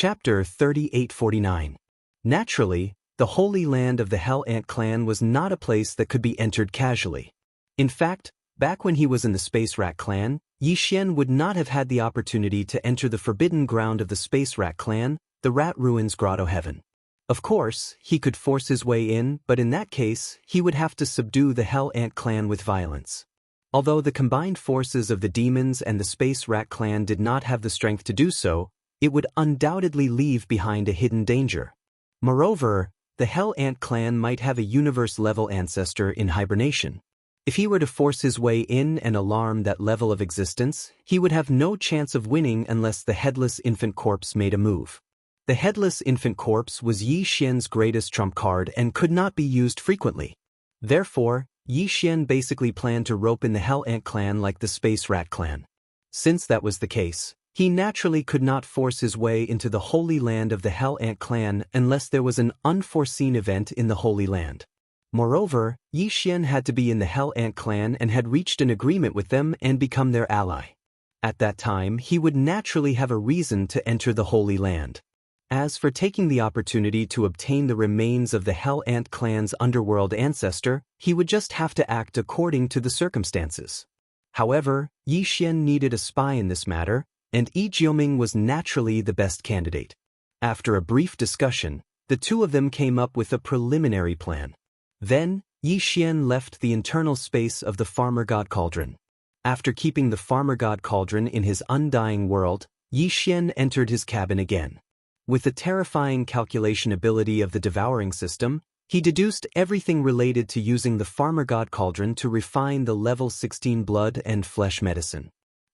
Chapter 3849. Naturally, the Holy Land of the Hell Ant Clan was not a place that could be entered casually. In fact, back when he was in the Space Rat Clan, Yi Xian would not have had the opportunity to enter the forbidden ground of the Space Rat Clan, the Rat Ruins Grotto Heaven. Of course, he could force his way in, but in that case, he would have to subdue the Hell Ant Clan with violence. Although the combined forces of the demons and the Space Rat Clan did not have the strength to do so, it would undoubtedly leave behind a hidden danger. Moreover, the Hell Ant Clan might have a universe-level ancestor in hibernation. If he were to force his way in and alarm that level of existence, he would have no chance of winning unless the Headless Infant Corpse made a move. The Headless Infant Corpse was Yi Xian's greatest trump card and could not be used frequently. Therefore, Yi Xian basically planned to rope in the Hell Ant Clan like the Space Rat Clan. Since that was the case, he naturally could not force his way into the Holy Land of the Hell Ant Clan unless there was an unforeseen event in the Holy Land. Moreover, Yi Xian had to be in the Hell Ant Clan and had reached an agreement with them and become their ally. At that time, he would naturally have a reason to enter the Holy Land. As for taking the opportunity to obtain the remains of the Hell Ant Clan's underworld ancestor, he would just have to act according to the circumstances. However, Yi Xian needed a spy in this matter, and Yi Jiuming was naturally the best candidate. After a brief discussion, the two of them came up with a preliminary plan. Then, Yi Xian left the internal space of the Farmer God Cauldron. After keeping the Farmer God Cauldron in his undying world, Yi Xian entered his cabin again. With the terrifying calculation ability of the devouring system, he deduced everything related to using the Farmer God Cauldron to refine the level 16 blood and flesh medicine.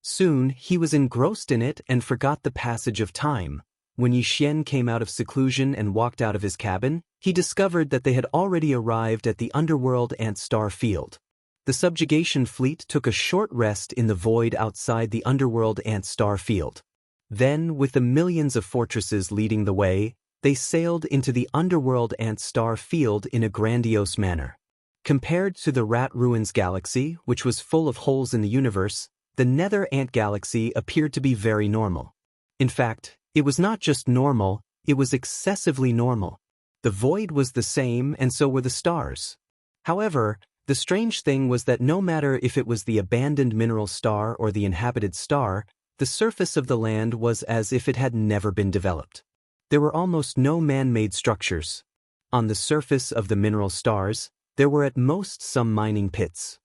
Soon, he was engrossed in it and forgot the passage of time. When Yi Xian came out of seclusion and walked out of his cabin, he discovered that they had already arrived at the underworld ant star field. The subjugation fleet took a short rest in the void outside the underworld ant star field. Then, with the millions of fortresses leading the way, they sailed into the underworld ant star field in a grandiose manner. Compared to the Rat Ruins galaxy, which was full of holes in the universe, the Nether Ant Galaxy appeared to be very normal. In fact, it was not just normal, it was excessively normal. The void was the same and so were the stars. However, the strange thing was that no matter if it was the abandoned mineral star or the inhabited star, the surface of the land was as if it had never been developed. There were almost no man-made structures. On the surface of the mineral stars, there were at most some mining pits.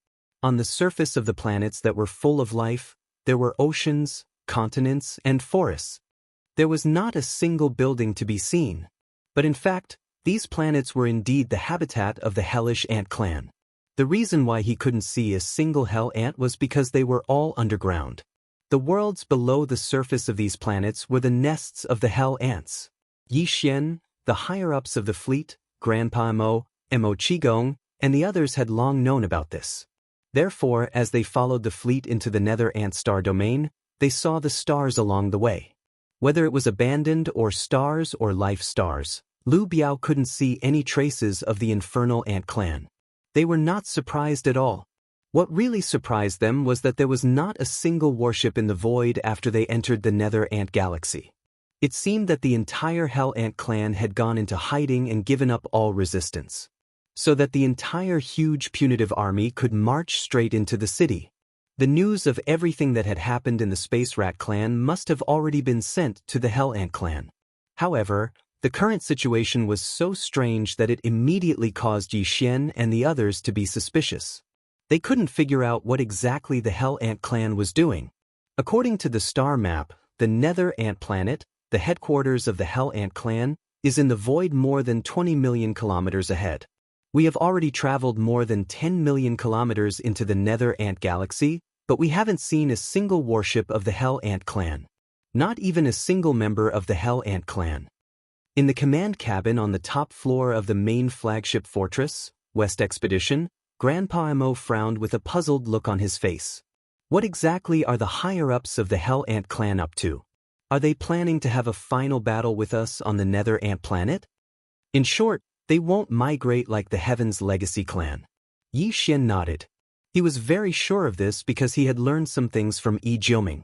On the surface of the planets that were full of life, there were oceans, continents, and forests. There was not a single building to be seen. But in fact, these planets were indeed the habitat of the Hellish Ant Clan. The reason why he couldn't see a single Hell Ant was because they were all underground. The worlds below the surface of these planets were the nests of the Hell Ants. Yi Xian, the higher-ups of the fleet, Grandpa Mo Qigong, and the others had long known about this. Therefore, as they followed the fleet into the Nether Ant Star domain, they saw the stars along the way. Whether it was abandoned or stars or life stars, Lu Biao couldn't see any traces of the infernal Ant Clan. They were not surprised at all. What really surprised them was that there was not a single warship in the void after they entered the Nether Ant Galaxy. It seemed that the entire Hell Ant Clan had gone into hiding and given up all resistance, so that the entire huge punitive army could march straight into the city. The news of everything that had happened in the Space Rat Clan must have already been sent to the Hell Ant Clan. However, the current situation was so strange that it immediately caused Yi Xian and the others to be suspicious. They couldn't figure out what exactly the Hell Ant Clan was doing. According to the star map, the Nether Ant Planet, the headquarters of the Hell Ant Clan, is in the void more than 20 million kilometers ahead. We have already traveled more than 10 million kilometers into the Nether Ant Galaxy, but we haven't seen a single warship of the Hell Ant Clan. Not even a single member of the Hell Ant Clan. In the command cabin on the top floor of the main flagship fortress, West Expedition, Grandpa Mo frowned with a puzzled look on his face. What exactly are the higher-ups of the Hell Ant Clan up to? Are they planning to have a final battle with us on the Nether Ant Planet? In short, they won't migrate like the Heaven's Legacy Clan. Yi Xian nodded. He was very sure of this because he had learned some things from Yi Jiuming.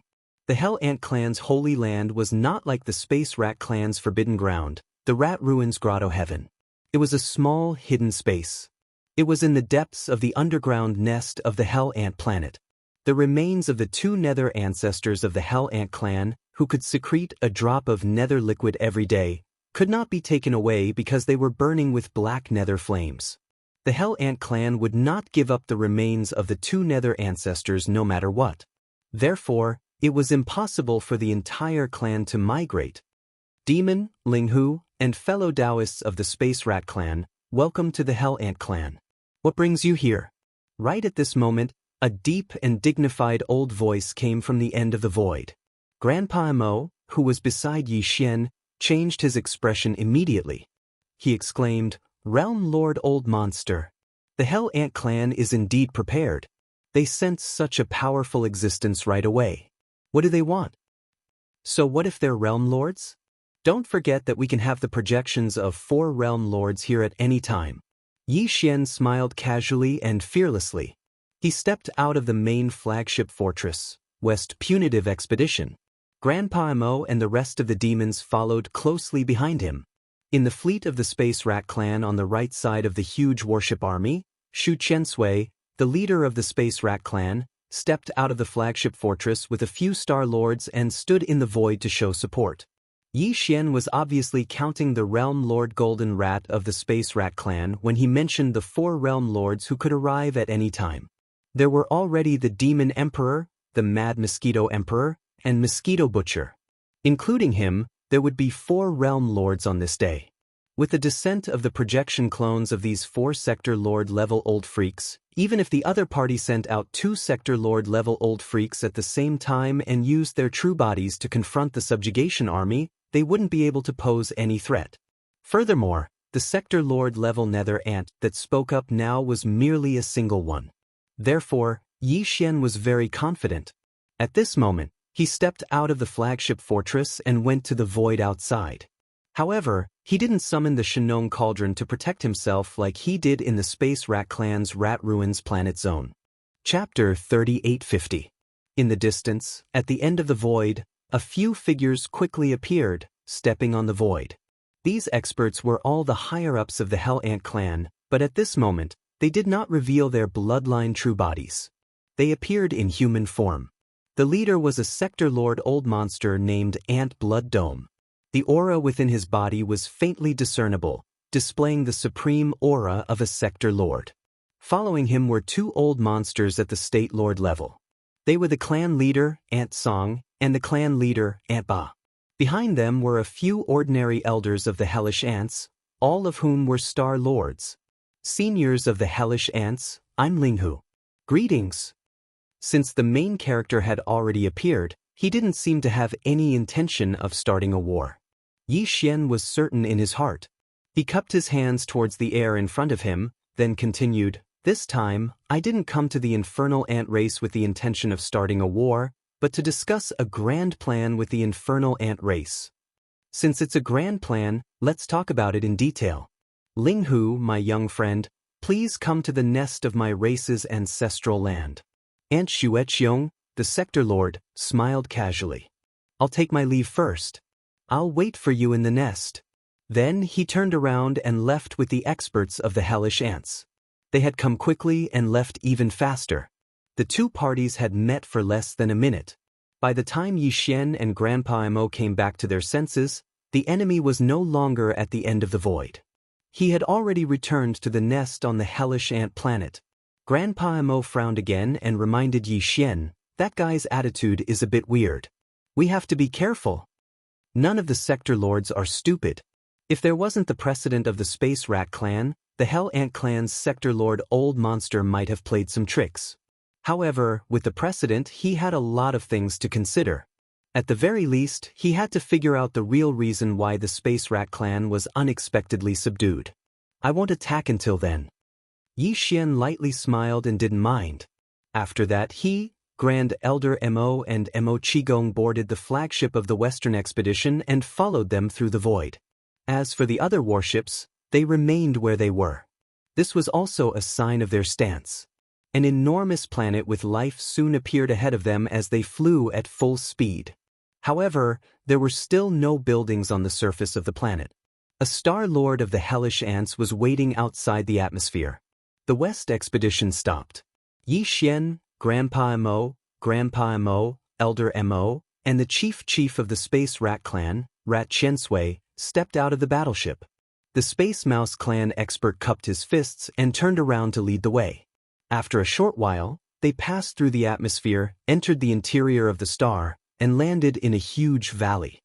The Hell Ant Clan's holy land was not like the Space Rat Clan's forbidden ground, the Rat Ruins Grotto Heaven. It was a small, hidden space. It was in the depths of the underground nest of the Hell Ant planet. The remains of the two nether ancestors of the Hell Ant Clan, who could secrete a drop of nether liquid every day, could not be taken away because they were burning with black nether flames. The Hell Ant Clan would not give up the remains of the two nether ancestors no matter what. Therefore, it was impossible for the entire clan to migrate. Demon, Linghu, and fellow Taoists of the Space Rat Clan, welcome to the Hell Ant Clan. What brings you here? Right at this moment, a deep and dignified old voice came from the end of the void. Grandpa Mo, who was beside Yi Xian, changed his expression immediately. He exclaimed, "Realm Lord Old Monster. The Hell Ant Clan is indeed prepared. They sense such a powerful existence right away. What do they want? So what if they're Realm Lords? Don't forget that we can have the projections of 4 Realm Lords here at any time." Yi Xian smiled casually and fearlessly. He stepped out of the main flagship fortress, West Punitive Expedition. Grandpa Mo and the rest of the demons followed closely behind him. In the fleet of the Space Rat Clan on the right side of the huge warship army, Shu Chensui, the leader of the Space Rat Clan, stepped out of the flagship fortress with a few Star Lords and stood in the void to show support. Yi Xian was obviously counting the Realm Lord Golden Rat of the Space Rat Clan when he mentioned the 4 Realm Lords who could arrive at any time. There were already the Demon Emperor, the Mad Mosquito Emperor, and Mosquito Butcher. Including him, there would be 4 Realm Lords on this day. With the descent of the projection clones of these 4 Sector Lord level old freaks, even if the other party sent out 2 Sector Lord level old freaks at the same time and used their true bodies to confront the subjugation army, they wouldn't be able to pose any threat. Furthermore, the Sector Lord level Nether Ant that spoke up now was merely a single one. Therefore, Yi Xian was very confident. At this moment, he stepped out of the flagship fortress and went to the void outside. However, he didn't summon the Shenong Cauldron to protect himself like he did in the Space Rat Clan's Rat Ruins Planet Zone. Chapter 3850. In the distance, at the end of the void, a few figures quickly appeared, stepping on the void. These experts were all the higher-ups of the Hell Ant Clan, but at this moment, they did not reveal their bloodline true bodies. They appeared in human form. The leader was a Sector Lord old monster named Ant Blood Dome. The aura within his body was faintly discernible, displaying the supreme aura of a Sector Lord. Following him were 2 old monsters at the State Lord level. They were the clan leader, Ant Song, and the clan leader, Ant Ba. Behind them were a few ordinary elders of the Hellish Ants, all of whom were Star Lords. Seniors of the Hellish Ants, I'm Linghu. Greetings. Since the main character had already appeared, he didn't seem to have any intention of starting a war. Yi Xian was certain in his heart. He cupped his hands towards the air in front of him, then continued, "This time, I didn't come to the infernal ant race with the intention of starting a war, but to discuss a grand plan with the infernal ant race. Since it's a grand plan, let's talk about it in detail. Linghu, my young friend, please come to the nest of my race's ancestral land." Ant Xueqiong, the Sector Lord, smiled casually. "I'll take my leave first. I'll wait for you in the nest." Then he turned around and left with the experts of the Hellish Ants. They had come quickly and left even faster. The 2 parties had met for less than a minute. By the time Yi Xian and Grandpa Mo came back to their senses, the enemy was no longer at the end of the void. He had already returned to the nest on the Hellish Ant planet. Grandpa Mo frowned again and reminded Yi Xian, "That guy's attitude is a bit weird. We have to be careful. None of the Sector Lords are stupid. If there wasn't the precedent of the Space Rat Clan, the Hell Ant Clan's Sector Lord Old Monster might have played some tricks. However, with the precedent, he had a lot of things to consider. At the very least, he had to figure out the real reason why the Space Rat Clan was unexpectedly subdued. I won't attack until then." Yi Xian lightly smiled and didn't mind. After that, he, Grand Elder Mo and Mo Qigong boarded the flagship of the Western Expedition and followed them through the void. As for the other warships, they remained where they were. This was also a sign of their stance. An enormous planet with life soon appeared ahead of them as they flew at full speed. However, there were still no buildings on the surface of the planet. A Star Lord of the hellish ants was waiting outside the atmosphere. The West expedition stopped. Yi Xian, Grandpa Mo, Elder Mo, and the chief of the Space Rat Clan, Rat Qiansui, stepped out of the battleship. The Space Mouse Clan expert cupped his fists and turned around to lead the way. After a short while, they passed through the atmosphere, entered the interior of the star, and landed in a huge valley.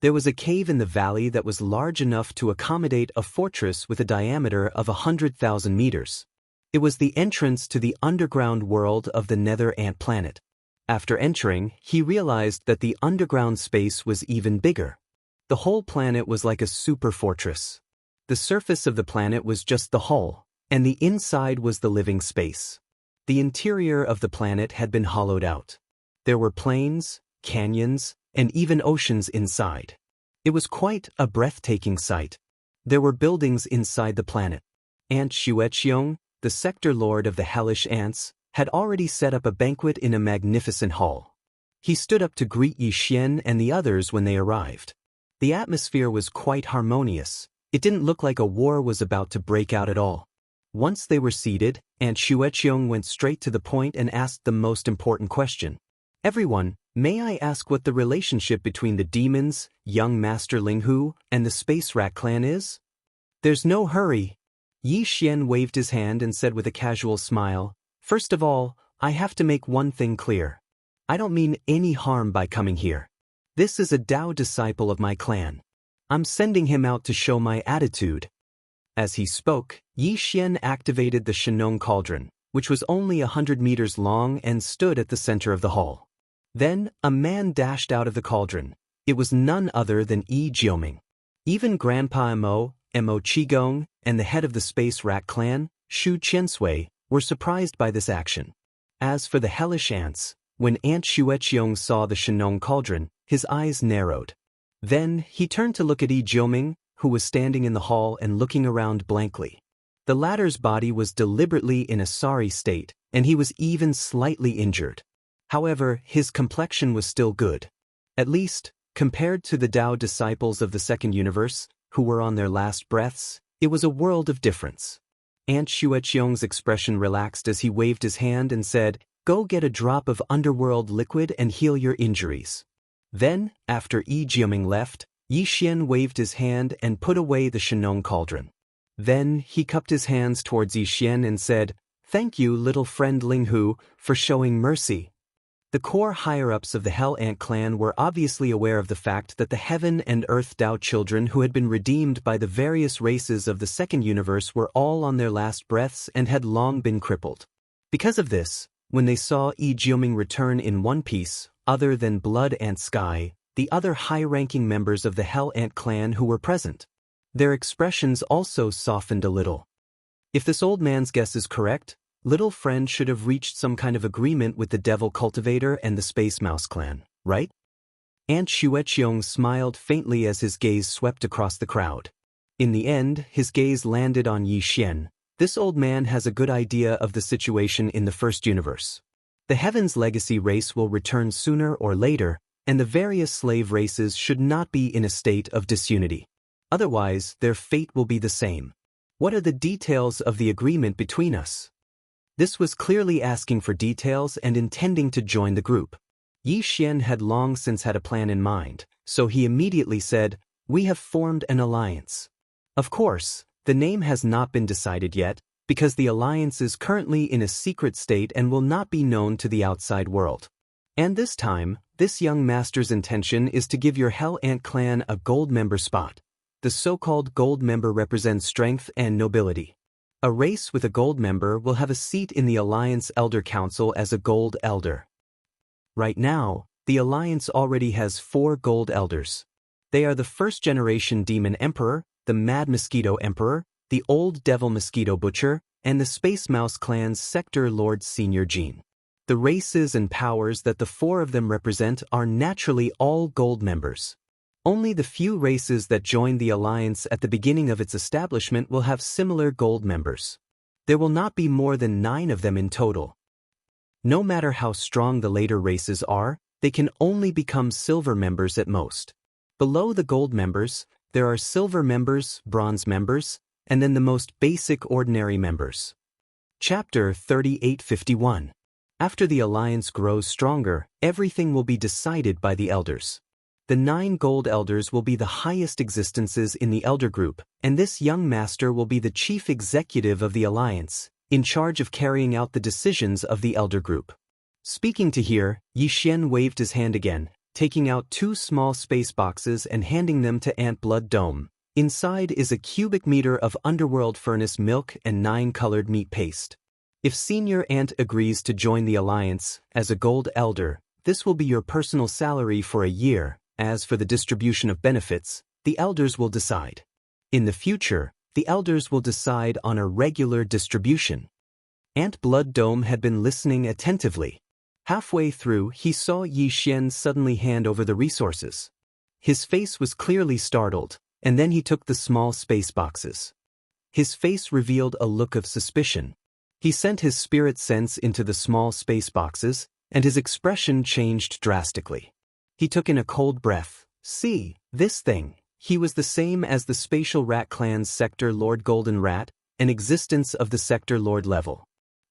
There was a cave in the valley that was large enough to accommodate a fortress with a diameter of 100,000 meters. It was the entrance to the underground world of the Nether Ant planet. After entering, he realized that the underground space was even bigger. The whole planet was like a super fortress. The surface of the planet was just the hull, and the inside was the living space. The interior of the planet had been hollowed out. There were plains, canyons, and even oceans inside. It was quite a breathtaking sight. There were buildings inside the planet. Ant Xueqiong, the sector lord of the hellish ants, had already set up a banquet in a magnificent hall. He stood up to greet Yi Xian and the others when they arrived. The atmosphere was quite harmonious. It didn't look like a war was about to break out at all. Once they were seated, Ant Xueqiong went straight to the point and asked the most important question. "Everyone, may I ask what the relationship between the demons, young Master Linghu, and the Space Rat Clan is?" "There's no hurry." Yi Xian waved his hand and said with a casual smile, "First of all, I have to make one thing clear. I don't mean any harm by coming here. This is a Dao disciple of my clan. I'm sending him out to show my attitude." As he spoke, Yi Xian activated the Shenong Cauldron, which was only 100 meters long and stood at the center of the hall. Then, a man dashed out of the cauldron. It was none other than Yi Jioming. Even Grandpa Mo Qigong, and the head of the Space Rat Clan, Shu Qiansui, were surprised by this action. As for the hellish ants, when Ant Xueqiong saw the Shenong Cauldron, his eyes narrowed. Then, he turned to look at Yi Jioming, who was standing in the hall and looking around blankly. The latter's body was deliberately in a sorry state, and he was even slightly injured. However, his complexion was still good. At least, compared to the Dao disciples of the second universe, who were on their last breaths, it was a world of difference. Ant Xueqiong's expression relaxed as he waved his hand and said, "Go get a drop of underworld liquid and heal your injuries." Then, after Yi Jioming left, Yi Xian waved his hand and put away the Shenong Cauldron. Then, he cupped his hands towards Yi Xian and said, "Thank you, little friend Linghu, for showing mercy." The core higher-ups of the Hell Ant clan were obviously aware of the fact that the Heaven and Earth Dao children who had been redeemed by the various races of the second universe were all on their last breaths and had long been crippled. Because of this, when they saw Yi Jioming return in one piece, other than Blood and Sky, the other high-ranking members of the Hell Ant clan who were present, their expressions also softened a little. If this old man's guess is correct, Little Friend should have reached some kind of agreement with the Devil Cultivator and the Space Mouse clan, right? Ant Xueqiong smiled faintly as his gaze swept across the crowd. In the end, his gaze landed on Yi Xian. This old man has a good idea of the situation in the first universe. The Heaven's Legacy race will return sooner or later, and the various slave races should not be in a state of disunity. Otherwise, their fate will be the same. What are the details of the agreement between us? This was clearly asking for details and intending to join the group. Yi Xian had long since had a plan in mind, so he immediately said, "We have formed an alliance." Of course, the name has not been decided yet, because the alliance is currently in a secret state and will not be known to the outside world. And this time, this young master's intention is to give your Hell Ant clan a gold member spot. The so-called gold member represents strength and nobility. A race with a gold member will have a seat in the Alliance Elder Council as a gold elder. Right now, the Alliance already has 4 gold elders. They are the first-generation Demon Emperor, the Mad Mosquito Emperor, the Old Devil Mosquito Butcher, and the Space Mouse Clan's Sector Lord Senior Gene. The races and powers that the 4 of them represent are naturally all gold members. Only the few races that joined the alliance at the beginning of its establishment will have similar gold members. There will not be more than 9 of them in total. No matter how strong the later races are, they can only become silver members at most. Below the gold members, there are silver members, bronze members, and then the most basic ordinary members. Chapter 3851. After the alliance grows stronger, everything will be decided by the elders. The 9 gold elders will be the highest existences in the elder group, and this young master will be the chief executive of the alliance, in charge of carrying out the decisions of the elder group. Speaking to here, Yi Xian waved his hand again, taking out 2 small space boxes and handing them to Ant Blood Dome. Inside is a cubic meter of underworld furnace milk and 9 colored meat paste. If Senior Ant agrees to join the alliance as a gold elder, this will be your personal salary for a year. As for the distribution of benefits, the elders will decide. In the future, the elders will decide on a regular distribution. Ant Blood Dome had been listening attentively. Halfway through, he saw Yi Xian suddenly hand over the resources. His face was clearly startled, and then he took the small space boxes. His face revealed a look of suspicion. He sent his spirit sense into the small space boxes, and his expression changed drastically. He took in a cold breath. See, this thing. He was the same as the Spatial Rat Clan's Sector Lord Golden Rat, an existence of the Sector Lord level.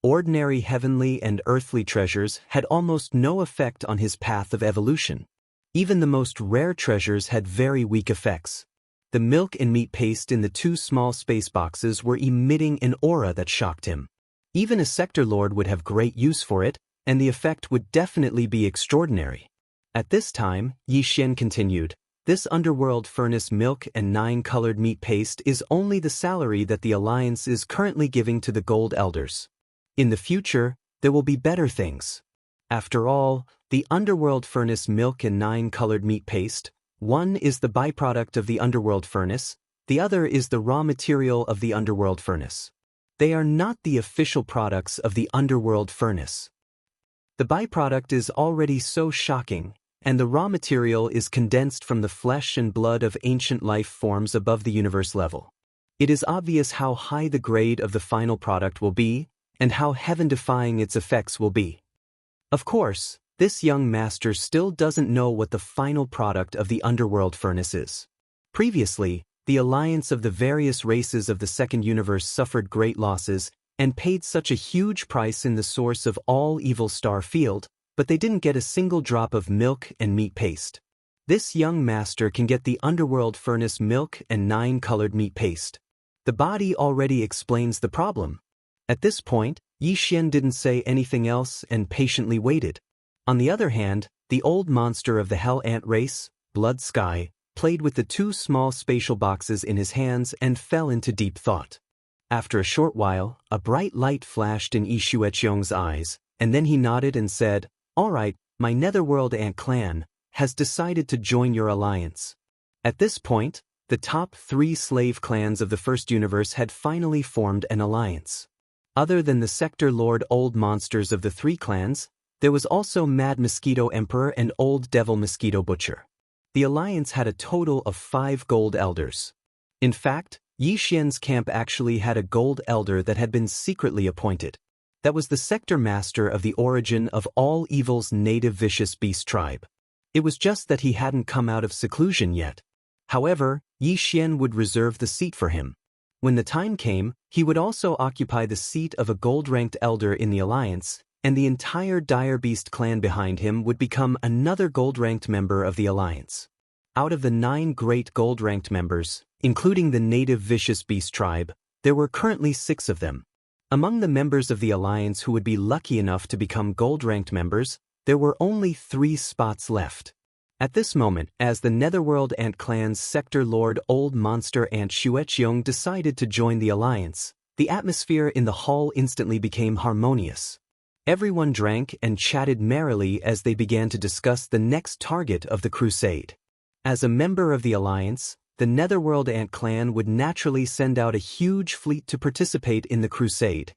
Ordinary heavenly and earthly treasures had almost no effect on his path of evolution. Even the most rare treasures had very weak effects. The milk and meat paste in the 2 small space boxes were emitting an aura that shocked him. Even a Sector Lord would have great use for it, and the effect would definitely be extraordinary. At this time, Yi Xian continued, this underworld furnace milk and 9 colored meat paste is only the salary that the alliance is currently giving to the gold elders. In the future, there will be better things. After all, the underworld furnace milk and 9 colored meat paste, one is the byproduct of the underworld furnace, the other is the raw material of the underworld furnace. They are not the official products of the underworld furnace. The byproduct is already so shocking, and the raw material is condensed from the flesh and blood of ancient life forms above the universe level. It is obvious how high the grade of the final product will be, and how heaven-defying its effects will be. Of course, this young master still doesn't know what the final product of the underworld furnace is. Previously, the alliance of the various races of the second universe suffered great losses and paid such a huge price in the source of all evil star field, but they didn't get a single drop of milk and meat paste. This young master can get the underworld furnace milk and 9 colored meat paste. The body already explains the problem. At this point, Yi Xian didn't say anything else and patiently waited. On the other hand, the old monster of the Hell Ant race, Blood Sky, played with the 2 small spatial boxes in his hands and fell into deep thought. After a short while, a bright light flashed in Yi Xueqiong's eyes, and then he nodded and said, "All right, my Netherworld Ant clan has decided to join your alliance." At this point, the top 3 slave clans of the first universe had finally formed an alliance. Other than the Sector Lord Old Monsters of the 3 clans, there was also Mad Mosquito Emperor and Old Devil Mosquito Butcher. The alliance had a total of 5 gold elders. In fact, Yi Xian's camp actually had a gold elder that had been secretly appointed. That was the sector master of the origin of all evil's native vicious beast tribe. It was just that he hadn't come out of seclusion yet. However, Yi Xian would reserve the seat for him. When the time came, he would also occupy the seat of a gold-ranked elder in the alliance, and the entire Dire Beast clan behind him would become another gold-ranked member of the alliance. Out of the 9 great gold-ranked members, including the native vicious beast tribe, there were currently 6 of them. Among the members of the alliance who would be lucky enough to become gold-ranked members, there were only 3 spots left. At this moment, as the Netherworld Ant Clan's Sector Lord Old Monster Ant Xueqiong decided to join the alliance, the atmosphere in the hall instantly became harmonious. Everyone drank and chatted merrily as they began to discuss the next target of the crusade. As a member of the alliance, the Netherworld Ant Clan would naturally send out a huge fleet to participate in the crusade.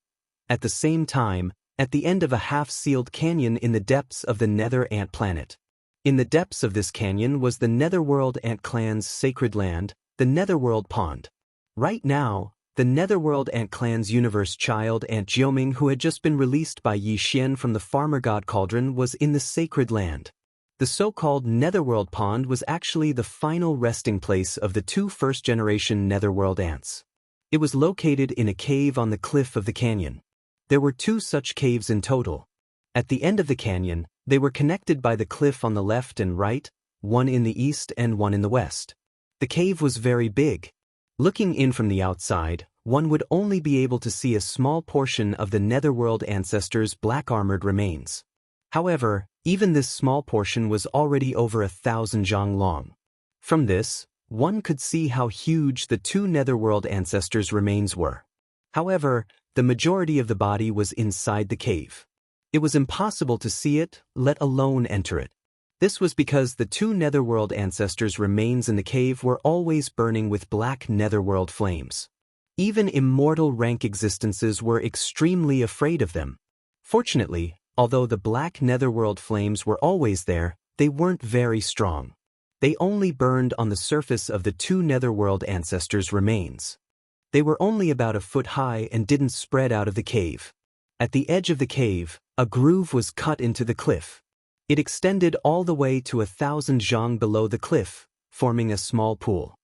At the same time, at the end of a half-sealed canyon in the depths of the Nether Ant Planet. In the depths of this canyon was the Netherworld Ant Clan's sacred land, the Netherworld Pond. Right now, the Netherworld Ant Clan's universe child Ant Jioming, who had just been released by Yi Xian from the farmer god cauldron, was in the sacred land. The so-called Netherworld Pond was actually the final resting place of the two first-generation Netherworld ants. It was located in a cave on the cliff of the canyon. There were two such caves in total. At the end of the canyon, they were connected by the cliff on the left and right, one in the east and one in the west. The cave was very big. Looking in from the outside, one would only be able to see a small portion of the Netherworld ancestors' black-armored remains. However, even this small portion was already over 1,000 zhang long. From this, one could see how huge the two Netherworld ancestors' remains were. However, the majority of the body was inside the cave. It was impossible to see it, let alone enter it. This was because the two Netherworld ancestors' remains in the cave were always burning with black Netherworld flames. Even immortal rank existences were extremely afraid of them. Fortunately, although the black Netherworld flames were always there, they weren't very strong. They only burned on the surface of the two Netherworld ancestors' remains. They were only about a foot high and didn't spread out of the cave. At the edge of the cave, a groove was cut into the cliff. It extended all the way to 1,000 zhang below the cliff, forming a small pool.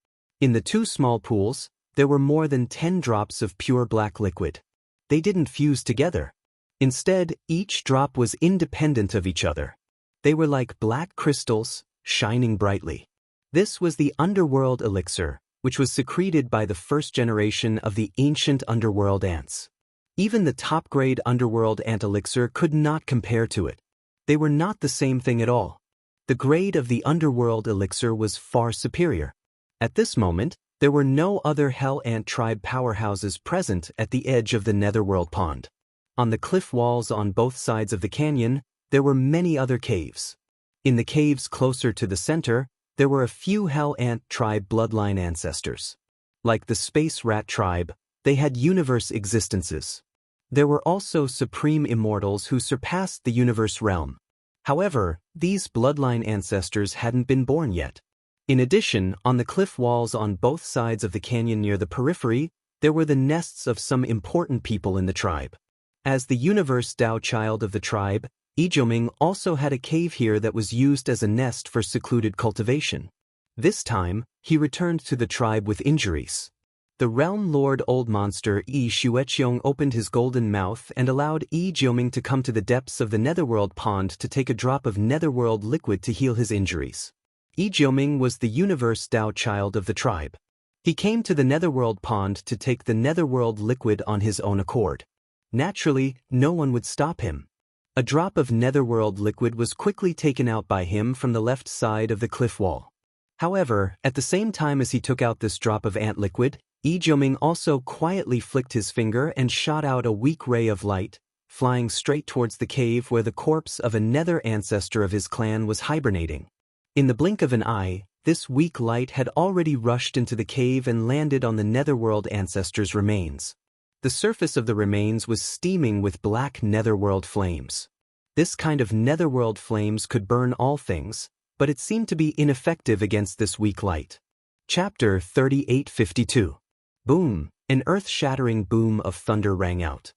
In the two small pools, there were more than 10 drops of pure black liquid. They didn't fuse together. Instead, each drop was independent of each other. They were like black crystals, shining brightly. This was the underworld elixir, which was secreted by the first generation of the ancient underworld ants. Even the top-grade underworld ant elixir could not compare to it. They were not the same thing at all. The grade of the underworld elixir was far superior. At this moment, there were no other Hell Ant tribe powerhouses present at the edge of the Netherworld Pond. On the cliff walls on both sides of the canyon, there were many other caves. In the caves closer to the center, there were a few Hell Ant tribe bloodline ancestors. Like the Space Rat tribe, they had universe existences. There were also supreme immortals who surpassed the universe realm. However, these bloodline ancestors hadn't been born yet. In addition, on the cliff walls on both sides of the canyon near the periphery, there were the nests of some important people in the tribe. As the universe Tao child of the tribe, Ijoming also had a cave here that was used as a nest for secluded cultivation. This time, he returned to the tribe with injuries. The Realm Lord Old Monster Yi Xueqiong opened his golden mouth and allowed Yi Jioming to come to the depths of the Netherworld Pond to take a drop of Netherworld liquid to heal his injuries. Yi Jioming was the universe Tao child of the tribe. He came to the Netherworld Pond to take the Netherworld liquid on his own accord. Naturally, no one would stop him. A drop of Netherworld liquid was quickly taken out by him from the left side of the cliff wall. However, at the same time as he took out this drop of ant liquid, Yi Jioming also quietly flicked his finger and shot out a weak ray of light, flying straight towards the cave where the corpse of a nether ancestor of his clan was hibernating. In the blink of an eye, this weak light had already rushed into the cave and landed on the Netherworld ancestor's remains. The surface of the remains was steaming with black Netherworld flames. This kind of Netherworld flames could burn all things, but it seemed to be ineffective against this weak light. Chapter 3852. Boom! An earth-shattering boom of thunder rang out.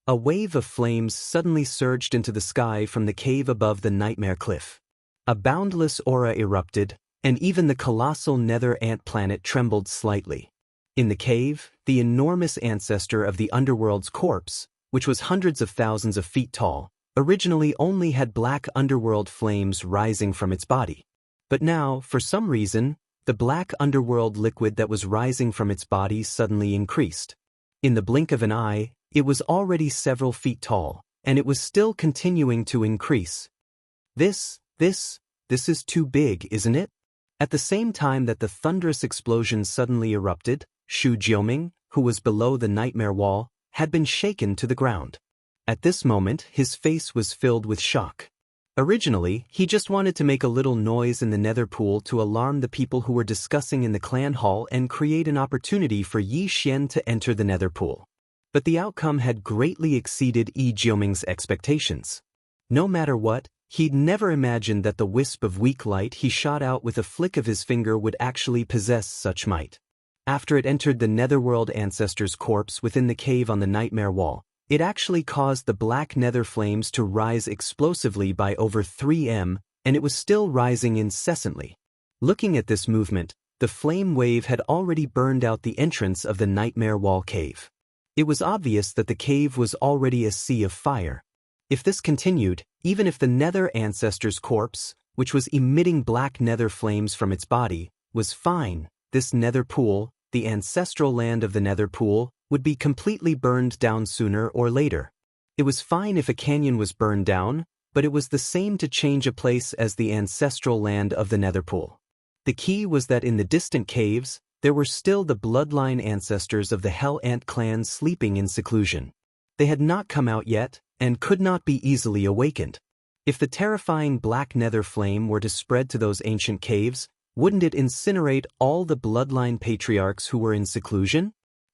A wave of flames suddenly surged into the sky from the cave above the Nightmare Cliff. A boundless aura erupted, and even the colossal nether ant planet trembled slightly. In the cave, the enormous ancestor of the underworld's corpse, which was hundreds of thousands of feet tall, originally only had black underworld flames rising from its body. But now, for some reason, the black underworld liquid that was rising from its body suddenly increased. In the blink of an eye, it was already several feet tall, and it was still continuing to increase. This is too big, isn't it? At the same time that the thunderous explosion suddenly erupted, Shu Jioming, who was below the nightmare wall, had been shaken to the ground. At this moment, his face was filled with shock. Originally, he just wanted to make a little noise in the nether pool to alarm the people who were discussing in the clan hall and create an opportunity for Yi Xian to enter the nether pool. But the outcome had greatly exceeded Yi Jioming's expectations. No matter what, he'd never imagined that the wisp of weak light he shot out with a flick of his finger would actually possess such might. After it entered the netherworld ancestor's corpse within the cave on the nightmare wall, it actually caused the black nether flames to rise explosively by over 3 m, and it was still rising incessantly. Looking at this movement, the flame wave had already burned out the entrance of the nightmare wall cave. It was obvious that the cave was already a sea of fire. If this continued, even if the nether ancestor's corpse, which was emitting black nether flames from its body, was fine, this nether pool, the ancestral land of the nether pool, would be completely burned down sooner or later. It was fine if a canyon was burned down, but it was the same to change a place as the ancestral land of the nether pool. The key was that in the distant caves, there were still the bloodline ancestors of the Hell Ant clan sleeping in seclusion. They had not come out yet, and could not be easily awakened. If the terrifying black nether flame were to spread to those ancient caves, wouldn't it incinerate all the bloodline patriarchs who were in seclusion?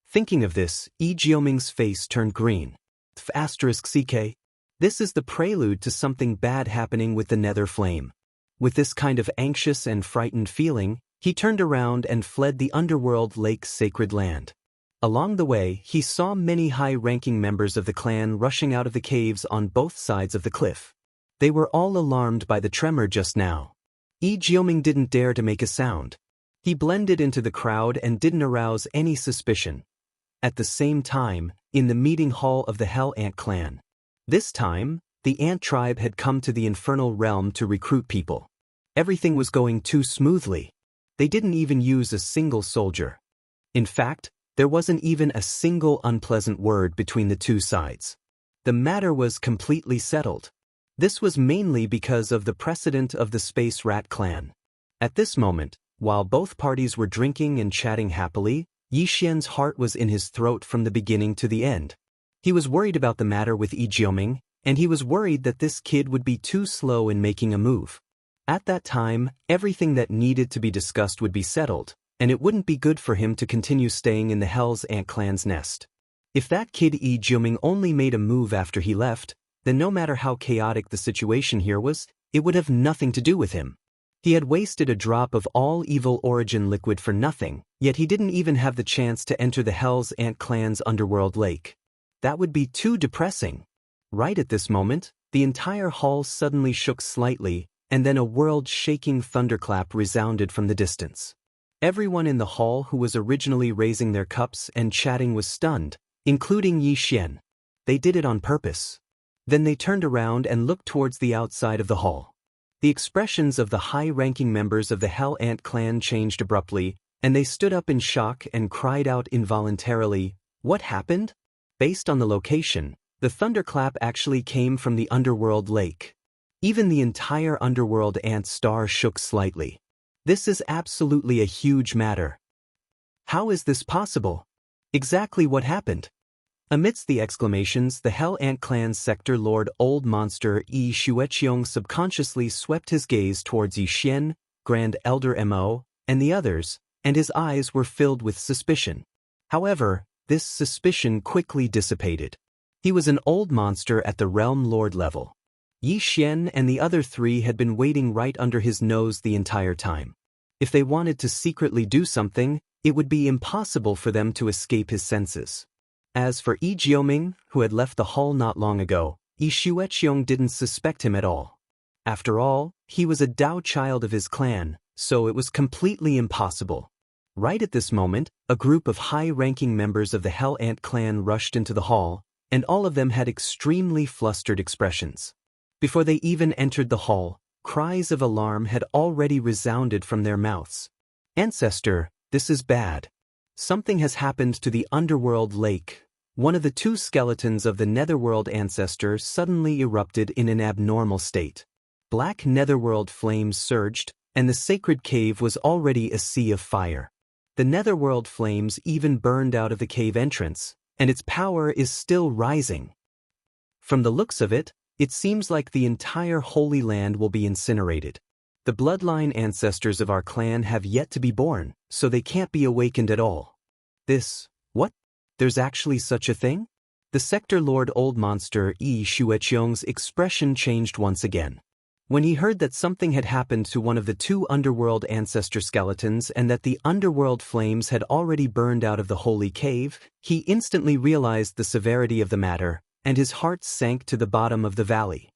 Thinking of this, Jioming's face turned green. *CK. This is the prelude to something bad happening with the nether flame. With this kind of anxious and frightened feeling, he turned around and fled the underworld lake's sacred land. Along the way, he saw many high-ranking members of the clan rushing out of the caves on both sides of the cliff. They were all alarmed by the tremor just now. Jioming didn't dare to make a sound. He blended into the crowd and didn't arouse any suspicion. At the same time, in the meeting hall of the Hell Ant clan. This time, the Ant tribe had come to the infernal realm to recruit people. Everything was going too smoothly. They didn't even use a single soldier. In fact, there wasn't even a single unpleasant word between the two sides. The matter was completely settled. This was mainly because of the precedent of the Space Rat clan. At this moment, while both parties were drinking and chatting happily, Yi Xian's heart was in his throat from the beginning to the end. He was worried about the matter with Jioming, and he was worried that this kid would be too slow in making a move. At that time, everything that needed to be discussed would be settled, and it wouldn't be good for him to continue staying in the Hell's Ant clan's nest. If that kid Jioming only made a move after he left, then no matter how chaotic the situation here was, it would have nothing to do with him. He had wasted a drop of all evil origin liquid for nothing, yet he didn't even have the chance to enter the Hell's Ant clan's underworld lake. That would be too depressing. Right at this moment, the entire hall suddenly shook slightly, and then a world-shaking thunderclap resounded from the distance. Everyone in the hall who was originally raising their cups and chatting was stunned, including Yi Xian. They did it on purpose. Then they turned around and looked towards the outside of the hall. The expressions of the high-ranking members of the Hell Ant clan changed abruptly, and they stood up in shock and cried out involuntarily, "What happened?" Based on the location, the thunderclap actually came from the underworld lake. Even the entire underworld ant star shook slightly. This is absolutely a huge matter. How is this possible? Exactly what happened? Amidst the exclamations, the Hell Ant clan's sector lord Old Monster Yi Shueqiong subconsciously swept his gaze towards Yi Xian, Grand Elder Mo, and the others, and his eyes were filled with suspicion. However, this suspicion quickly dissipated. He was an old monster at the Realm Lord level. Yi Xian and the other three had been waiting right under his nose the entire time. If they wanted to secretly do something, it would be impossible for them to escape his senses. As for Jioming, who had left the hall not long ago, Yi Shueqiong didn't suspect him at all. After all, he was a Dao child of his clan, so it was completely impossible. Right at this moment, a group of high-ranking members of the Hell Ant clan rushed into the hall, and all of them had extremely flustered expressions. Before they even entered the hall, cries of alarm had already resounded from their mouths. "Ancestor, this is bad. Something has happened to the underworld lake." One of the two skeletons of the netherworld ancestor suddenly erupted in an abnormal state. Black netherworld flames surged, and the sacred cave was already a sea of fire. The netherworld flames even burned out of the cave entrance, and its power is still rising. From the looks of it, it seems like the entire Holy Land will be incinerated. The bloodline ancestors of our clan have yet to be born, so they can't be awakened at all. What? There's actually such a thing? The sector lord Old Monster Yi Shueqiong's expression changed once again. When he heard that something had happened to one of the two underworld ancestor skeletons and that the underworld flames had already burned out of the holy cave, he instantly realized the severity of the matter, and his heart sank to the bottom of the valley.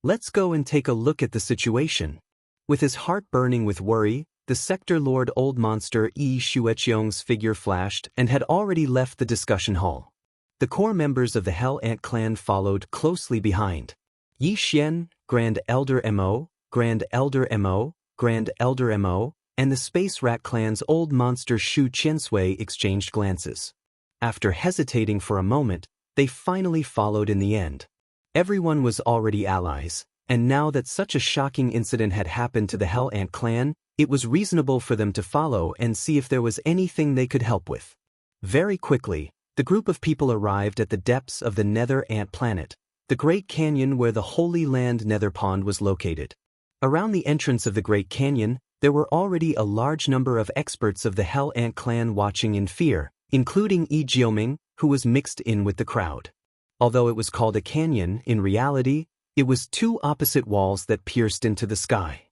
Let's go and take a look at the situation. With his heart burning with worry, the sector lord old monster Yi Shueqiong's figure flashed and had already left the discussion hall. The core members of the Hell Ant clan followed closely behind. Yi Xian, Grand Elder Mo, Grand Elder Mo, Grand Elder Mo, and the Space Rat clan's old monster Shu Qiansui exchanged glances. After hesitating for a moment, they finally followed in the end. Everyone was already allies, and now that such a shocking incident had happened to the Hell Ant clan, it was reasonable for them to follow and see if there was anything they could help with. Very quickly, the group of people arrived at the depths of the Nether Ant planet, the Great Canyon where the Holy Land Nether Pond was located. Around the entrance of the Great Canyon, there were already a large number of experts of the Hell Ant clan watching in fear, including Yi Jioming, who was mixed in with the crowd. Although it was called a canyon, in reality, it was two opposite walls that pierced into the sky.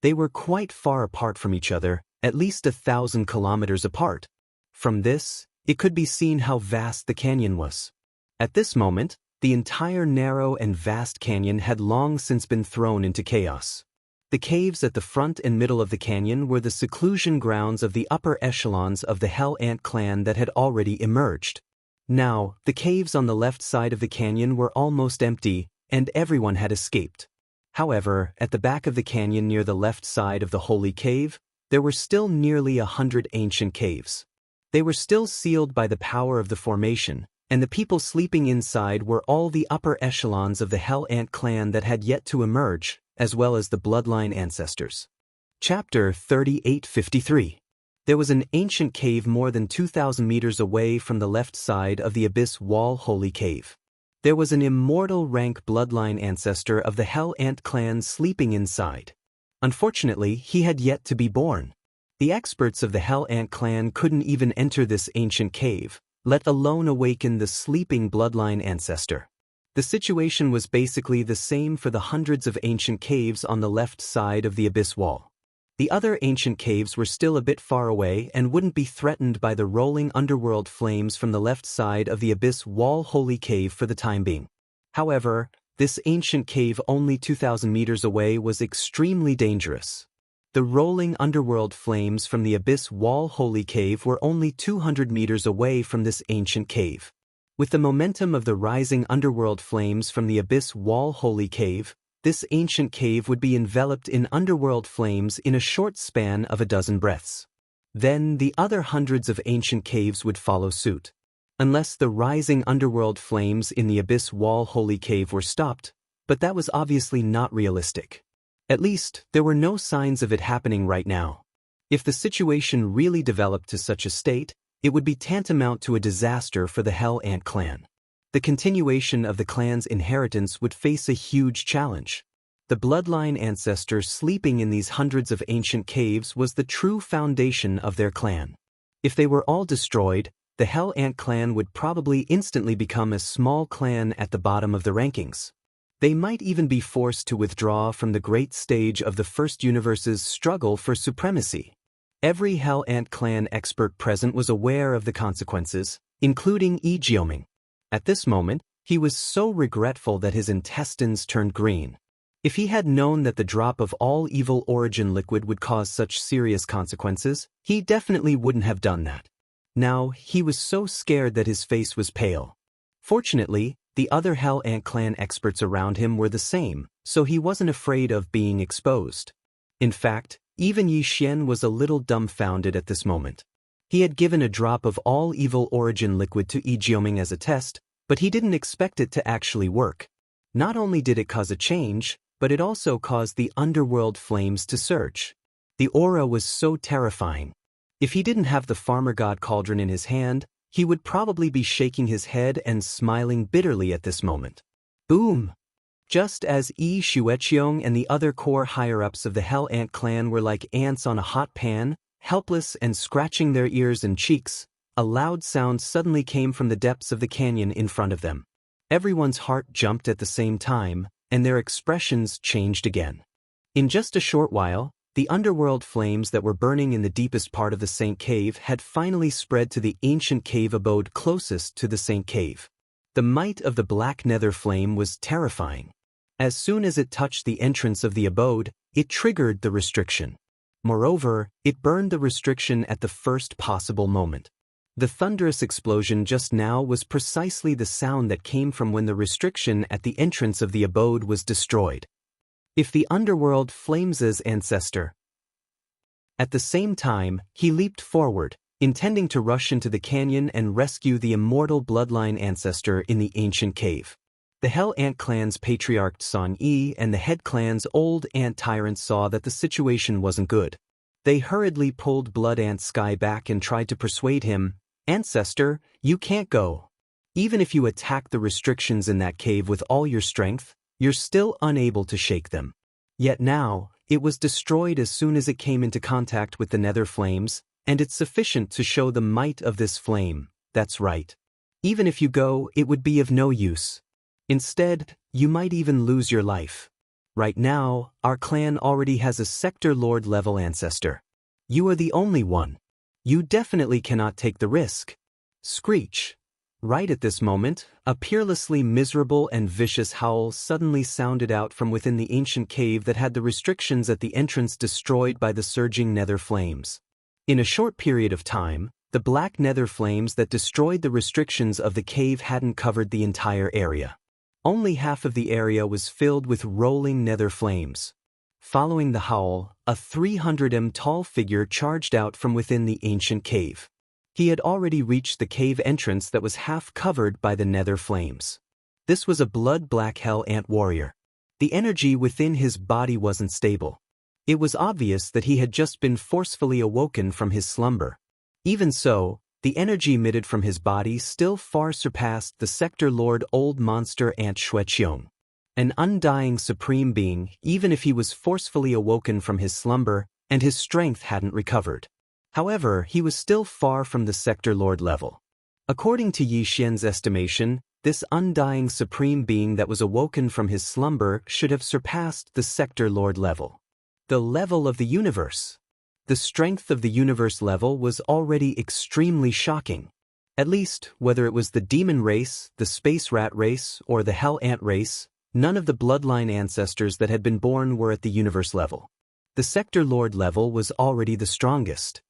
They were quite far apart from each other, at least 1,000 kilometers apart. From this, it could be seen how vast the canyon was. At this moment, the entire narrow and vast canyon had long since been thrown into chaos. The caves at the front and middle of the canyon were the seclusion grounds of the upper echelons of the Hell Ant clan that had already emerged. Now, the caves on the left side of the canyon were almost empty, and everyone had escaped. However, at the back of the canyon near the left side of the Holy Cave, there were still nearly 100 ancient caves. They were still sealed by the power of the formation, and the people sleeping inside were all the upper echelons of the Hell Ant clan that had yet to emerge, as well as the bloodline ancestors. Chapter 3853. There was an ancient cave more than 2,000 meters away from the left side of the Abyss Wall Holy Cave. There was an immortal rank bloodline ancestor of the Hell Ant clan sleeping inside. Unfortunately, he had yet to be born. The experts of the Hell Ant clan couldn't even enter this ancient cave, let alone awaken the sleeping bloodline ancestor. The situation was basically the same for the hundreds of ancient caves on the left side of the Abyss Wall. The other ancient caves were still a bit far away and wouldn't be threatened by the rolling underworld flames from the left side of the Abyss Wall Holy Cave for the time being. However, this ancient cave only 2,000 meters away was extremely dangerous. The rolling underworld flames from the Abyss Wall Holy Cave were only 200 meters away from this ancient cave. With the momentum of the rising underworld flames from the Abyss Wall Holy Cave, this ancient cave would be enveloped in underworld flames in a short span of a dozen breaths. Then the other hundreds of ancient caves would follow suit. Unless the rising underworld flames in the Abyss Wall Holy Cave were stopped, but that was obviously not realistic. At least, there were no signs of it happening right now. If the situation really developed to such a state, it would be tantamount to a disaster for the Hell Ant clan. The continuation of the clan's inheritance would face a huge challenge. The bloodline ancestor sleeping in these hundreds of ancient caves was the true foundation of their clan. If they were all destroyed, the Hell Ant clan would probably instantly become a small clan at the bottom of the rankings. They might even be forced to withdraw from the great stage of the First Universe's struggle for supremacy. Every Hell Ant clan expert present was aware of the consequences, including Yi Jioming. At this moment, he was so regretful that his intestines turned green. If he had known that the drop of all evil origin liquid would cause such serious consequences, he definitely wouldn't have done that. Now, he was so scared that his face was pale. Fortunately, the other Hell Ant clan experts around him were the same, so he wasn't afraid of being exposed. In fact, even Yi Xian was a little dumbfounded at this moment. He had given a drop of all evil origin liquid to Yi Jioming as a test, but he didn't expect it to actually work. Not only did it cause a change, but it also caused the underworld flames to surge. The aura was so terrifying. If he didn't have the Farmer God Cauldron in his hand, he would probably be shaking his head and smiling bitterly at this moment. Boom! Just as Yi Shueqiong and the other core higher-ups of the Hell Ant clan were like ants on a hot pan, helpless and scratching their ears and cheeks, a loud sound suddenly came from the depths of the canyon in front of them. Everyone's heart jumped at the same time, and their expressions changed again. In just a short while, the underworld flames that were burning in the deepest part of the Saint Cave had finally spread to the ancient cave abode closest to the Saint Cave. The might of the black nether flame was terrifying. As soon as it touched the entrance of the abode, it triggered the restriction. Moreover, it burned the restriction at the first possible moment. The thunderous explosion just now was precisely the sound that came from when the restriction at the entrance of the abode was destroyed. If the underworld flames' ancestor. At the same time, he leaped forward, intending to rush into the canyon and rescue the immortal bloodline ancestor in the ancient cave. The Hell Ant clan's patriarch Son Yi and the head clan's old ant tyrant saw that the situation wasn't good. They hurriedly pulled Blood Ant Sky back and tried to persuade him, "Ancestor, you can't go. Even if you attack the restrictions in that cave with all your strength, you're still unable to shake them." Yet now, it was destroyed as soon as it came into contact with the nether flames, and it's sufficient to show the might of this flame. That's right. Even if you go, it would be of no use. Instead, you might even lose your life. Right now, our clan already has a Sector Lord level ancestor. You are the only one. You definitely cannot take the risk. Screech. Right at this moment, a peerlessly miserable and vicious howl suddenly sounded out from within the ancient cave that had the restrictions at the entrance destroyed by the surging nether flames. In a short period of time, the black nether flames that destroyed the restrictions of the cave hadn't covered the entire area. Only half of the area was filled with rolling nether flames. Following the howl, a 300 tall figure charged out from within the ancient cave. He had already reached the cave entrance that was half covered by the nether flames. This was a blood-black hell ant warrior. The energy within his body wasn't stable. It was obvious that he had just been forcefully awoken from his slumber. Even so, the energy emitted from his body still far surpassed the Sector Lord Old Monster Ant Xueqiong. An undying supreme being, even if he was forcefully awoken from his slumber, and his strength hadn't recovered. However, he was still far from the Sector Lord level. According to Yi Xian's estimation, this undying supreme being that was awoken from his slumber should have surpassed the Sector Lord level. The level of the universe. The strength of the universe level was already extremely shocking. At least, whether it was the demon race, the space rat race, or the hell ant race, none of the bloodline ancestors that had been born were at the universe level. The Sector Lord level was already the strongest.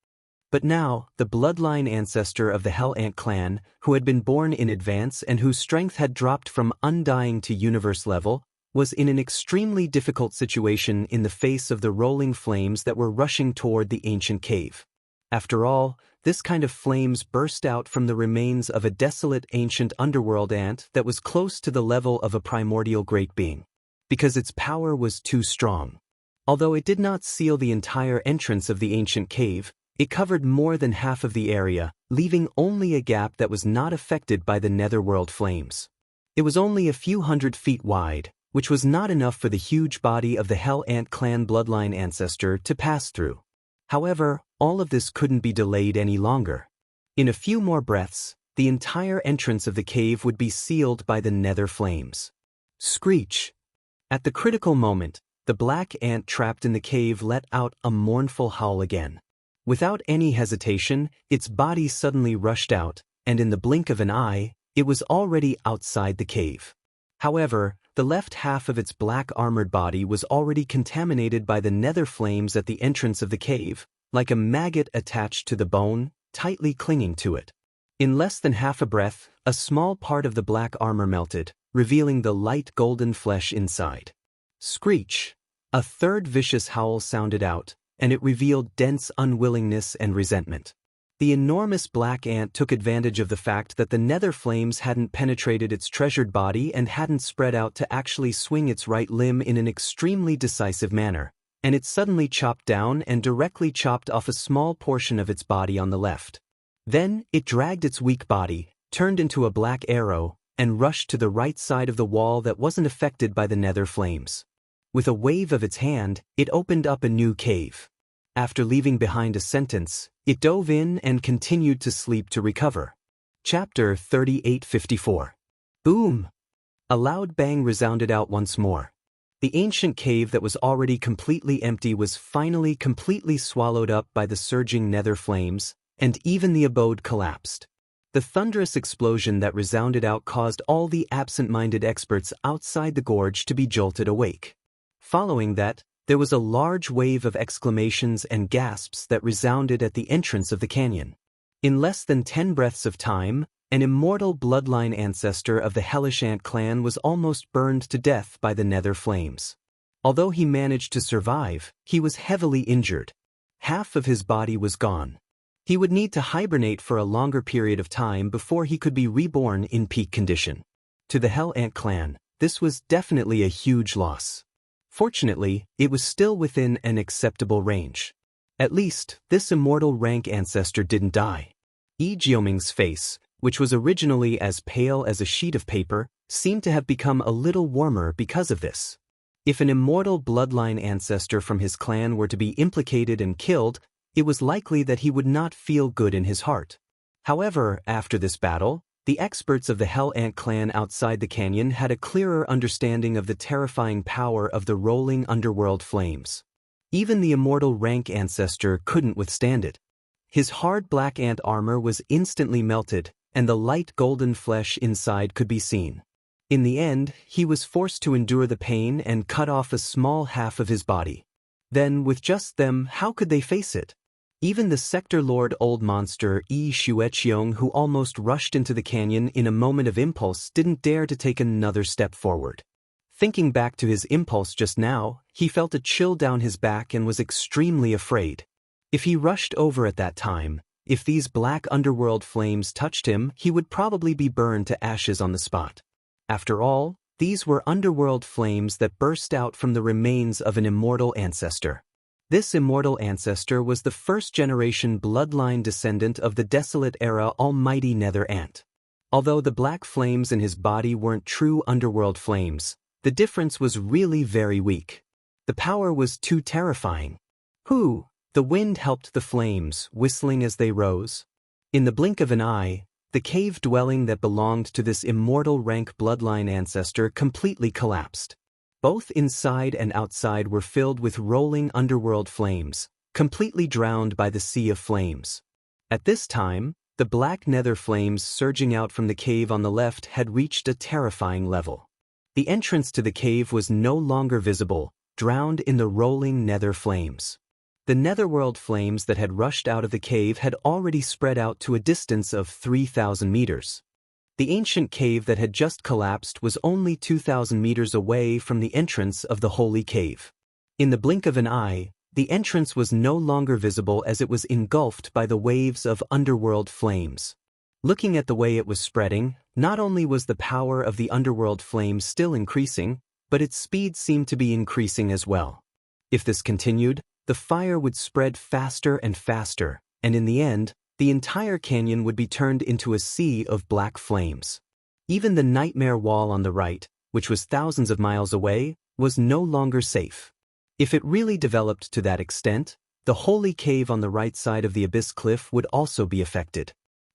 But now, the bloodline ancestor of the Hell Ant clan, who had been born in advance and whose strength had dropped from undying to universe level, was in an extremely difficult situation in the face of the rolling flames that were rushing toward the ancient cave. After all, this kind of flames burst out from the remains of a desolate ancient underworld ant that was close to the level of a primordial great being. Because its power was too strong. Although it did not seal the entire entrance of the ancient cave, it covered more than half of the area, leaving only a gap that was not affected by the netherworld flames. It was only a few 100 feet wide, which was not enough for the huge body of the Hell Ant clan bloodline ancestor to pass through. However, all of this couldn't be delayed any longer. In a few more breaths, the entire entrance of the cave would be sealed by the nether flames. Screech! At the critical moment, the black ant trapped in the cave let out a mournful howl again. Without any hesitation, its body suddenly rushed out, and in the blink of an eye, it was already outside the cave. However, the left half of its black armored body was already contaminated by the nether flames at the entrance of the cave, like a maggot attached to the bone, tightly clinging to it. In less than half a breath, a small part of the black armor melted, revealing the light golden flesh inside. Screech! A third vicious howl sounded out, and it revealed dense unwillingness and resentment. The enormous black ant took advantage of the fact that the nether flames hadn't penetrated its treasured body and hadn't spread out to actually swing its right limb in an extremely decisive manner, and it suddenly chopped down and directly chopped off a small portion of its body on the left. Then, it dragged its weak body, turned into a black arrow, and rushed to the right side of the wall that wasn't affected by the nether flames. With a wave of its hand, it opened up a new cave. After leaving behind a sentence, it dove in and continued to sleep to recover. Chapter 3854. Boom! A loud bang resounded out once more. The ancient cave that was already completely empty was finally completely swallowed up by the surging nether flames, and even the abode collapsed. The thunderous explosion that resounded out caused all the absent-minded experts outside the gorge to be jolted awake. Following that, there was a large wave of exclamations and gasps that resounded at the entrance of the canyon. In less than 10 breaths of time, an immortal bloodline ancestor of the hellish ant clan was almost burned to death by the nether flames. Although he managed to survive, he was heavily injured. Half of his body was gone. He would need to hibernate for a longer period of time before he could be reborn in peak condition. To the Hell Ant clan, this was definitely a huge loss. Fortunately, it was still within an acceptable range. At least, this immortal rank ancestor didn't die. Yi Jioming's face, which was originally as pale as a sheet of paper, seemed to have become a little warmer because of this. If an immortal bloodline ancestor from his clan were to be implicated and killed, it was likely that he would not feel good in his heart. However, after this battle, the experts of the Hell Ant clan outside the canyon had a clearer understanding of the terrifying power of the rolling underworld flames. Even the immortal rank ancestor couldn't withstand it. His hard black ant armor was instantly melted, and the light golden flesh inside could be seen. In the end, he was forced to endure the pain and cut off a small half of his body. Then, with just them, how could they face it? Even the Sector Lord Old Monster Yi Xueqiong, who almost rushed into the canyon in a moment of impulse, didn't dare to take another step forward. Thinking back to his impulse just now, he felt a chill down his back and was extremely afraid. If he rushed over at that time, if these black underworld flames touched him, he would probably be burned to ashes on the spot. After all, these were underworld flames that burst out from the remains of an immortal ancestor. This immortal ancestor was the first-generation bloodline descendant of the Desolate Era Almighty Nether Ant. Although the black flames in his body weren't true underworld flames, the difference was really very weak. The power was too terrifying. The wind helped the flames, whistling as they rose. In the blink of an eye, the cave dwelling that belonged to this immortal rank bloodline ancestor completely collapsed. Both inside and outside were filled with rolling underworld flames, completely drowned by the sea of flames. At this time, the black nether flames surging out from the cave on the left had reached a terrifying level. The entrance to the cave was no longer visible, drowned in the rolling nether flames. The netherworld flames that had rushed out of the cave had already spread out to a distance of 3,000 meters. The ancient cave that had just collapsed was only 2,000 meters away from the entrance of the holy cave. In the blink of an eye, the entrance was no longer visible as it was engulfed by the waves of underworld flames. Looking at the way it was spreading, not only was the power of the underworld flames still increasing, but its speed seemed to be increasing as well. If this continued, the fire would spread faster and faster, and in the end, the entire canyon would be turned into a sea of black flames. Even the nightmare wall on the right, which was thousands of miles away, was no longer safe. If it really developed to that extent, the holy cave on the right side of the abyss cliff would also be affected.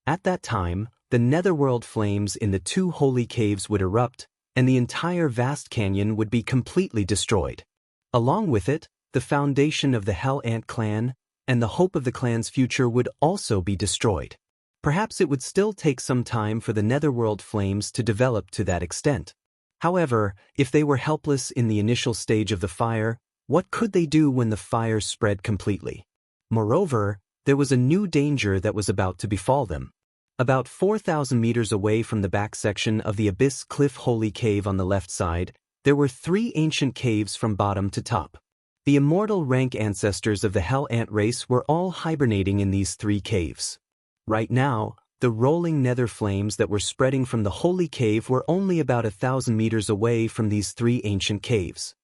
At that time, the netherworld flames in the two holy caves would erupt, and the entire vast canyon would be completely destroyed. Along with it, the foundation of the Hell Ant clan and the hope of the clan's future would also be destroyed. Perhaps it would still take some time for the netherworld flames to develop to that extent. However, if they were helpless in the initial stage of the fire, what could they do when the fire spread completely? Moreover, there was a new danger that was about to befall them. About 4,000 meters away from the back section of the Abyss Cliff Holy Cave on the left side, there were 3 ancient caves from bottom to top. The immortal rank ancestors of the Hell Ant race were all hibernating in these 3 caves. Right now, the rolling nether flames that were spreading from the Holy Cave were only about 1,000 meters away from these 3 ancient caves.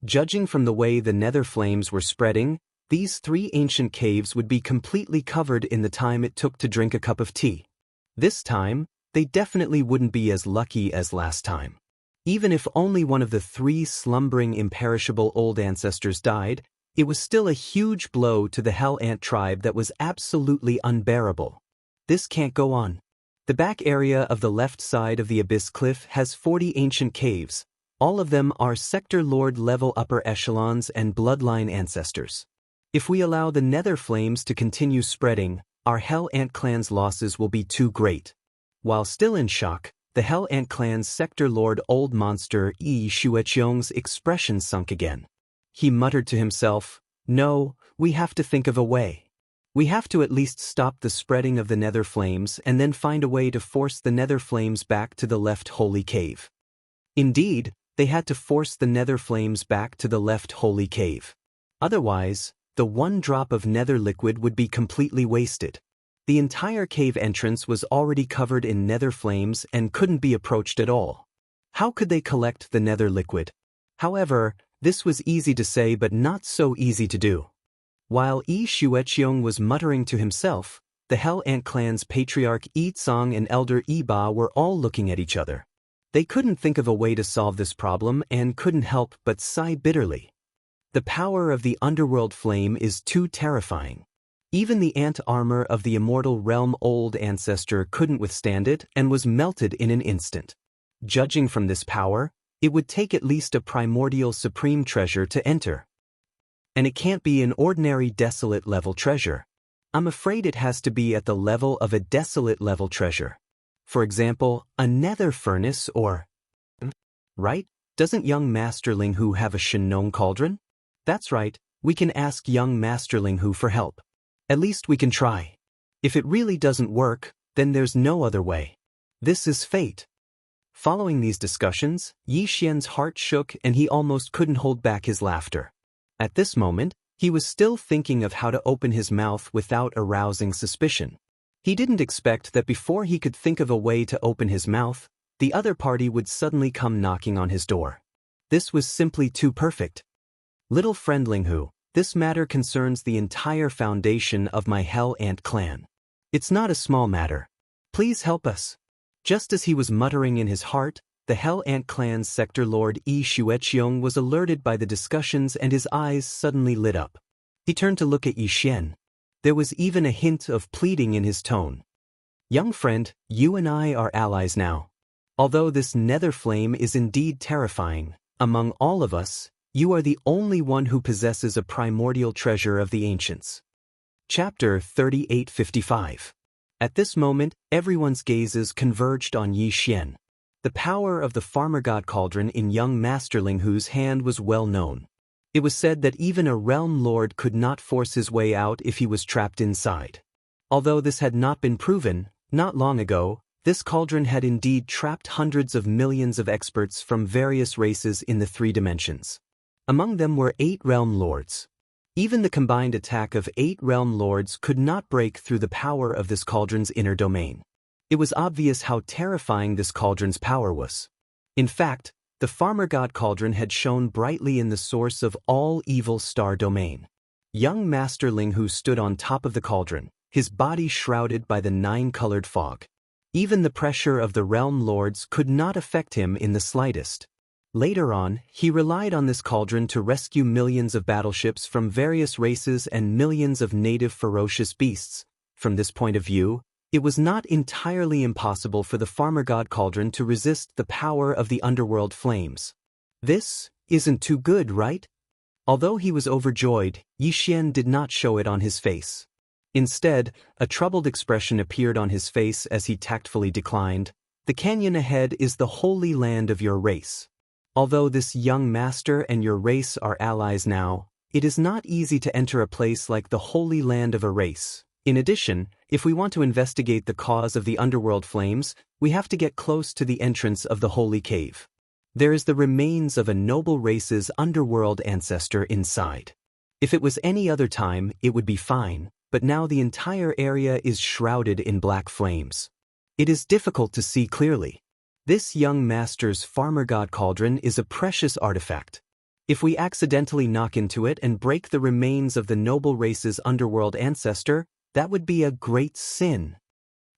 Judging from the way the nether flames were spreading, these 3 ancient caves would be completely covered in the time it took to drink a cup of tea. This time, they definitely wouldn't be as lucky as last time. Even if only one of the 3 slumbering imperishable old ancestors died, it was still a huge blow to the Hell Ant tribe that was absolutely unbearable. This can't go on. The back area of the left side of the Abyss Cliff has 40 ancient caves, All of them are Sector Lord level upper echelons and bloodline ancestors. If we allow the nether flames to continue spreading, our Hell Ant clan's losses will be too great. While still in shock, the Hell Ant clan's Sector Lord Old Monster Yi Shueqiong's expression sunk again. He muttered to himself, "No, we have to think of a way. We have to at least stop the spreading of the nether flames and then find a way to force the nether flames back to the left holy cave." Indeed, they had to force the nether flames back to the left holy cave. Otherwise, the one drop of nether liquid would be completely wasted. The entire cave entrance was already covered in nether flames and couldn't be approached at all. How could they collect the nether liquid? However, this was easy to say but not so easy to do. While Yi Shueqiong was muttering to himself, the Hell Ant clan's patriarch Yi Tsang and elder Yi Ba were all looking at each other. They couldn't think of a way to solve this problem and couldn't help but sigh bitterly. The power of the underworld flame is too terrifying. Even the ant armor of the immortal realm old ancestor couldn't withstand it and was melted in an instant. Judging from this power, it would take at least a primordial supreme treasure to enter. And it can't be an ordinary desolate level treasure. I'm afraid it has to be at the level of a desolate level treasure. For example, a nether furnace or... Right? Doesn't young Master Ling Hu have a Shenong cauldron? That's right, we can ask young Master Ling Hu for help. At least we can try. If it really doesn't work, then there's no other way. This is fate. Following these discussions, Yi Xian's heart shook and he almost couldn't hold back his laughter. At this moment, he was still thinking of how to open his mouth without arousing suspicion. He didn't expect that before he could think of a way to open his mouth, the other party would suddenly come knocking on his door. This was simply too perfect. "Little friend Ling Hu, this matter concerns the entire foundation of my Hell Ant clan. It's not a small matter. Please help us." Just as he was muttering in his heart, the Hell Ant clan's Sector Lord Yi Shueqiong was alerted by the discussions and his eyes suddenly lit up. He turned to look at Yi Xian. There was even a hint of pleading in his tone. "Young friend, you and I are allies now. Although this nether flame is indeed terrifying, among all of us, you are the only one who possesses a primordial treasure of the ancients." Chapter 3855. At this moment, everyone's gazes converged on Yi Xian. The power of the Farmer God Cauldron in young Master Ling Hu's hand was well known. It was said that even a realm lord could not force his way out if he was trapped inside. Although this had not been proven, not long ago, this cauldron had indeed trapped hundreds of millions of experts from various races in the 3 dimensions. Among them were 8 realm lords. Even the combined attack of 8 realm lords could not break through the power of this cauldron's inner domain. It was obvious how terrifying this cauldron's power was. In fact, the Farmer God Cauldron had shone brightly in the source of all evil star domain. Young Master Ling Hu stood on top of the cauldron, his body shrouded by the 9-colored fog. Even the pressure of the realm lords could not affect him in the slightest. Later on, he relied on this cauldron to rescue millions of battleships from various races and millions of native ferocious beasts. From this point of view, it was not entirely impossible for the Farmer God Cauldron to resist the power of the underworld flames. This isn't too good, right? Although he was overjoyed, Yi Xian did not show it on his face. Instead, a troubled expression appeared on his face as he tactfully declined, "The canyon ahead is the holy land of your race. Although this young master and your race are allies now, it is not easy to enter a place like the holy land of a race. In addition, if we want to investigate the cause of the underworld flames, we have to get close to the entrance of the holy cave. There is the remains of a noble race's underworld ancestor inside. If it was any other time, it would be fine, but now the entire area is shrouded in black flames. It is difficult to see clearly. This young master's Farmer God Cauldron is a precious artifact. If we accidentally knock into it and break the remains of the noble race's underworld ancestor, that would be a great sin."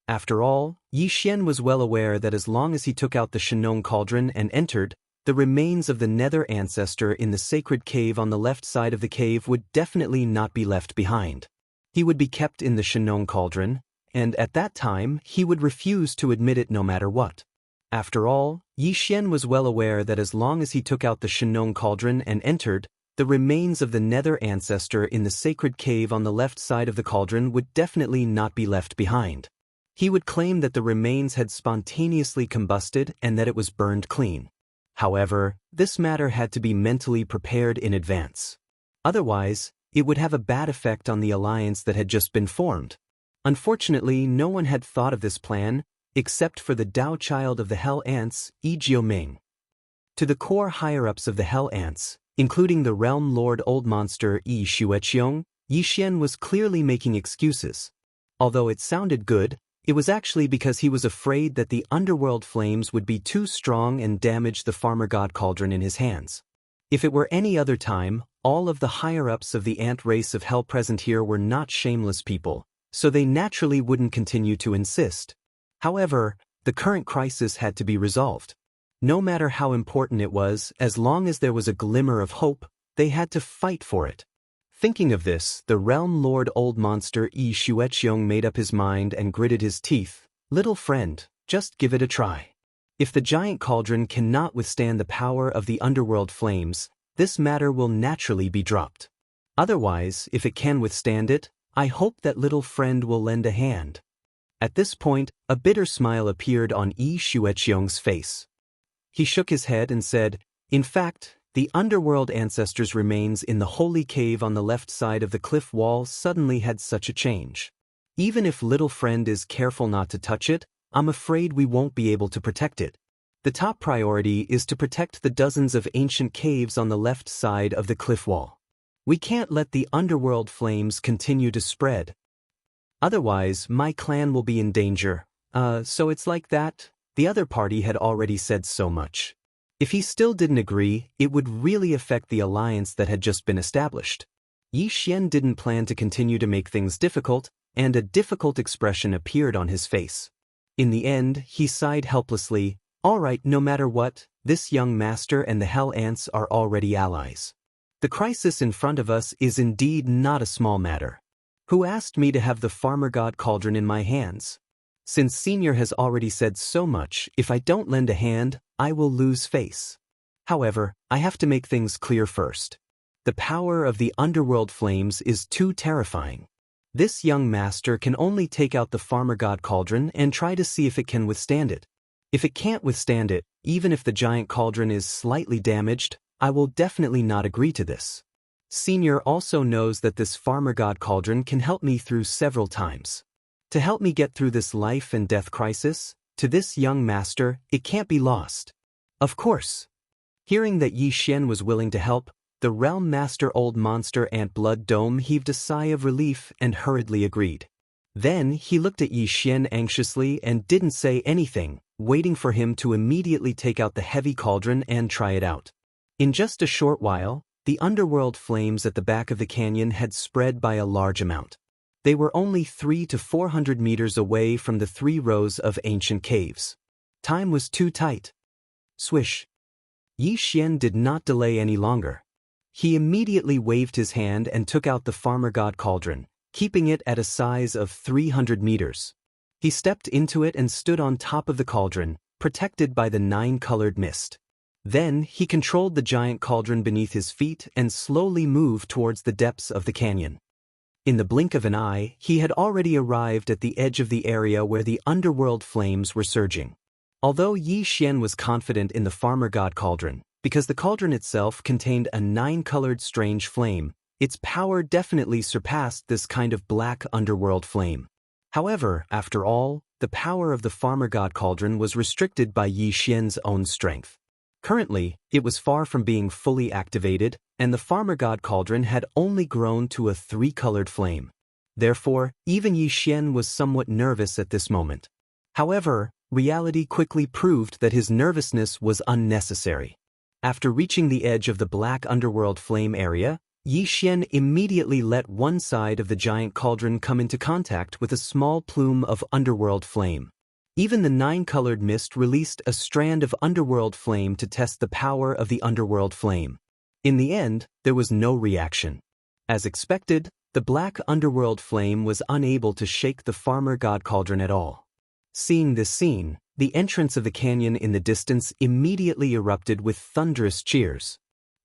After all, Yi Xian was well aware that as long as he took out the Shenong cauldron and entered, the remains of the nether ancestor in the sacred cave on the left side of the cave would definitely not be left behind. He would be kept in the Shenong cauldron, and at that time he would refuse to admit it no matter what. After all, Yi Xian was well aware that as long as he took out the Shenong cauldron and entered, the remains of the nether ancestor in the sacred cave on the left side of the cauldron would definitely not be left behind. He would claim that the remains had spontaneously combusted and that it was burned clean. However, this matter had to be mentally prepared in advance. Otherwise, it would have a bad effect on the alliance that had just been formed. Unfortunately, no one had thought of this plan, except for the Dao child of the Hell Ants, Yi Jiuming. To the core higher-ups of the Hell Ants, including the Realm Lord Old Monster Yi Xueqiong, Yi Xian was clearly making excuses. Although it sounded good, it was actually because he was afraid that the underworld flames would be too strong and damage the Farmer God Cauldron in his hands. If it were any other time, all of the higher-ups of the ant race of hell present here were not shameless people, so they naturally wouldn't continue to insist. However, the current crisis had to be resolved. No matter how important it was, as long as there was a glimmer of hope, they had to fight for it. Thinking of this, the Realm Lord Old Monster Yi Xueqiong made up his mind and gritted his teeth. Little friend, just give it a try. If the giant cauldron cannot withstand the power of the underworld flames, this matter will naturally be dropped. Otherwise, if it can withstand it, I hope that little friend will lend a hand. At this point, a bitter smile appeared on Yi Xueqiong's face. He shook his head and said, "In fact, the underworld ancestors' remains in the holy cave on the left side of the cliff wall suddenly had such a change. Even if little friend is careful not to touch it, I'm afraid we won't be able to protect it. The top priority is to protect the dozens of ancient caves on the left side of the cliff wall. We can't let the underworld flames continue to spread. Otherwise, my clan will be in danger. So it's like that?" The other party had already said so much. If he still didn't agree, it would really affect the alliance that had just been established. Yi Xian didn't plan to continue to make things difficult, and a difficult expression appeared on his face. In the end, he sighed helplessly. "All right, no matter what, this young master and the Hell Ants are already allies. The crisis in front of us is indeed not a small matter. Who asked me to have the Farmer God Cauldron in my hands? Since Senior has already said so much, if I don't lend a hand, I will lose face. However, I have to make things clear first. The power of the underworld flames is too terrifying. This young master can only take out the Farmer God Cauldron and try to see if it can withstand it. If it can't withstand it, even if the giant cauldron is slightly damaged, I will definitely not agree to this. Senior also knows that this Farmer God Cauldron can help me through several times. To help me get through this life and death crisis, to this young master, it can't be lost. Of course." Hearing that Yi Xian was willing to help, the Realm Master Old Monster Ant Blood Dome heaved a sigh of relief and hurriedly agreed. Then he looked at Yi Xian anxiously and didn't say anything, waiting for him to immediately take out the heavy cauldron and try it out. In just a short while, the underworld flames at the back of the canyon had spread by a large amount. They were only 300 to 400 meters away from the 3 rows of ancient caves. Time was too tight. Swish. Yi Xian did not delay any longer. He immediately waved his hand and took out the Farmer God Cauldron, keeping it at a size of 300 meters. He stepped into it and stood on top of the cauldron, protected by the 9-colored mist. Then he controlled the giant cauldron beneath his feet and slowly moved towards the depths of the canyon. In the blink of an eye, he had already arrived at the edge of the area where the underworld flames were surging. Although Yi Xian was confident in the Farmer God Cauldron, because the cauldron itself contained a 9-colored strange flame, its power definitely surpassed this kind of black underworld flame. However, after all, the power of the Farmer God Cauldron was restricted by Yi Xian's own strength. Currently, it was far from being fully activated, and the Farmer God Cauldron had only grown to a 3-colored flame. Therefore, even Yi Xian was somewhat nervous at this moment. However, reality quickly proved that his nervousness was unnecessary. After reaching the edge of the black underworld flame area, Yi Xian immediately let one side of the giant cauldron come into contact with a small plume of underworld flame. Even the 9-colored mist released a strand of underworld flame to test the power of the underworld flame. In the end, there was no reaction. As expected, the black underworld flame was unable to shake the Farmer God Cauldron at all. Seeing this scene, The entrance of the canyon in the distance immediately erupted with thunderous cheers.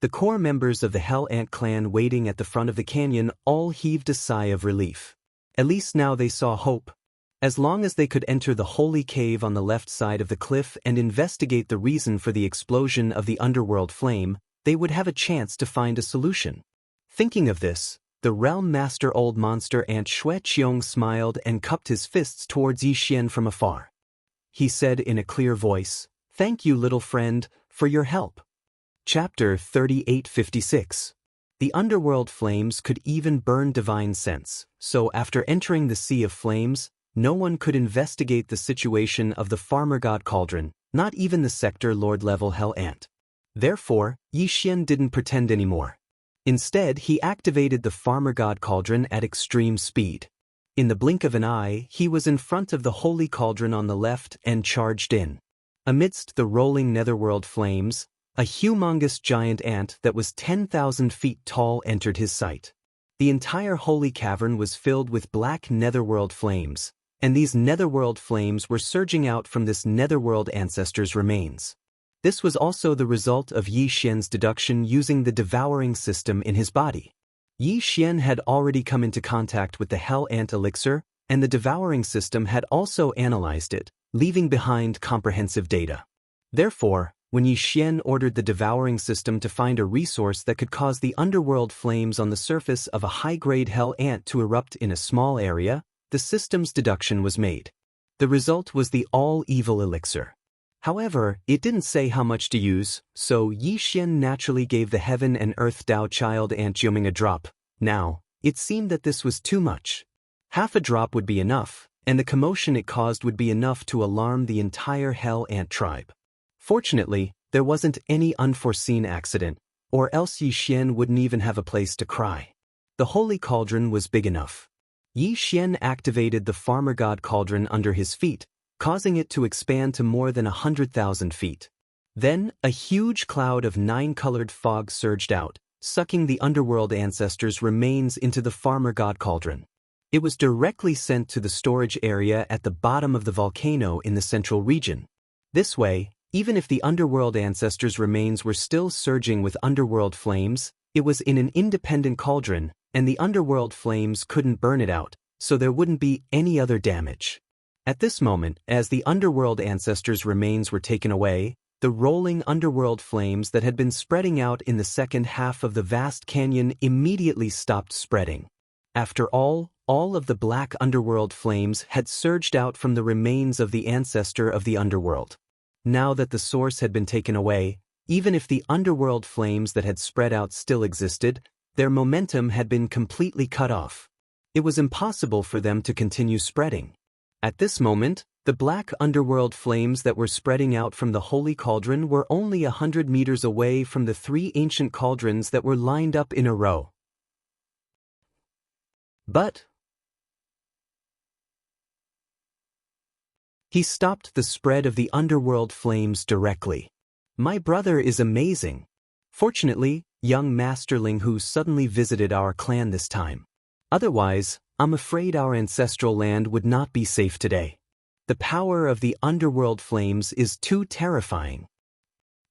The core members of the Hell Ant clan waiting at the front of the canyon all heaved a sigh of relief. At least now they saw hope. As long as they could enter the holy cave on the left side of the cliff and investigate the reason for the explosion of the underworld flame, they would have a chance to find a solution. Thinking of this, the realm master old monster Ant Xue Qiong smiled and cupped his fists towards Yi Xian from afar. He said in a clear voice, "Thank you, little friend, for your help." Chapter 3856. The underworld flames could even burn divine sense, so after entering the sea of flames, no one could investigate the situation of the farmer god cauldron, not even the sector lord level Hell Ant. Therefore, Yi Xian didn't pretend anymore. Instead, he activated the farmer god cauldron at extreme speed. In the blink of an eye, he was in front of the holy cauldron on the left and charged in. Amidst the rolling netherworld flames, a humongous giant ant that was 10,000 feet tall entered his sight. The entire holy cavern was filled with black netherworld flames, and these netherworld flames were surging out from this netherworld ancestor's remains. This was also the result of Yi Xian's deduction using the devouring system in his body. Yi Xian had already come into contact with the Hell Ant elixir, and the devouring system had also analyzed it, leaving behind comprehensive data. Therefore, when Yi Xian ordered the devouring system to find a resource that could cause the underworld flames on the surface of a high-grade Hell Ant to erupt in a small area, the system's deduction was made. The result was the all-evil elixir. However, it didn't say how much to use, so Yi Xian naturally gave the Heaven and Earth Dao child Ant Jiuming a drop. Now, it seemed that this was too much. Half a drop would be enough, and the commotion it caused would be enough to alarm the entire Hell Ant tribe. Fortunately, there wasn't any unforeseen accident, or else Yi Xian wouldn't even have a place to cry. The holy cauldron was big enough. Yi Xian activated the farmer god cauldron under his feet, causing it to expand to more than 100,000 feet. Then, a huge cloud of 9-colored fog surged out, sucking the underworld ancestors' remains into the farmer god cauldron. It was directly sent to the storage area at the bottom of the volcano in the central region. This way, even if the underworld ancestors' remains were still surging with underworld flames, it was in an independent cauldron, and the underworld flames couldn't burn it out, so there wouldn't be any other damage. At this moment, as the underworld ancestors' remains were taken away, the rolling underworld flames that had been spreading out in the second half of the vast canyon immediately stopped spreading. After all of the black underworld flames had surged out from the remains of the ancestor of the underworld. Now that the source had been taken away, even if the underworld flames that had spread out still existed, their momentum had been completely cut off. It was impossible for them to continue spreading. At this moment, the black underworld flames that were spreading out from the holy cauldron were only 100 meters away from the 3 ancient cauldrons that were lined up in a row. But he stopped the spread of the underworld flames directly. "My brother is amazing. Fortunately, young Master Ling Hu suddenly visited our clan this time. Otherwise, I'm afraid our ancestral land would not be safe today. The power of the underworld flames is too terrifying."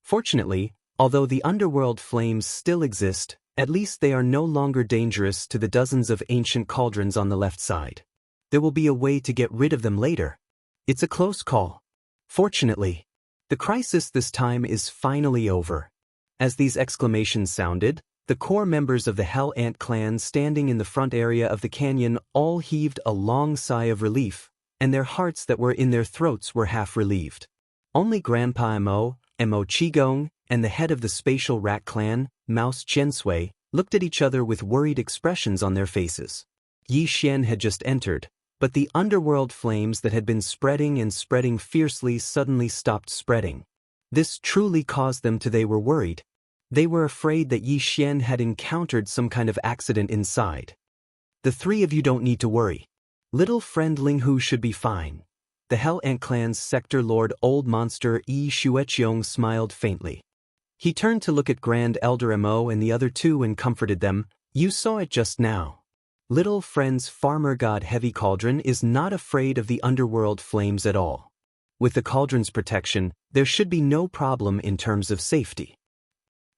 Fortunately, although the underworld flames still exist, at least they are no longer dangerous to the dozens of ancient cauldrons on the left side. There will be a way to get rid of them later. It's a close call. Fortunately, the crisis this time is finally over. As these exclamations sounded, the core members of the Hell Ant clan standing in the front area of the canyon all heaved a long sigh of relief, and their hearts that were in their throats were half relieved. Only Grandpa Mo Qigong, and the head of the spatial rat clan, Mouse Jiansui, looked at each other with worried expressions on their faces. Yi Xian had just entered, but the underworld flames that had been spreading and spreading fiercely suddenly stopped spreading. This truly caused them to they were worried. They were afraid that Yi Xian had encountered some kind of accident inside. "The 3 of you don't need to worry. Little friend Ling Hu should be fine." The Hell Ant clan's sector lord old monster Yi Xueqiong smiled faintly. He turned to look at Grand Elder Mo and the other 2 and comforted them. "You saw it just now. Little friend's farmer god Heavy Cauldron is not afraid of the underworld flames at all. With the cauldron's protection, there should be no problem in terms of safety.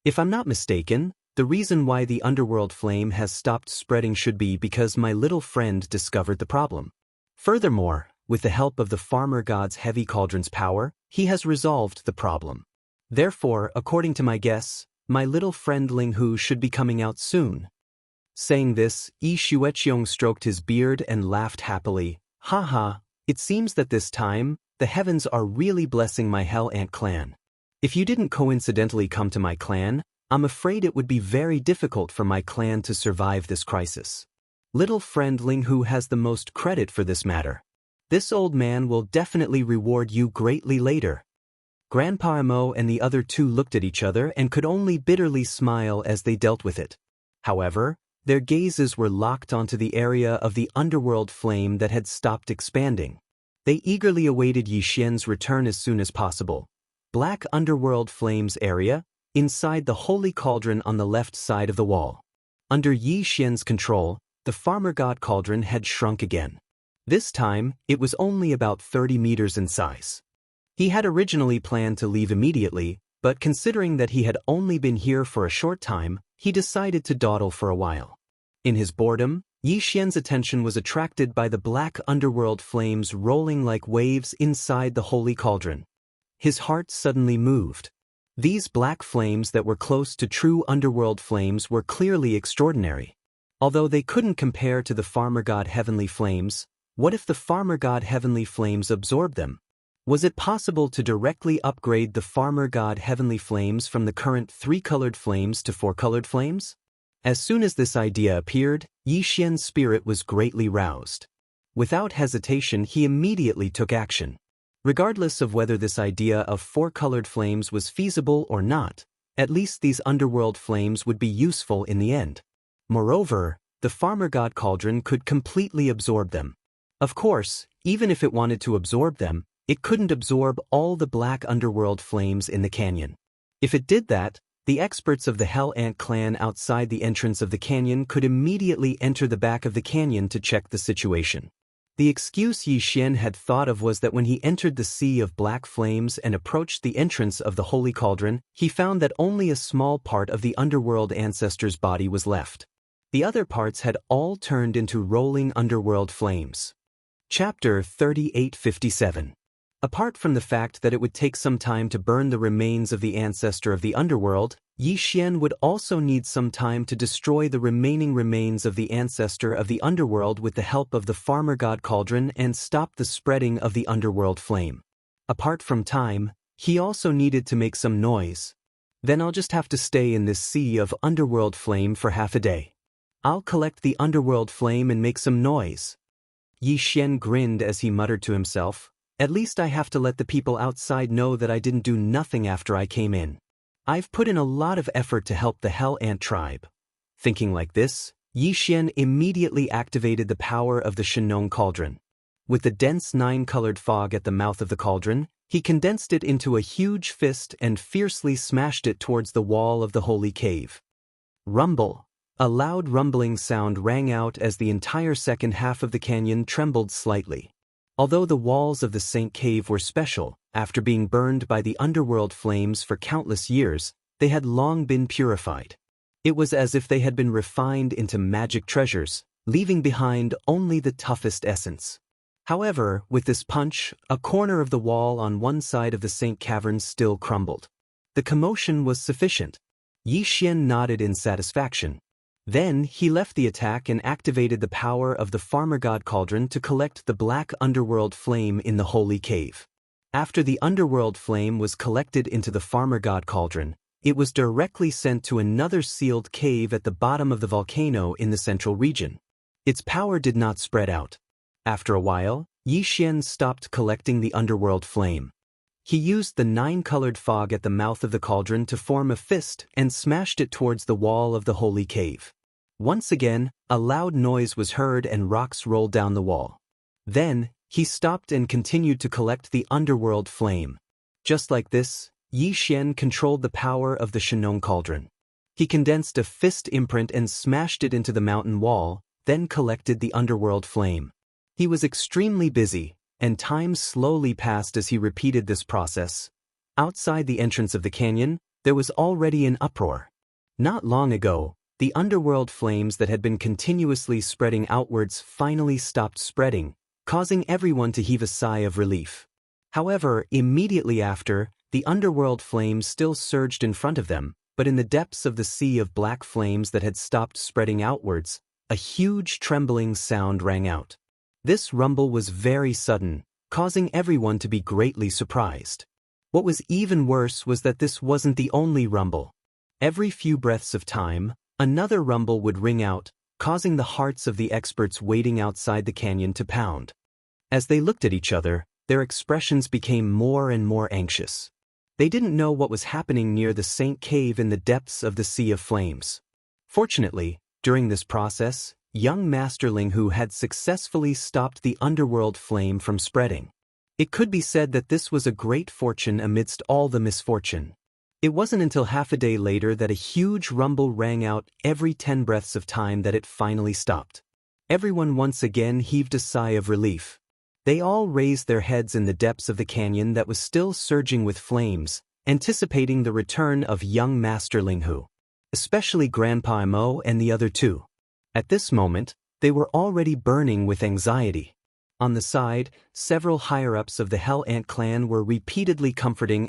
If I'm not mistaken, the reason why the underworld flame has stopped spreading should be because my little friend discovered the problem. Furthermore, with the help of the farmer god's heavy cauldron's power, he has resolved the problem. Therefore, according to my guess, my little friend Ling Hu should be coming out soon. Saying this, Yi Xueqiong stroked his beard and laughed happily. Haha, it seems that this time, the heavens are really blessing my Hell Ant clan. If you didn't coincidentally come to my clan, I'm afraid it would be very difficult for my clan to survive this crisis. Little friend Ling Hu has the most credit for this matter. This old man will definitely reward you greatly later. Grandpa Mo and the other two looked at each other and could only bitterly smile as they dealt with it. However, their gazes were locked onto the area of the underworld flame that had stopped expanding. They eagerly awaited Yi Xian's return as soon as possible. Black underworld flames area, inside the holy cauldron on the left side of the wall. Under Yi Xian's control, the farmer god cauldron had shrunk again. This time, it was only about 30 meters in size. He had originally planned to leave immediately, but considering that he had only been here for a short time, he decided to dawdle for a while. In his boredom, Yi Xian's attention was attracted by the black underworld flames rolling like waves inside the holy cauldron. His heart suddenly moved. These black flames that were close to true underworld flames were clearly extraordinary. Although they couldn't compare to the farmer god heavenly flames, what if the farmer god heavenly flames absorbed them? Was it possible to directly upgrade the farmer god heavenly flames from the current 3-colored flames to 4-colored flames? As soon as this idea appeared, Yi Xian's spirit was greatly roused. Without hesitation, he immediately took action. Regardless of whether this idea of 4-colored flames was feasible or not, at least these underworld flames would be useful in the end. Moreover, the farmer god cauldron could completely absorb them. Of course, even if it wanted to absorb them, it couldn't absorb all the black underworld flames in the canyon. If it did that, the experts of the Hell Ant clan outside the entrance of the canyon could immediately enter the back of the canyon to check the situation. The excuse Yi Xian had thought of was that when he entered the sea of black flames and approached the entrance of the holy cauldron, he found that only a small part of the underworld ancestor's body was left. The other parts had all turned into rolling underworld flames. Chapter 3857. Apart from the fact that it would take some time to burn the remains of the ancestor of the underworld, Yi Xian would also need some time to destroy the remaining remains of the ancestor of the underworld with the help of the farmer god cauldron and stop the spreading of the underworld flame. Apart from time, he also needed to make some noise. Then I'll just have to stay in this sea of underworld flame for half a day. I'll collect the underworld flame and make some noise. Yi Xian grinned as he muttered to himself, "At least I have to let the people outside know that I didn't do nothing after I came in. I've put in a lot of effort to help the Hell Ant tribe." Thinking like this, Yi Xian immediately activated the power of the Shenong cauldron. With the dense 9-colored fog at the mouth of the cauldron, he condensed it into a huge fist and fiercely smashed it towards the wall of the holy cave. Rumble! A loud rumbling sound rang out as the entire second half of the canyon trembled slightly. Although the walls of the Saint Cave were special, after being burned by the underworld flames for countless years, they had long been purified. It was as if they had been refined into magic treasures, leaving behind only the toughest essence. However, with this punch, a corner of the wall on one side of the Saint Cavern still crumbled. The commotion was sufficient. Yi Xian nodded in satisfaction. Then he left the attack and activated the power of the farmer god cauldron to collect the black underworld flame in the holy cave. After the underworld flame was collected into the farmer god cauldron, it was directly sent to another sealed cave at the bottom of the volcano in the central region. Its power did not spread out. After a while, Yi Xian stopped collecting the underworld flame. He used the 9-colored fog at the mouth of the cauldron to form a fist and smashed it towards the wall of the holy cave. Once again, a loud noise was heard and rocks rolled down the wall. Then, he stopped and continued to collect the underworld flame. Just like this, Yi Xian controlled the power of the Shenong cauldron. He condensed a fist imprint and smashed it into the mountain wall, then collected the underworld flame. He was extremely busy, and time slowly passed as he repeated this process. Outside the entrance of the canyon, there was already an uproar. Not long ago, the underworld flames that had been continuously spreading outwards finally stopped spreading, causing everyone to heave a sigh of relief. However, immediately after, the underworld flames still surged in front of them, but in the depths of the sea of black flames that had stopped spreading outwards, a huge trembling sound rang out. This rumble was very sudden, causing everyone to be greatly surprised. What was even worse was that this wasn't the only rumble. Every few breaths of time, another rumble would ring out, causing the hearts of the experts waiting outside the canyon to pound. As they looked at each other, their expressions became more and more anxious. They didn't know what was happening near the Saint Cave in the depths of the Sea of Flames. Fortunately, during this process, young Master Linghu had successfully stopped the underworld flame from spreading. It could be said that this was a great fortune amidst all the misfortune. It wasn't until half a day later that a huge rumble rang out every 10 breaths of time that it finally stopped. Everyone once again heaved a sigh of relief. They all raised their heads in the depths of the canyon that was still surging with flames, anticipating the return of young Master Linghu. Especially Grandpa Mo and the other two. At this moment, they were already burning with anxiety. On the side, several higher-ups of the Hell Ant clan were repeatedly comforting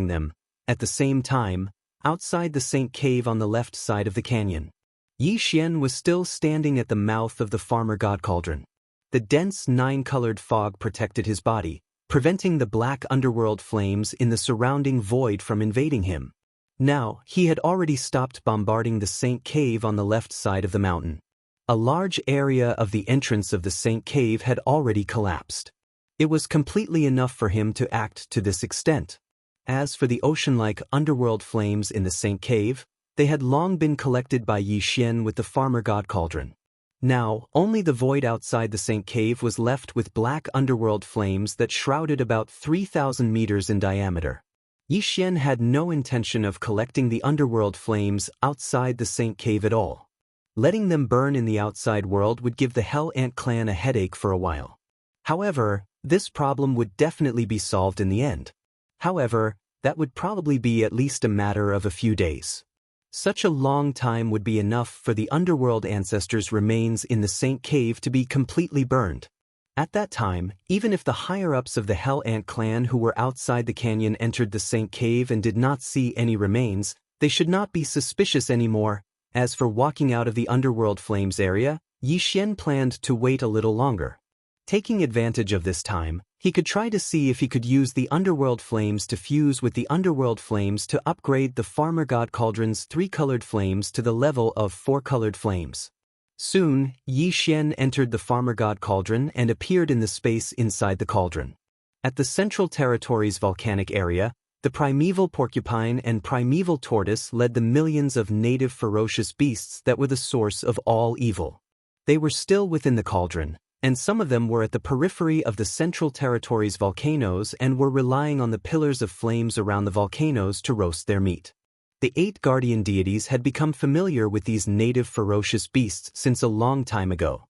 them. At the same time, outside the Saint Cave on the left side of the canyon, Yi Xian was still standing at the mouth of the Farmer God Cauldron. The dense 9-colored fog protected his body, preventing the black underworld flames in the surrounding void from invading him. Now, he had already stopped bombarding the Saint Cave on the left side of the mountain. A large area of the entrance of the Saint Cave had already collapsed. It was completely enough for him to act to this extent. As for the ocean-like underworld flames in the Saint Cave, they had long been collected by Yi Xian with the Farmer God Cauldron. Now, only the void outside the Saint Cave was left with black underworld flames that shrouded about 3,000 meters in diameter. Yi Xian had no intention of collecting the underworld flames outside the Saint Cave at all. Letting them burn in the outside world would give the Hell Ant clan a headache for a while. However, this problem would definitely be solved in the end. However, that would probably be at least a matter of a few days. Such a long time would be enough for the underworld ancestors' remains in the Saint Cave to be completely burned. At that time, even if the higher-ups of the Hell Ant clan who were outside the canyon entered the Saint Cave and did not see any remains, they should not be suspicious anymore. As for walking out of the underworld flames area, Yi Xian planned to wait a little longer. Taking advantage of this time, he could try to see if he could use the underworld flames to fuse with the underworld flames to upgrade the Farmer God Cauldron's 3-colored flames to the level of 4-colored flames. Soon, Yi Xian entered the Farmer God Cauldron and appeared in the space inside the cauldron. At the Central Territory's volcanic area, the primeval porcupine and primeval tortoise led the millions of native ferocious beasts that were the source of all evil. They were still within the cauldron, and some of them were at the periphery of the Central Territory's volcanoes and were relying on the pillars of flames around the volcanoes to roast their meat. The 8 guardian deities had become familiar with these native ferocious beasts since a long time ago.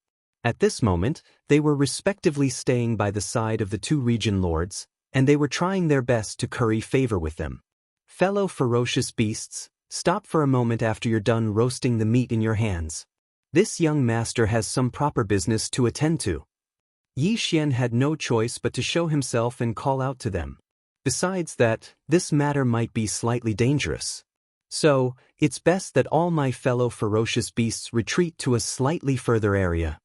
At this moment, they were respectively staying by the side of the 2 region lords, and they were trying their best to curry favor with them. Fellow ferocious beasts, stop for a moment after you're done roasting the meat in your hands. This young master has some proper business to attend to. Yi Xian had no choice but to show himself and call out to them. Besides that, this matter might be slightly dangerous. So, it's best that all my fellow ferocious beasts retreat to a slightly further area.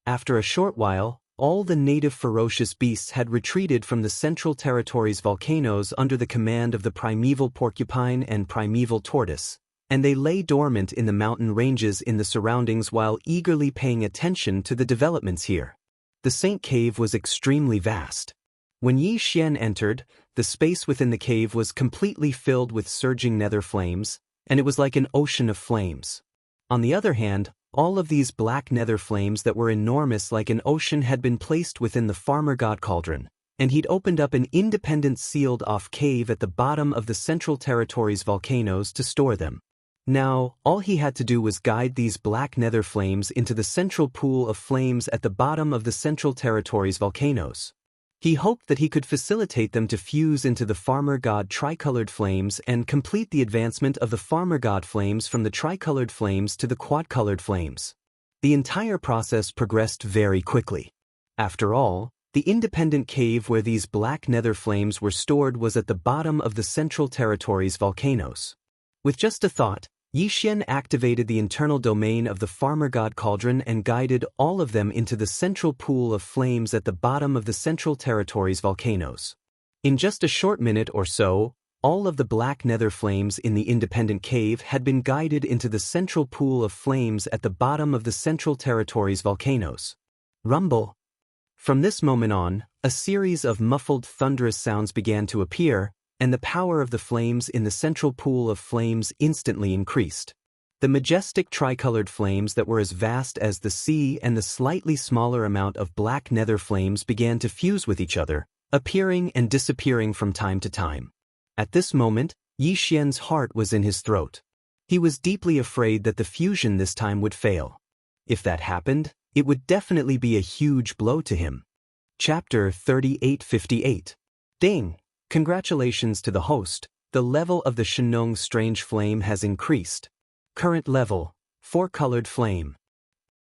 After a short while, all the native ferocious beasts had retreated from the Central Territory's volcanoes under the command of the primeval porcupine and primeval tortoise, and they lay dormant in the mountain ranges in the surroundings while eagerly paying attention to the developments here. The Saint Cave was extremely vast. When Yi Xian entered, the space within the cave was completely filled with surging nether flames, and it was like an ocean of flames. On the other hand, all of these black nether flames that were enormous like an ocean had been placed within the Farmer God Cauldron, and he'd opened up an independent sealed-off cave at the bottom of the Central Territory's volcanoes to store them. Now, all he had to do was guide these black nether flames into the central pool of flames at the bottom of the Central Territory's volcanoes. He hoped that he could facilitate them to fuse into the farmer god tricolored flames and complete the advancement of the farmer god flames from the tricolored flames to the quad-colored flames. The entire process progressed very quickly. After all, the independent cave where these black nether flames were stored was at the bottom of the Central Territory's volcanoes. With just a thought, Yi Xian activated the internal domain of the farmer god cauldron and guided all of them into the central pool of flames at the bottom of the Central Territory's volcanoes. In just a short minute or so, all of the black nether flames in the independent cave had been guided into the central pool of flames at the bottom of the Central Territory's volcanoes. Rumble. From this moment on, a series of muffled thunderous sounds began to appear, and the power of the flames in the central pool of flames instantly increased. The majestic tricolored flames that were as vast as the sea and the slightly smaller amount of black nether flames began to fuse with each other, appearing and disappearing from time to time. At this moment, Yi Xian's heart was in his throat. He was deeply afraid that the fusion this time would fail. If that happened, it would definitely be a huge blow to him. Chapter 3858. Ding! Congratulations to the host, the level of the Shenong strange flame has increased. Current level, 4-colored flame.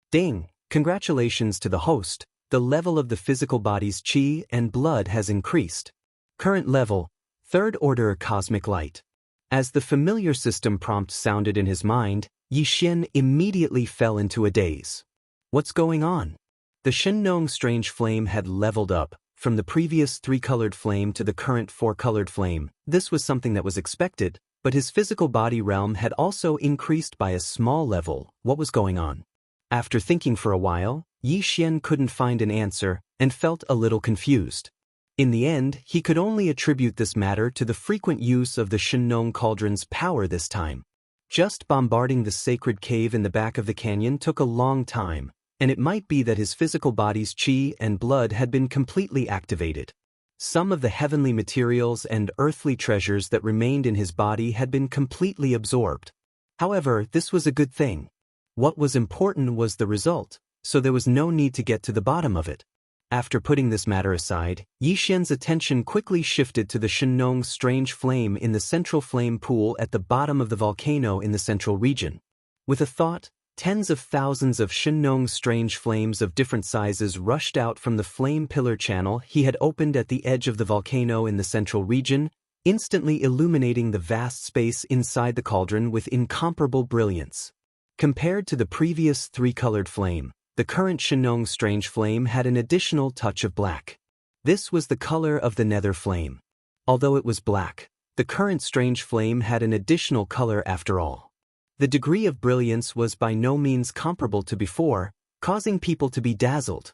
Ding! Congratulations to the host, the level of the physical body's qi and blood has increased. Current level, 3rd order cosmic light. As the familiar system prompt sounded in his mind, Yi Xian immediately fell into a daze. What's going on? The Shenong strange flame had leveled up, from the previous 3-colored flame to the current 4-colored flame. This was something that was expected, but his physical body realm had also increased by a small level. What was going on? After thinking for a while, Yi Xian couldn't find an answer and felt a little confused. In the end, he could only attribute this matter to the frequent use of the Shenong cauldron's power this time. Just bombarding the sacred cave in the back of the canyon took a long time, and it might be that his physical body's qi and blood had been completely activated. Some of the heavenly materials and earthly treasures that remained in his body had been completely absorbed. However, this was a good thing. What was important was the result, so there was no need to get to the bottom of it. After putting this matter aside, Yi Xian's attention quickly shifted to the Shenong strange flame in the central flame pool at the bottom of the volcano in the central region. With a thought, tens of thousands of Shenong strange flames of different sizes rushed out from the flame pillar channel he had opened at the edge of the volcano in the central region, instantly illuminating the vast space inside the cauldron with incomparable brilliance. Compared to the previous 3-colored flame, the current Shenong strange flame had an additional touch of black. This was the color of the nether flame. Although it was black, the current strange flame had an additional color after all. The degree of brilliance was by no means comparable to before, causing people to be dazzled.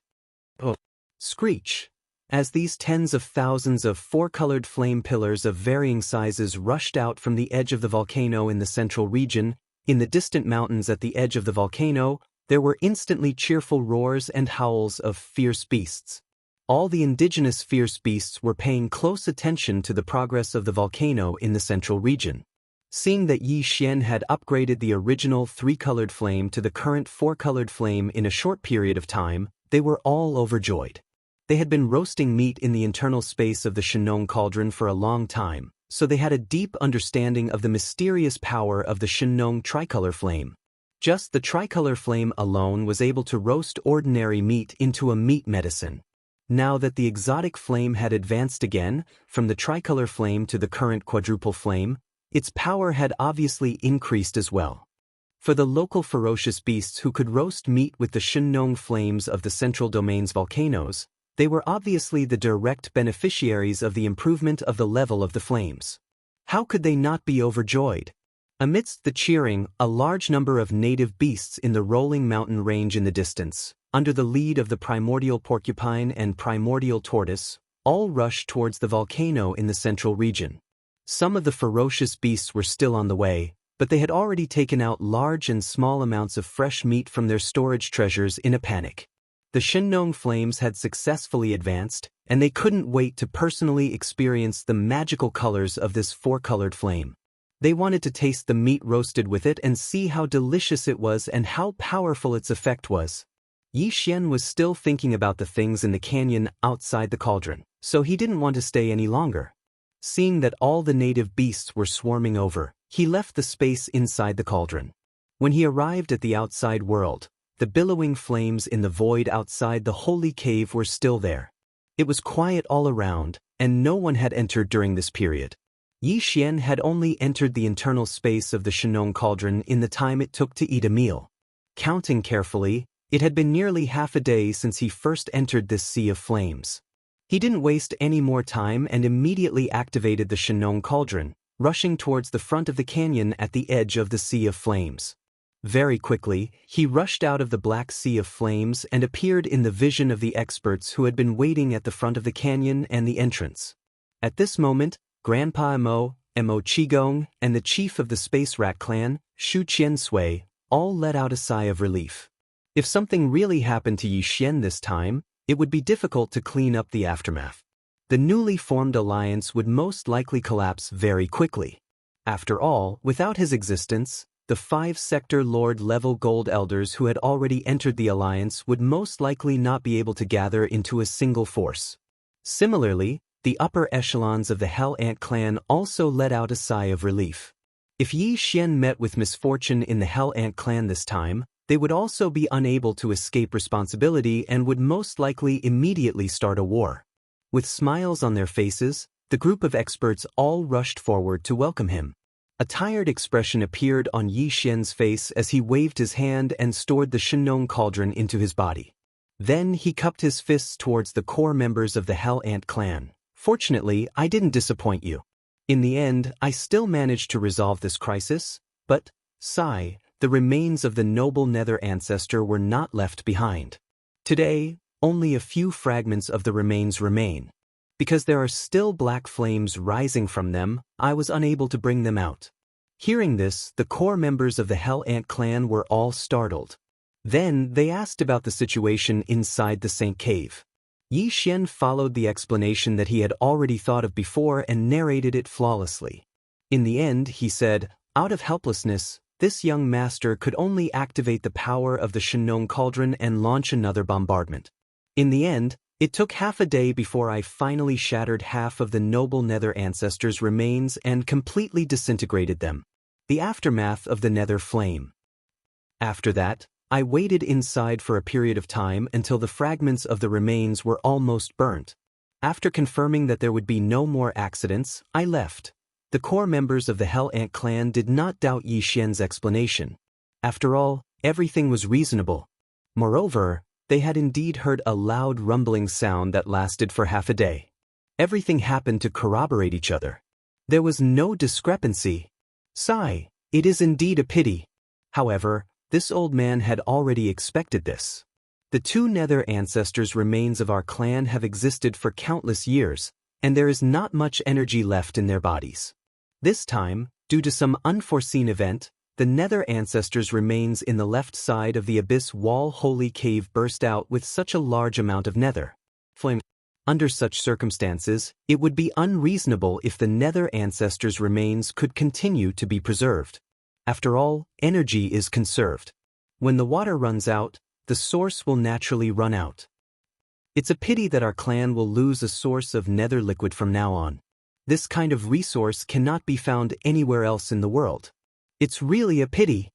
Oh! Screech! As these tens of thousands of 4-colored flame pillars of varying sizes rushed out from the edge of the volcano in the central region, in the distant mountains at the edge of the volcano, there were instantly cheerful roars and howls of fierce beasts. All the indigenous fierce beasts were paying close attention to the progress of the volcano in the central region. Seeing that Yi Xian had upgraded the original 3-colored flame to the current 4-colored flame in a short period of time, they were all overjoyed. They had been roasting meat in the internal space of the Shenong cauldron for a long time, so they had a deep understanding of the mysterious power of the Shenong tricolor flame. Just the tricolor flame alone was able to roast ordinary meat into a meat medicine. Now that the exotic flame had advanced again, from the tricolor flame to the current quadruple flame, its power had obviously increased as well. For the local ferocious beasts who could roast meat with the Shenong flames of the central domain's volcanoes, they were obviously the direct beneficiaries of the improvement of the level of the flames. How could they not be overjoyed? Amidst the cheering, a large number of native beasts in the rolling mountain range in the distance, under the lead of the primordial porcupine and primordial tortoise, all rushed towards the volcano in the central region. Some of the ferocious beasts were still on the way, but they had already taken out large and small amounts of fresh meat from their storage treasures in a panic. The Shenong flames had successfully advanced, and they couldn't wait to personally experience the magical colors of this 4-colored flame. They wanted to taste the meat roasted with it and see how delicious it was and how powerful its effect was. Yi Xian was still thinking about the things in the canyon outside the cauldron, so he didn't want to stay any longer. Seeing that all the native beasts were swarming over, he left the space inside the cauldron. When he arrived at the outside world, the billowing flames in the void outside the holy cave were still there. It was quiet all around, and no one had entered during this period. Yi Xian had only entered the internal space of the Shenong cauldron in the time it took to eat a meal. Counting carefully, it had been nearly half a day since he first entered this sea of flames. He didn't waste any more time and immediately activated the Shenong cauldron, rushing towards the front of the canyon at the edge of the sea of flames. Very quickly, he rushed out of the black sea of flames and appeared in the vision of the experts who had been waiting at the front of the canyon and the entrance. At this moment, Grandpa Mo Qigong, and the chief of the Space Rat clan, Shu Qiansui, all let out a sigh of relief. If something really happened to Yi Xian this time, it would be difficult to clean up the aftermath. The newly formed alliance would most likely collapse very quickly. After all, without his existence, the 5-sector Lord-level Gold Elders who had already entered the alliance would most likely not be able to gather into a single force. Similarly, the upper echelons of the Hell Ant clan also let out a sigh of relief. If Yi Xian met with misfortune in the Hell Ant clan this time, they would also be unable to escape responsibility and would most likely immediately start a war. With smiles on their faces, the group of experts all rushed forward to welcome him. A tired expression appeared on Yi Xian's face as he waved his hand and stored the Shenong cauldron into his body. Then he cupped his fists towards the core members of the Hell Ant clan. Fortunately, I didn't disappoint you. In the end, I still managed to resolve this crisis, but, sigh, the remains of the noble Nether ancestor were not left behind. Today, only a few fragments of the remains remain. Because there are still black flames rising from them, I was unable to bring them out. Hearing this, the core members of the Hell Ant clan were all startled. Then they asked about the situation inside the Saint Cave. Yi Xian followed the explanation that he had already thought of before and narrated it flawlessly. In the end, he said, out of helplessness, this young master could only activate the power of the Shenong cauldron and launch another bombardment. In the end, it took half a day before I finally shattered half of the noble Nether ancestors' remains and completely disintegrated them. The aftermath of the Nether flame. After that, I waited inside for a period of time until the fragments of the remains were almost burnt. After confirming that there would be no more accidents, I left. The core members of the Hell Ant clan did not doubt Yi Xian's explanation. After all, everything was reasonable. Moreover, they had indeed heard a loud rumbling sound that lasted for half a day. Everything happened to corroborate each other. There was no discrepancy. Sigh, it is indeed a pity. However, this old man had already expected this. The 2 Nether ancestors' remains of our clan have existed for countless years, and there is not much energy left in their bodies. This time, due to some unforeseen event, the Nether ancestors' remains in the left side of the abyss wall holy cave burst out with such a large amount of nether flame. Under such circumstances, it would be unreasonable if the Nether ancestors' remains could continue to be preserved. After all, energy is conserved. When the water runs out, the source will naturally run out. It's a pity that our clan will lose a source of nether liquid from now on. This kind of resource cannot be found anywhere else in the world. It's really a pity.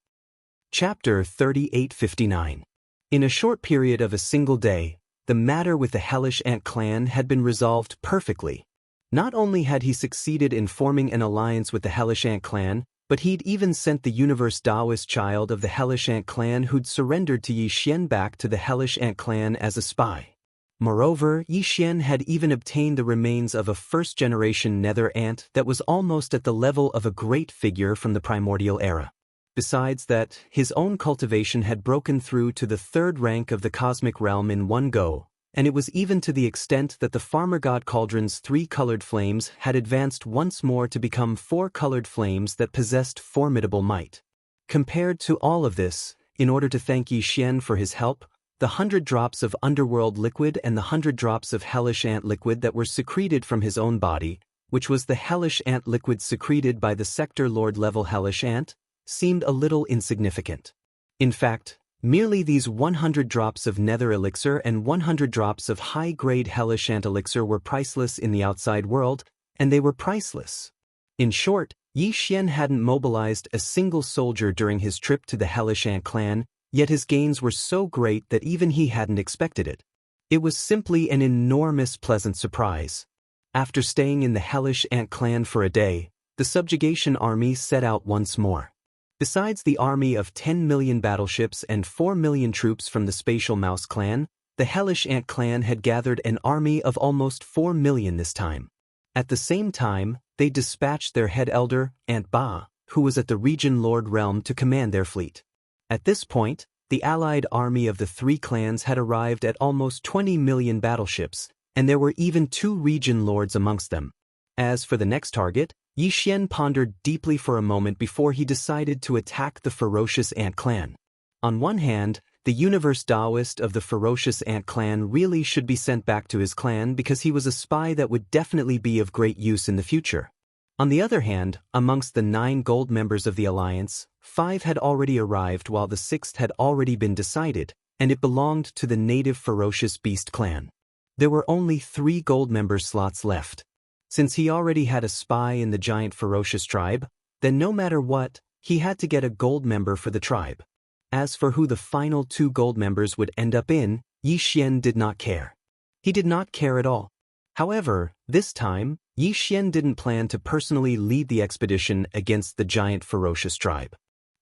Chapter 3859. In a short period of a single day, the matter with the Hellish Ant clan had been resolved perfectly. Not only had he succeeded in forming an alliance with the Hellish Ant clan, but he'd even sent the Universe Taoist child of the Hellish Ant clan who'd surrendered to Yi Xian back to the Hellish Ant clan as a spy. Moreover, Yi Xian had even obtained the remains of a first-generation nether ant that was almost at the level of a great figure from the primordial era. Besides that, his own cultivation had broken through to the 3rd rank of the cosmic realm in one go, and it was even to the extent that the Farmer God Cauldron's 3-colored flames had advanced once more to become 4-colored flames that possessed formidable might. Compared to all of this, in order to thank Yi Xian for his help, the 100 drops of underworld liquid and the 100 drops of hellish ant liquid that were secreted from his own body, which was the hellish ant liquid secreted by the sector lord level hellish ant, seemed a little insignificant. In fact, Merely these 100 drops of nether elixir and 100 drops of high-grade hellish ant elixir were priceless in the outside world, and they were priceless. In short, Yi Xian hadn't mobilized a single soldier during his trip to the hellish ant clan, yet his gains were so great that even he hadn't expected it. It was simply an enormous pleasant surprise. After staying in the hellish ant clan for a day, the subjugation army set out once more. Besides the army of 10 million battleships and 4 million troops from the Spatial Mouse clan, the hellish ant clan had gathered an army of almost 4 million this time. At the same time, they dispatched their head elder, Ant Ba, who was at the region Lord realm to command their fleet. At this point, the allied army of the three clans had arrived at almost 20 million battleships, and there were even 2 region lords amongst them. As for the next target, Yi Xian pondered deeply for a moment before he decided to attack the ferocious ant clan. On one hand, the universe Taoist of the ferocious ant clan really should be sent back to his clan because he was a spy that would definitely be of great use in the future. On the other hand, amongst the 9 gold members of the alliance, 5 had already arrived while the 6th had already been decided, and it belonged to the native ferocious beast clan. There were only 3 gold member slots left. Since he already had a spy in the giant ferocious tribe, then no matter what, he had to get a gold member for the tribe. As for who the final 2 gold members would end up in, Yi Xian did not care. He did not care at all. However, this time, Yi Xian didn't plan to personally lead the expedition against the giant ferocious tribe.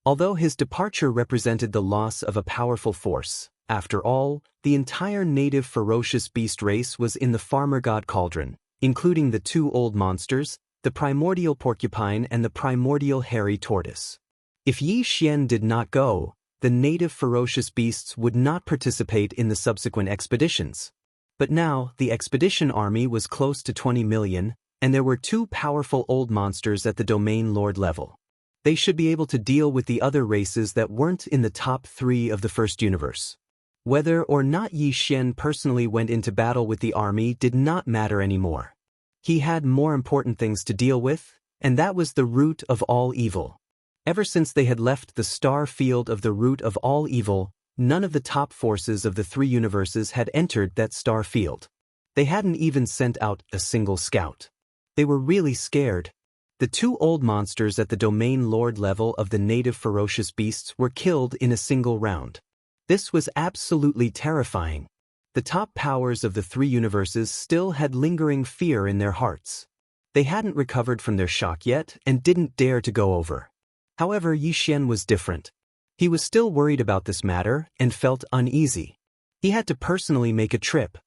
Although his departure represented the loss of a powerful force, after all, the entire native ferocious beast race was in the farmer god cauldron, including the 2 old monsters, the primordial porcupine and the primordial hairy tortoise. If Yi Xian did not go, the native ferocious beasts would not participate in the subsequent expeditions. But now, the expedition army was close to 20 million, and there were 2 powerful old monsters at the domain lord level. They should be able to deal with the other races that weren't in the top 3 of the first universe. Whether or not Yi Xian personally went into battle with the army did not matter anymore. He had more important things to deal with, and that was the root of all evil. Ever since they had left the star field of the root of all evil, none of the top forces of the 3 universes had entered that star field. They hadn't even sent out a single scout. They were really scared. The 2 old monsters at the domain lord level of the native ferocious beasts were killed in a single round. This was absolutely terrifying. The top powers of the 3 universes still had lingering fear in their hearts. They hadn't recovered from their shock yet and didn't dare to go over. However, Yi Xian was different. He was still worried about this matter and felt uneasy. He had to personally make a trip.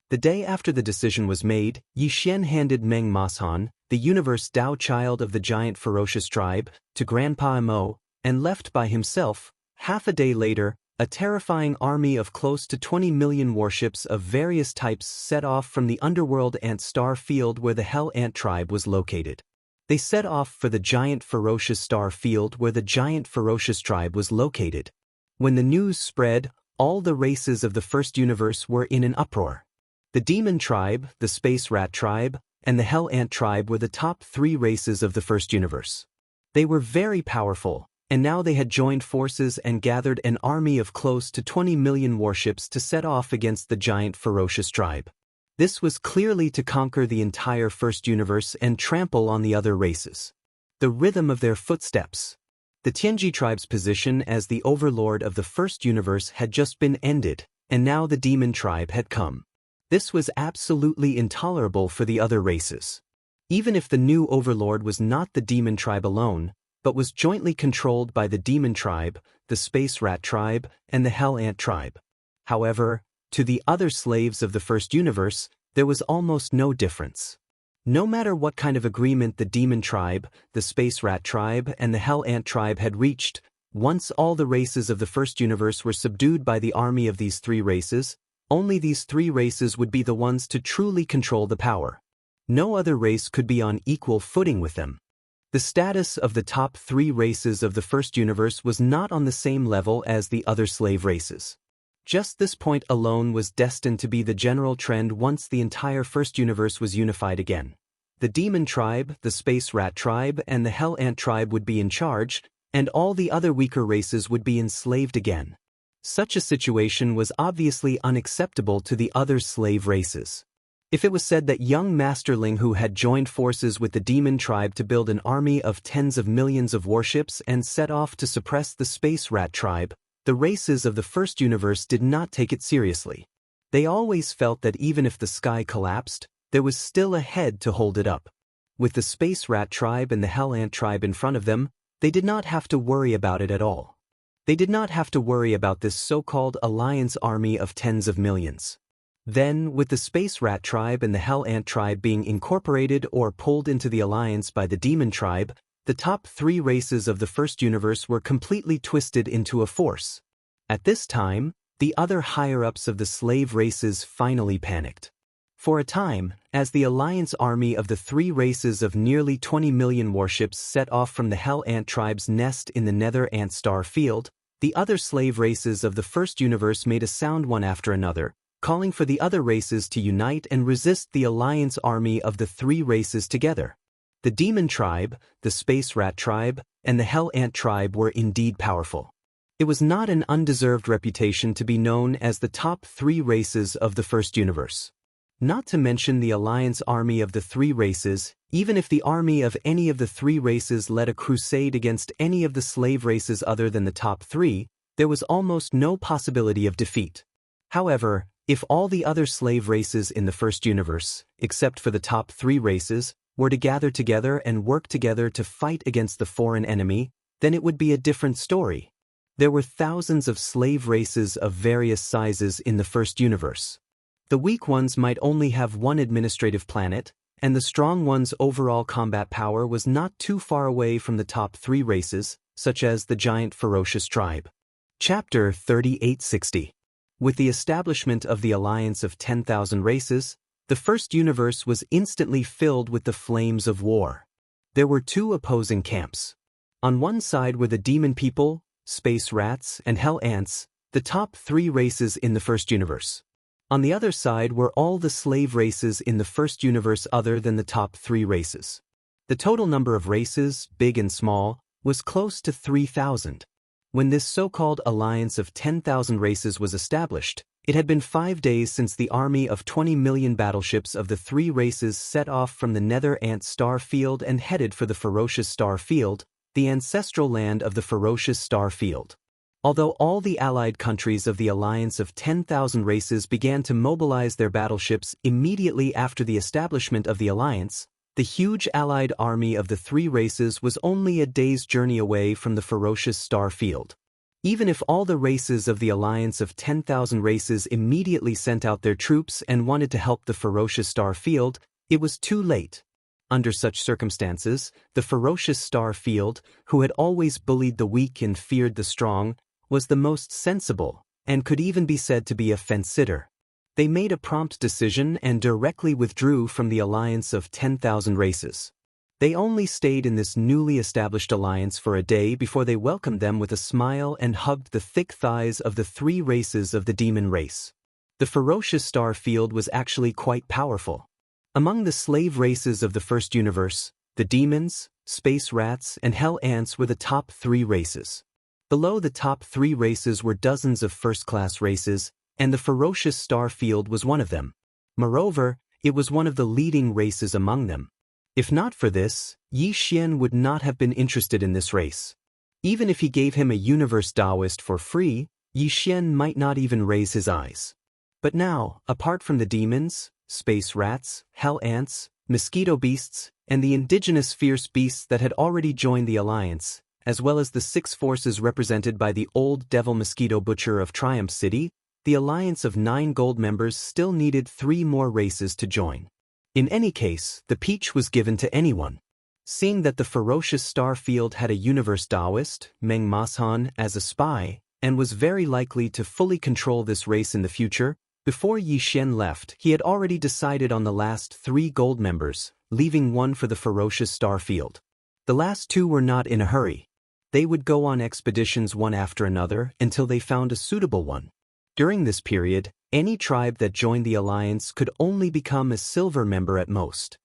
The day after the decision was made, Yi Xian handed Meng Mashan, the universe Dao child of the giant ferocious tribe, to Grandpa Mo, and left by himself. Half a day later, a terrifying army of close to 20 million warships of various types set off from the underworld ant star field where the Hell Ant tribe was located. They set off for the giant ferocious star field where the giant ferocious tribe was located. When the news spread, all the races of the first universe were in an uproar. The demon tribe, the space rat tribe, and the Hell Ant tribe were the top 3 races of the first universe. They were very powerful, and now they had joined forces and gathered an army of close to 20 million warships to set off against the giant ferocious tribe. This was clearly to conquer the entire first universe and trample on the other races. The rhythm of their footsteps. The Tianji tribe's position as the overlord of the first universe had just been ended, and now the demon tribe had come. This was absolutely intolerable for the other races. Even if the new overlord was not the demon tribe alone, but was jointly controlled by the demon tribe, the space rat tribe, and the hell ant tribe. However, to the other slaves of the first universe, there was almost no difference. No matter what kind of agreement the demon tribe, the space rat tribe, and the hell ant tribe had reached, once all the races of the first universe were subdued by the army of these 3 races, only these 3 races would be the ones to truly control the power. No other race could be on equal footing with them. The status of the top 3 races of the first universe was not on the same level as the other slave races. Just this point alone was destined to be the general trend once the entire first universe was unified again. The demon tribe, the space rat tribe, and the hell ant tribe would be in charge, and all the other weaker races would be enslaved again. Such a situation was obviously unacceptable to the other slave races. If it was said that young Masterling who had joined forces with the demon tribe to build an army of tens of millions of warships and set off to suppress the space rat tribe, the races of the first universe did not take it seriously. They always felt that even if the sky collapsed, there was still a head to hold it up. With the space rat tribe and the hell ant tribe in front of them, they did not have to worry about it at all. They did not have to worry about this so-called alliance army of tens of millions. Then, with the space rat tribe and the hell ant tribe being incorporated or pulled into the alliance by the demon tribe, the top three races of the first universe were completely twisted into a force. At this time, the other higher-ups of the slave races finally panicked. For a time, as the alliance army of the three races of nearly 20 million warships set off from the hell ant tribe's nest in the nether ant star field, the other slave races of the first universe made a sound one after another, calling for the other races to unite and resist the alliance army of the three races together. The demon tribe, the space rat tribe, and the hell ant tribe were indeed powerful. It was not an undeserved reputation to be known as the top three races of the first universe. Not to mention the alliance army of the three races, even if the army of any of the three races led a crusade against any of the slave races other than the top three, there was almost no possibility of defeat. However, if all the other slave races in the first universe, except for the top three races, were to gather together and work together to fight against the foreign enemy, then it would be a different story. There were thousands of slave races of various sizes in the first universe. The weak ones might only have one administrative planet, and the strong ones' overall combat power was not too far away from the top three races, such as the giant ferocious tribe. Chapter 3860. With the establishment of the alliance of 10,000 races, the first universe was instantly filled with the flames of war. There were two opposing camps. On one side were the demon people, space rats, and hell ants, the top three races in the first universe. On the other side were all the slave races in the first universe other than the top three races. The total number of races, big and small, was close to 3,000. When this so-called alliance of 10,000 races was established, it had been 5 days since the army of 20 million battleships of the three races set off from the nether ant star field and headed for the ferocious star field, the ancestral land of the ferocious star field. Although all the allied countries of the alliance of 10,000 races began to mobilize their battleships immediately after the establishment of the alliance, the huge allied army of the three races was only a day's journey away from the ferocious star field. Even if all the races of the alliance of 10,000 races immediately sent out their troops and wanted to help the ferocious star field, it was too late. Under such circumstances, the ferocious star field, who had always bullied the weak and feared the strong, was the most sensible, and could even be said to be a fence-sitter. They made a prompt decision and directly withdrew from the alliance of 10,000 races. They only stayed in this newly established alliance for a day before they welcomed them with a smile and hugged the thick thighs of the three races of the demon race. The ferocious star field was actually quite powerful. Among the slave races of the first universe, the demons, space rats, and hell ants were the top three races. Below the top three races were dozens of first-class races, and the ferocious star field was one of them. Moreover, it was one of the leading races among them. If not for this, Yi Xian would not have been interested in this race. Even if he gave him a universe Taoist for free, Yi Xian might not even raise his eyes. But now, apart from the demons, space rats, hell ants, mosquito beasts, and the indigenous fierce beasts that had already joined the alliance, as well as the 6 forces represented by the old devil mosquito butcher of Triumph City, the alliance of 9 gold members still needed 3 more races to join. In any case, the peach was given to anyone. Seeing that the ferocious star field had a universe Taoist, Meng Mashan, as a spy, and was very likely to fully control this race in the future, before Yi Xian left, he had already decided on the last 3 gold members, leaving 1 for the ferocious star field. The last 2 were not in a hurry. They would go on expeditions one after another until they found a suitable one. During this period, any tribe that joined the alliance could only become a silver member at most.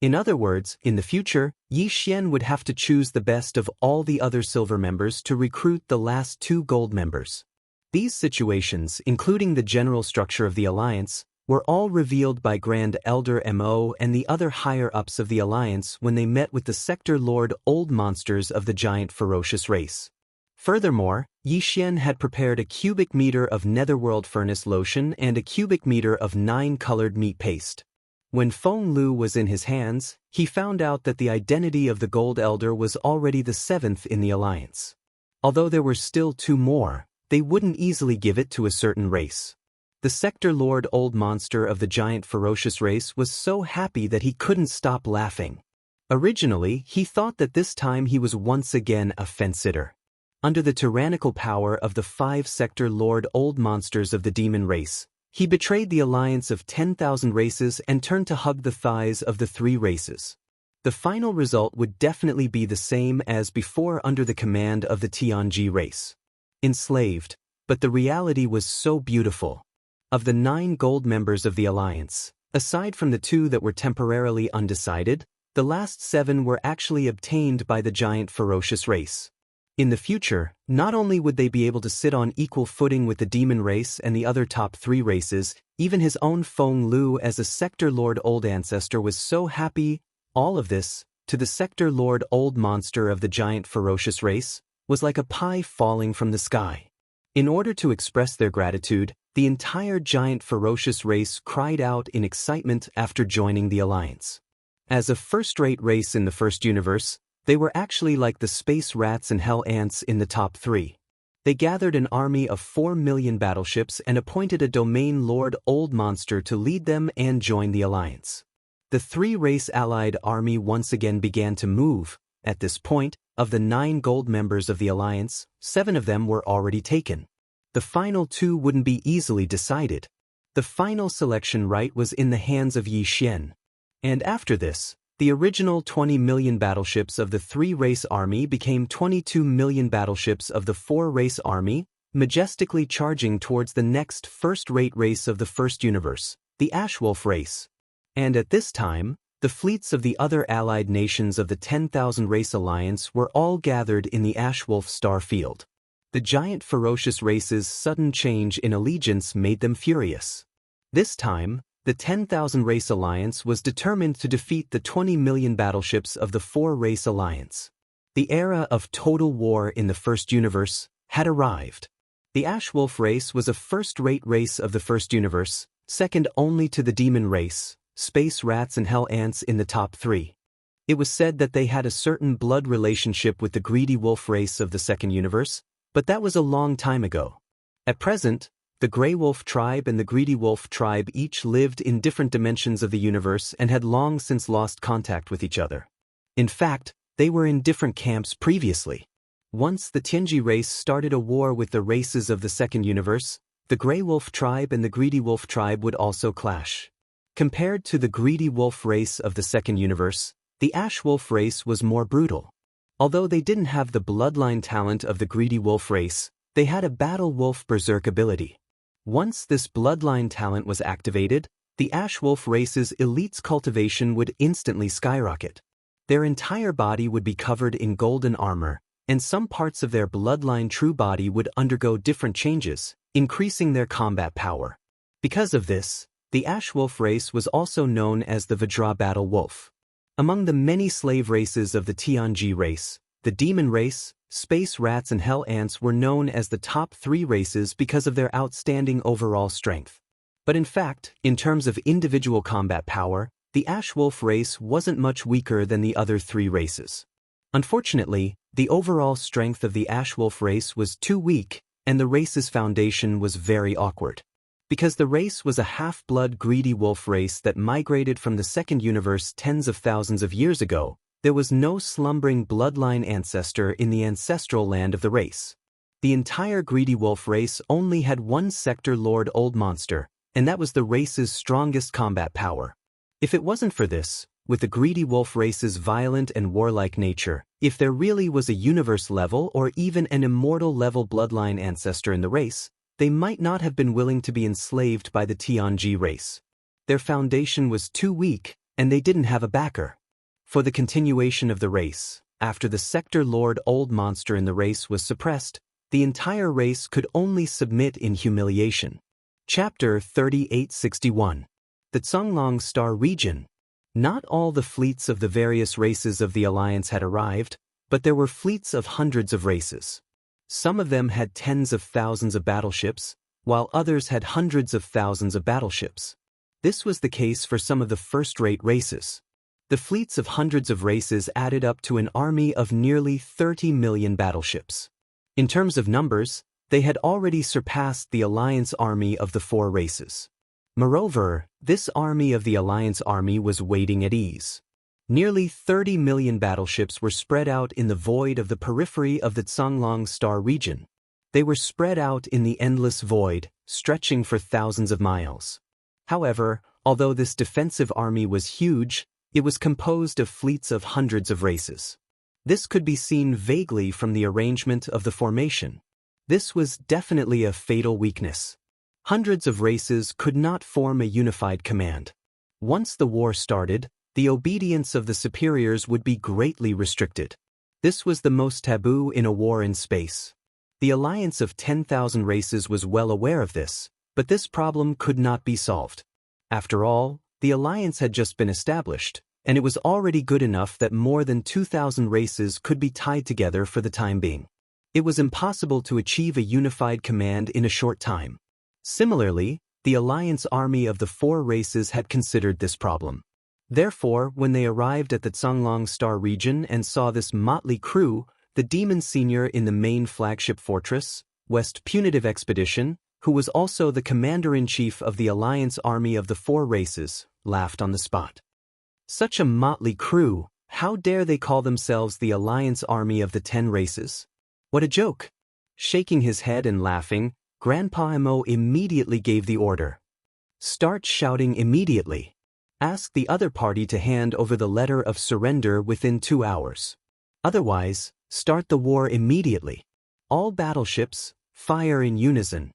In other words, in the future, Yi Xian would have to choose the best of all the other silver members to recruit the last 2 gold members. These situations, including the general structure of the Alliance, were all revealed by Grand Elder Mo and the other higher-ups of the Alliance when they met with the Sector Lord Old Monsters of the giant ferocious race. Furthermore, Yi Xian had prepared a cubic meter of netherworld furnace lotion and a cubic meter of 9-colored meat paste. When Feng Lu was in his hands, he found out that the identity of the Gold Elder was already the 7th in the Alliance. Although there were still 2 more, they wouldn't easily give it to a certain race. The Sector Lord Old Monster of the giant ferocious race was so happy that he couldn't stop laughing. Originally, he thought that this time he was once again a fence-sitter. Under the tyrannical power of the 5 Sector Lord Old Monsters of the demon race, he betrayed the alliance of 10,000 races and turned to hug the thighs of the 3 races. The final result would definitely be the same as before under the command of the Tianji race. Enslaved, but the reality was so beautiful. Of the 9 gold members of the alliance, aside from the 2 that were temporarily undecided, the last 7 were actually obtained by the giant ferocious race. In the future, not only would they be able to sit on equal footing with the demon race and the other top 3 races, even his own Feng Lu as a Sector Lord Old Ancestor was so happy. All of this, to the Sector Lord Old Monster of the giant ferocious race, was like a pie falling from the sky. In order to express their gratitude, the entire giant ferocious race cried out in excitement after joining the alliance. As a first-rate race in the first universe, they were actually like the space rats and hell ants in the top 3. They gathered an army of 4 million battleships and appointed a domain lord Old Monster to lead them and join the alliance. The 3-race allied army once again began to move. At this point, of the 9 gold members of the alliance, 7 of them were already taken. The final 2 wouldn't be easily decided. The final selection right was in the hands of Yi Xian. And after this, the original 20 million battleships of the 3-race army became 22 million battleships of the 4-race army, majestically charging towards the next first-rate race of the first universe, the Ashwolf race. And at this time, the fleets of the other allied nations of the 10,000 race alliance were all gathered in the Ashwolf star field. The giant ferocious race's sudden change in allegiance made them furious. This time, the 10,000 race alliance was determined to defeat the 20 million battleships of the 4-race alliance. The era of total war in the first universe had arrived. The Ashwolf race was a first-rate race of the first universe, second only to the demon race, space rats and hell ants in the top 3. It was said that they had a certain blood relationship with the greedy wolf race of the second universe, but that was a long time ago. At present, the Grey Wolf tribe and the Greedy Wolf tribe each lived in different dimensions of the universe and had long since lost contact with each other. In fact, they were in different camps previously. Once the Tianji race started a war with the races of the second universe, the Grey Wolf tribe and the Greedy Wolf tribe would also clash. Compared to the Greedy Wolf race of the second universe, the Ashwolf race was more brutal. Although they didn't have the bloodline talent of the Greedy Wolf race, they had a Battle Wolf Berserk ability. Once this bloodline talent was activated, the Ashwolf race's elite's cultivation would instantly skyrocket. Their entire body would be covered in golden armor, and some parts of their bloodline true body would undergo different changes, increasing their combat power. Because of this, the Ashwolf race was also known as the Vajra Battle Wolf. Among the many slave races of the Tianji race, the demon race, space rats and hell ants were known as the top 3 races because of their outstanding overall strength. But in fact, in terms of individual combat power, the Ashwolf race wasn't much weaker than the other 3 races. Unfortunately, the overall strength of the Ashwolf race was too weak, and the race's foundation was very awkward. Because the race was a half-blood greedy wolf race that migrated from the second universe tens of thousands of years ago, there was no slumbering bloodline ancestor in the ancestral land of the race. The entire greedy wolf race only had one Sector Lord Old Monster, and that was the race's strongest combat power. If it wasn't for this, with the greedy wolf race's violent and warlike nature, if there really was a universe-level or even an immortal-level bloodline ancestor in the race, they might not have been willing to be enslaved by the Tianji race. Their foundation was too weak, and they didn't have a backer. For the continuation of the race, after the Sector Lord Old Monster in the race was suppressed, the entire race could only submit in humiliation. Chapter 3861. The Zhonglong Star Region. Not all the fleets of the various races of the Alliance had arrived, but there were fleets of hundreds of races. Some of them had tens of thousands of battleships, while others had hundreds of thousands of battleships. This was the case for some of the first-rate races. The fleets of hundreds of races added up to an army of nearly 30 million battleships. In terms of numbers, they had already surpassed the Alliance army of the four races. Moreover, this army of the Alliance army was waiting at ease. Nearly 30 million battleships were spread out in the void of the periphery of the Zhonglong Star region. They were spread out in the endless void, stretching for thousands of miles. However, although this defensive army was huge, it was composed of fleets of hundreds of races. This could be seen vaguely from the arrangement of the formation. This was definitely a fatal weakness. Hundreds of races could not form a unified command. Once the war started, the obedience of the superiors would be greatly restricted. This was the most taboo in a war in space. The alliance of 10,000 races was well aware of this, but this problem could not be solved. After all, the alliance had just been established, and it was already good enough that more than 2,000 races could be tied together for the time being. It was impossible to achieve a unified command in a short time. Similarly, the alliance army of the four races had considered this problem. Therefore, when they arrived at the Zhonglong Star region and saw this motley crew, the demon senior in the main flagship fortress, West Punitive Expedition, who was also the commander-in-chief of the alliance army of the four races, laughed on the spot. Such a motley crew, how dare they call themselves the alliance army of the 10 races? What a joke! Shaking his head and laughing, Grandpa Mo immediately gave the order. Start shouting immediately. Ask the other party to hand over the letter of surrender within 2 hours. Otherwise, start the war immediately. All battleships, fire in unison.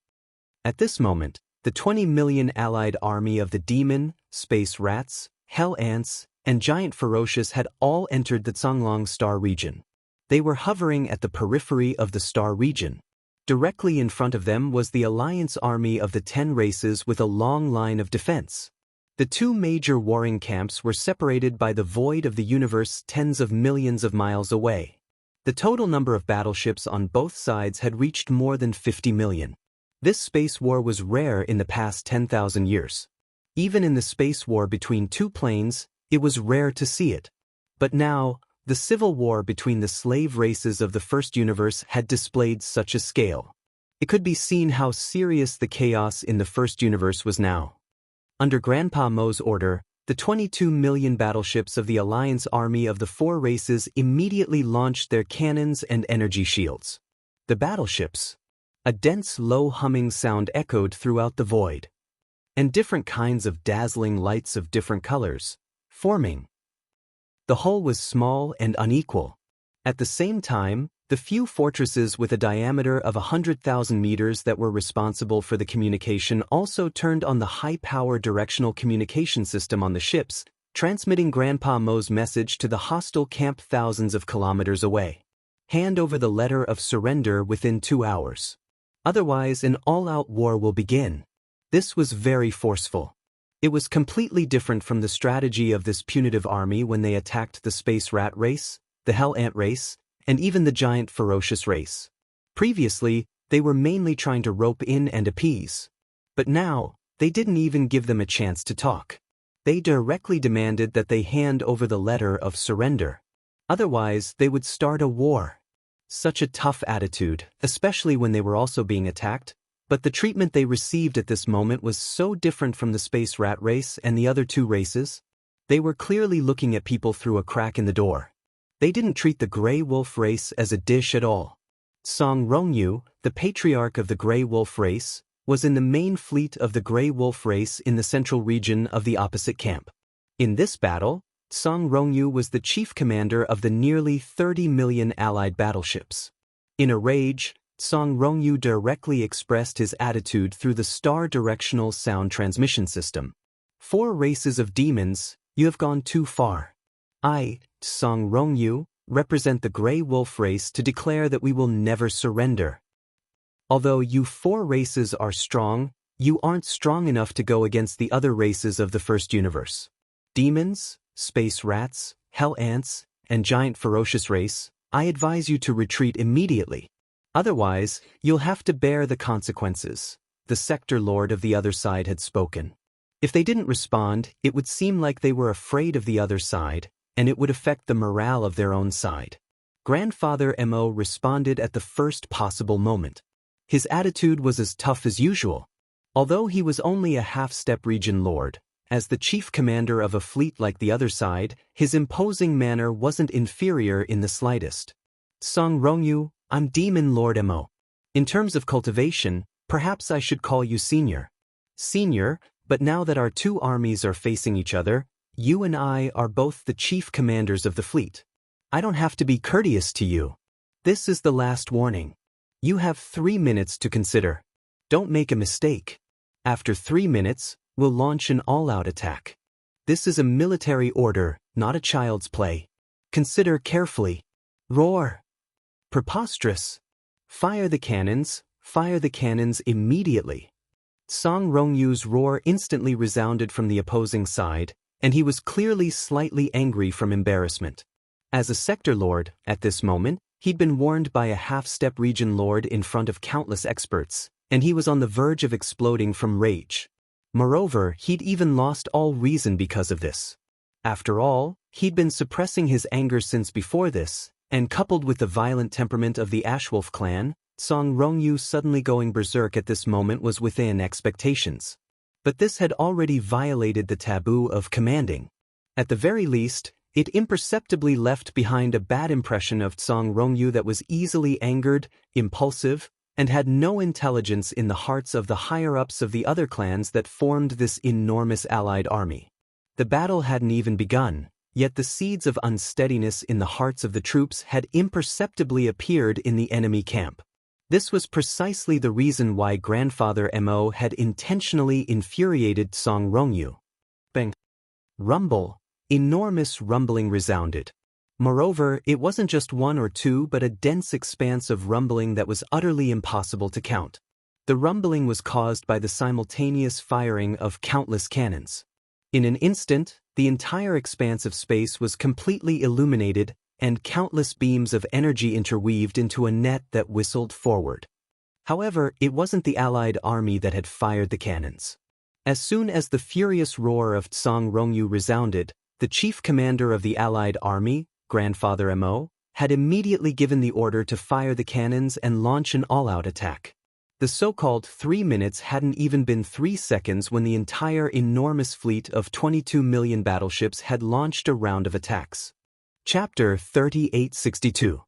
At this moment, the 20 million allied army of the demon, space rats, hell ants, and giant ferocious had all entered the Zhonglong Star region. They were hovering at the periphery of the star region. Directly in front of them was the alliance army of the 10 races with a long line of defense. The two major warring camps were separated by the void of the universe tens of millions of miles away. The total number of battleships on both sides had reached more than 50 million. This space war was rare in the past 10,000 years. Even in the space war between two planes, it was rare to see it. But now, the civil war between the slave races of the first universe had displayed such a scale. It could be seen how serious the chaos in the first universe was now. Under Grandpa Mo's order, the 22 million battleships of the Alliance army of the four races immediately launched their cannons and energy shields. The battleships. A dense low humming sound echoed throughout the void. And different kinds of dazzling lights of different colors, forming. The hull was small and unequal. At the same time, the few fortresses with a diameter of 100,000 meters that were responsible for the communication also turned on the high-power directional communication system on the ships, transmitting Grandpa Mo's message to the hostile camp thousands of kilometers away. Hand over the letter of surrender within 2 hours. Otherwise, an all-out war will begin. This was very forceful. It was completely different from the strategy of this punitive army when they attacked the space rat race, the hell ant race, and even the giant ferocious race. Previously, they were mainly trying to rope in and appease. But now, they didn't even give them a chance to talk. They directly demanded that they hand over the letter of surrender. Otherwise, they would start a war. Such a tough attitude, especially when they were also being attacked, but the treatment they received at this moment was so different from the space rat race and the other two races. They were clearly looking at people through a crack in the door. They didn't treat the Grey Wolf race as a dish at all. Song Rongyu, the patriarch of the Grey Wolf race, was in the main fleet of the Grey Wolf race in the central region of the opposite camp. In this battle, Song Rongyu was the chief commander of the nearly 30 million allied battleships. In a rage, Song Rongyu directly expressed his attitude through the star directional sound transmission system. 4 races of demons, you have gone too far. I, Song Rongyu, represent the Grey Wolf race to declare that we will never surrender. Although you four races are strong, you aren't strong enough to go against the other races of the first universe. Demons, space rats, hell ants, and giant ferocious race, I advise you to retreat immediately. Otherwise, you'll have to bear the consequences. The sector lord of the other side had spoken. If they didn't respond, it would seem like they were afraid of the other side, and it would affect the morale of their own side. Grandfather Mo responded at the first possible moment. His attitude was as tough as usual. Although he was only a half-step region lord, as the chief commander of a fleet like the other side, his imposing manner wasn't inferior in the slightest. Song Rongyu, I'm Demon Lord Mo. In terms of cultivation, perhaps I should call you senior. Senior, but now that our two armies are facing each other, you and I are both the chief commanders of the fleet. I don't have to be courteous to you. This is the last warning. You have 3 minutes to consider. Don't make a mistake. After 3 minutes, we'll launch an all-out attack. This is a military order, not a child's play. Consider carefully. Roar. Preposterous. Fire the cannons immediately. Song Rongyu's roar instantly resounded from the opposing side, and he was clearly slightly angry from embarrassment. As a sector lord, at this moment, he'd been warned by a half-step region lord in front of countless experts, and he was on the verge of exploding from rage. Moreover, he'd even lost all reason because of this. After all, he'd been suppressing his anger since before this, and coupled with the violent temperament of the Ashwolf clan, Song Rongyu suddenly going berserk at this moment was within expectations. But this had already violated the taboo of commanding. At the very least, it imperceptibly left behind a bad impression of Song Rongyu that was easily angered, impulsive, and had no intelligence in the hearts of the higher-ups of the other clans that formed this enormous allied army. The battle hadn't even begun, yet the seeds of unsteadiness in the hearts of the troops had imperceptibly appeared in the enemy camp. This was precisely the reason why Grandfather Mo had intentionally infuriated Song Rongyu. Bang! Rumble! Enormous rumbling resounded. Moreover, it wasn't just one or two but a dense expanse of rumbling that was utterly impossible to count. The rumbling was caused by the simultaneous firing of countless cannons. In an instant, the entire expanse of space was completely illuminated, and countless beams of energy interweaved into a net that whistled forward. However, it wasn't the allied army that had fired the cannons. As soon as the furious roar of Song Rongyu resounded, the chief commander of the allied army, Grandfather Mo, had immediately given the order to fire the cannons and launch an all-out attack. The so-called 3 minutes hadn't even been 3 seconds when the entire enormous fleet of 22 million battleships had launched a round of attacks. Chapter 3862.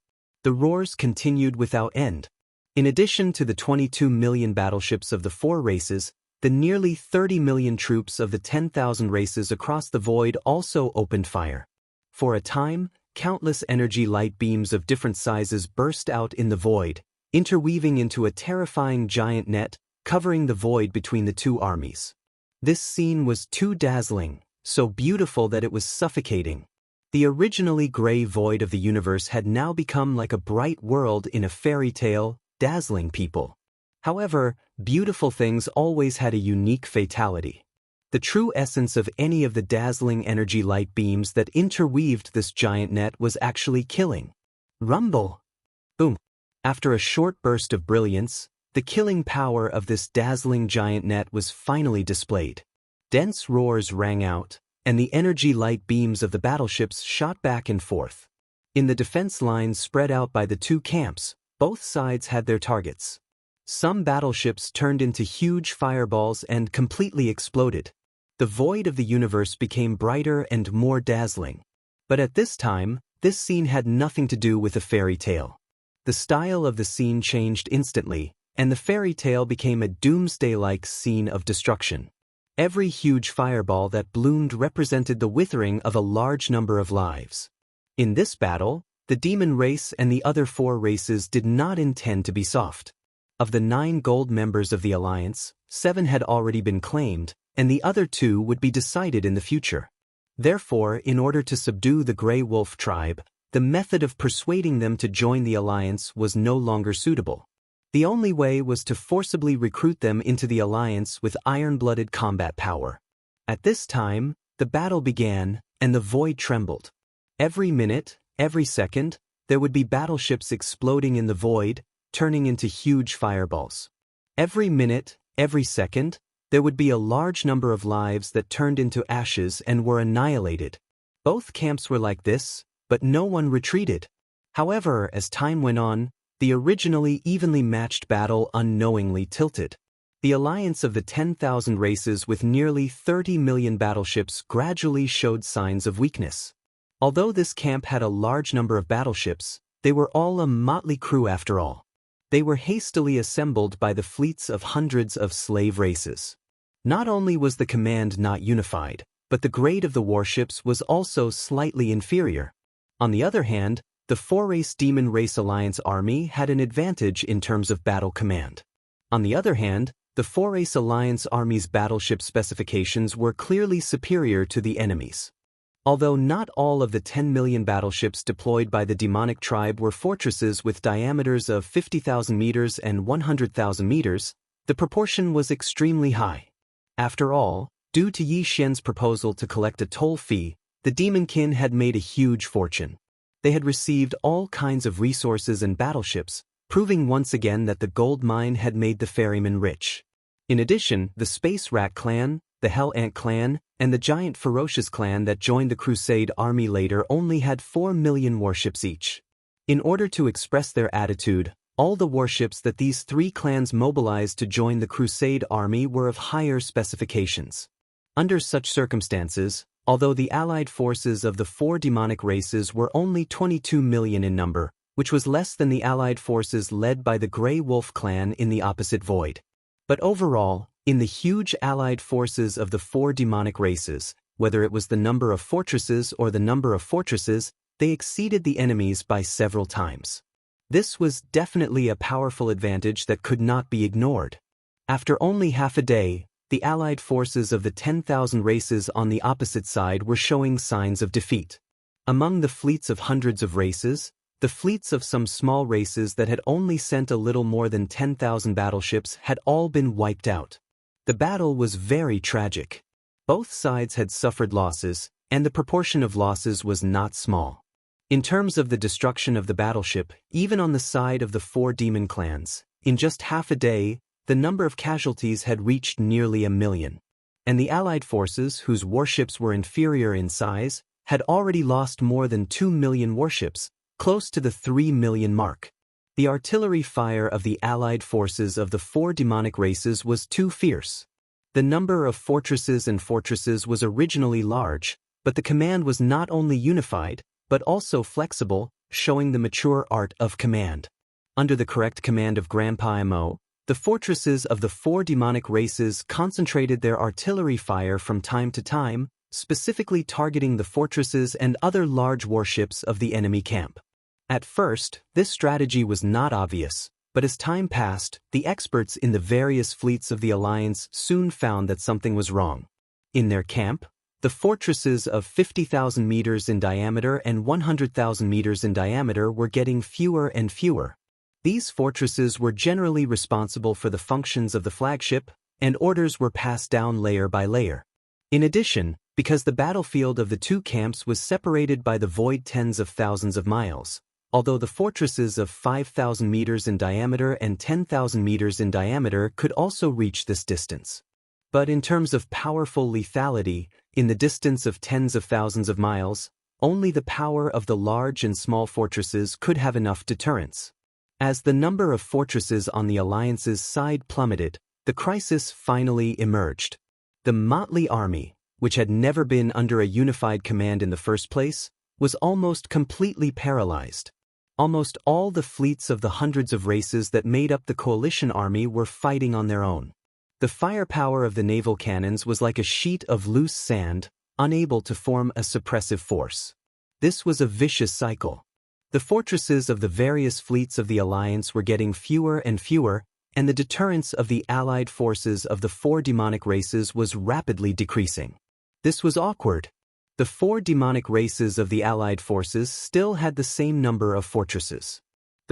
The roars continued without end. In addition to the 22 million battleships of the four races, the nearly 30 million troops of the 10,000 races across the void also opened fire. For a time, countless energy light beams of different sizes burst out in the void, interweaving into a terrifying giant net, covering the void between the two armies. This scene was too dazzling, so beautiful that it was suffocating. The originally gray void of the universe had now become like a bright world in a fairy tale, dazzling people. However, beautiful things always had a unique fatality. The true essence of any of the dazzling energy light beams that interweaved this giant net was actually killing. Rumble! Boom! After a short burst of brilliance, the killing power of this dazzling giant net was finally displayed. Dense roars rang out, and the energy light beams of the battleships shot back and forth. In the defense lines spread out by the two camps, both sides had their targets. Some battleships turned into huge fireballs and completely exploded. The void of the universe became brighter and more dazzling. But at this time, this scene had nothing to do with a fairy tale. The style of the scene changed instantly, and the fairy tale became a doomsday-like scene of destruction. Every huge fireball that bloomed represented the withering of a large number of lives. In this battle, the demon race and the other four races did not intend to be soft. Of the 9 gold members of the alliance, 7 had already been claimed, and the other 2 would be decided in the future. Therefore, in order to subdue the Grey Wolf tribe, the method of persuading them to join the alliance was no longer suitable. The only way was to forcibly recruit them into the alliance with iron-blooded combat power. At this time, the battle began, and the void trembled. Every minute, every second, there would be battleships exploding in the void, turning into huge fireballs. Every minute, every second, there would be a large number of lives that turned into ashes and were annihilated. Both camps were like this, but no one retreated. However, as time went on, the originally evenly matched battle unknowingly tilted. The alliance of the 10,000 races with nearly 30 million battleships gradually showed signs of weakness. Although this camp had a large number of battleships, they were all a motley crew after all. They were hastily assembled by the fleets of hundreds of slave races. Not only was the command not unified, but the grade of the warships was also slightly inferior. On the other hand, the four-race Demon Race Alliance army had an advantage in terms of battle command. On the other hand, the four-race Alliance army's battleship specifications were clearly superior to the enemy's. Although not all of the 10 million battleships deployed by the demonic tribe were fortresses with diameters of 50,000 meters and 100,000 meters, the proportion was extremely high. After all, due to Yi Xian's proposal to collect a toll fee, the Demonkin had made a huge fortune. They had received all kinds of resources and battleships, proving once again that the gold mine had made the ferryman rich. In addition, the Space Rat clan, the Hell Ant clan, and the Giant Ferocious clan that joined the Crusade army later only had 4 million warships each. In order to express their attitude, all the warships that these three clans mobilized to join the Crusade army were of higher specifications. Under such circumstances, although the allied forces of the four demonic races were only 22 million in number, which was less than the allied forces led by the Grey Wolf clan in the opposite void. But overall, in the huge allied forces of the four demonic races, whether it was the number of fortresses or the number of fortresses, they exceeded the enemies by several times. This was definitely a powerful advantage that could not be ignored. After only half a day, the allied forces of the 10,000 races on the opposite side were showing signs of defeat. Among the fleets of hundreds of races, the fleets of some small races that had only sent a little more than 10,000 battleships had all been wiped out. The battle was very tragic. Both sides had suffered losses, and the proportion of losses was not small. In terms of the destruction of the battleship, even on the side of the four demon clans, in just half a day, the number of casualties had reached nearly 1 million. And the allied forces, whose warships were inferior in size, had already lost more than 2 million warships, close to the 3 million mark. The artillery fire of the allied forces of the four demonic races was too fierce. The number of fortresses was originally large, but the command was not only unified, but also flexible, showing the mature art of command. Under the correct command of Grandpa Mo, the fortresses of the four demonic races concentrated their artillery fire from time to time, specifically targeting the fortresses and other large warships of the enemy camp. At first, this strategy was not obvious, but as time passed, the experts in the various fleets of the Alliance soon found that something was wrong. In their camp, the fortresses of 50,000 meters in diameter and 100,000 meters in diameter were getting fewer and fewer. These fortresses were generally responsible for the functions of the flagship, and orders were passed down layer by layer. In addition, because the battlefield of the two camps was separated by the void tens of thousands of miles, although the fortresses of 5,000 meters in diameter and 10,000 meters in diameter could also reach this distance. But in terms of powerful lethality, in the distance of tens of thousands of miles, only the power of the large and small fortresses could have enough deterrence. As the number of fortresses on the Alliance's side plummeted, the crisis finally emerged. The motley army, which had never been under a unified command in the first place, was almost completely paralyzed. Almost all the fleets of the hundreds of races that made up the coalition army were fighting on their own. The firepower of the naval cannons was like a sheet of loose sand, unable to form a suppressive force. This was a vicious cycle. The fortresses of the various fleets of the Alliance were getting fewer and fewer, and the deterrence of the allied forces of the four demonic races was rapidly decreasing. This was awkward. The four demonic races of the allied forces still had the same number of fortresses.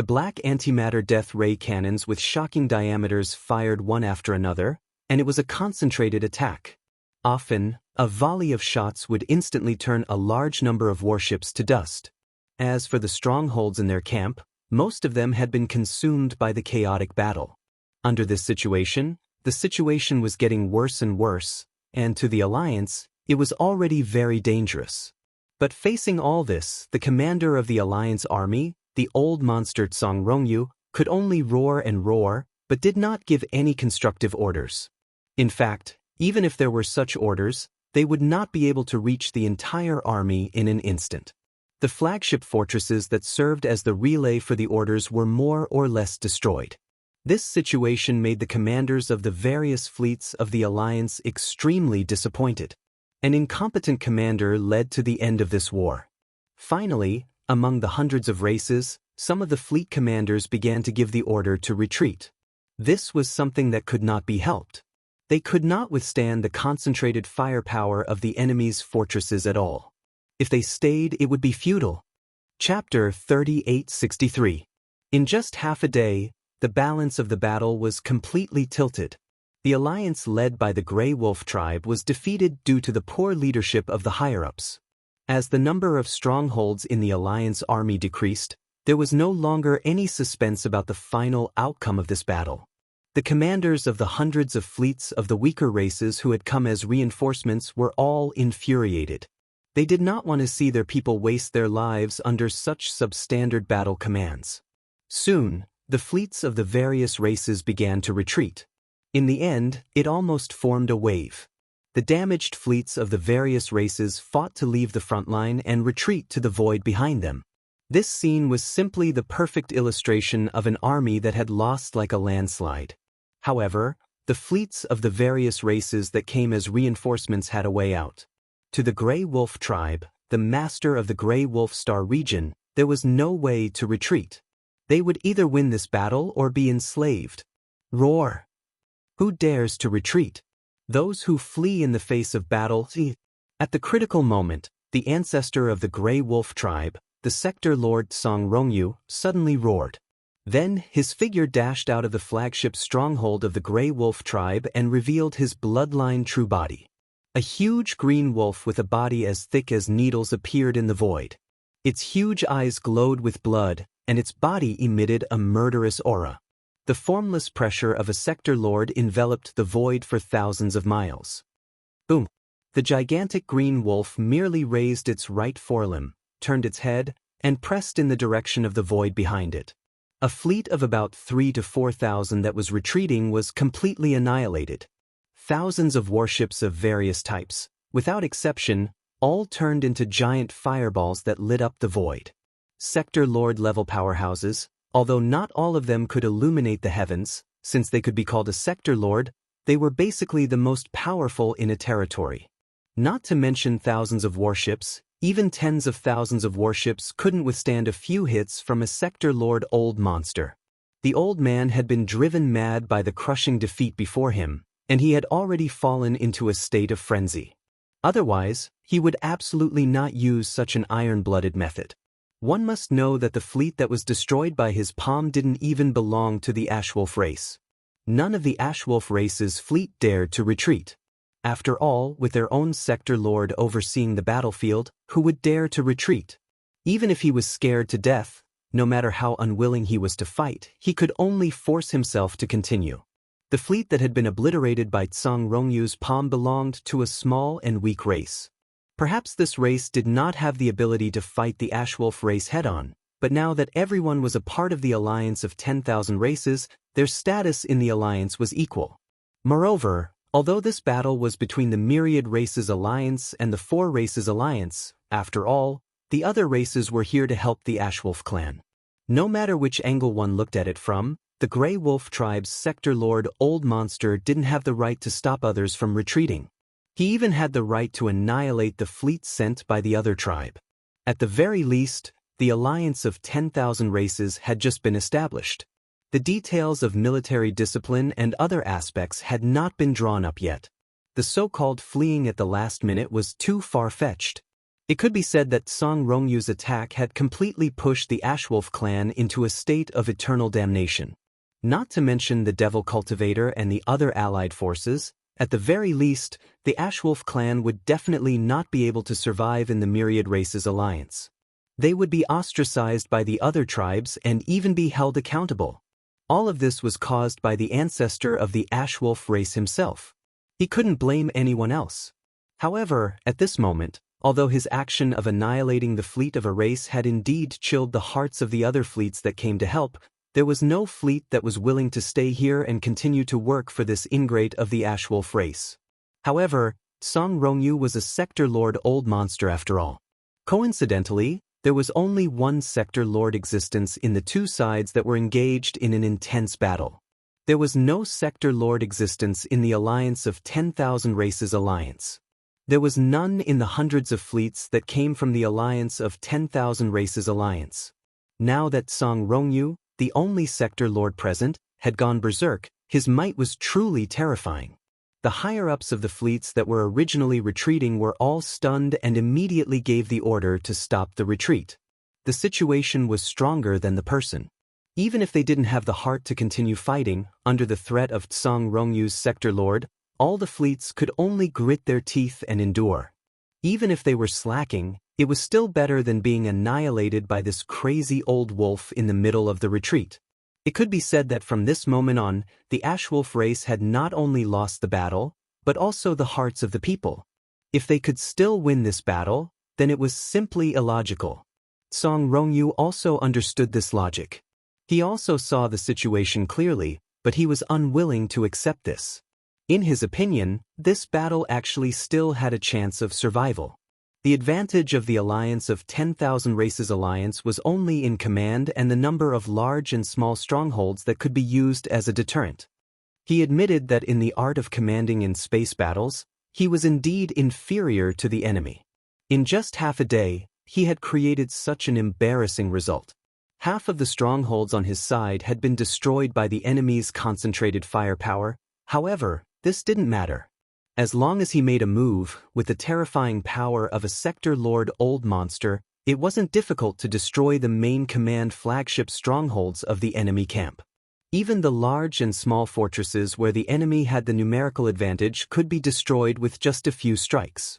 The black antimatter death ray cannons with shocking diameters fired one after another, and it was a concentrated attack. Often, a volley of shots would instantly turn a large number of warships to dust. As for the strongholds in their camp, most of them had been consumed by the chaotic battle. Under this situation, the situation was getting worse and worse, and to the Alliance, it was already very dangerous. But facing all this, the commander of the Alliance army, the old monster Tsang Rongyu, could only roar and roar, but did not give any constructive orders. In fact, even if there were such orders, they would not be able to reach the entire army in an instant. The flagship fortresses that served as the relay for the orders were more or less destroyed. This situation made the commanders of the various fleets of the Alliance extremely disappointed. An incompetent commander led to the end of this war. Finally, among the hundreds of races, some of the fleet commanders began to give the order to retreat. This was something that could not be helped. They could not withstand the concentrated firepower of the enemy's fortresses at all. If they stayed, it would be futile. Chapter 3863. In just half a day, the balance of the battle was completely tilted. The alliance led by the Grey Wolf tribe was defeated due to the poor leadership of the higher-ups. As the number of strongholds in the alliance army decreased, there was no longer any suspense about the final outcome of this battle. The commanders of the hundreds of fleets of the weaker races who had come as reinforcements were all infuriated. They did not want to see their people waste their lives under such substandard battle commands. Soon, the fleets of the various races began to retreat. In the end, it almost formed a wave. The damaged fleets of the various races fought to leave the front line and retreat to the void behind them. This scene was simply the perfect illustration of an army that had lost like a landslide. However, the fleets of the various races that came as reinforcements had a way out. To the Grey Wolf tribe, the master of the Grey Wolf Star region, there was no way to retreat. They would either win this battle or be enslaved. Roar! Who dares to retreat? Those who flee in the face of battle. At the critical moment, the ancestor of the Grey Wolf tribe, the sector lord Tsang Rongyu, suddenly roared. Then, his figure dashed out of the flagship stronghold of the Grey Wolf tribe and revealed his bloodline true body. A huge green wolf with a body as thick as needles appeared in the void. Its huge eyes glowed with blood, and its body emitted a murderous aura. The formless pressure of a sector lord enveloped the void for thousands of miles. Boom! The gigantic green wolf merely raised its right forelimb, turned its head, and pressed in the direction of the void behind it. A fleet of about 3,000 to 4,000 that was retreating was completely annihilated. Thousands of warships of various types, without exception, all turned into giant fireballs that lit up the void. Sector Lord-level powerhouses, although not all of them could illuminate the heavens, since they could be called a Sector Lord, they were basically the most powerful in a territory. Not to mention thousands of warships, even tens of thousands of warships couldn't withstand a few hits from a Sector Lord old monster. The old man had been driven mad by the crushing defeat before him, and he had already fallen into a state of frenzy. Otherwise, he would absolutely not use such an iron-blooded method. One must know that the fleet that was destroyed by his palm didn't even belong to the Ashwolf race. None of the Ashwolf race's fleet dared to retreat. After all, with their own sector lord overseeing the battlefield, who would dare to retreat? Even if he was scared to death, no matter how unwilling he was to fight, he could only force himself to continue. The fleet that had been obliterated by Tsang Rongyu's palm belonged to a small and weak race. Perhaps this race did not have the ability to fight the Ashwolf race head-on, but now that everyone was a part of the alliance of 10,000 races, their status in the alliance was equal. Moreover, although this battle was between the Myriad Races Alliance and the Four Races Alliance, after all, the other races were here to help the Ashwolf clan. No matter which angle one looked at it from, the Grey Wolf tribe's sector lord Old Monster didn't have the right to stop others from retreating. He even had the right to annihilate the fleet sent by the other tribe. At the very least, the alliance of 10,000 races had just been established. The details of military discipline and other aspects had not been drawn up yet. The so-called fleeing at the last minute was too far-fetched. It could be said that Song Rongyu's attack had completely pushed the Ashwolf clan into a state of eternal damnation. Not to mention the Devil Cultivator and the other allied forces, at the very least, the Ashwolf clan would definitely not be able to survive in the Myriad Races alliance. They would be ostracized by the other tribes and even be held accountable. All of this was caused by the ancestor of the Ashwolf race himself. He couldn't blame anyone else. However, at this moment, although his action of annihilating the fleet of a race had indeed chilled the hearts of the other fleets that came to help, there was no fleet that was willing to stay here and continue to work for this ingrate of the Ashwolf race. However, Song Rongyu was a Sector Lord Old Monster after all. Coincidentally, there was only one Sector Lord existence in the two sides that were engaged in an intense battle. There was no Sector Lord existence in the Alliance of 10,000 Races alliance. There was none in the hundreds of fleets that came from the Alliance of 10,000 Races alliance. Now that Song Rongyu, the only Sector Lord present, had gone berserk, his might was truly terrifying. The higher-ups of the fleets that were originally retreating were all stunned and immediately gave the order to stop the retreat. The situation was stronger than the person. Even if they didn't have the heart to continue fighting, under the threat of Song Rongyu's Sector Lord, all the fleets could only grit their teeth and endure. Even if they were slacking, it was still better than being annihilated by this crazy old wolf in the middle of the retreat. It could be said that from this moment on, the Ashwolf race had not only lost the battle, but also the hearts of the people. If they could still win this battle, then it was simply illogical. Song Rongyu also understood this logic. He also saw the situation clearly, but he was unwilling to accept this. In his opinion, this battle actually still had a chance of survival. The advantage of the Alliance of 10,000 Races alliance was only in command and the number of large and small strongholds that could be used as a deterrent. He admitted that in the art of commanding in space battles, he was indeed inferior to the enemy. In just half a day, he had created such an embarrassing result. Half of the strongholds on his side had been destroyed by the enemy's concentrated firepower. However, this didn't matter. As long as he made a move, with the terrifying power of a Sector Lord Old Monster, it wasn't difficult to destroy the main command flagship strongholds of the enemy camp. Even the large and small fortresses where the enemy had the numerical advantage could be destroyed with just a few strikes.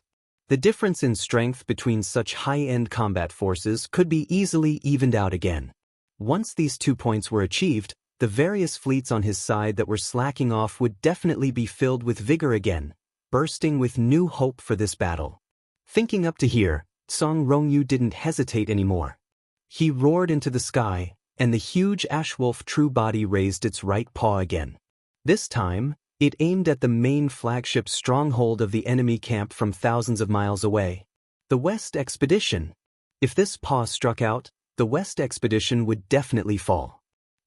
The difference in strength between such high-end combat forces could be easily evened out again. Once these 2 points were achieved, the various fleets on his side that were slacking off would definitely be filled with vigor again, bursting with new hope for this battle. Thinking up to here, Song Rongyu didn't hesitate anymore. He roared into the sky, and the huge Ashwolf true body raised its right paw again. This time, it aimed at the main flagship stronghold of the enemy camp from thousands of miles away. The West Expedition. If this paw struck out, the West Expedition would definitely fall.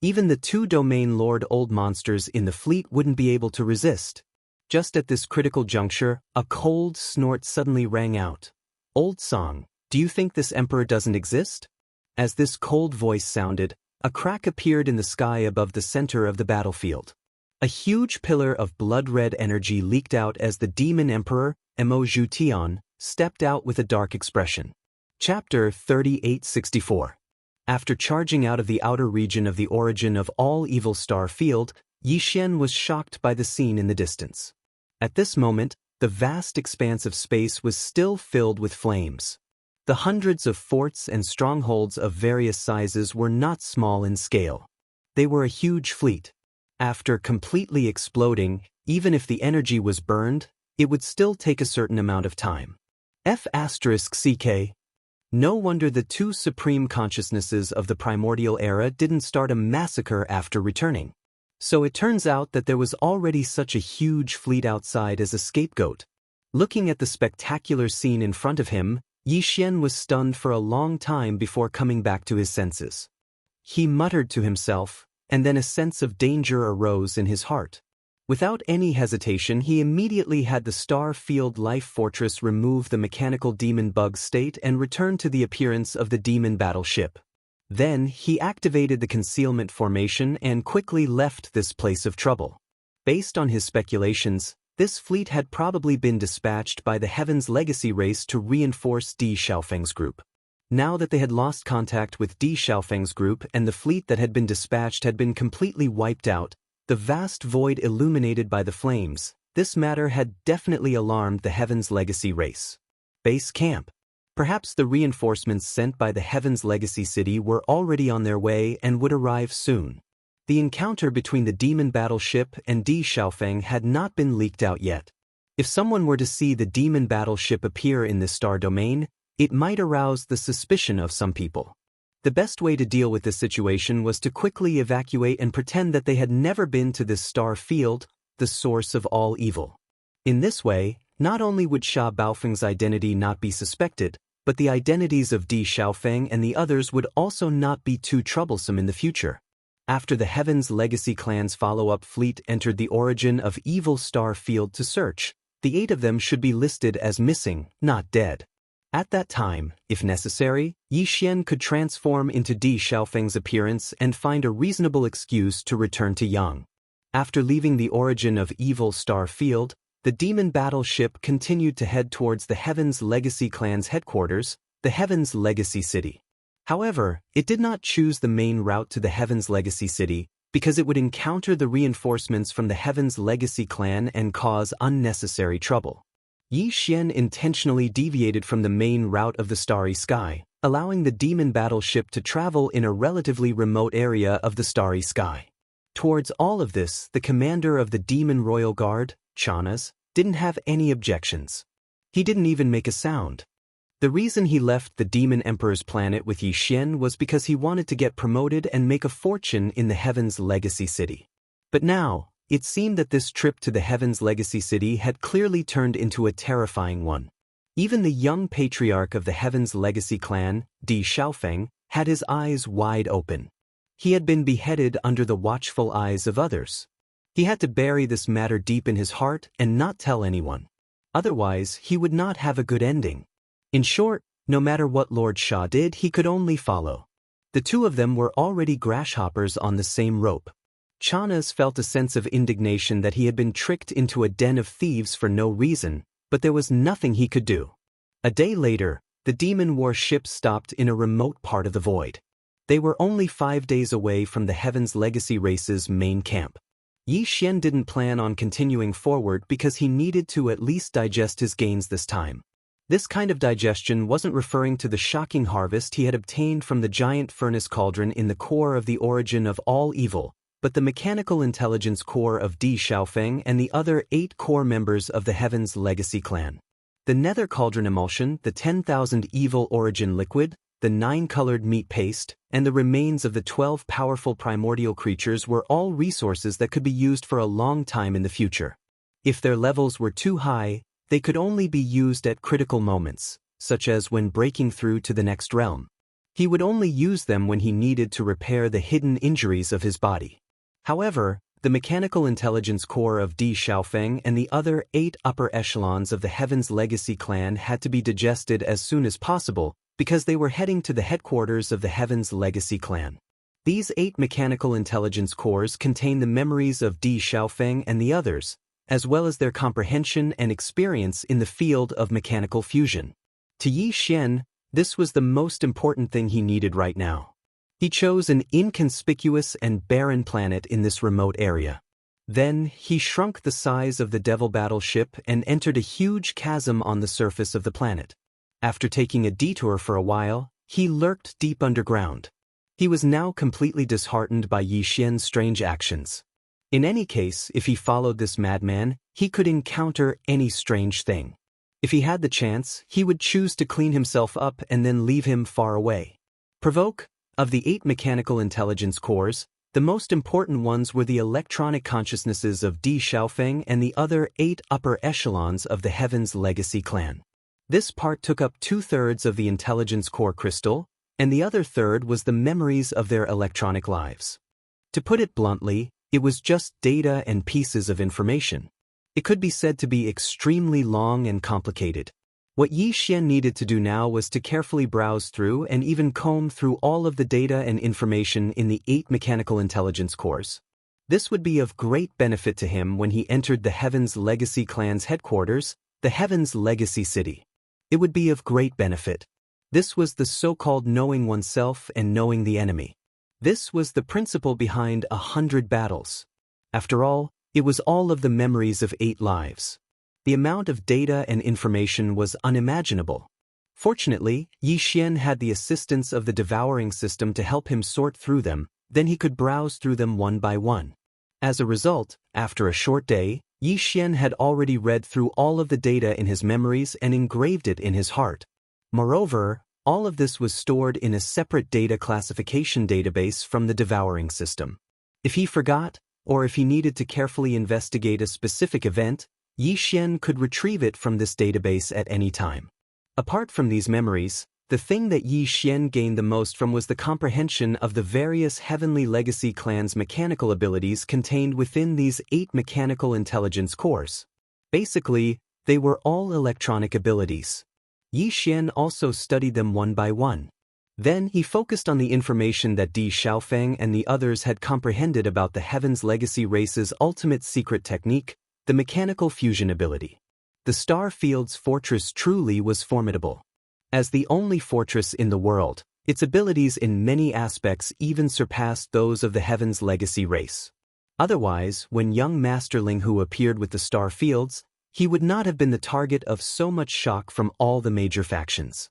Even the 2 Domain Lord Old Monsters in the fleet wouldn't be able to resist. Just at this critical juncture, a cold snort suddenly rang out. "Old Song, do you think this emperor doesn't exist?" As this cold voice sounded, a crack appeared in the sky above the center of the battlefield. A huge pillar of blood-red energy leaked out as the demon emperor, Mo Zhu stepped out with a dark expression. Chapter 3864. After charging out of the outer region of the origin of all evil star field, Yi Xian was shocked by the scene in the distance. At this moment, the vast expanse of space was still filled with flames. The hundreds of forts and strongholds of various sizes were not small in scale. They were a huge fleet. After completely exploding, even if the energy was burned, it would still take a certain amount of time. F***CK. No wonder the 2 supreme consciousnesses of the primordial era didn't start a massacre after returning. So it turns out that there was already such a huge fleet outside as a scapegoat. Looking at the spectacular scene in front of him, Yi Xian was stunned for a long time before coming back to his senses. He muttered to himself, and then a sense of danger arose in his heart. Without any hesitation, he immediately had the Star Field Life Fortress remove the mechanical demon bug state and return to the appearance of the demon battleship. Then, he activated the concealment formation and quickly left this place of trouble. Based on his speculations, This fleet had probably been dispatched by the Heaven's Legacy race to reinforce Di Xiaofeng's group. Now that they had lost contact with Di Xiaofeng's group and the fleet that had been dispatched had been completely wiped out, the vast void illuminated by the flames, this matter had definitely alarmed the Heaven's Legacy race. Base camp. Perhaps the reinforcements sent by the Heaven's Legacy city were already on their way and would arrive soon. The encounter between the demon battleship and Di Xiaofeng had not been leaked out yet. If someone were to see the demon battleship appear in this star domain, it might arouse the suspicion of some people. The best way to deal with this situation was to quickly evacuate and pretend that they had never been to this star field, the source of all evil. In this way, not only would Sha Baofeng's identity not be suspected, but the identities of Di Xiaofeng and the others would also not be too troublesome in the future. After the Heaven's Legacy clan's follow-up fleet entered the origin of Evil Star Field to search, the 8 of them should be listed as missing, not dead. At that time, if necessary, Yi Xian could transform into Di Xiaofeng's appearance and find a reasonable excuse to return to Yang. After leaving the origin of Evil Star Field, the demon battleship continued to head towards the Heaven's Legacy clan's headquarters, the Heaven's Legacy City. However, it did not choose the main route to the Heaven's Legacy City because it would encounter the reinforcements from the Heaven's Legacy clan and cause unnecessary trouble. Yi Xian intentionally deviated from the main route of the Starry Sky, allowing the demon battleship to travel in a relatively remote area of the Starry Sky. Towards all of this, the commander of the Demon Royal Guard, Chanas, didn't have any objections. He didn't even make a sound. The reason he left the Demon Emperor's planet with Yi Xian was because he wanted to get promoted and make a fortune in the Heaven's Legacy City. But now, it seemed that this trip to the Heaven's Legacy City had clearly turned into a terrifying one. Even the young patriarch of the Heaven's Legacy clan, Di Xiaofeng, had his eyes wide open. He had been beheaded under the watchful eyes of others. He had to bury this matter deep in his heart and not tell anyone. Otherwise, he would not have a good ending. In short, no matter what Lord Sha did, he could only follow. The 2 of them were already grasshoppers on the same rope. Chanas felt a sense of indignation that he had been tricked into a den of thieves for no reason, but there was nothing he could do. A day later, the demon war ship stopped in a remote part of the void. They were only 5 days away from the Heaven's Legacy race's main camp. Yi Xian didn't plan on continuing forward because he needed to at least digest his gains this time. This kind of digestion wasn't referring to the shocking harvest he had obtained from the giant furnace cauldron in the core of the origin of all evil, but the mechanical intelligence core of Di Xiaofeng and the other 8 core members of the Heaven's Legacy clan. The nether cauldron emulsion, the 10,000 evil origin liquid, the 9-colored meat paste, and the remains of the 12 powerful primordial creatures were all resources that could be used for a long time in the future. If their levels were too high, they could only be used at critical moments, such as when breaking through to the next realm. He would only use them when he needed to repair the hidden injuries of his body. However, the mechanical intelligence core of Di Xiaofeng and the other 8 upper echelons of the Heaven's Legacy clan had to be digested as soon as possible because they were heading to the headquarters of the Heaven's Legacy clan. These 8 mechanical intelligence cores contain the memories of Di Xiaofeng and the others, as well as their comprehension and experience in the field of mechanical fusion. To Yi Xian, this was the most important thing he needed right now. He chose an inconspicuous and barren planet in this remote area. Then, he shrunk the size of the Devil battleship and entered a huge chasm on the surface of the planet. After taking a detour for a while, he lurked deep underground. He was now completely disheartened by Yi Xian's strange actions. In any case, if he followed this madman, he could encounter any strange thing. If he had the chance, he would choose to clean himself up and then leave him far away. Provoke. Of the 8 mechanical intelligence cores, the most important ones were the electronic consciousnesses of Di Xiaofeng and the other 8 upper echelons of the Heaven's Legacy clan. This part took up 2/3 of the intelligence core crystal, and the other third was the memories of their electronic lives. To put it bluntly, it was just data and pieces of information. It could be said to be extremely long and complicated. What Yi Xian needed to do now was to carefully browse through and even comb through all of the data and information in the 8 mechanical intelligence cores. This would be of great benefit to him when he entered the Heaven's Legacy clan's headquarters, the Heaven's Legacy City. It would be of great benefit. This was the so-called knowing oneself and knowing the enemy. This was the principle behind 100 battles. After all, it was all of the memories of 8 lives. The amount of data and information was unimaginable. Fortunately, Yi Xian had the assistance of the devouring system to help him sort through them, then he could browse through them one by one. As a result, after a short day, Yi Xian had already read through all of the data in his memories and engraved it in his heart. Moreover, all of this was stored in a separate data classification database from the devouring system. If he forgot, or if he needed to carefully investigate a specific event, Yi Xian could retrieve it from this database at any time. Apart from these memories, the thing that Yi Xian gained the most from was the comprehension of the various Heavenly Legacy clans' mechanical abilities contained within these 8 mechanical intelligence cores. Basically, they were all electronic abilities. Yi Xian also studied them one by one. Then he focused on the information that Di Xiaofeng and the others had comprehended about the Heaven's Legacy race's ultimate secret technique, the mechanical fusion ability. The Star Field's fortress truly was formidable. As the only fortress in the world, its abilities in many aspects even surpassed those of the Heaven's Legacy race. Otherwise, when young Master Ling Hu appeared with the Star Fields, he would not have been the target of so much shock from all the major factions.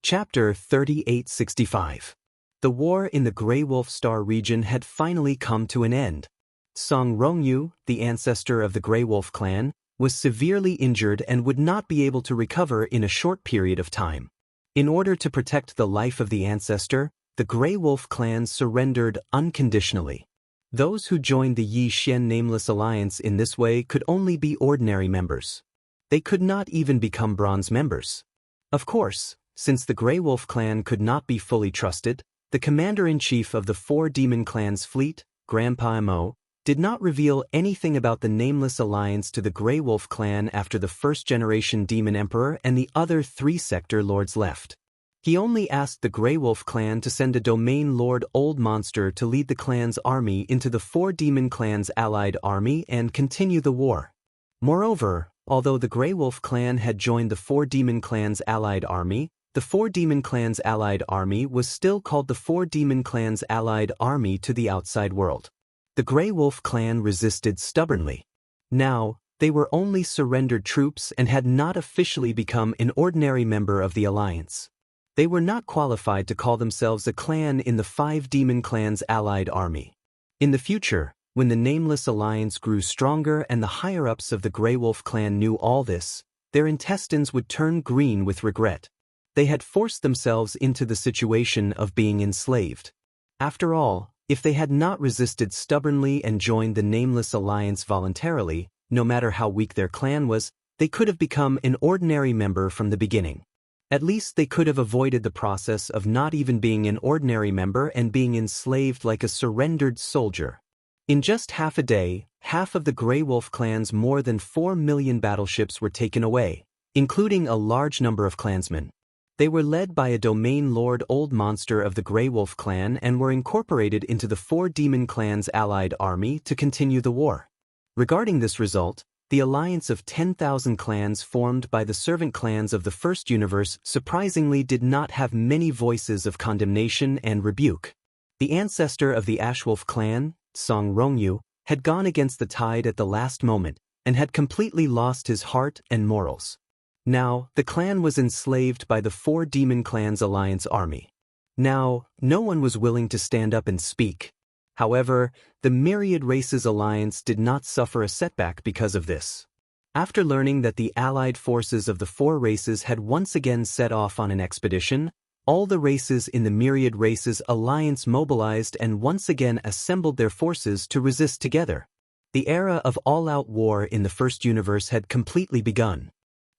Chapter 3865. The war in the Grey Wolf Star region had finally come to an end. Song Rongyu, the ancestor of the Grey Wolf clan, was severely injured and would not be able to recover in a short period of time. In order to protect the life of the ancestor, the Grey Wolf clan surrendered unconditionally. Those who joined the Yi Xian Nameless Alliance in this way could only be ordinary members. They could not even become bronze members. Of course, since the Grey Wolf clan could not be fully trusted, the commander-in-chief of the 4 demon clans' fleet, Grandpa Mo, did not reveal anything about the Nameless Alliance to the Grey Wolf clan after the first-generation Demon Emperor and the other 3 sector lords left. He only asked the Grey Wolf clan to send a domain lord Old Monster to lead the clan's army into the 4 demon clans' allied army and continue the war. Moreover, although the Grey Wolf clan had joined the 4 demon clans' allied army, the 4 demon clans' allied army was still called the 4 demon clans' allied army to the outside world. The Grey Wolf clan resisted stubbornly. Now, they were only surrendered troops and had not officially become an ordinary member of the alliance. They were not qualified to call themselves a clan in the 5 demon clans' allied army. In the future, when the Nameless Alliance grew stronger and the higher-ups of the Grey Wolf clan knew all this, their intestines would turn green with regret. They had forced themselves into the situation of being enslaved. After all, if they had not resisted stubbornly and joined the Nameless Alliance voluntarily, no matter how weak their clan was, they could have become an ordinary member from the beginning. At least they could have avoided the process of not even being an ordinary member and being enslaved like a surrendered soldier. In just half a day, half of the Grey Wolf clan's more than 4 million battleships were taken away, including a large number of clansmen. They were led by a domain lord Old Monster of the Grey Wolf clan and were incorporated into the 4 demon clans' allied army to continue the war. Regarding this result, the alliance of 10,000 clans formed by the servant clans of the First Universe surprisingly did not have many voices of condemnation and rebuke. The ancestor of the Ashwolf clan, Song Rongyu, had gone against the tide at the last moment and had completely lost his heart and morals. Now, the clan was enslaved by the 4 demon clans' alliance army. Now, no one was willing to stand up and speak. However, the Myriad Races Alliance did not suffer a setback because of this. After learning that the allied forces of the 4 races had once again set off on an expedition, all the races in the Myriad Races Alliance mobilized and once again assembled their forces to resist together. The era of all-out war in the First Universe had completely begun.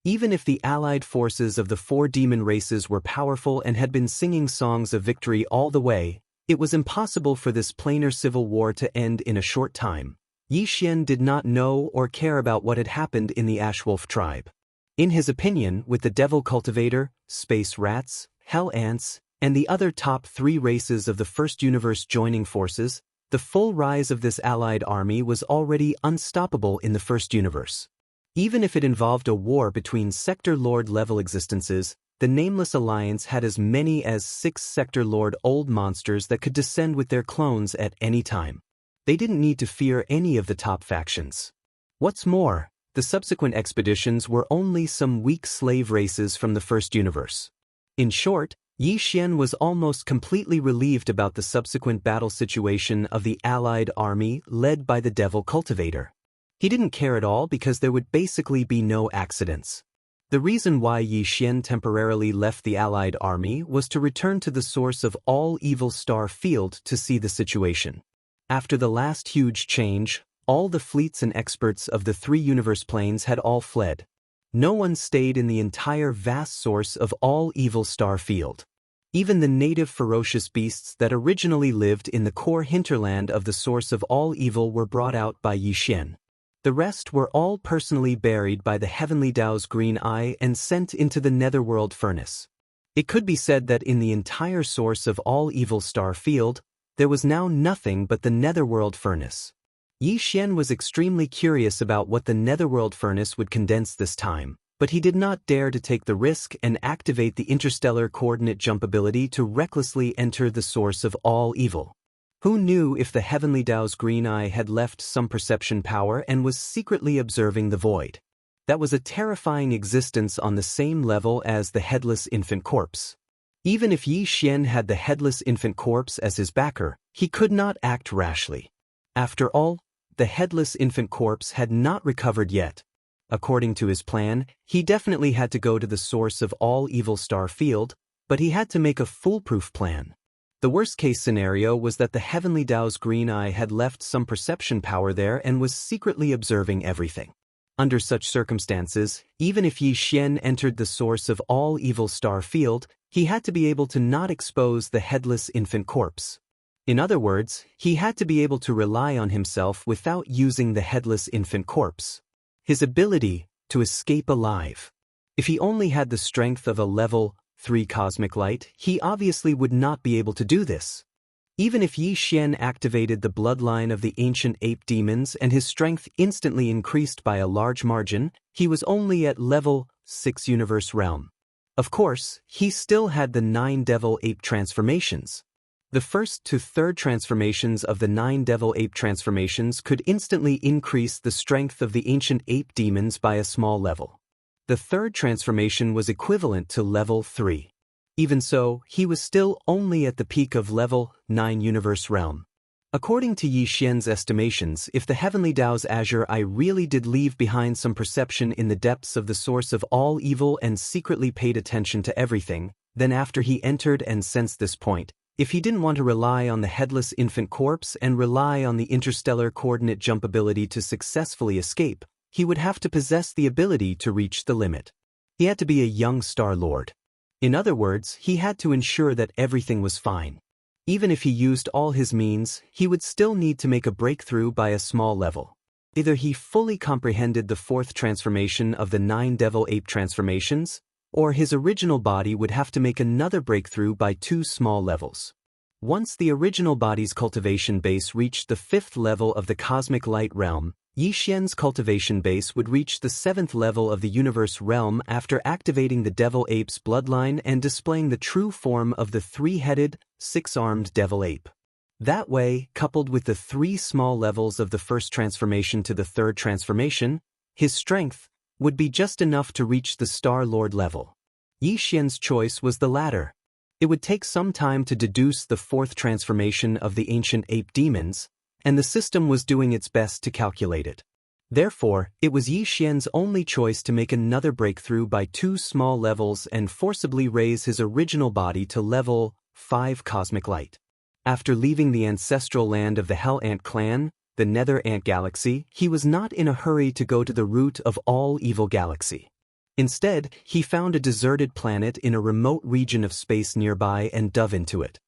Even if the allied forces of the 4 demon races were powerful and had been singing songs of victory all the way, it was impossible for this planar civil war to end in a short time. Yi Xian did not know or care about what had happened in the Ashwolf tribe. In his opinion, with the Devil Cultivator, Space Rats, Hell Ants, and the other top 3 races of the First Universe joining forces, The full rise of this allied army was already unstoppable in the first universe. Even if it involved a war between Sector Lord-level existences, the Nameless Alliance had as many as 6 Sector Lord old monsters that could descend with their clones at any time. They didn't need to fear any of the top factions. What's more, the subsequent expeditions were only some weak slave races from the first universe. In short, Yi Xian was almost completely relieved about the subsequent battle situation of the allied army led by the Devil Cultivator. He didn't care at all because there would basically be no accidents. The reason why Yi Xian temporarily left the allied army was to return to the source of all evil star field to see the situation. After the last huge change, all the fleets and experts of the 3 universe planes had all fled. No one stayed in the entire vast source of all evil star field. Even the native ferocious beasts that originally lived in the core hinterland of the source of all evil were brought out by Yi Xian. The rest were all personally buried by the Heavenly Tao's green eye and sent into the netherworld furnace. It could be said that in the entire source of all evil star field, there was now nothing but the netherworld furnace. Yi Xian was extremely curious about what the netherworld furnace would condense this time, but he did not dare to take the risk and activate the interstellar coordinate jump ability to recklessly enter the source of all evil. Who knew if the Heavenly Tao's green eye had left some perception power and was secretly observing the void? That was a terrifying existence on the same level as the headless infant corpse. Even if Yi Xian had the headless infant corpse as his backer, he could not act rashly. After all, the headless infant corpse had not recovered yet. According to his plan, he definitely had to go to the source of all evil star field, but he had to make a foolproof plan. The worst-case scenario was that the Heavenly Tao's green eye had left some perception power there and was secretly observing everything. Under such circumstances, even if Yi Xian entered the source of all evil star field, he had to be able to not expose the headless infant corpse. In other words, he had to be able to rely on himself without using the headless infant corpse. His ability to escape alive. If he only had the strength of a level 3 cosmic light, he obviously would not be able to do this. Even if Yi Xian activated the bloodline of the ancient ape demons and his strength instantly increased by a large margin, he was only at level 6 universe realm. Of course, he still had the 9 devil ape transformations. The first to third transformations of the 9 devil ape transformations could instantly increase the strength of the ancient ape demons by a small level. The third transformation was equivalent to level 3. Even so, he was still only at the peak of level 9 universe realm. According to Yi Xian's estimations, if the Heavenly Tao's azure eye really did leave behind some perception in the depths of the source of all evil and secretly paid attention to everything, then after he entered and sensed this point, if he didn't want to rely on the headless infant corpse and rely on the interstellar coordinate jump ability to successfully escape, he would have to possess the ability to reach the limit. He had to be a young Star Lord. In other words, he had to ensure that everything was fine. Even if he used all his means, he would still need to make a breakthrough by a small level. Either he fully comprehended the 4th transformation of the 9 devil ape transformations, or his original body would have to make another breakthrough by 2 small levels. Once the original body's cultivation base reached the 5th level of the cosmic light realm, Yi Xian's cultivation base would reach the 7th level of the universe realm after activating the devil ape's bloodline and displaying the true form of the 3-headed, 6-armed devil ape. That way, coupled with the 3 small levels of the first transformation to the 3rd transformation, his strength would be just enough to reach the Star Lord level. Yi Xian's choice was the latter. It would take some time to deduce the 4th transformation of the ancient ape demons, and the system was doing its best to calculate it. Therefore, it was Yi Xian's only choice to make another breakthrough by 2 small levels and forcibly raise his original body to level 5 cosmic light. After leaving the ancestral land of the Hell Ant clan, the Nether Ant Galaxy, he was not in a hurry to go to the root of all evil galaxy. Instead, he found a deserted planet in a remote region of space nearby and dove into it.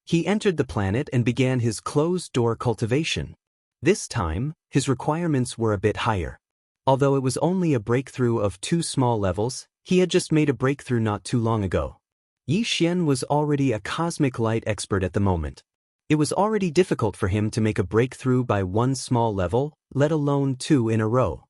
He entered the planet and began his closed-door cultivation. This time, his requirements were a bit higher. Although it was only a breakthrough of 2 small levels, he had just made a breakthrough not too long ago. Yi Xian was already a cosmic light expert at the moment. It was already difficult for him to make a breakthrough by one small level, let alone two in a row.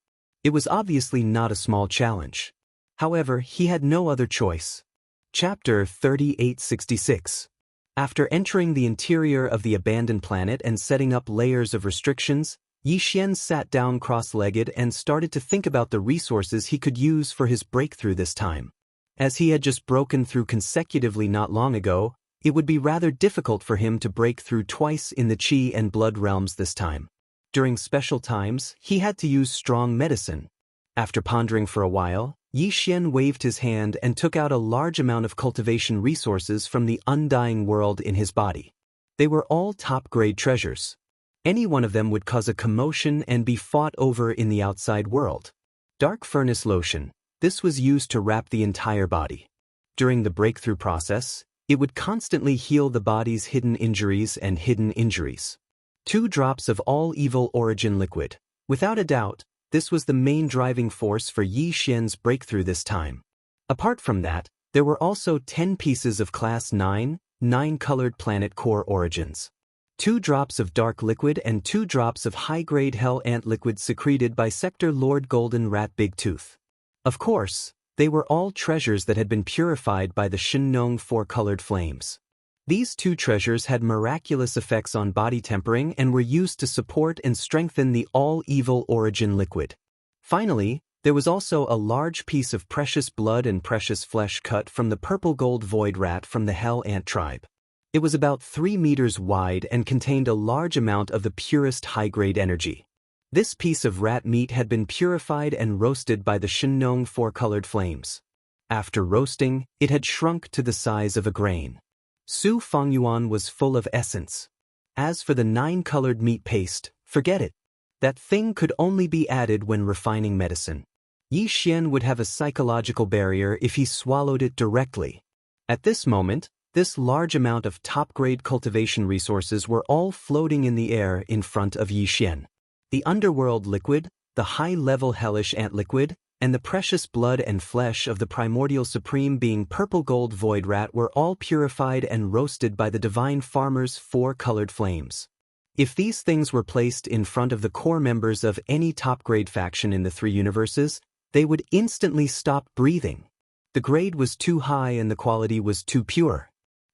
It was obviously not a small challenge. However, he had no other choice. Chapter 3866. After entering the interior of the abandoned planet and setting up layers of restrictions, Yi Xian sat down cross-legged and started to think about the resources he could use for his breakthrough this time. As he had just broken through consecutively not long ago, it would be rather difficult for him to break through twice in the Qi and Blood realms this time. During special times, he had to use strong medicine. After pondering for a while, Yi Xian waved his hand and took out a large amount of cultivation resources from the undying world in his body. They were all top-grade treasures. Any one of them would cause a commotion and be fought over in the outside world. Dark Furnace Lotion. This was used to wrap the entire body. During the breakthrough process, it would constantly heal the body's hidden injuries and hidden injuries. 2 drops of all evil origin liquid. Without a doubt, this was the main driving force for Yi Xian's breakthrough this time. Apart from that, there were also 10 pieces of Class 9, 9-colored planet core origins. 2 drops of dark liquid and 2 drops of high-grade hell ant liquid secreted by Sector Lord Golden Rat Big Tooth. Of course, they were all treasures that had been purified by the Shinong 4-colored flames. These 2 treasures had miraculous effects on body tempering and were used to support and strengthen the all-evil origin liquid. Finally, there was also a large piece of precious blood and precious flesh cut from the purple gold void rat from the hell ant tribe. It was about 3 meters wide and contained a large amount of the purest high-grade energy. This piece of rat meat had been purified and roasted by the Shinong 4-colored flames. After roasting, it had shrunk to the size of a grain. Su Fengyuan was full of essence. As for the 9-colored meat paste, forget it. That thing could only be added when refining medicine. Yi Xian would have a psychological barrier if he swallowed it directly. At this moment, this large amount of top-grade cultivation resources were all floating in the air in front of Yi Xian. The underworld liquid, the high-level hellish ant liquid, and the precious blood and flesh of the primordial supreme being purple gold void rat were all purified and roasted by the divine farmer's 4-colored flames. If these things were placed in front of the core members of any top-grade faction in the 3 universes, they would instantly stop breathing. The grade was too high and the quality was too pure.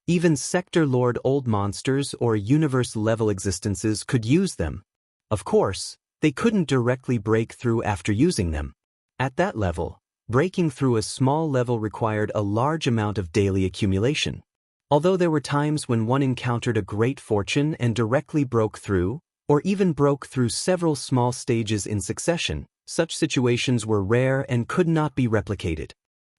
Even Sector Lord old monsters or universe-level existences could use them. Of course, they couldn't directly break through after using them. At that level, breaking through a small level required a large amount of daily accumulation. Although there were times when one encountered a great fortune and directly broke through, or even broke through several small stages in succession, such situations were rare and could not be replicated.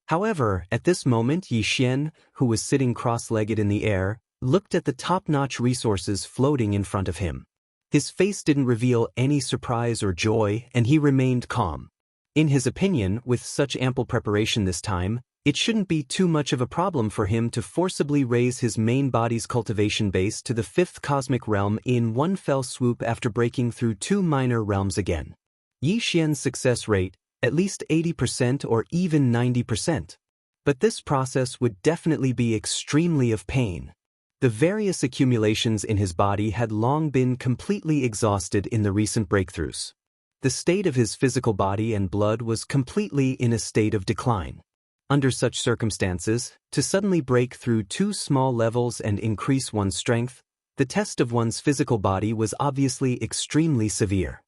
However, at this moment Yi Xian, who was sitting cross-legged in the air, looked at the top-notch resources floating in front of him. His face didn't reveal any surprise or joy, and he remained calm. In his opinion, with such ample preparation this time, it shouldn't be too much of a problem for him to forcibly raise his main body's cultivation base to the 5th cosmic realm in one fell swoop after breaking through 2 minor realms again. Yi Xian's success rate, at least 80% or even 90%. But this process would definitely be extremely of pain. The various accumulations in his body had long been completely exhausted in the recent breakthroughs. The state of his physical body and blood was completely in a state of decline. Under such circumstances, to suddenly break through 2 small levels and increase one's strength, the test of one's physical body was obviously extremely severe.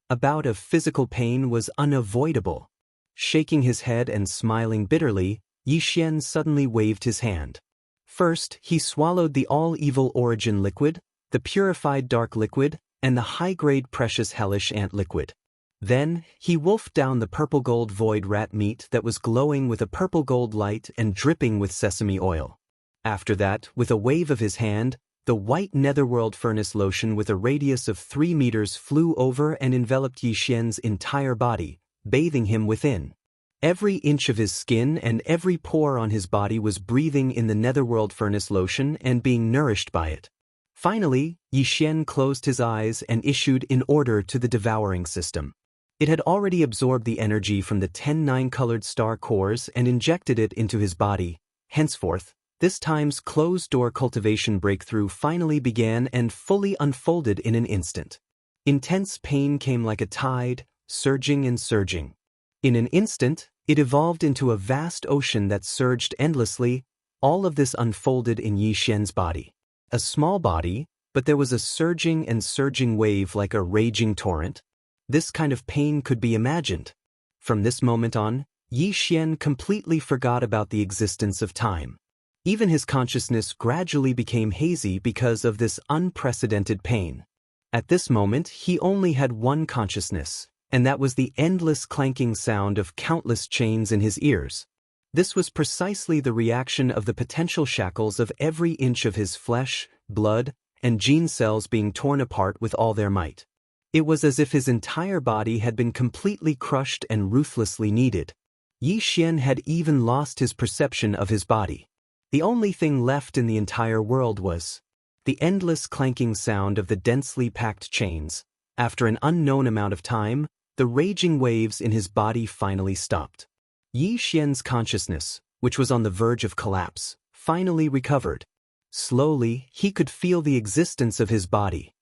A bout of physical pain was unavoidable. Shaking his head and smiling bitterly, Yi Xian suddenly waved his hand. First, he swallowed the all-evil origin liquid, the purified dark liquid, and the high-grade precious hellish ant liquid. Then, he wolfed down the purple gold void rat meat that was glowing with a purple gold light and dripping with sesame oil. After that, with a wave of his hand, the white netherworld furnace lotion with a radius of 3 meters flew over and enveloped Yi Xian's entire body, bathing him within. Every inch of his skin and every pore on his body was breathing in the netherworld furnace lotion and being nourished by it. Finally, Yi Xian closed his eyes and issued an order to the devouring system. It had already absorbed the energy from the 10 9-colored star cores and injected it into his body. Henceforth, This time's closed-door cultivation breakthrough finally began and fully unfolded in an instant. Intense pain came like a tide, surging and surging. In an instant, it evolved into a vast ocean that surged endlessly. All of this unfolded in Yi Xian's body. A small body, but there was a surging and surging wave like a raging torrent. This kind of pain could be imagined. From this moment on, Yi Xian completely forgot about the existence of time. Even his consciousness gradually became hazy because of this unprecedented pain. At this moment, he only had one consciousness, and that was the endless clanking sound of countless chains in his ears. This was precisely the reaction of the potential shackles of every inch of his flesh, blood, and gene cells being torn apart with all their might. It was as if his entire body had been completely crushed and ruthlessly kneaded. Yi Xian had even lost his perception of his body. The only thing left in the entire world was the endless clanking sound of the densely packed chains. After an unknown amount of time, the raging waves in his body finally stopped. Yi Xian's consciousness, which was on the verge of collapse, finally recovered. Slowly, he could feel the existence of his body.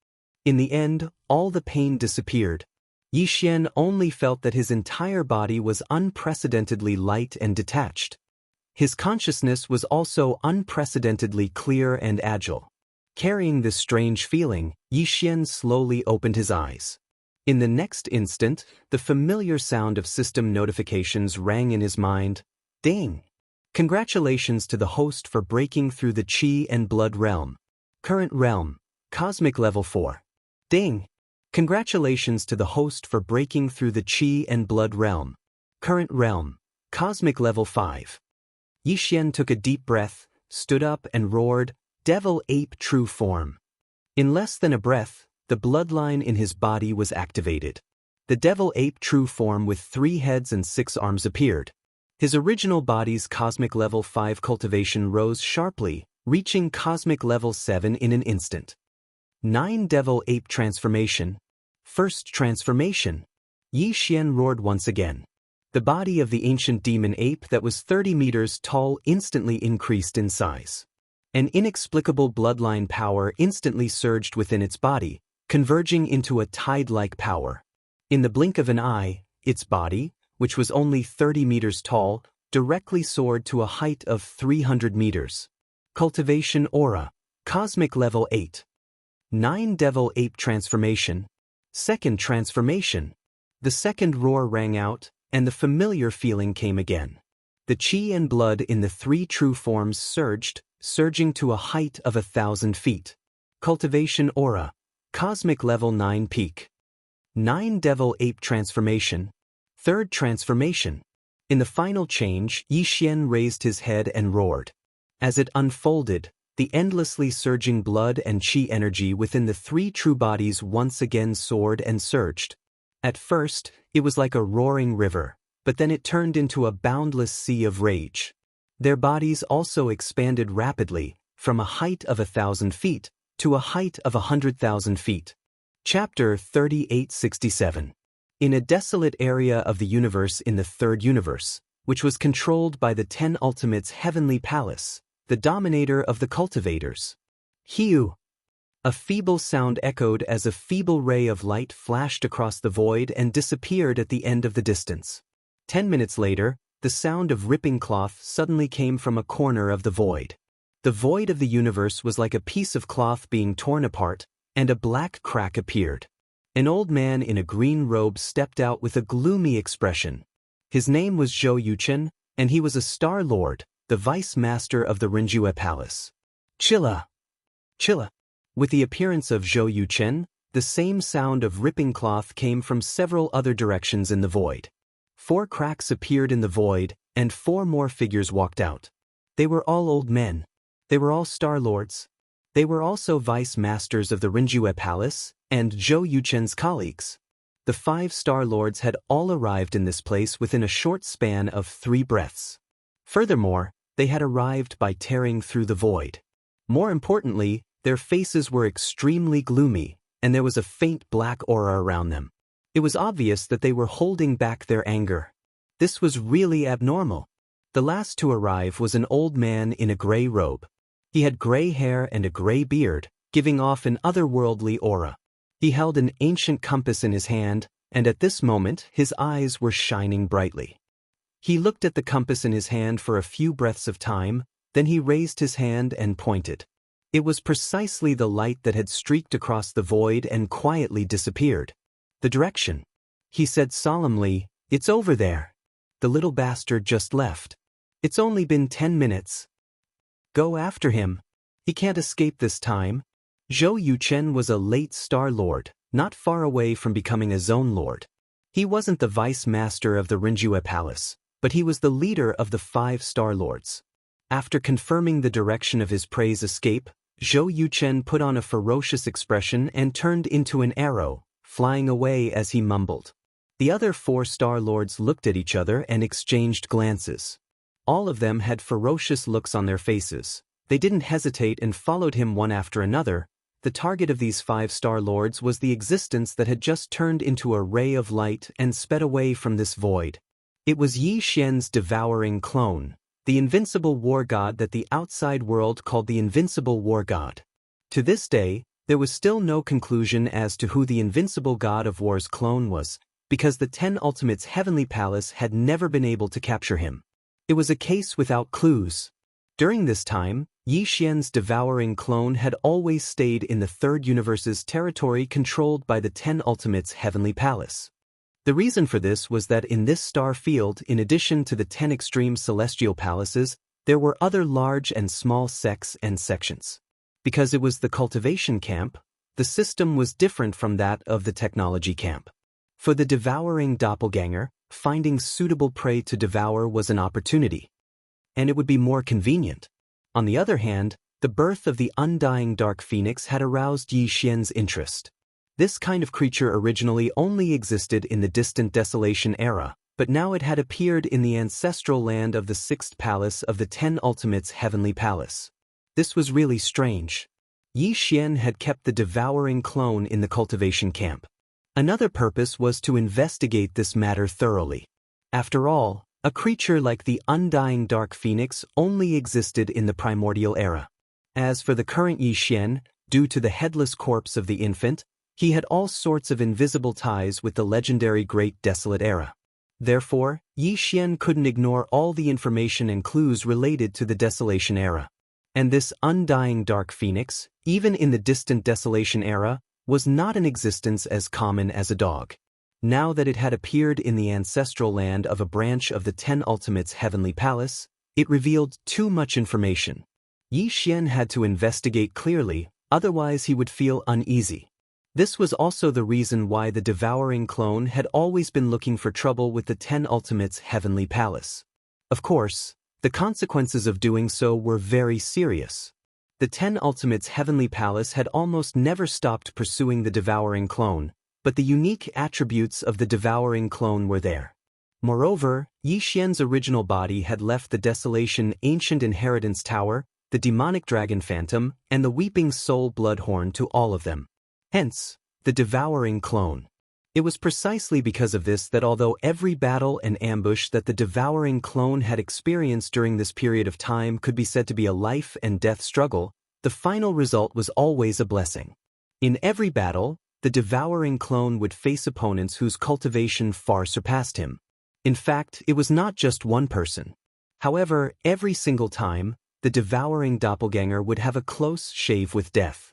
In the end, all the pain disappeared. Yi Xian only felt that his entire body was unprecedentedly light and detached. His consciousness was also unprecedentedly clear and agile. Carrying this strange feeling, Yi Xian slowly opened his eyes. In the next instant, the familiar sound of system notifications rang in his mind. Ding! Congratulations to the host for breaking through the Qi and Blood realm. Current realm, Cosmic Level 4. Ding! Congratulations to the host for breaking through the Qi and Blood realm. Current realm, Cosmic Level 5. Yi Xian took a deep breath, stood up and roared, Devil Ape True Form. In less than a breath, the bloodline in his body was activated. The Devil Ape True Form with 3 heads and 6 arms appeared. His original body's Cosmic Level 5 cultivation rose sharply, reaching Cosmic Level 7 in an instant. 9 Devil Ape Transformation. First Transformation. Yi Xian roared once again. The body of the ancient demon ape that was 30 meters tall instantly increased in size. An inexplicable bloodline power instantly surged within its body, converging into a tide-like power. In the blink of an eye, its body, which was only 30 meters tall, directly soared to a height of 300 meters. Cultivation Aura, Cosmic Level 8. 9 Devil Ape Transformation. Second Transformation. The second roar rang out, and the familiar feeling came again. The Qi and blood in the 3 true forms surged, surging to a height of 1,000 feet. Cultivation Aura, Cosmic Level 9 Peak. 9 Devil Ape Transformation. Third Transformation. In the final change, Yi Xian raised his head and roared. As it unfolded, the endlessly surging blood and Qi energy within the 3 true bodies once again soared and surged. At first, it was like a roaring river, but then it turned into a boundless sea of rage. Their bodies also expanded rapidly, from a height of 1,000 feet to a height of 100,000 feet. Chapter 3867. In a desolate area of the universe in the third universe, which was controlled by the 10 Ultimates' heavenly palace, the dominator of the cultivators. Hiu! A feeble sound echoed as a feeble ray of light flashed across the void and disappeared at the end of the distance. 10 minutes later, the sound of ripping cloth suddenly came from a corner of the void. The void of the universe was like a piece of cloth being torn apart, and a black crack appeared. An old man in a green robe stepped out with a gloomy expression. His name was Zhou Yuchen, and he was a Star Lord, the Vice Master of the Rinjue Palace. Chilla! Chilla! With the appearance of Zhou Yuchen, the same sound of ripping cloth came from several other directions in the void. 4 cracks appeared in the void, and 4 more figures walked out. They were all old men. They were all Star Lords. They were also Vice Masters of the Rinjue Palace, and Zhou Yuchen's colleagues. The 5 Star Lords had all arrived in this place within a short span of 3 breaths. Furthermore, they had arrived by tearing through the void. More importantly, their faces were extremely gloomy, and there was a faint black aura around them. It was obvious that they were holding back their anger. This was really abnormal. The last to arrive was an old man in a gray robe. He had gray hair and a gray beard, giving off an otherworldly aura. He held an ancient compass in his hand, and at this moment his eyes were shining brightly. He looked at the compass in his hand for a few breaths of time, then he raised his hand and pointed. It was precisely the light that had streaked across the void and quietly disappeared. The direction. He said solemnly, "It's over there. The little bastard just left. It's only been 10 minutes. Go after him. He can't escape this time." Zhou Yuchen was a late Star Lord, not far away from becoming a Zone Lord. He wasn't the Vice Master of the Rinjue Palace, but he was the leader of the 5 Star Lords. After confirming the direction of his prey's escape, Zhou Yuchen put on a ferocious expression and turned into an arrow, flying away as he mumbled. The other 4 Star Lords looked at each other and exchanged glances. All of them had ferocious looks on their faces. They didn't hesitate and followed him one after another. The target of these 5 Star Lords was the existence that had just turned into a ray of light and sped away from this void. It was Yi Xian's devouring clone, the invincible war god that the outside world called the invincible war god. To this day, there was still no conclusion as to who the invincible god of war's clone was, because the 10 Ultimates' heavenly palace had never been able to capture him. It was a case without clues. During this time, Yi Xian's devouring clone had always stayed in the 3rd universe's territory controlled by the 10 Ultimates' heavenly palace. The reason for this was that in this star field, in addition to the 10 extreme celestial palaces, there were other large and small sects and sections. Because it was the cultivation camp, the system was different from that of the technology camp. For the devouring doppelganger, finding suitable prey to devour was an opportunity, and it would be more convenient. On the other hand, the birth of the undying dark phoenix had aroused Yi Xian's interest. This kind of creature originally only existed in the distant Desolation era, but now it had appeared in the ancestral land of the 6th palace of the 10 Ultimates' heavenly palace. This was really strange. Yi Xian had kept the devouring clone in the cultivation camp. Another purpose was to investigate this matter thoroughly. After all, a creature like the undying dark phoenix only existed in the primordial era. As for the current Yi Xian, due to the headless corpse of the infant, he had all sorts of invisible ties with the legendary Great Desolate Era. Therefore, Yi Xian couldn't ignore all the information and clues related to the Desolation Era. And this undying dark phoenix, even in the distant Desolation Era, was not in existence as common as a dog. Now that it had appeared in the ancestral land of a branch of the 10 Ultimates' heavenly palace, it revealed too much information. Yi Xian had to investigate clearly, otherwise he would feel uneasy. This was also the reason why the devouring clone had always been looking for trouble with the 10 Ultimates' heavenly palace. Of course, the consequences of doing so were very serious. The 10 Ultimates' heavenly palace had almost never stopped pursuing the devouring clone, but the unique attributes of the devouring clone were there. Moreover, Yi Xian's original body had left the Desolation Ancient Inheritance Tower, the demonic dragon phantom, and the weeping soul bloodhorn to all of them. Hence, the devouring clone. It was precisely because of this that although every battle and ambush that the devouring clone had experienced during this period of time could be said to be a life and death struggle, the final result was always a blessing. In every battle, the devouring clone would face opponents whose cultivation far surpassed him. In fact, it was not just one person. However, every single time, the devouring doppelganger would have a close shave with death.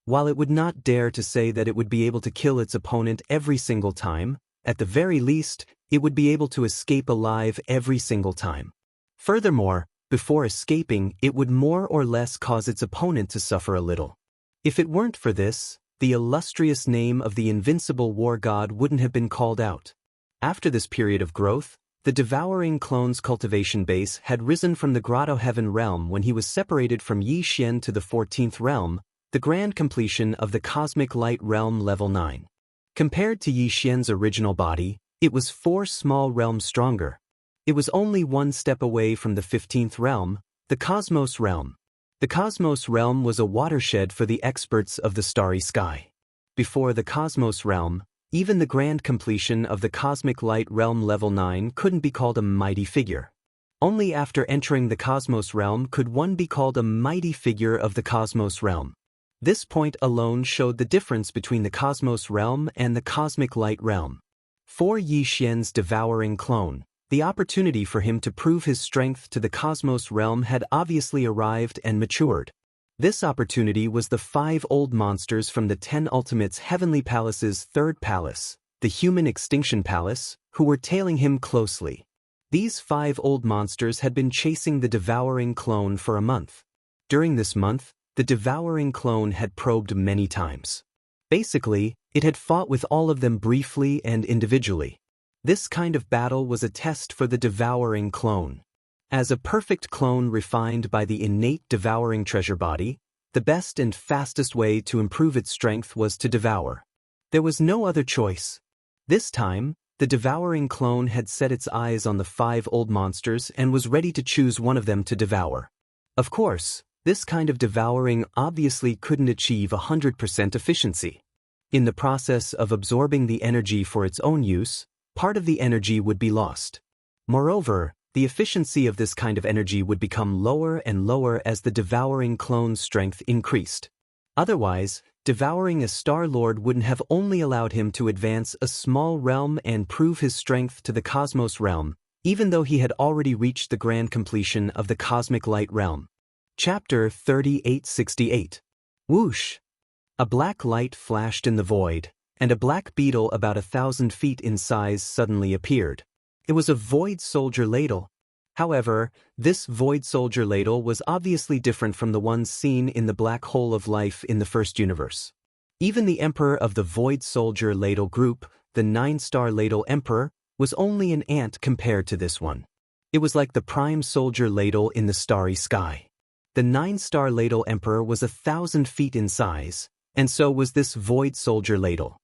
While it would not dare to say that it would be able to kill its opponent every single time, at the very least, it would be able to escape alive every single time. Furthermore, before escaping, it would more or less cause its opponent to suffer a little. If it weren't for this, the illustrious name of the invincible war god wouldn't have been called out. After this period of growth, the devouring clone's cultivation base had risen from the Grotto Heaven realm when he was separated from Yi Xian to the 14th realm, the grand completion of the Cosmic Light Realm Level 9. Compared to Yi Xian's original body, it was 4 small realms stronger. It was only one step away from the 15th realm, the Cosmos Realm. The Cosmos Realm was a watershed for the experts of the starry sky. Before the Cosmos Realm, even the grand completion of the Cosmic Light Realm Level 9 couldn't be called a mighty figure. Only after entering the cosmos realm could one be called a mighty figure of the cosmos realm. This point alone showed the difference between the cosmos realm and the cosmic light realm. For Yi Xian's devouring clone, the opportunity for him to prove his strength to the cosmos realm had obviously arrived and matured. This opportunity was the 5 old monsters from the 10 Ultimates Heavenly Palace's 3rd palace, the Human Extinction Palace, who were tailing him closely. These 5 old monsters had been chasing the devouring clone for a month. During this month, the devouring clone had probed many times. Basically, it had fought with all of them briefly and individually. This kind of battle was a test for the devouring clone. As a perfect clone refined by the innate devouring treasure body, the best and fastest way to improve its strength was to devour. There was no other choice. This time, the devouring clone had set its eyes on the 5 old monsters and was ready to choose one of them to devour. Of course, this kind of devouring obviously couldn't achieve 100% efficiency. In the process of absorbing the energy for its own use, part of the energy would be lost. Moreover, the efficiency of this kind of energy would become lower and lower as the devouring clone's strength increased. Otherwise, devouring a Star Lord wouldn't have only allowed him to advance a small realm and prove his strength to the cosmos realm, even though he had already reached the grand completion of the cosmic light realm. Chapter 3868. Whoosh! A black light flashed in the void, and a black beetle about 1,000 feet in size suddenly appeared. It was a void soldier ladle. However, this void soldier ladle was obviously different from the ones seen in the black hole of life in the first universe. Even the emperor of the void soldier ladle group, the 9-star ladle emperor, was only an ant compared to this one. It was like the prime soldier ladle in the starry sky. The 9-star ladle emperor was 1,000 feet in size, and so was this void soldier ladle.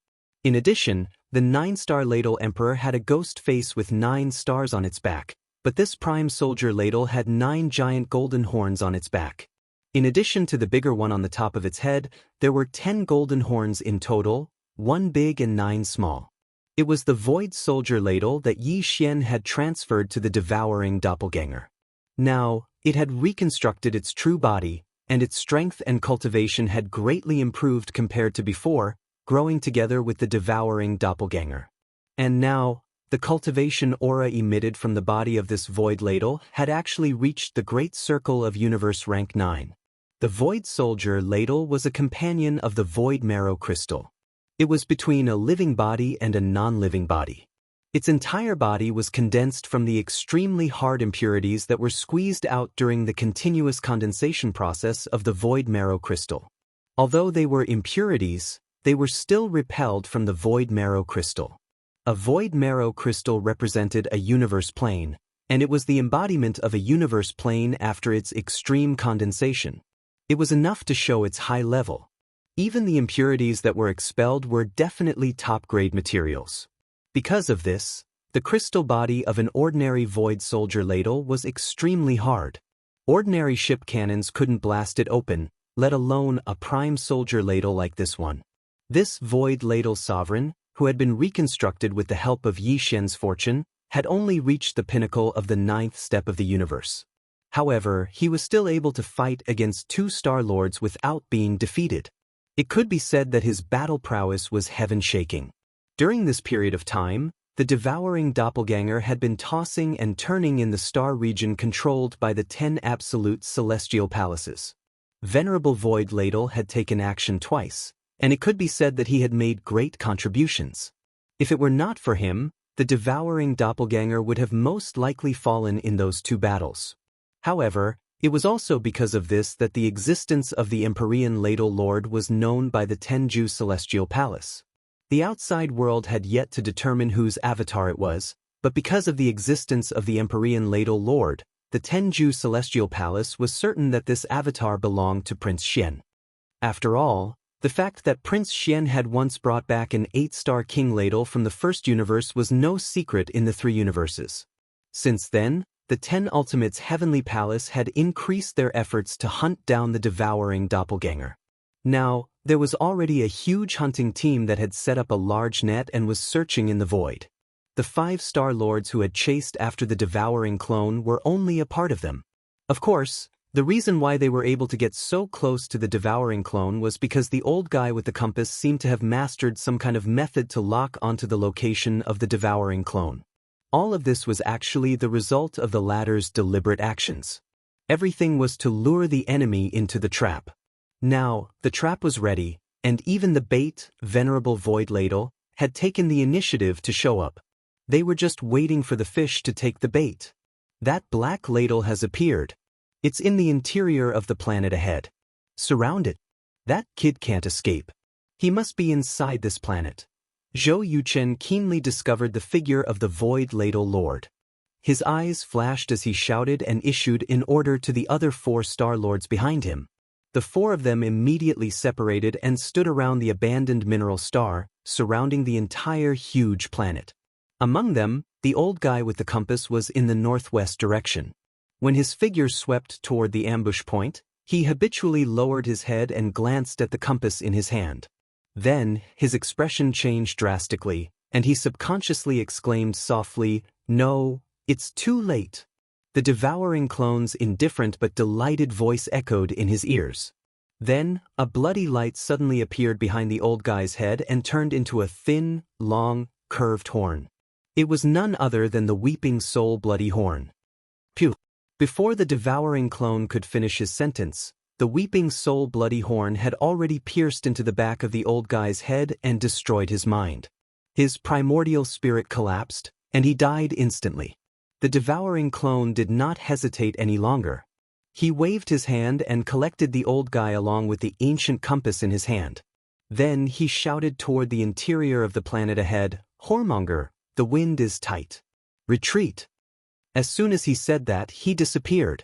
In addition, the 9-star ladle emperor had a ghost face with 9 stars on its back, but this prime soldier ladle had 9 giant golden horns on its back. In addition to the bigger one on the top of its head, there were 10 golden horns in total, 1 big and 9 small. It was the void soldier ladle that Yi Xian had transferred to the devouring doppelganger. Now, it had reconstructed its true body, and its strength and cultivation had greatly improved compared to before, growing together with the devouring doppelganger. And now, the cultivation aura emitted from the body of this void ladle had actually reached the Great Circle of Universe rank 9. The void soldier ladle was a companion of the void marrow crystal. It was between a living body and a non-living body. Its entire body was condensed from the extremely hard impurities that were squeezed out during the continuous condensation process of the void marrow crystal. Although they were impurities, they were still repelled from the void marrow crystal. A void marrow crystal represented a universe plane, and it was the embodiment of a universe plane after its extreme condensation. It was enough to show its high level. Even the impurities that were expelled were definitely top-grade materials. Because of this, the crystal body of an ordinary void soldier ladle was extremely hard. Ordinary ship cannons couldn't blast it open, let alone a prime soldier ladle like this one. This void ladle sovereign, who had been reconstructed with the help of Yi Xian's fortune, had only reached the pinnacle of the 9th step of the universe. However, he was still able to fight against 2 Star Lords without being defeated. It could be said that his battle prowess was heaven-shaking. During this period of time, the devouring doppelganger had been tossing and turning in the star region controlled by the 10 absolute celestial palaces. Venerable Void Ladle had taken action twice, and it could be said that he had made great contributions. If it were not for him, the devouring doppelganger would have most likely fallen in those 2 battles. However, it was also because of this that the existence of the Empyrean Ladle Lord was known by the Tenju Celestial Palace. The outside world had yet to determine whose avatar it was, but because of the existence of the Empyrean Ladle Lord, the Tenju Celestial Palace was certain that this avatar belonged to Prince Xian. After all, the fact that Prince Xian had once brought back an 8-star King Ladle from the first universe was no secret in the 3 universes. Since then, the 10 Ultimates Heavenly Palace had increased their efforts to hunt down the devouring doppelganger. Now, there was already a huge hunting team that had set up a large net and was searching in the void. The 5 Star Lords who had chased after the devouring clone were only a part of them. Of course, the reason why they were able to get so close to the devouring clone was because the old guy with the compass seemed to have mastered some kind of method to lock onto the location of the devouring clone. All of this was actually the result of the latter's deliberate actions. Everything was to lure the enemy into the trap. Now, the trap was ready, and even the bait, Venerable Void Ladle, had taken the initiative to show up. They were just waiting for the fish to take the bait. That black ladle has appeared. It's in the interior of the planet ahead. Surround it. That kid can't escape. He must be inside this planet. Zhou Yuchen keenly discovered the figure of the Void Ladle Lord. His eyes flashed as he shouted and issued an order to the other 4 Star Lords behind him. The 4 of them immediately separated and stood around the abandoned mineral star, surrounding the entire huge planet. Among them, the old guy with the compass was in the northwest direction. When his figure swept toward the ambush point, he habitually lowered his head and glanced at the compass in his hand. Then, his expression changed drastically, and he subconsciously exclaimed softly, "No, it's too late." The devouring clone's indifferent but delighted voice echoed in his ears. Then, a bloody light suddenly appeared behind the old guy's head and turned into a thin, long, curved horn. It was none other than the Weeping Soul Bloody Horn. Phew! Before the devouring clone could finish his sentence, the Weeping Soul Bloody Horn had already pierced into the back of the old guy's head and destroyed his mind. His primordial spirit collapsed, and he died instantly. The devouring clone did not hesitate any longer. He waved his hand and collected the old guy along with the ancient compass in his hand. Then he shouted toward the interior of the planet ahead, "Whoremonger, the wind is tight. Retreat." As soon as he said that, he disappeared.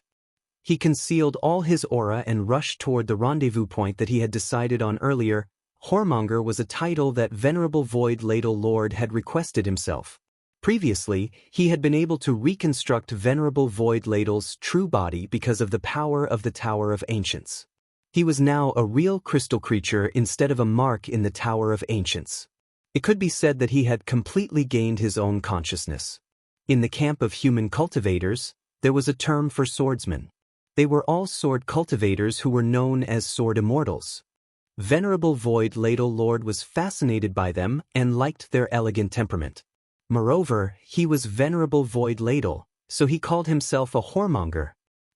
He concealed all his aura and rushed toward the rendezvous point that he had decided on earlier. Whoremonger was a title that Venerable Void Ladle Lord had requested himself. Previously, he had been able to reconstruct Venerable Void Ladle's true body because of the power of the Tower of Ancients. He was now a real crystal creature instead of a mark in the Tower of Ancients. It could be said that he had completely gained his own consciousness. In the camp of human cultivators, there was a term for swordsmen. They were all sword cultivators who were known as sword immortals. Venerable Void Ladle Lord was fascinated by them and liked their elegant temperament. Moreover, he was Venerable Void Ladle, so he called himself a whoremonger.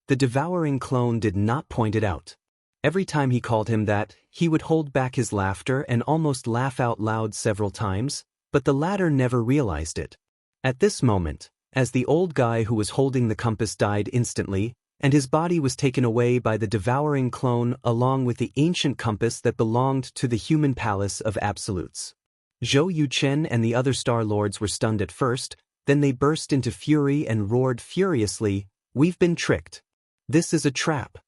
The devouring clone did not point it out. Every time he called him that, he would hold back his laughter and almost laugh out loud several times, but the latter never realized it. At this moment, as the old guy who was holding the compass died instantly, and his body was taken away by the devouring clone along with the ancient compass that belonged to the human palace of absolutes. Zhou Yuchen and the other Star Lords were stunned at first, then they burst into fury and roared furiously, "We've been tricked. This is a trap.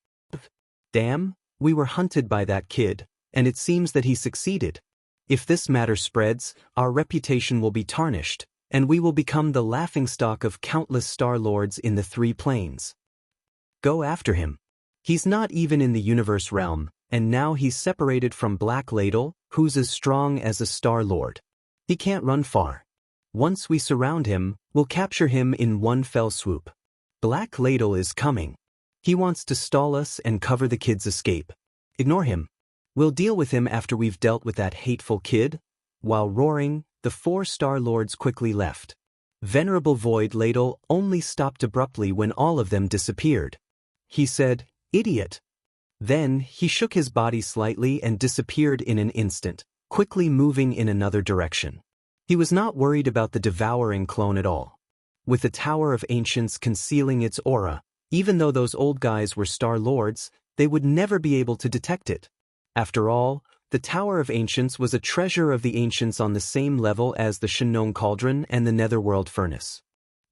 Damn, we were hunted by that kid, and it seems that he succeeded. If this matter spreads, our reputation will be tarnished, and we will become the laughingstock of countless Star Lords in the 3 planes. Go after him. He's not even in the universe realm, and now he's separated from Black Ladle, who's as strong as a Star Lord. He can't run far. Once we surround him, we'll capture him in one fell swoop. Black Ladle is coming. He wants to stall us and cover the kid's escape. Ignore him. We'll deal with him after we've dealt with that hateful kid." While roaring, the 4 Star Lords quickly left. Venerable Void Ladle only stopped abruptly when all of them disappeared. He said, "Idiot." Then, he shook his body slightly and disappeared in an instant, quickly moving in another direction. He was not worried about the devouring clone at all. With the Tower of Ancients concealing its aura, even though those old guys were Star Lords, they would never be able to detect it. After all, the Tower of Ancients was a treasure of the ancients on the same level as the Shinong Cauldron and the Netherworld Furnace.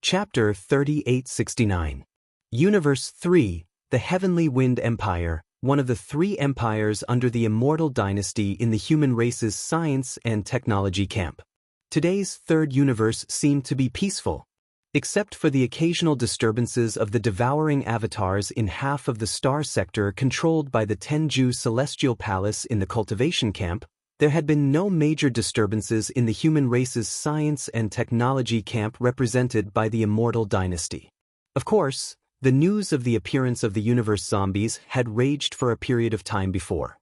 Chapter 3869. Universe 3, the Heavenly Wind Empire, one of the 3 empires under the Immortal Dynasty in the human race's science and technology camp. Today's 3rd universe seemed to be peaceful. Except for the occasional disturbances of the devouring avatars in half of the star sector controlled by the Tenju Celestial Palace in the cultivation camp, there had been no major disturbances in the human race's science and technology camp represented by the Immortal Dynasty. Of course, the news of the appearance of the universe zombies had raged for a period of time before.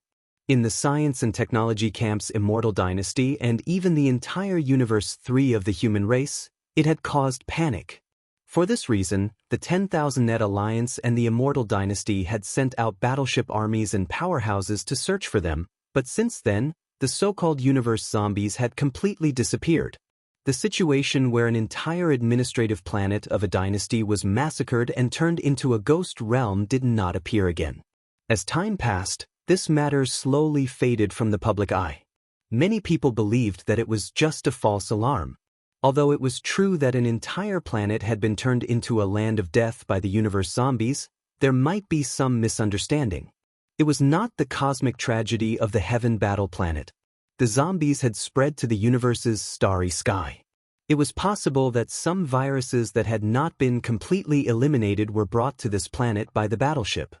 In the science and technology camp's Immortal Dynasty and even the entire Universe 3 of the human race, it had caused panic. For this reason, the 10,000 Net Alliance and the Immortal Dynasty had sent out battleship armies and powerhouses to search for them, but since then, the so-called universe zombies had completely disappeared. The situation where an entire administrative planet of a dynasty was massacred and turned into a ghost realm did not appear again. As time passed, this matter slowly faded from the public eye. Many people believed that it was just a false alarm. Although it was true that an entire planet had been turned into a land of death by the universe zombies, there might be some misunderstanding. It was not the cosmic tragedy of the Heaven Battle planet. The zombies had spread to the universe's starry sky. It was possible that some viruses that had not been completely eliminated were brought to this planet by the battleship.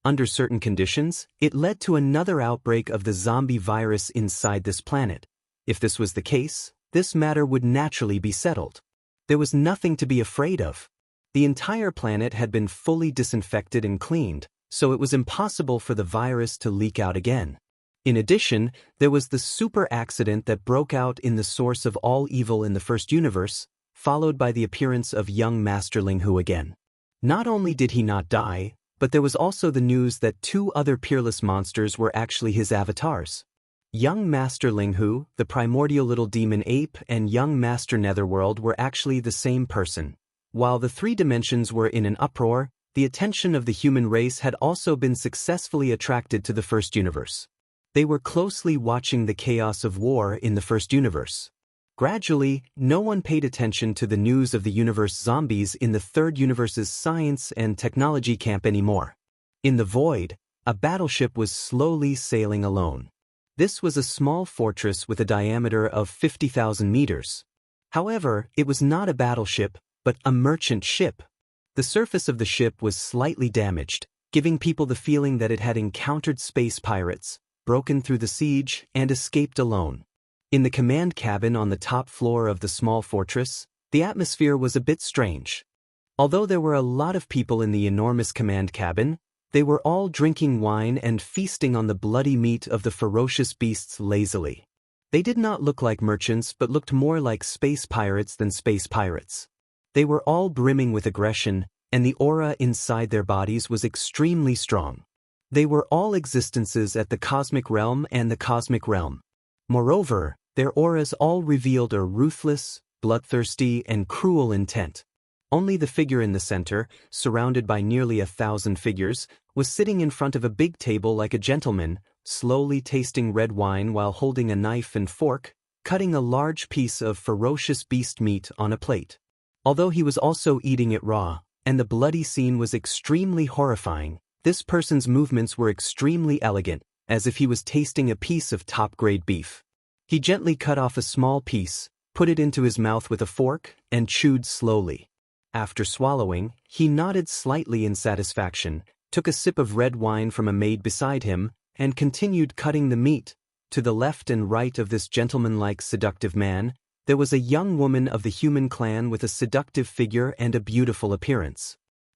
Under certain conditions, it led to another outbreak of the zombie virus inside this planet. If this was the case, this matter would naturally be settled. There was nothing to be afraid of. The entire planet had been fully disinfected and cleaned, so it was impossible for the virus to leak out again. In addition, there was the super accident that broke out in the source of all evil in the first universe, followed by the appearance of young Master Linghu again. Not only did he not die, but there was also the news that two other peerless monsters were actually his avatars. Young Master Linghu, the primordial little demon ape, and young Master Netherworld were actually the same person. While the three dimensions were in an uproar, the attention of the human race had also been successfully attracted to the first universe. They were closely watching the chaos of war in the first universe. Gradually, no one paid attention to the news of the universe zombies in the third universe's science and technology camp anymore. In the void, a battleship was slowly sailing alone. This was a small fortress with a diameter of 50,000 meters. However, it was not a battleship, but a merchant ship. The surface of the ship was slightly damaged, giving people the feeling that it had encountered space pirates, broken through the siege, and escaped alone. In the command cabin on the top floor of the small fortress, the atmosphere was a bit strange. Although there were a lot of people in the enormous command cabin, they were all drinking wine and feasting on the bloody meat of the ferocious beasts lazily. They did not look like merchants but looked more like space pirates than space pirates. They were all brimming with aggression, and the aura inside their bodies was extremely strong. They were all existences at the cosmic realm and the cosmic realm. Moreover, their auras all revealed a ruthless, bloodthirsty, and cruel intent. Only the figure in the center, surrounded by nearly 1,000 figures, was sitting in front of a big table like a gentleman, slowly tasting red wine while holding a knife and fork, cutting a large piece of ferocious beast meat on a plate. Although he was also eating it raw, and the bloody scene was extremely horrifying, this person's movements were extremely elegant, as if he was tasting a piece of top-grade beef. He gently cut off a small piece, put it into his mouth with a fork, and chewed slowly. After swallowing, he nodded slightly in satisfaction, took a sip of red wine from a maid beside him, and continued cutting the meat. To the left and right of this gentlemanlike seductive man, there was a young woman of the human clan with a seductive figure and a beautiful appearance.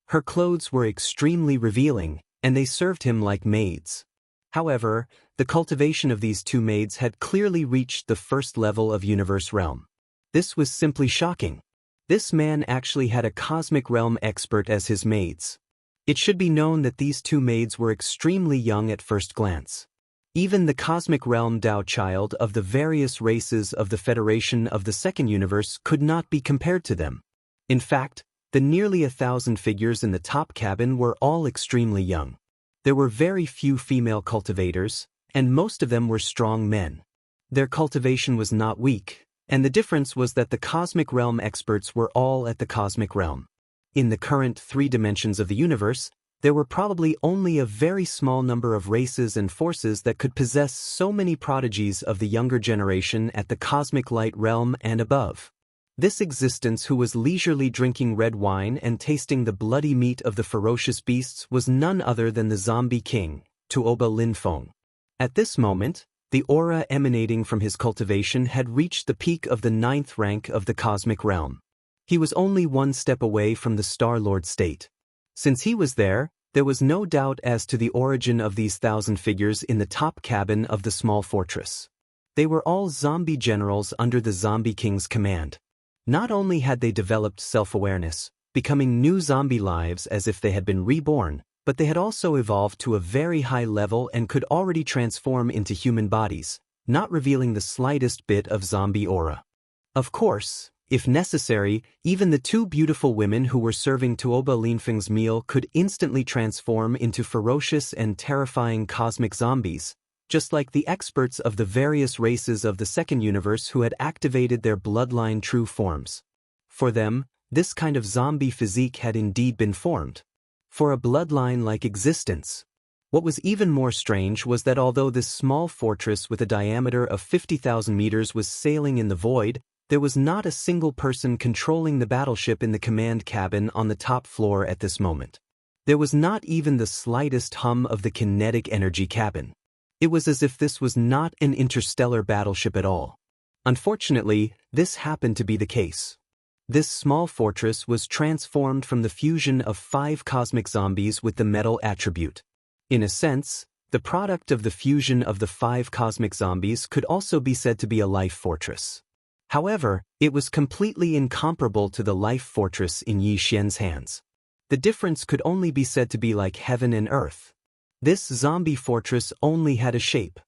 Her clothes were extremely revealing, and they served him like maids. However, the cultivation of these two maids had clearly reached the first level of universe realm. This was simply shocking. This man actually had a cosmic realm expert as his maids. It should be known that these two maids were extremely young at first glance. Even the cosmic realm Tao child of the various races of the Federation of the Second Universe could not be compared to them. In fact, the nearly 1,000 figures in the top cabin were all extremely young. There were very few female cultivators, and most of them were strong men. Their cultivation was not weak, and the difference was that the cosmic realm experts were all at the cosmic realm. In the current 3 dimensions of the universe, there were probably only a very small number of races and forces that could possess so many prodigies of the younger generation at the cosmic light realm and above. This existence who was leisurely drinking red wine and tasting the bloody meat of the ferocious beasts was none other than the zombie king, Tuoba Linfeng. At this moment, The aura emanating from his cultivation had reached the peak of the 9th rank of the cosmic realm. He was only one step away from the Star-Lord state. Since he was there was no doubt as to the origin of these 1,000 figures in the top cabin of the small fortress. They were all zombie generals under the Zombie King's command. Not only had they developed self-awareness, becoming new zombie lives as if they had been reborn, but they had also evolved to a very high level and could already transform into human bodies, not revealing the slightest bit of zombie aura. Of course, if necessary, even the two beautiful women who were serving Tuoba Linfeng's meal could instantly transform into ferocious and terrifying cosmic zombies, just like the experts of the various races of the second universe who had activated their bloodline true forms. For them, this kind of zombie physique had indeed been formed. For a bloodline-like existence. What was even more strange was that although this small fortress with a diameter of 50,000 meters was sailing in the void, there was not a single person controlling the battleship in the command cabin on the top floor at this moment. There was not even the slightest hum of the kinetic energy cabin. It was as if this was not an interstellar battleship at all. Unfortunately, this happened to be the case. This small fortress was transformed from the fusion of 5 cosmic zombies with the metal attribute. In a sense, the product of the fusion of the 5 cosmic zombies could also be said to be a life fortress. However, it was completely incomparable to the life fortress in Yi Xian's hands. The difference could only be said to be like heaven and earth. This zombie fortress only had a shape.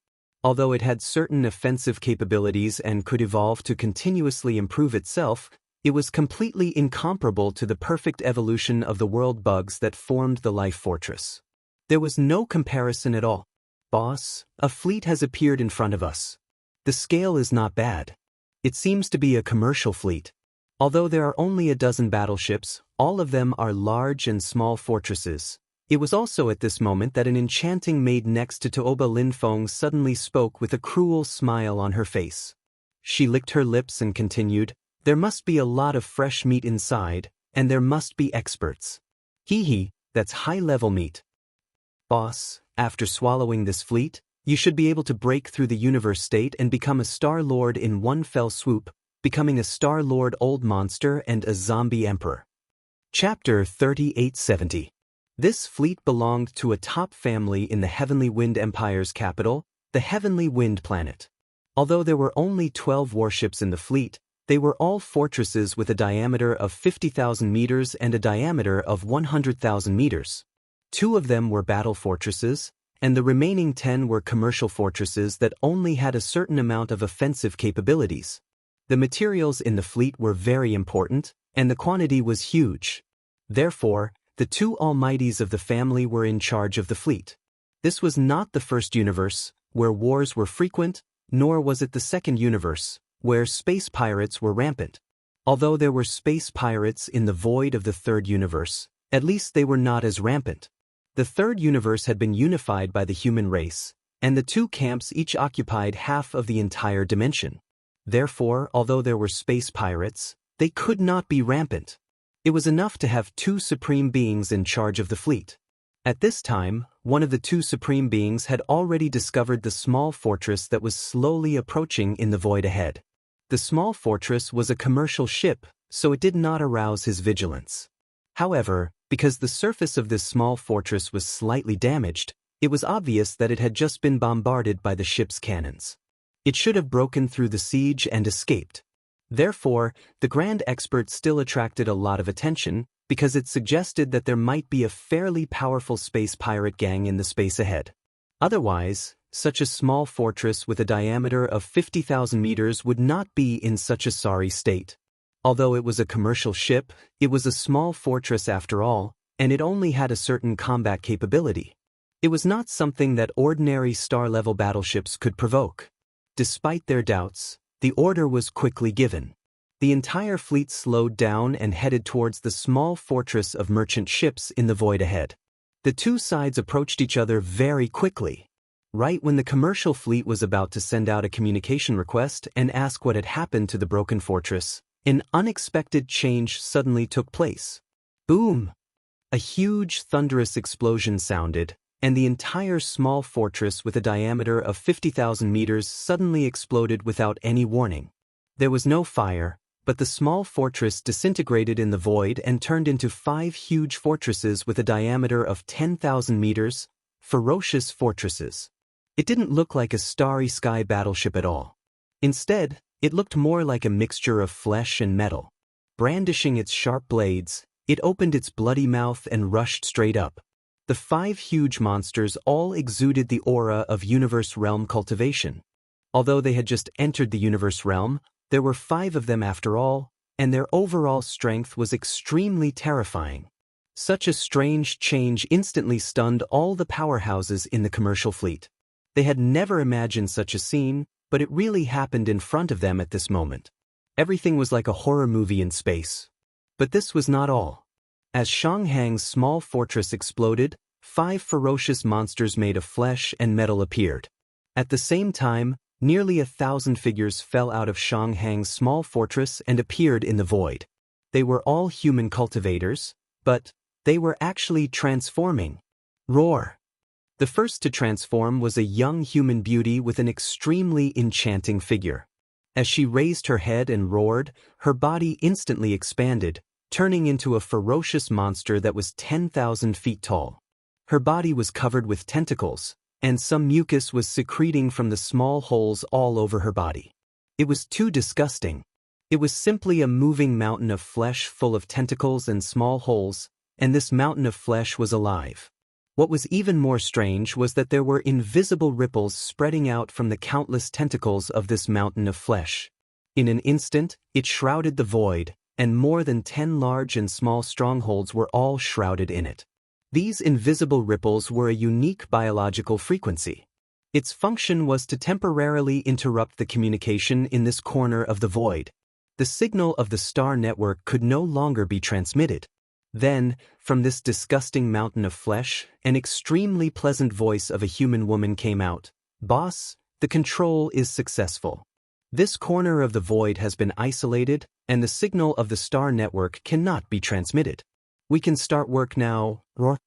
Although it had certain offensive capabilities and could evolve to continuously improve itself, it was completely incomparable to the perfect evolution of the world bugs that formed the life fortress. There was no comparison at all. Boss, a fleet has appeared in front of us. The scale is not bad. It seems to be a commercial fleet. Although there are only a dozen battleships, all of them are large and small fortresses. It was also at this moment that an enchanting maid next to Tuoba Linfeng suddenly spoke with a cruel smile on her face. She licked her lips and continued, "There must be a lot of fresh meat inside, and there must be experts. Hee, that's high-level meat. Boss, after swallowing this fleet, you should be able to break through the universe state and become a Star-Lord in one fell swoop, becoming a Star-Lord old monster and a zombie emperor." Chapter 3870. This fleet belonged to a top family in the Heavenly Wind Empire's capital, the Heavenly Wind Planet. Although there were only 12 warships in the fleet, they were all fortresses with a diameter of 50,000 meters and a diameter of 100,000 meters. 2 of them were battle fortresses, and the remaining 10 were commercial fortresses that only had a certain amount of offensive capabilities. The materials in the fleet were very important, and the quantity was huge. Therefore, the 2 almighties of the family were in charge of the fleet. This was not the first universe, where wars were frequent, nor was it the second universe, where space pirates were rampant. Although there were space pirates in the void of the third universe, at least they were not as rampant. The third universe had been unified by the human race, and the 2 camps each occupied half of the entire dimension. Therefore, although there were space pirates, they could not be rampant. It was enough to have 2 supreme beings in charge of the fleet. At this time, one of the 2 supreme beings had already discovered the small fortress that was slowly approaching in the void ahead. The small fortress was a commercial ship, so it did not arouse his vigilance. However, because the surface of this small fortress was slightly damaged, it was obvious that it had just been bombarded by the ship's cannons. It should have broken through the siege and escaped. Therefore, the Grand Expert still attracted a lot of attention, because it suggested that there might be a fairly powerful space pirate gang in the space ahead. Otherwise, such a small fortress with a diameter of 50,000 meters would not be in such a sorry state. Although it was a commercial ship, it was a small fortress after all, and it only had a certain combat capability. It was not something that ordinary star-level battleships could provoke. Despite their doubts, the order was quickly given. The entire fleet slowed down and headed towards the small fortress of merchant ships in the void ahead. The 2 sides approached each other very quickly. Right when the commercial fleet was about to send out a communication request and ask what had happened to the broken fortress, an unexpected change suddenly took place. Boom! A huge thunderous explosion sounded, and the entire small fortress with a diameter of 50,000 meters suddenly exploded without any warning. There was no fire, but the small fortress disintegrated in the void and turned into 5 huge fortresses with a diameter of 10,000 meters, ferocious fortresses. It didn't look like a starry sky battleship at all. Instead, it looked more like a mixture of flesh and metal. Brandishing its sharp blades, it opened its bloody mouth and rushed straight up. The 5 huge monsters all exuded the aura of universe realm cultivation. Although they had just entered the universe realm, there were 5 of them after all, and their overall strength was extremely terrifying. Such a strange change instantly stunned all the powerhouses in the commercial fleet. They had never imagined such a scene, but it really happened in front of them at this moment. Everything was like a horror movie in space. But this was not all. As Shanghang's small fortress exploded, 5 ferocious monsters made of flesh and metal appeared. At the same time, nearly 1,000 figures fell out of Shanghang's small fortress and appeared in the void. They were all human cultivators, but they were actually transforming. Roar! The first to transform was a young human beauty with an extremely enchanting figure. As she raised her head and roared, her body instantly expanded, turning into a ferocious monster that was 10,000 feet tall. Her body was covered with tentacles, and some mucus was secreting from the small holes all over her body. It was too disgusting. It was simply a moving mountain of flesh full of tentacles and small holes, and this mountain of flesh was alive. What was even more strange was that there were invisible ripples spreading out from the countless tentacles of this mountain of flesh. In an instant, it shrouded the void, and more than 10 large and small strongholds were all shrouded in it. These invisible ripples were a unique biological frequency. Its function was to temporarily interrupt the communication in this corner of the void. The signal of the star network could no longer be transmitted. Then, from this disgusting mountain of flesh, an extremely pleasant voice of a human woman came out. "Boss, the control is successful. This corner of the void has been isolated, and the signal of the star network cannot be transmitted. We can start work now." Roar!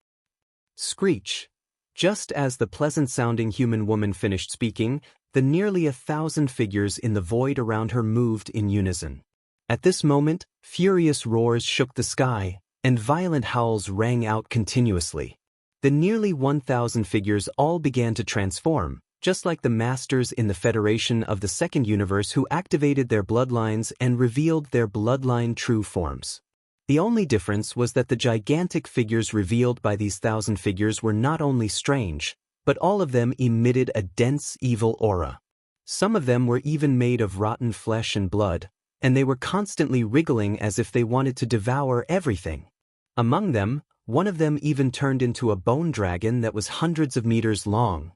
Screech! Just as the pleasant-sounding human woman finished speaking, the nearly 1,000 figures in the void around her moved in unison. At this moment, furious roars shook the sky, and violent howls rang out continuously. The nearly 1,000 figures all began to transform, just like the masters in the Federation of the Second Universe who activated their bloodlines and revealed their bloodline true forms. The only difference was that the gigantic figures revealed by these 1,000 figures were not only strange, but all of them emitted a dense evil aura. Some of them were even made of rotten flesh and blood, and they were constantly wriggling as if they wanted to devour everything. Among them, one of them even turned into a bone dragon that was hundreds of meters long.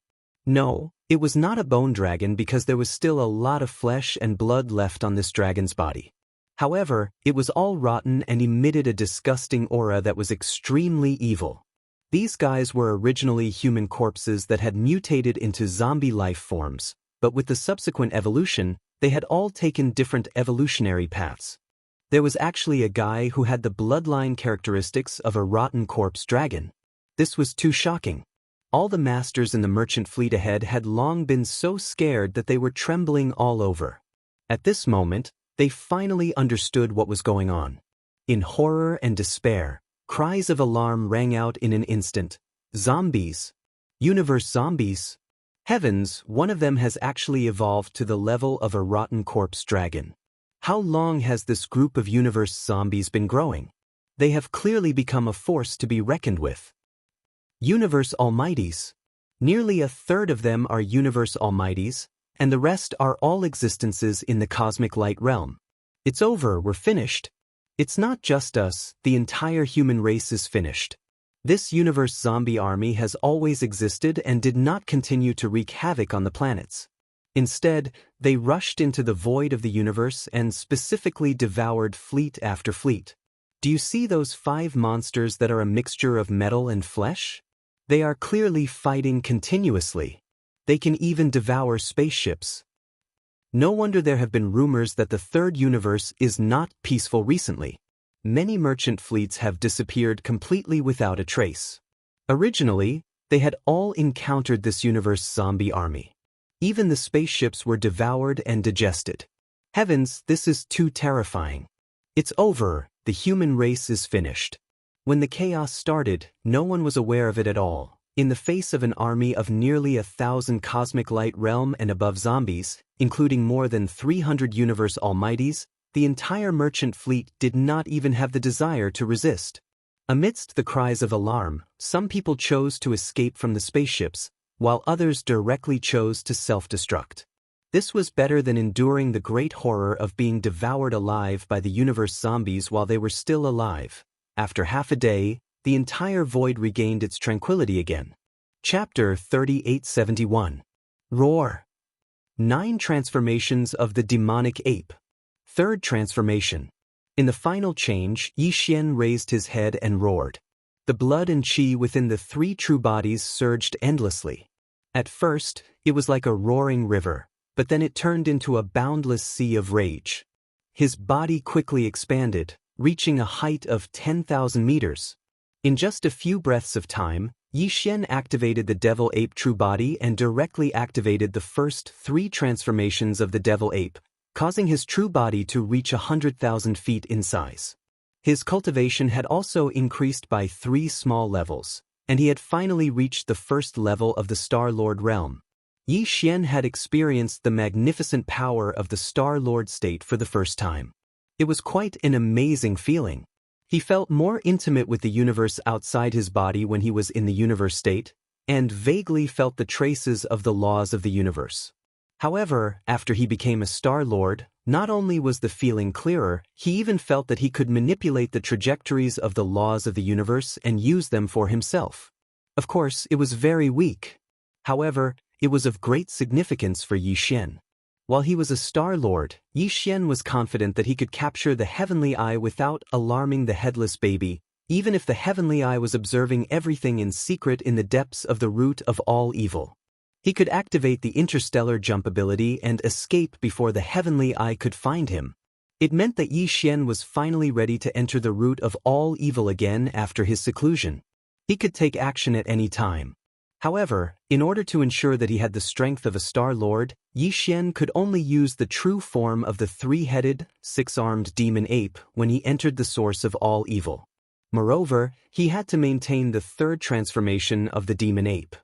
No, it was not a bone dragon because there was still a lot of flesh and blood left on this dragon's body. However, it was all rotten and emitted a disgusting aura that was extremely evil. These guys were originally human corpses that had mutated into zombie life forms, but with the subsequent evolution, they had all taken different evolutionary paths. There was actually a guy who had the bloodline characteristics of a rotten corpse dragon. This was too shocking. All the masters in the merchant fleet ahead had long been so scared that they were trembling all over. At this moment, they finally understood what was going on. In horror and despair, cries of alarm rang out in an instant. Zombies! Universe zombies! Heavens, one of them has actually evolved to the level of a rotten corpse dragon. How long has this group of universe zombies been growing? They have clearly become a force to be reckoned with. Universe Almighties. Nearly a third of them are Universe Almighties, and the rest are all existences in the cosmic light realm. It's over, we're finished. It's not just us, the entire human race is finished. This universe zombie army has always existed and did not continue to wreak havoc on the planets. Instead, they rushed into the void of the universe and specifically devoured fleet after fleet. Do you see those 5 monsters that are a mixture of metal and flesh? They are clearly fighting continuously. They can even devour spaceships. No wonder there have been rumors that the third universe is not peaceful recently. Many merchant fleets have disappeared completely without a trace. Originally, They had all encountered this universe zombie army. Even the spaceships were devoured and digested. Heavens, this is too terrifying. It's over, the human race is finished. When the chaos started, no one was aware of it at all. In the face of an army of nearly 1,000 cosmic light realm and above zombies, including more than 300 universe almighties, the entire merchant fleet did not even have the desire to resist. Amidst the cries of alarm, some people chose to escape from the spaceships, while others directly chose to self-destruct. This was better than enduring the great horror of being devoured alive by the universe zombies while they were still alive. After half a day, the entire void regained its tranquility again. Chapter 3871. Roar. 9 Transformations of the Demonic Ape. Third transformation. In the final change, Yi Xian raised his head and roared. The blood and qi within the 3 true bodies surged endlessly. At first, it was like a roaring river, but then it turned into a boundless sea of rage. His body quickly expanded, reaching a height of 10,000 meters. In just a few breaths of time, Yi Xian activated the Devil Ape True Body and directly activated the first 3 transformations of the Devil Ape, causing his true body to reach 100,000 feet in size. His cultivation had also increased by 3 small levels, and he had finally reached the first level of the Star Lord realm. Yi Xian had experienced the magnificent power of the Star Lord state for the first time. It was quite an amazing feeling. He felt more intimate with the universe outside his body when he was in the universe state, and vaguely felt the traces of the laws of the universe. However, after he became a Star Lord, not only was the feeling clearer, he even felt that he could manipulate the trajectories of the laws of the universe and use them for himself. Of course, it was very weak. However, it was of great significance for Yi Xian. While he was a Star Lord, Yi Xian was confident that he could capture the Heavenly Eye without alarming the headless baby, even if the Heavenly Eye was observing everything in secret in the depths of the root of all evil. He could activate the interstellar jump ability and escape before the Heavenly Eye could find him. It meant that Yi Xian was finally ready to enter the root of all evil again after his seclusion. He could take action at any time. However, in order to ensure that he had the strength of a Star Lord, Yi Xian could only use the true form of the 3-headed, 6-armed demon ape when he entered the source of all evil. Moreover, he had to maintain the 3rd transformation of the demon ape.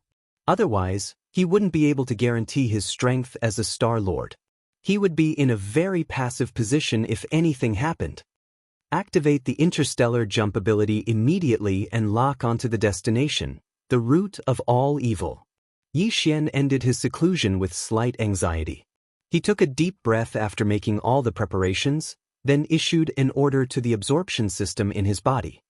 Otherwise, he wouldn't be able to guarantee his strength as a Star Lord. He would be in a very passive position if anything happened. Activate the interstellar jump ability immediately and lock onto the destination, the root of all evil. Yi Xian ended his seclusion with slight anxiety. He took a deep breath after making all the preparations, then issued an order to the absorption system in his body.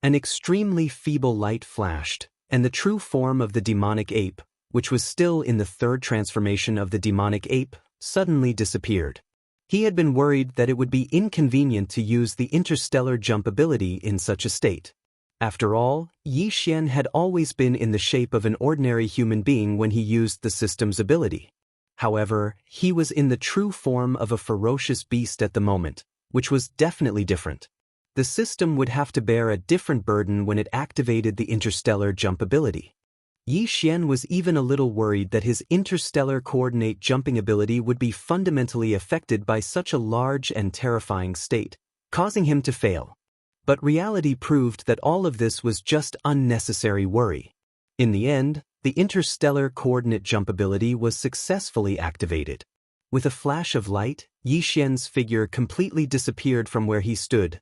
An extremely feeble light flashed, and the true form of the demonic ape, which was still in the 3rd transformation of the demonic ape, suddenly disappeared. He had been worried that it would be inconvenient to use the interstellar jump ability in such a state. After all, Yi Xian had always been in the shape of an ordinary human being when he used the system's ability. However, he was in the true form of a ferocious beast at the moment, which was definitely different. The system would have to bear a different burden when it activated the interstellar jump ability. Yi Xian was even a little worried that his interstellar coordinate jumping ability would be fundamentally affected by such a large and terrifying state, causing him to fail. But reality proved that all of this was just unnecessary worry. In the end, the interstellar coordinate jump ability was successfully activated. With a flash of light, Yi Xian's figure completely disappeared from where he stood.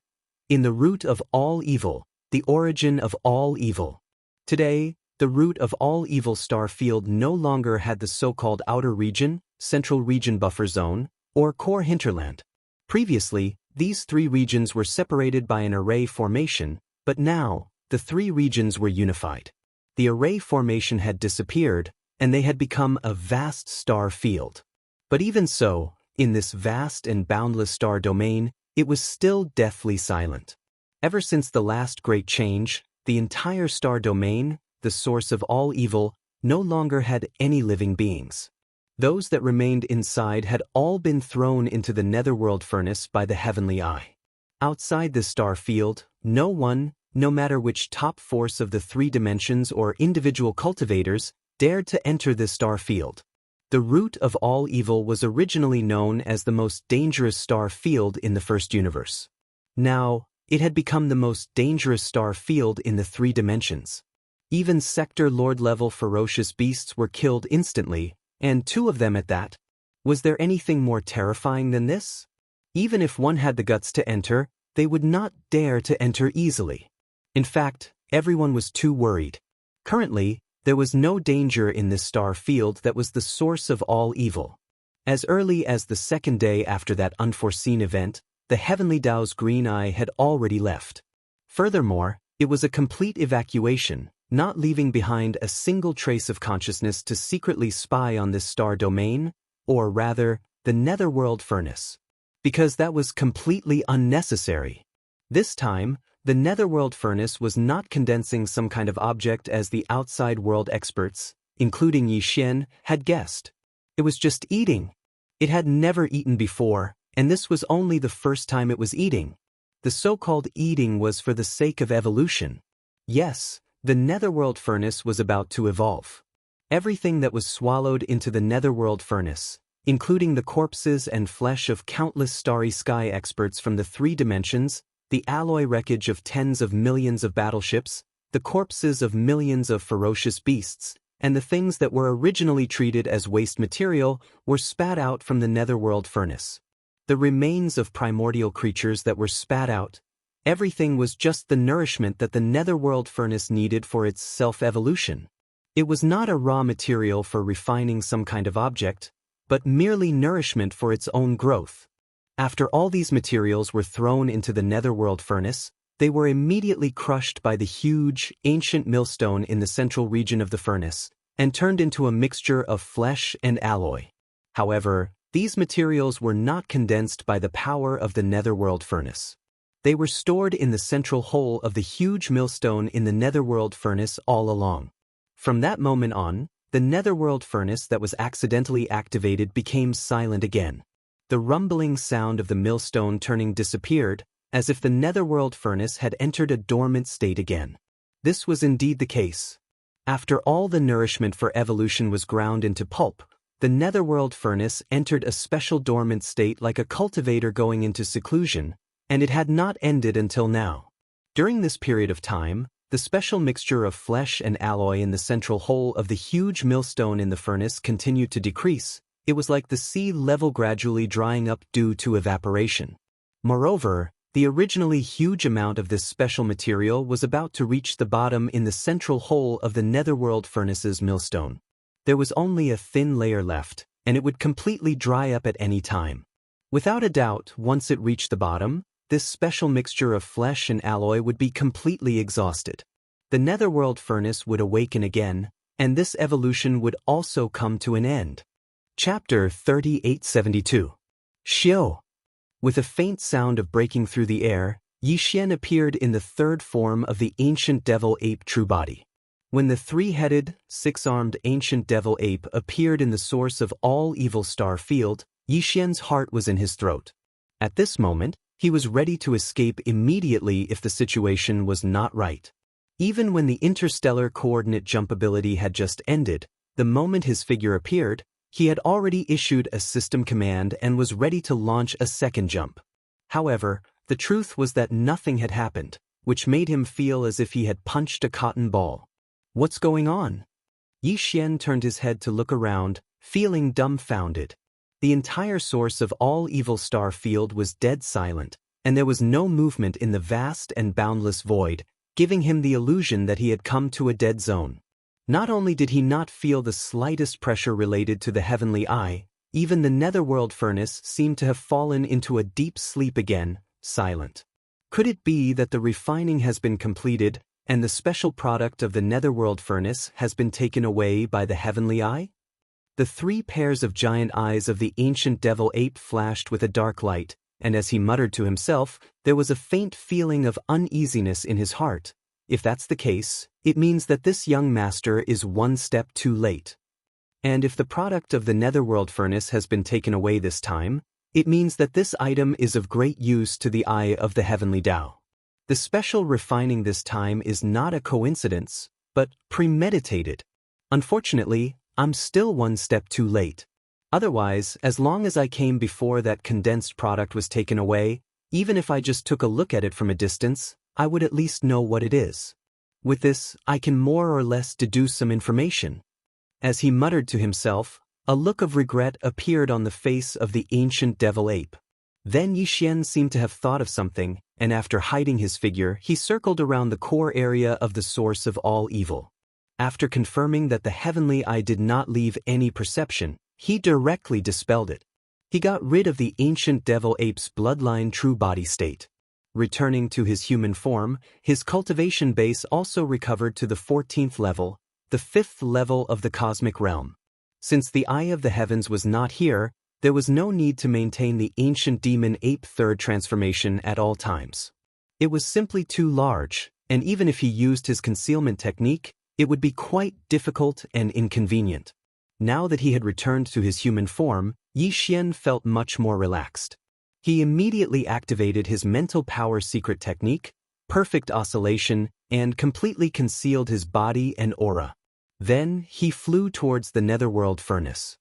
In the root of all evil, the origin of all evil. Today, the root of all evil star field no longer had the so-called outer region, central region buffer zone, or core hinterland. Previously, these 3 regions were separated by an array formation, but now, the 3 regions were unified. The array formation had disappeared, and they had become a vast star field. But even so, in this vast and boundless star domain, it was still deathly silent. Ever since the last great change, the entire star domain, the source of all evil, no longer had any living beings. Those that remained inside had all been thrown into the netherworld furnace by the Heavenly Eye. Outside this star field, no one, no matter which top force of the three dimensions or individual cultivators, dared to enter this star field. The root of all evil was originally known as the most dangerous star field in the first universe. Now, it had become the most dangerous star field in the three dimensions. Even Sector Lord-level ferocious beasts were killed instantly, and 2 of them at that. Was there anything more terrifying than this? Even if one had the guts to enter, they would not dare to enter easily. In fact, everyone was too worried. Currently, there was no danger in this star field that was the source of all evil. As early as the second day after that unforeseen event, the Heavenly Tao's green eye had already left. Furthermore, it was a complete evacuation, not leaving behind a single trace of consciousness to secretly spy on this star domain, or rather, the netherworld furnace. Because that was completely unnecessary. This time, the netherworld furnace was not condensing some kind of object as the outside world experts, including Yi Xian, had guessed. It was just eating. It had never eaten before, and this was only the first time it was eating. The so-called eating was for the sake of evolution. Yes, the netherworld furnace was about to evolve. Everything that was swallowed into the netherworld furnace, including the corpses and flesh of countless starry sky experts from the three dimensions, the alloy wreckage of tens of millions of battleships, the corpses of millions of ferocious beasts, and the things that were originally treated as waste material were spat out from the netherworld furnace. The remains of primordial creatures that were spat out, everything was just the nourishment that the netherworld furnace needed for its self-evolution. It was not a raw material for refining some kind of object, but merely nourishment for its own growth. After all these materials were thrown into the netherworld furnace, they were immediately crushed by the huge, ancient millstone in the central region of the furnace, and turned into a mixture of flesh and alloy. However, these materials were not condensed by the power of the netherworld furnace. They were stored in the central hole of the huge millstone in the netherworld furnace all along. From that moment on, the netherworld furnace that was accidentally activated became silent again. The rumbling sound of the millstone turning disappeared, as if the netherworld furnace had entered a dormant state again. This was indeed the case. After all the nourishment for evolution was ground into pulp, the netherworld furnace entered a special dormant state like a cultivator going into seclusion, and it had not ended until now. During this period of time, the special mixture of flesh and alloy in the central hole of the huge millstone in the furnace continued to decrease. It was like the sea level gradually drying up due to evaporation. Moreover, the originally huge amount of this special material was about to reach the bottom in the central hole of the netherworld furnace's millstone. There was only a thin layer left, and it would completely dry up at any time. Without a doubt, once it reached the bottom, this special mixture of flesh and alloy would be completely exhausted. The netherworld furnace would awaken again, and this evolution would also come to an end. Chapter 3872. Xiao. With a faint sound of breaking through the air, Yi Xian appeared in the third form of the ancient devil ape true body. When the three-headed, six-armed ancient devil ape appeared in the source of all evil star field, Yi Xian's heart was in his throat. At this moment, he was ready to escape immediately if the situation was not right. Even when the interstellar coordinate jump ability had just ended, the moment his figure appeared, he had already issued a system command and was ready to launch a second jump. However, the truth was that nothing had happened, which made him feel as if he had punched a cotton ball. What's going on? Yi Xian turned his head to look around, feeling dumbfounded. The entire source of all evil star field was dead silent, and there was no movement in the vast and boundless void, giving him the illusion that he had come to a dead zone. Not only did he not feel the slightest pressure related to the heavenly eye, even the netherworld furnace seemed to have fallen into a deep sleep again, silent. Could it be that the refining has been completed, and the special product of the netherworld furnace has been taken away by the heavenly eye? The 3 pairs of giant eyes of the ancient devil ape flashed with a dark light, and as he muttered to himself, there was a faint feeling of uneasiness in his heart. If that's the case, it means that this young master is one step too late. And if the product of the netherworld furnace has been taken away this time, it means that this item is of great use to the eye of the heavenly Tao. The special refining this time is not a coincidence, but premeditated. Unfortunately, I'm still one step too late. Otherwise, as long as I came before that condensed product was taken away, even if I just took a look at it from a distance, I would at least know what it is. With this, I can more or less deduce some information. As he muttered to himself, a look of regret appeared on the face of the ancient devil ape. Then Yi Xian seemed to have thought of something, and after hiding his figure, he circled around the core area of the source of all evil. After confirming that the heavenly eye did not leave any perception, he directly dispelled it. He got rid of the ancient devil ape's bloodline true body state. Returning to his human form, his cultivation base also recovered to the 14th level, the 5th level of the cosmic realm. Since the eye of the heavens was not here, there was no need to maintain the ancient demon ape third transformation at all times. It was simply too large, and even if he used his concealment technique, it would be quite difficult and inconvenient. Now that he had returned to his human form, Yi Xian felt much more relaxed. He immediately activated his mental power secret technique, perfect oscillation, and completely concealed his body and aura. Then, he flew towards the netherworld furnace.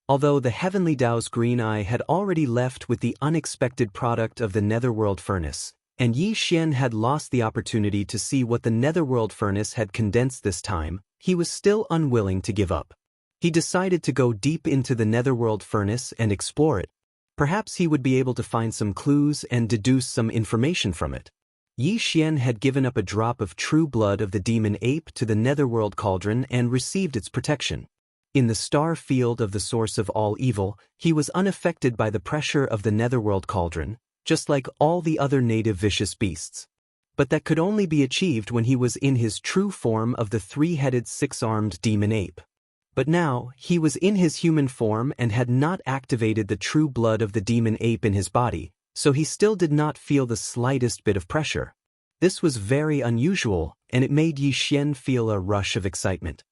Although the heavenly Tao's green eye had already left with the unexpected product of the netherworld furnace, and Yi Xian had lost the opportunity to see what the netherworld furnace had condensed this time, he was still unwilling to give up. He decided to go deep into the netherworld furnace and explore it. Perhaps he would be able to find some clues and deduce some information from it. Yi Xian had given up a drop of true blood of the demon ape to the netherworld cauldron and received its protection. In the star field of the source of all evil, he was unaffected by the pressure of the netherworld cauldron, just like all the other native vicious beasts. But that could only be achieved when he was in his true form of the three-headed six-armed demon ape. But now, he was in his human form and had not activated the true blood of the demon ape in his body, so he still did not feel the slightest bit of pressure. This was very unusual, and it made Yi Xian feel a rush of excitement.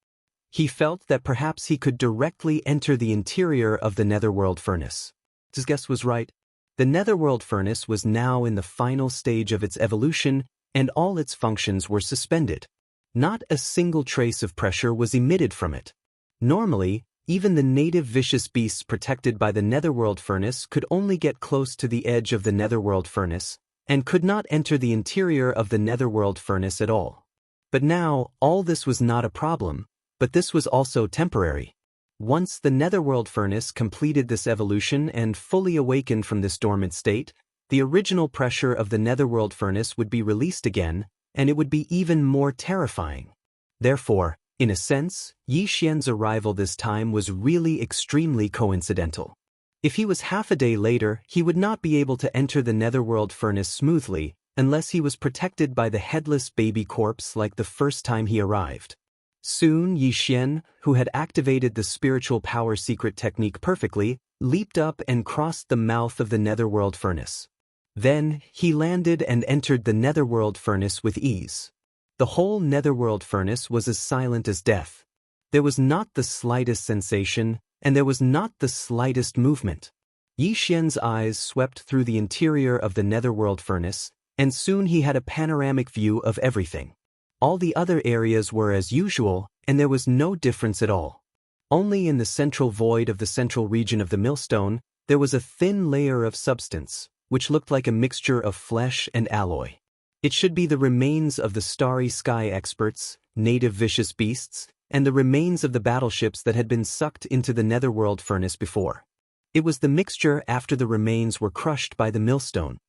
He felt that perhaps he could directly enter the interior of the netherworld furnace. His guess was right. The netherworld furnace was now in the final stage of its evolution, and all its functions were suspended. Not a single trace of pressure was emitted from it. Normally, even the native vicious beasts protected by the netherworld furnace could only get close to the edge of the netherworld furnace, and could not enter the interior of the netherworld furnace at all. But now, all this was not a problem. But this was also temporary. Once the netherworld furnace completed this evolution and fully awakened from this dormant state, the original pressure of the netherworld furnace would be released again, and it would be even more terrifying. Therefore, in a sense, Yi Xian's arrival this time was really extremely coincidental. If he was half a day later, he would not be able to enter the netherworld furnace smoothly, unless he was protected by the headless baby corpse like the first time he arrived. Soon Yi Xian, who had activated the spiritual power secret technique perfectly, leaped up and crossed the mouth of the netherworld furnace. Then, he landed and entered the netherworld furnace with ease. The whole netherworld furnace was as silent as death. There was not the slightest sensation, and there was not the slightest movement. Yi Xian's eyes swept through the interior of the netherworld furnace, and soon he had a panoramic view of everything. All the other areas were as usual, and there was no difference at all. Only in the central void of the central region of the millstone, there was a thin layer of substance, which looked like a mixture of flesh and alloy. It should be the remains of the starry sky experts, native vicious beasts, and the remains of the battleships that had been sucked into the netherworld furnace before. It was the mixture after the remains were crushed by the millstone.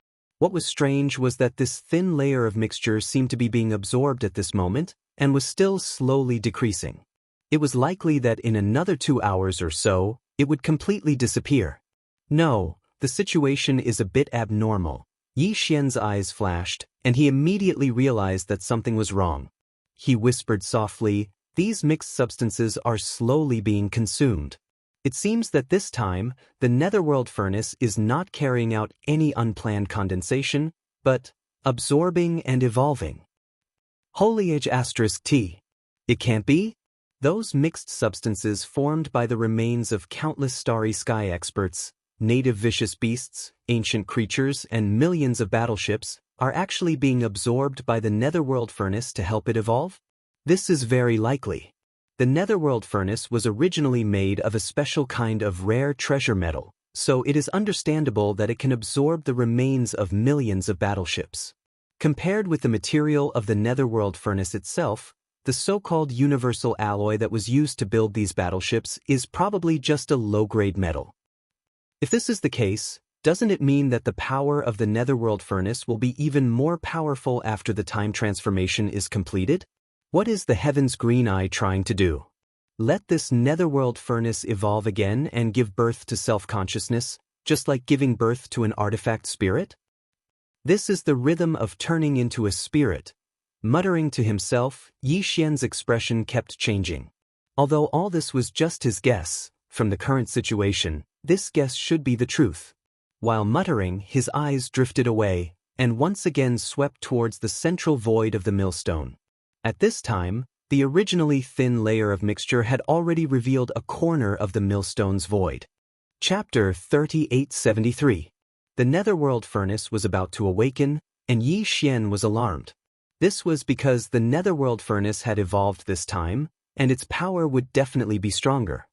What was strange was that this thin layer of mixture seemed to be being absorbed at this moment, and was still slowly decreasing. It was likely that in another 2 hours or so, it would completely disappear. No, the situation is a bit abnormal. Yi Xian's eyes flashed, and he immediately realized that something was wrong. He whispered softly, "These mixed substances are slowly being consumed." It seems that this time, the netherworld furnace is not carrying out any unplanned condensation, but absorbing and evolving. Foliage *T. It can't be? Those mixed substances formed by the remains of countless starry sky experts, native vicious beasts, ancient creatures, and millions of battleships, are actually being absorbed by the netherworld furnace to help it evolve? This is very likely. The netherworld furnace was originally made of a special kind of rare treasure metal, so it is understandable that it can absorb the remains of millions of battleships. Compared with the material of the netherworld furnace itself, the so-called universal alloy that was used to build these battleships is probably just a low-grade metal. If this is the case, doesn't it mean that the power of the netherworld furnace will be even more powerful after the time transformation is completed? What is the Heaven's Green Eye trying to do? Let this netherworld furnace evolve again and give birth to self-consciousness, just like giving birth to an artifact spirit? This is the rhythm of turning into a spirit. Muttering to himself, Yi Xian's expression kept changing. Although all this was just his guess, from the current situation, this guess should be the truth. While muttering, his eyes drifted away, and once again swept towards the central void of the millstone. At this time, the originally thin layer of mixture had already revealed a corner of the millstone's void. Chapter 3873. The netherworld furnace was about to awaken, and Yi Xian was alarmed. This was because the netherworld furnace had evolved this time, and its power would definitely be stronger.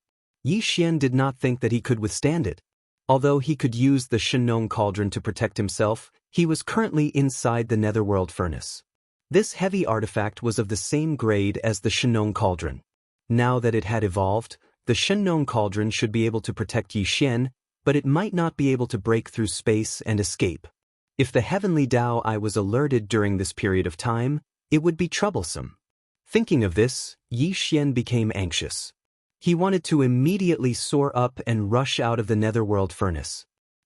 Yi Xian did not think that he could withstand it. Although he could use the Shenong cauldron to protect himself, he was currently inside the netherworld furnace. This heavy artifact was of the same grade as the Shenong cauldron. Now that it had evolved, the Shenong cauldron should be able to protect Yi Xian, but it might not be able to break through space and escape. If the heavenly Tao I was alerted during this period of time, it would be troublesome. Thinking of this, Yi Xian became anxious. He wanted to immediately soar up and rush out of the netherworld furnace.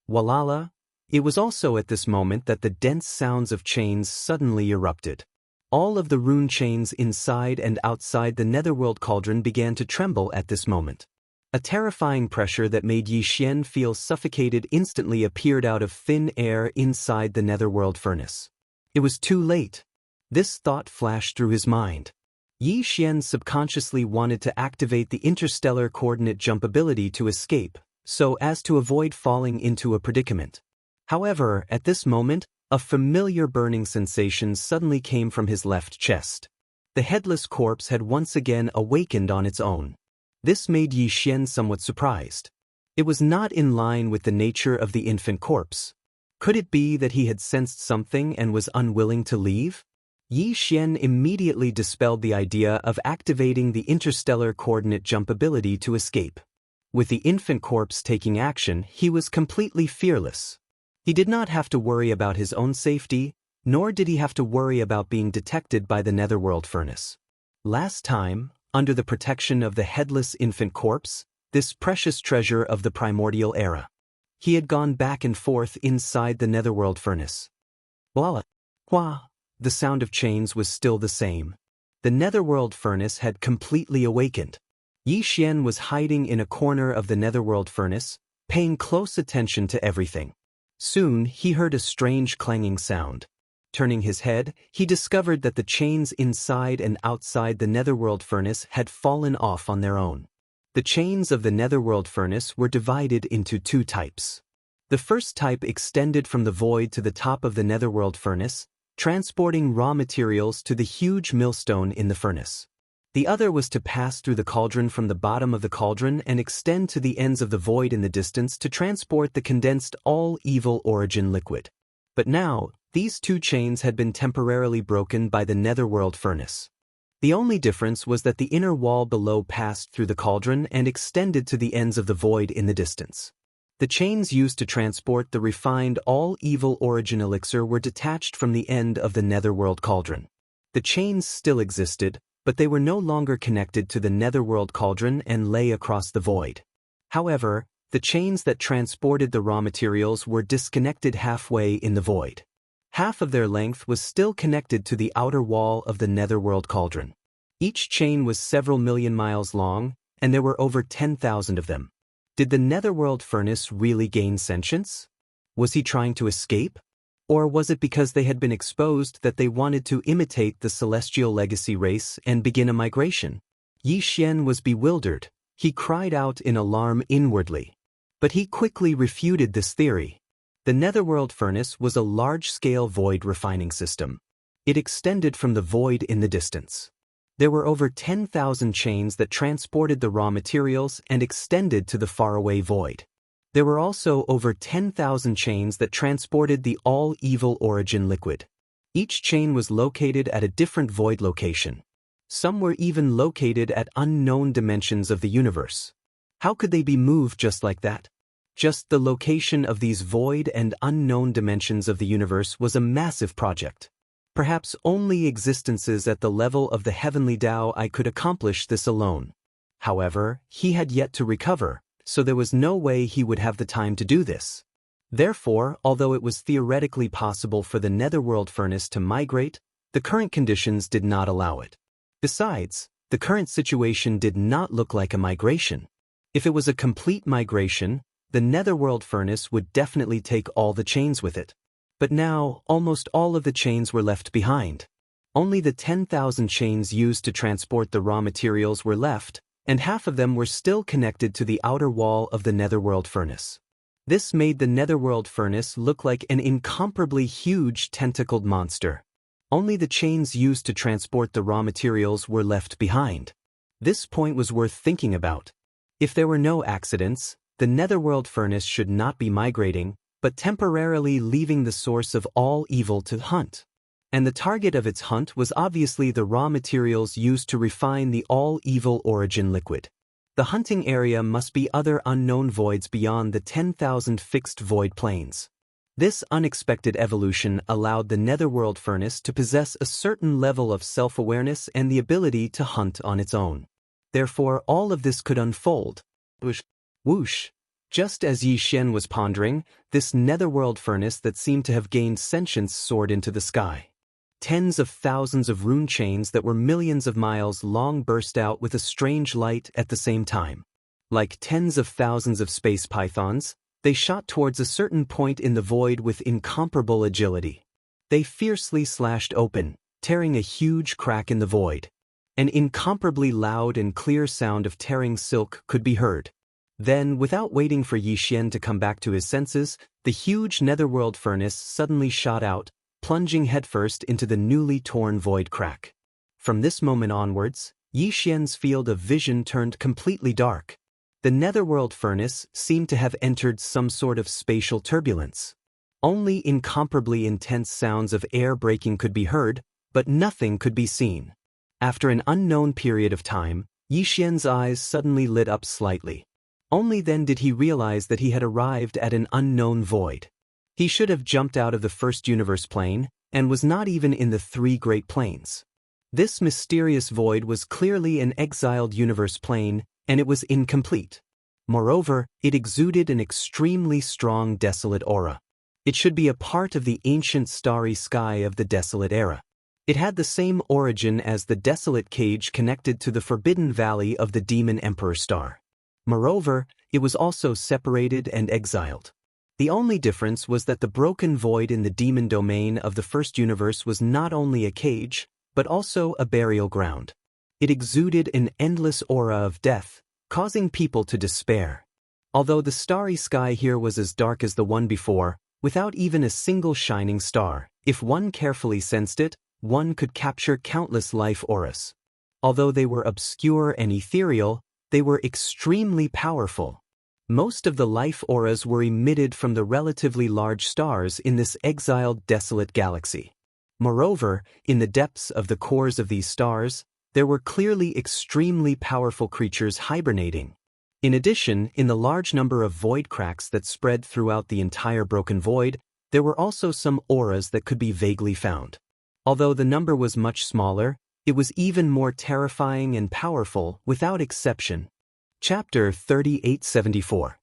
Walala! It was also at this moment that the dense sounds of chains suddenly erupted. All of the rune chains inside and outside the netherworld cauldron began to tremble at this moment. A terrifying pressure that made Yi Xian feel suffocated instantly appeared out of thin air inside the netherworld furnace. It was too late. This thought flashed through his mind. Yi Xian subconsciously wanted to activate the interstellar coordinate jump ability to escape, so as to avoid falling into a predicament. However, at this moment, a familiar burning sensation suddenly came from his left chest. The headless corpse had once again awakened on its own. This made Yi Xian somewhat surprised. It was not in line with the nature of the infant corpse. Could it be that he had sensed something and was unwilling to leave? Yi Xian immediately dispelled the idea of activating the interstellar coordinate jump ability to escape. With the infant corpse taking action, he was completely fearless. He did not have to worry about his own safety, nor did he have to worry about being detected by the netherworld furnace. Last time, under the protection of the headless infant corpse, this precious treasure of the primordial era, he had gone back and forth inside the netherworld furnace. Voila! Hua! The sound of chains was still the same. The netherworld furnace had completely awakened. Yi Xian was hiding in a corner of the netherworld furnace, paying close attention to everything. Soon, he heard a strange clanging sound. Turning his head, he discovered that the chains inside and outside the netherworld furnace had fallen off on their own. The chains of the netherworld furnace were divided into two types. The first type extended from the void to the top of the netherworld furnace, transporting raw materials to the huge millstone in the furnace. The other was to pass through the cauldron from the bottom of the cauldron and extend to the ends of the void in the distance to transport the condensed all-evil origin liquid. But now, these two chains had been temporarily broken by the netherworld furnace. The only difference was that the inner wall below passed through the cauldron and extended to the ends of the void in the distance. The chains used to transport the refined all-evil origin elixir were detached from the end of the netherworld cauldron. The chains still existed, but they were no longer connected to the netherworld cauldron and lay across the void. However, the chains that transported the raw materials were disconnected halfway in the void. Half of their length was still connected to the outer wall of the netherworld cauldron. Each chain was several million miles long, and there were over 10,000 of them. Did the netherworld furnace really gain sentience? Was he trying to escape? Or was it because they had been exposed that they wanted to imitate the celestial legacy race and begin a migration? Yi Xian was bewildered. He cried out in alarm inwardly. But he quickly refuted this theory. The netherworld furnace was a large-scale void refining system. It extended from the void in the distance. There were over 10,000 chains that transported the raw materials and extended to the faraway void. There were also over 10,000 chains that transported the all-evil origin liquid. Each chain was located at a different void location. Some were even located at unknown dimensions of the universe. How could they be moved just like that? Just the location of these void and unknown dimensions of the universe was a massive project. Perhaps only existences at the level of the heavenly Tao I could accomplish this alone. However, he had yet to recover, so there was no way he would have the time to do this. Therefore, although it was theoretically possible for the netherworld furnace to migrate, the current conditions did not allow it. Besides, the current situation did not look like a migration. If it was a complete migration, the netherworld furnace would definitely take all the chains with it. But now, almost all of the chains were left behind. Only the 10,000 chains used to transport the raw materials were left, and half of them were still connected to the outer wall of the netherworld furnace. This made the netherworld furnace look like an incomparably huge tentacled monster. Only the chains used to transport the raw materials were left behind. This point was worth thinking about. If there were no accidents, the netherworld furnace should not be migrating, but temporarily leaving the source of all evil to hunt. And the target of its hunt was obviously the raw materials used to refine the all-evil origin liquid. The hunting area must be other unknown voids beyond the 10,000 fixed void planes. This unexpected evolution allowed the netherworld furnace to possess a certain level of self-awareness and the ability to hunt on its own. Therefore, all of this could unfold. Whoosh! Just as Yi Xian was pondering, this netherworld furnace that seemed to have gained sentience soared into the sky. Tens of thousands of rune chains that were millions of miles long burst out with a strange light at the same time. Like tens of thousands of space pythons, they shot towards a certain point in the void with incomparable agility. They fiercely slashed open, tearing a huge crack in the void. An incomparably loud and clear sound of tearing silk could be heard. Then, without waiting for Yi Xian to come back to his senses, the huge netherworld furnace suddenly shot out, plunging headfirst into the newly torn void crack. From this moment onwards, Yi Xian's field of vision turned completely dark. The netherworld furnace seemed to have entered some sort of spatial turbulence. Only incomparably intense sounds of air breaking could be heard, but nothing could be seen. After an unknown period of time, Yi Xian's eyes suddenly lit up slightly. Only then did he realize that he had arrived at an unknown void. He should have jumped out of the first universe plane, and was not even in the three great planes. This mysterious void was clearly an exiled universe plane, and it was incomplete. Moreover, it exuded an extremely strong desolate aura. It should be a part of the ancient starry sky of the desolate era. It had the same origin as the desolate cage connected to the forbidden valley of the demon emperor star. Moreover, it was also separated and exiled. The only difference was that the broken void in the demon domain of the first universe was not only a cage, but also a burial ground. It exuded an endless aura of death, causing people to despair. Although the starry sky here was as dark as the one before, without even a single shining star, if one carefully sensed it, one could capture countless life auras. Although they were obscure and ethereal, they were extremely powerful. Most of the life auras were emitted from the relatively large stars in this exiled desolate galaxy. Moreover, in the depths of the cores of these stars, there were clearly extremely powerful creatures hibernating. In addition, in the large number of void cracks that spread throughout the entire broken void, there were also some auras that could be vaguely found. Although the number was much smaller, it was even more terrifying and powerful without exception. Chapter 3874.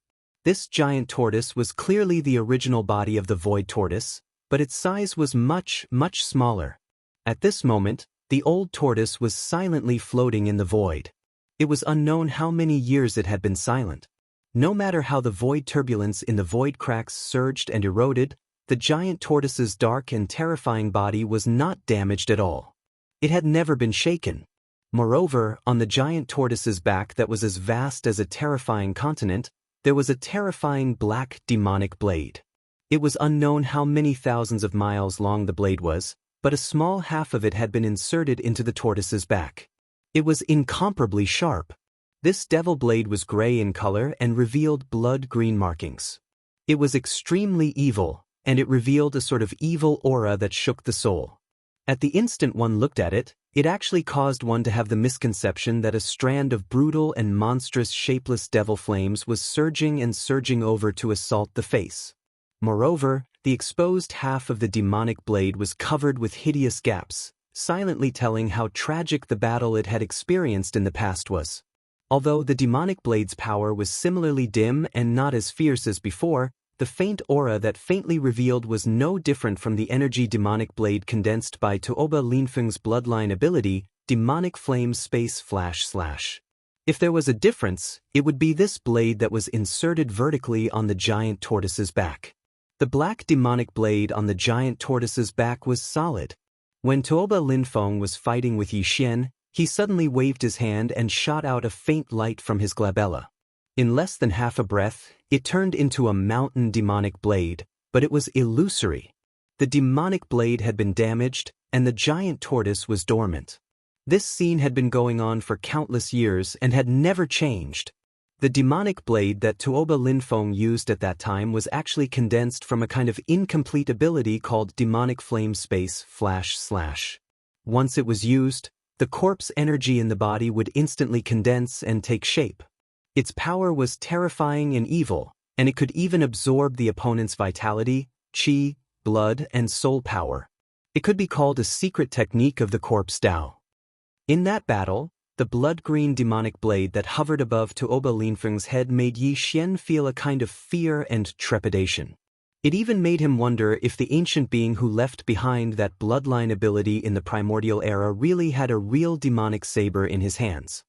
This giant tortoise was clearly the original body of the void tortoise, but its size was much, much smaller. At this moment, the old tortoise was silently floating in the void. It was unknown how many years it had been silent. No matter how the void turbulence in the void cracks surged and eroded, the giant tortoise's dark and terrifying body was not damaged at all. It had never been shaken. Moreover, on the giant tortoise's back that was as vast as a terrifying continent, there was a terrifying black demonic blade. It was unknown how many thousands of miles long the blade was, but a small half of it had been inserted into the tortoise's back. It was incomparably sharp. This devil blade was gray in color and revealed blood-green markings. It was extremely evil, and it revealed a sort of evil aura that shook the soul. At the instant one looked at it, it actually caused one to have the misconception that a strand of brutal and monstrous shapeless devil flames was surging and surging over to assault the face. Moreover, the exposed half of the demonic blade was covered with hideous gaps, silently telling how tragic the battle it had experienced in the past was. Although the demonic blade's power was similarly dim and not as fierce as before, the faint aura that faintly revealed was no different from the energy demonic blade condensed by Tuoba Linfeng's bloodline ability, Demonic Flame Space //. If there was a difference, it would be this blade that was inserted vertically on the giant tortoise's back. The black demonic blade on the giant tortoise's back was solid. When Tuoba Linfeng was fighting with Yi Xian, he suddenly waved his hand and shot out a faint light from his glabella. In less than half a breath, it turned into a mountain demonic blade, but it was illusory. The demonic blade had been damaged, and the giant tortoise was dormant. This scene had been going on for countless years and had never changed. The demonic blade that Tuoba Linfeng used at that time was actually condensed from a kind of incomplete ability called Demonic Flame Space //. Once it was used, the corpse energy in the body would instantly condense and take shape. Its power was terrifying and evil, and it could even absorb the opponent's vitality, qi, blood, and soul power. It could be called a secret technique of the corpse Dao. In that battle, the blood-green demonic blade that hovered above Tuoba Linfeng's head made Yi Xian feel a kind of fear and trepidation. It even made him wonder if the ancient being who left behind that bloodline ability in the primordial era really had a real demonic saber in his hands.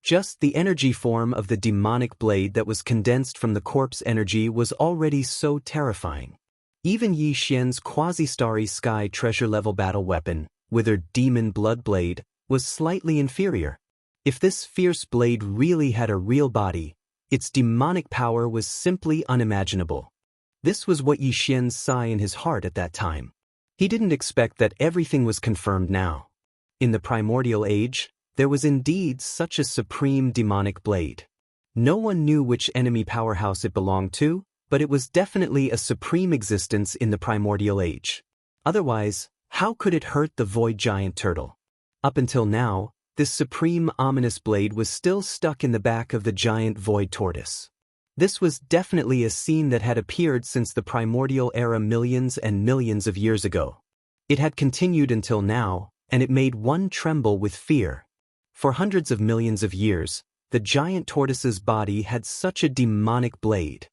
Just the energy form of the demonic blade that was condensed from the corpse energy was already so terrifying. Even Yi Xian's quasi-starry sky treasure-level battle weapon, withered demon blood blade, was slightly inferior. If this fierce blade really had a real body, its demonic power was simply unimaginable. This was what Yi Xian saw in his heart at that time. He didn't expect that everything was confirmed now. In the primordial age, there was indeed such a supreme demonic blade. No one knew which enemy powerhouse it belonged to, but it was definitely a supreme existence in the primordial age. Otherwise, how could it hurt the void giant turtle? Up until now, this supreme ominous blade was still stuck in the back of the giant void tortoise. This was definitely a scene that had appeared since the primordial era millions and millions of years ago. It had continued until now, and it made one tremble with fear. For hundreds of millions of years, the giant tortoise's body had such a demonic blade.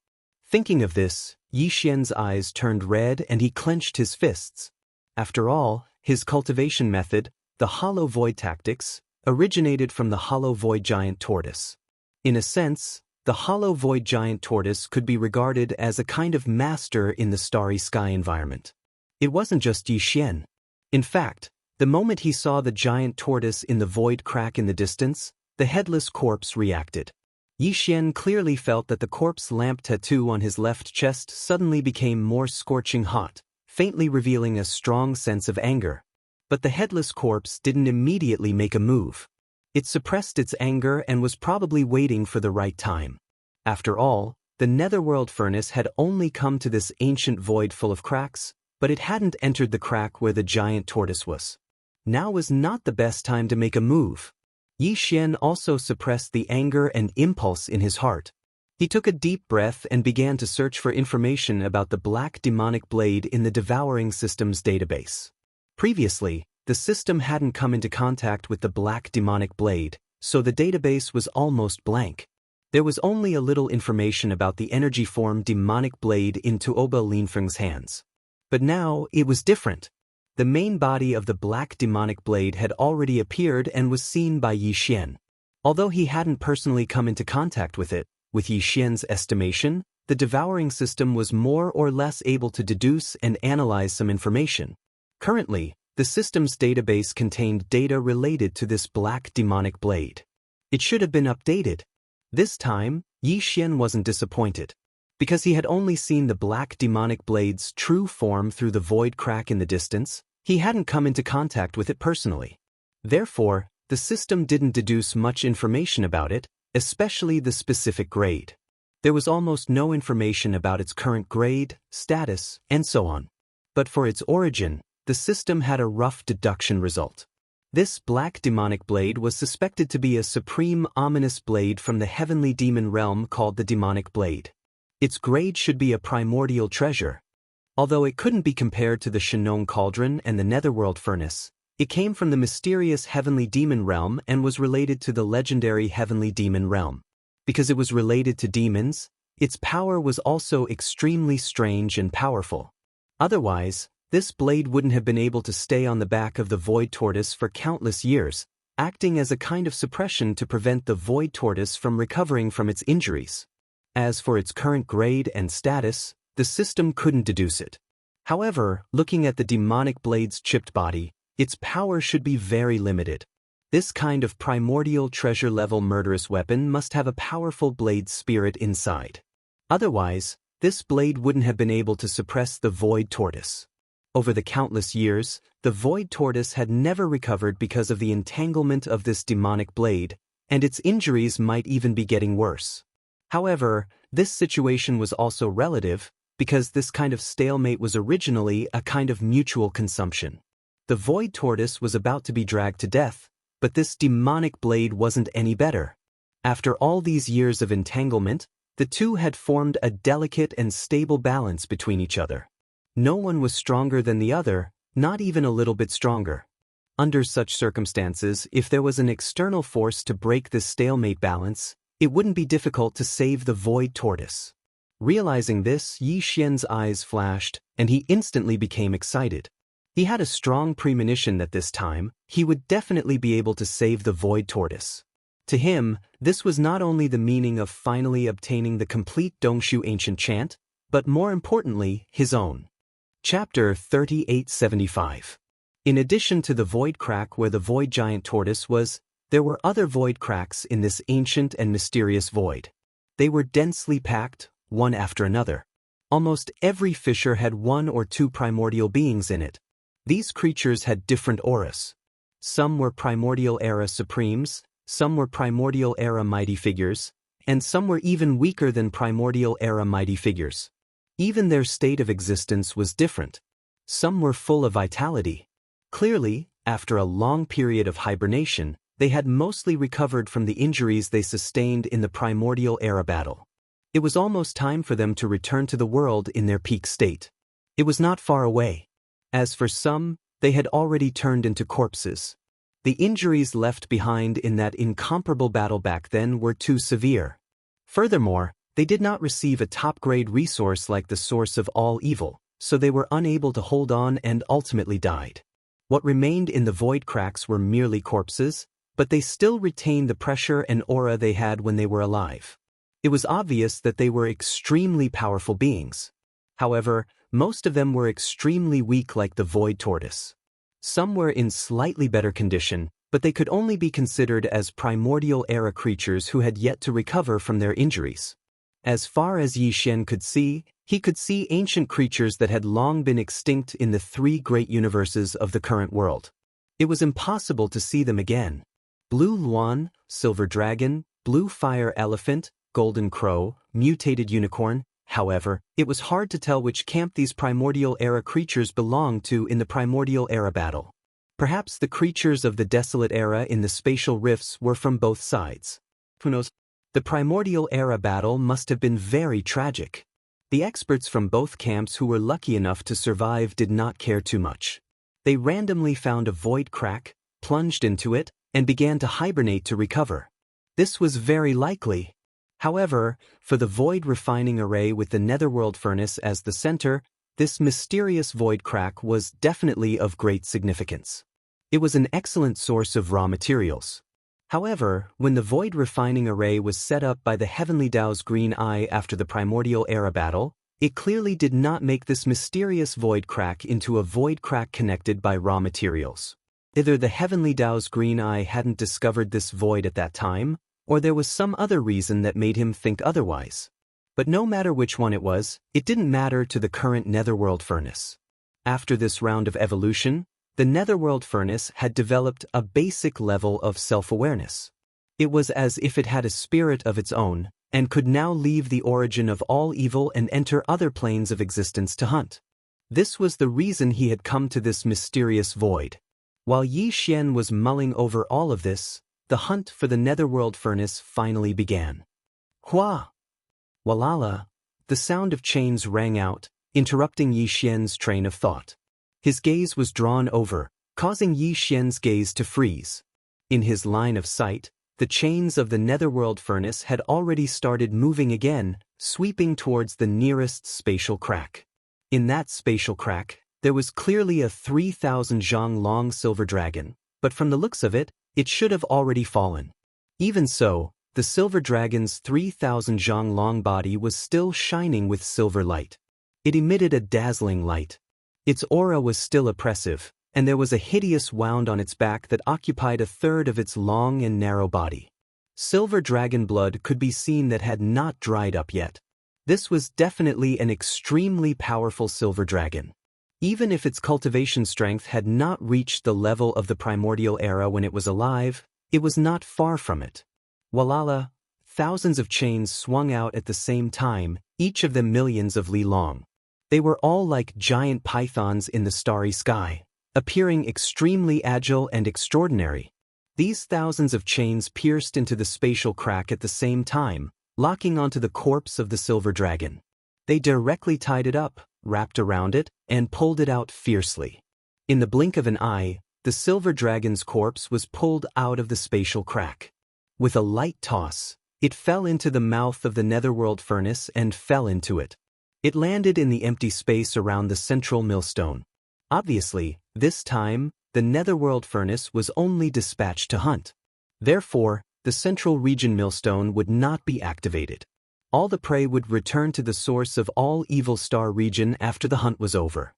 Thinking of this, Yi Xian's eyes turned red and he clenched his fists. After all, his cultivation method, the hollow void tactics, originated from the hollow void giant tortoise. In a sense, the hollow void giant tortoise could be regarded as a kind of master in the starry sky environment. It wasn't just Yi Xian. In fact, the moment he saw the giant tortoise in the void crack in the distance, the headless corpse reacted. Yi Xian clearly felt that the corpse lamp tattoo on his left chest suddenly became more scorching hot, faintly revealing a strong sense of anger. But the headless corpse didn't immediately make a move. It suppressed its anger and was probably waiting for the right time. After all, the netherworld furnace had only come to this ancient void full of cracks, but it hadn't entered the crack where the giant tortoise was. Now was not the best time to make a move. Yi Xian also suppressed the anger and impulse in his heart. He took a deep breath and began to search for information about the black demonic blade in the devouring system's database. Previously, the system hadn't come into contact with the black demonic blade, so the database was almost blank. There was only a little information about the energy form demonic blade in Tuoba Linfeng's hands. But now, it was different. The main body of the black demonic blade had already appeared and was seen by Yi Xian. Although he hadn't personally come into contact with it, with Yi Xian's estimation, the devouring system was more or less able to deduce and analyze some information. Currently, the system's database contained data related to this black demonic blade. It should have been updated. This time, Yi Xian wasn't disappointed. Because he had only seen the black demonic blade's true form through the void crack in the distance, he hadn't come into contact with it personally. Therefore, the system didn't deduce much information about it, especially the specific grade. There was almost no information about its current grade, status, and so on. But for its origin, the system had a rough deduction result. This black demonic blade was suspected to be a supreme ominous blade from the heavenly demon realm called the demonic blade. Its grade should be a primordial treasure. Although it couldn't be compared to the Shinong cauldron and the netherworld furnace, it came from the mysterious heavenly demon realm and was related to the legendary heavenly demon realm. Because it was related to demons, its power was also extremely strange and powerful. Otherwise, this blade wouldn't have been able to stay on the back of the void tortoise for countless years, acting as a kind of suppression to prevent the void tortoise from recovering from its injuries. As for its current grade and status, the system couldn't deduce it. However, looking at the demonic blade's chipped body, its power should be very limited. This kind of primordial treasure-level murderous weapon must have a powerful blade spirit inside. Otherwise, this blade wouldn't have been able to suppress the void tortoise. Over the countless years, the void tortoise had never recovered because of the entanglement of this demonic blade, and its injuries might even be getting worse. However, this situation was also relative, because this kind of stalemate was originally a kind of mutual consumption. The void tortoise was about to be dragged to death, but this demonic blade wasn't any better. After all these years of entanglement, the two had formed a delicate and stable balance between each other. No one was stronger than the other, not even a little bit stronger. Under such circumstances, if there was an external force to break this stalemate balance, it wouldn't be difficult to save the void tortoise. Realizing this, Yi Xian's eyes flashed, and he instantly became excited. He had a strong premonition that this time, he would definitely be able to save the void tortoise. To him, this was not only the meaning of finally obtaining the complete Dongshu ancient chant, but more importantly, his own. Chapter 3875. In addition to the void crack where the void giant tortoise was, there were other void cracks in this ancient and mysterious void. They were densely packed, one after another. Almost every fissure had one or two primordial beings in it. These creatures had different auras. Some were primordial era supremes, some were primordial era mighty figures, and some were even weaker than primordial era mighty figures. Even their state of existence was different. Some were full of vitality. Clearly, after a long period of hibernation, they had mostly recovered from the injuries they sustained in the primordial era battle. It was almost time for them to return to the world in their peak state. It was not far away. As for some, they had already turned into corpses. The injuries left behind in that incomparable battle back then were too severe. Furthermore, they did not receive a top-grade resource like the source of all evil, so they were unable to hold on and ultimately died. What remained in the void cracks were merely corpses, but they still retained the pressure and aura they had when they were alive. It was obvious that they were extremely powerful beings. However, most of them were extremely weak like the void tortoise. Some were in slightly better condition, but they could only be considered as primordial era creatures who had yet to recover from their injuries. As far as Yi Xian could see, he could see ancient creatures that had long been extinct in the three great universes of the current world. It was impossible to see them again. Blue Luan, Silver Dragon, Blue Fire Elephant, Golden Crow, Mutated Unicorn. However, it was hard to tell which camp these primordial era creatures belonged to in the primordial era battle. Perhaps the creatures of the desolate era in the spatial rifts were from both sides. Who knows? The primordial era battle must have been very tragic. The experts from both camps who were lucky enough to survive did not care too much. They randomly found a void crack, plunged into it, and began to hibernate to recover. This was very likely. However, for the void refining array with the netherworld furnace as the center, this mysterious void crack was definitely of great significance. It was an excellent source of raw materials. However, when the void refining array was set up by the Heavenly Tao's Green Eye after the primordial era battle, it clearly did not make this mysterious void crack into a void crack connected by raw materials. Either the Heavenly Tao's Green Eye hadn't discovered this void at that time, or there was some other reason that made him think otherwise. But no matter which one it was, it didn't matter to the current netherworld furnace. After this round of evolution, the netherworld furnace had developed a basic level of self-awareness. It was as if it had a spirit of its own, and could now leave the origin of all evil and enter other planes of existence to hunt. This was the reason he had come to this mysterious void. While Yi Xian was mulling over all of this, the hunt for the netherworld furnace finally began. Hua! Walala! The sound of chains rang out, interrupting Yi Xian's train of thought. His gaze was drawn over, causing Yi Xian's gaze to freeze. In his line of sight, the chains of the netherworld furnace had already started moving again, sweeping towards the nearest spatial crack. In that spatial crack, there was clearly a 3,000 zhang long silver dragon, but from the looks of it, it should have already fallen. Even so, the silver dragon's 3,000 zhang long body was still shining with silver light. It emitted a dazzling light. Its aura was still oppressive, and there was a hideous wound on its back that occupied a third of its long and narrow body. Silver dragon blood could be seen that had not dried up yet. This was definitely an extremely powerful silver dragon. Even if its cultivation strength had not reached the level of the primordial era when it was alive, it was not far from it. Walala! Thousands of chains swung out at the same time, each of them millions of li long. They were all like giant pythons in the starry sky, appearing extremely agile and extraordinary. These thousands of chains pierced into the spatial crack at the same time, locking onto the corpse of the silver dragon. They directly tied it up, wrapped around it, and pulled it out fiercely. In the blink of an eye, the silver dragon's corpse was pulled out of the spatial crack. With a light toss, it fell into the mouth of the netherworld furnace and fell into it. It landed in the empty space around the central millstone. Obviously, this time, the netherworld furnace was only dispatched to hunt. Therefore, the central region millstone would not be activated. All the prey would return to the source of all evil star region after the hunt was over.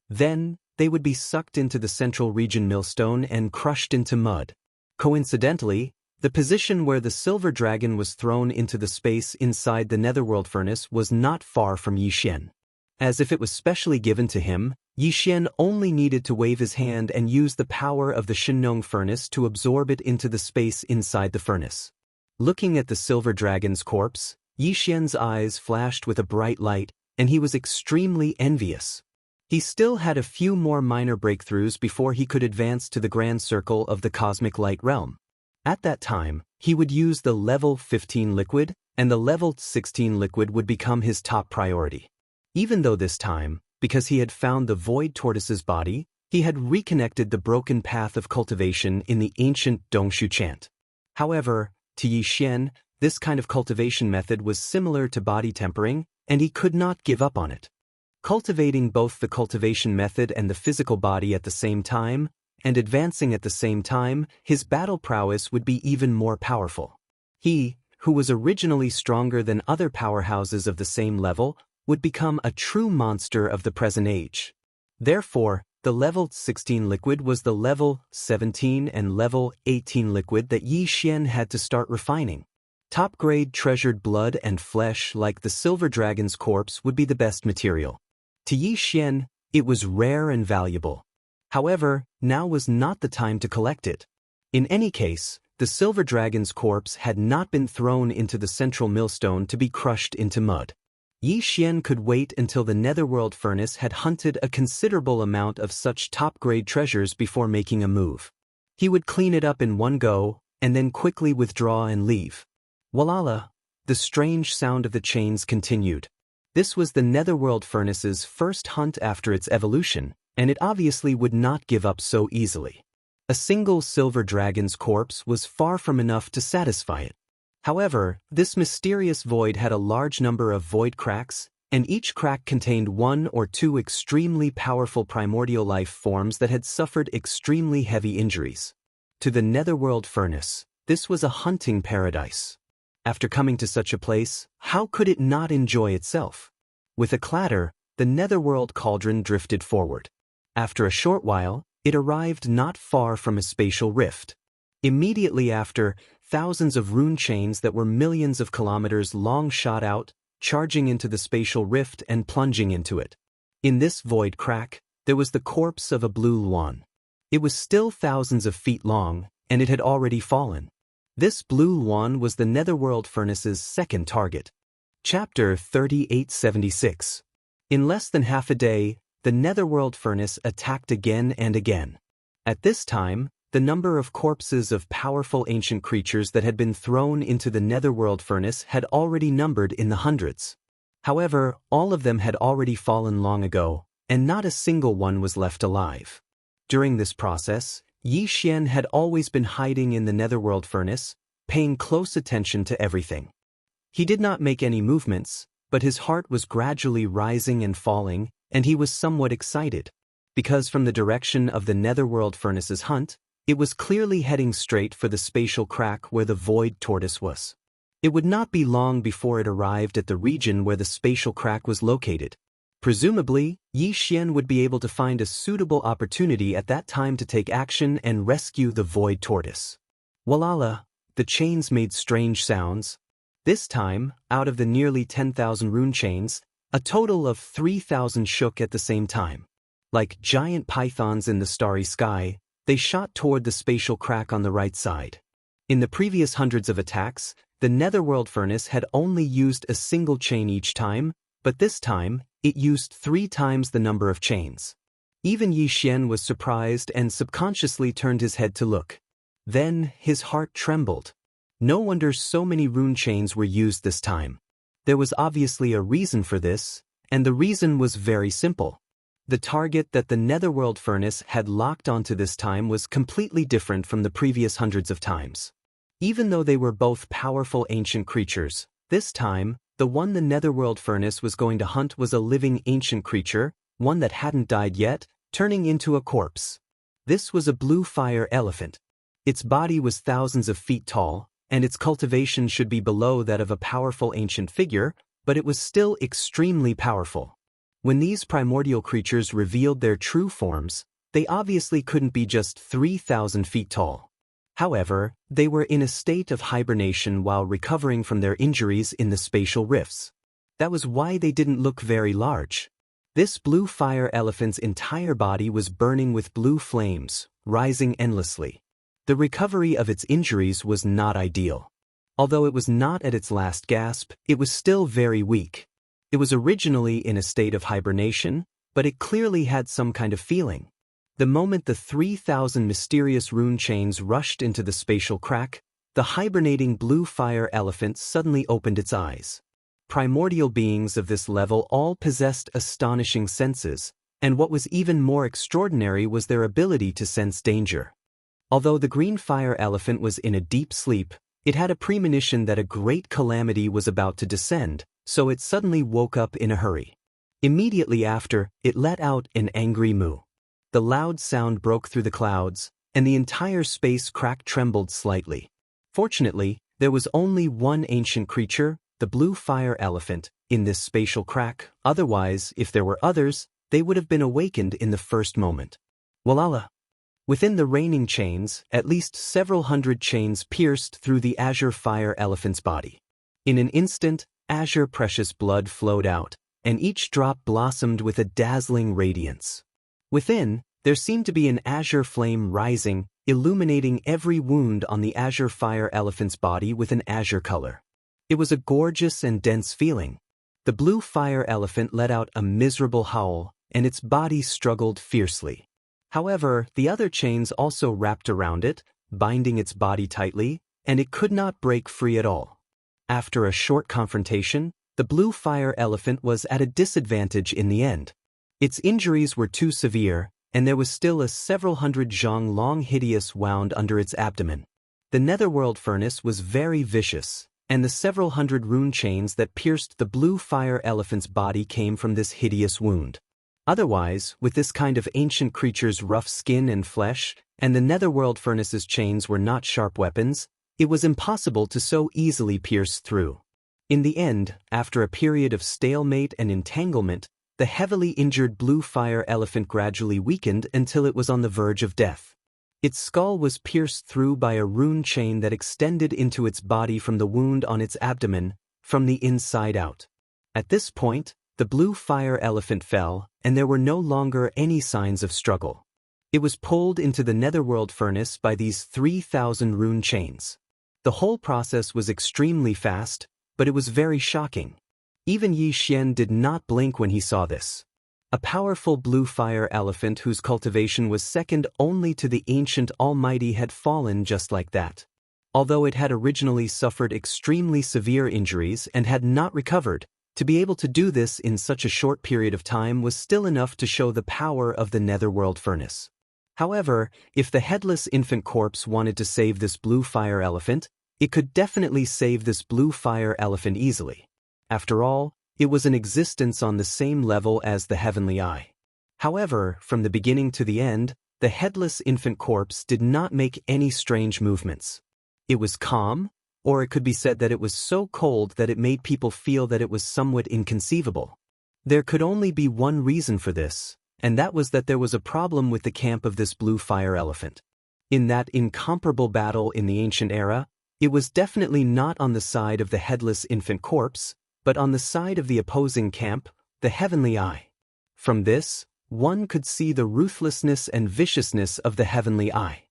Then, they would be sucked into the central region millstone and crushed into mud. Coincidentally, the position where the silver dragon was thrown into the space inside the netherworld furnace was not far from Yi Xian. As if it was specially given to him, Yi Xian only needed to wave his hand and use the power of the Shinong furnace to absorb it into the space inside the furnace. Looking at the silver dragon's corpse, Yi Xian's eyes flashed with a bright light, and he was extremely envious. He still had a few more minor breakthroughs before he could advance to the grand circle of the cosmic light realm. At that time, he would use the level 15 liquid, and the level 16 liquid would become his top priority. Even though this time, because he had found the void tortoise's body, he had reconnected the broken path of cultivation in the ancient Dongshu chant. However, to Yi Xian, this kind of cultivation method was similar to body tempering, and he could not give up on it. Cultivating both the cultivation method and the physical body at the same time, and advancing at the same time, his battle prowess would be even more powerful. He, who was originally stronger than other powerhouses of the same level, would become a true monster of the present age. Therefore, the level 16 liquid was the level 17 and level 18 liquid that Yi Xian had to start refining. Top-grade treasured blood and flesh like the silver dragon's corpse would be the best material. To Yi Xian, it was rare and valuable. However, now was not the time to collect it. In any case, the silver dragon's corpse had not been thrown into the central millstone to be crushed into mud. Yi Xian could wait until the netherworld furnace had hunted a considerable amount of such top-grade treasures before making a move. He would clean it up in one go, and then quickly withdraw and leave. Walala! The strange sound of the chains continued. This was the netherworld furnace's first hunt after its evolution, and it obviously would not give up so easily. A single silver dragon's corpse was far from enough to satisfy it. However, this mysterious void had a large number of void cracks, and each crack contained one or two extremely powerful primordial life forms that had suffered extremely heavy injuries. To the netherworld furnace, this was a hunting paradise. After coming to such a place, how could it not enjoy itself? With a clatter, the netherworld cauldron drifted forward. After a short while, it arrived not far from a spatial rift. Immediately after, thousands of rune chains that were millions of kilometers long shot out, charging into the spatial rift and plunging into it. In this void crack, there was the corpse of a blue luan. It was still thousands of feet long, and it had already fallen. This blue luan was the Netherworld Furnace's second target. Chapter 3876. In less than half a day, the Netherworld Furnace attacked again and again. At this time, the number of corpses of powerful ancient creatures that had been thrown into the Netherworld Furnace had already numbered in the hundreds. However, all of them had already fallen long ago, and not a single one was left alive. During this process, Yi Xian had always been hiding in the Netherworld Furnace, paying close attention to everything. He did not make any movements, but his heart was gradually rising and falling, and he was somewhat excited. Because from the direction of the Netherworld Furnace's hunt, it was clearly heading straight for the spatial crack where the void tortoise was. It would not be long before it arrived at the region where the spatial crack was located. Presumably, Yi Xian would be able to find a suitable opportunity at that time to take action and rescue the void tortoise. Walala, the chains made strange sounds. This time, out of the nearly 10,000 rune chains, a total of 3,000 shook at the same time. Like giant pythons in the starry sky, they shot toward the spatial crack on the right side. In the previous hundreds of attacks, the Netherworld Furnace had only used a single chain each time, but this time, it used 3 times the number of chains. Even Yi Xian was surprised and subconsciously turned his head to look. Then, his heart trembled. No wonder so many rune chains were used this time. There was obviously a reason for this, and the reason was very simple. The target that the Netherworld Furnace had locked onto this time was completely different from the previous hundreds of times. Even though they were both powerful ancient creatures, this time, the one the Netherworld Furnace was going to hunt was a living ancient creature, one that hadn't died yet, turning into a corpse. This was a blue fire elephant. Its body was thousands of feet tall, and its cultivation should be below that of a powerful ancient figure, but it was still extremely powerful. When these primordial creatures revealed their true forms, they obviously couldn't be just 3,000 feet tall. However, they were in a state of hibernation while recovering from their injuries in the spatial rifts. That was why they didn't look very large. This blue fire elephant's entire body was burning with blue flames, rising endlessly. The recovery of its injuries was not ideal. Although it was not at its last gasp, it was still very weak. It was originally in a state of hibernation, but it clearly had some kind of feeling. The moment the 3,000 mysterious rune chains rushed into the spatial crack, the hibernating blue fire elephant suddenly opened its eyes. Primordial beings of this level all possessed astonishing senses, and what was even more extraordinary was their ability to sense danger. Although the green fire elephant was in a deep sleep, it had a premonition that a great calamity was about to descend, so it suddenly woke up in a hurry. Immediately after, it let out an angry moo. The loud sound broke through the clouds, and the entire space crack trembled slightly. Fortunately, there was only one ancient creature, the blue fire elephant, in this spatial crack. Otherwise, if there were others, they would have been awakened in the first moment. Walala! Within the raining chains, at least several hundred chains pierced through the azure fire elephant's body. In an instant, azure precious blood flowed out, and each drop blossomed with a dazzling radiance. Within, there seemed to be an azure flame rising, illuminating every wound on the azure fire elephant's body with an azure color. It was a gorgeous and dense feeling. The blue fire elephant let out a miserable howl, and its body struggled fiercely. However, the other chains also wrapped around it, binding its body tightly, and it could not break free at all. After a short confrontation, the blue fire elephant was at a disadvantage in the end. Its injuries were too severe, and there was still a several hundred zhang long hideous wound under its abdomen. The Netherworld Furnace was very vicious, and the several hundred rune chains that pierced the blue fire elephant's body came from this hideous wound. Otherwise, with this kind of ancient creature's rough skin and flesh, and the Netherworld Furnace's chains were not sharp weapons, it was impossible to so easily pierce through. In the end, after a period of stalemate and entanglement, the heavily injured blue fire elephant gradually weakened until it was on the verge of death. Its skull was pierced through by a rune chain that extended into its body from the wound on its abdomen, from the inside out. At this point, the blue fire elephant fell, and there were no longer any signs of struggle. It was pulled into the netherworld furnace by these 3,000 rune chains. The whole process was extremely fast, but it was very shocking. Even Yi Xian did not blink when he saw this. A powerful blue fire elephant whose cultivation was second only to the ancient almighty had fallen just like that. Although it had originally suffered extremely severe injuries and had not recovered, to be able to do this in such a short period of time was still enough to show the power of the netherworld furnace. However, if the headless infant corpse wanted to save this blue fire elephant, it could definitely save this blue fire elephant easily. After all, it was in existence on the same level as the heavenly eye. However, from the beginning to the end, the headless infant corpse did not make any strange movements. It was calm, or it could be said that it was so cold that it made people feel that it was somewhat inconceivable. There could only be one reason for this, and that was that there was a problem with the camp of this blue fire elephant. In that incomparable battle in the ancient era, it was definitely not on the side of the headless infant corpse, but on the side of the opposing camp, the heavenly eye. From this, one could see the ruthlessness and viciousness of the heavenly eye.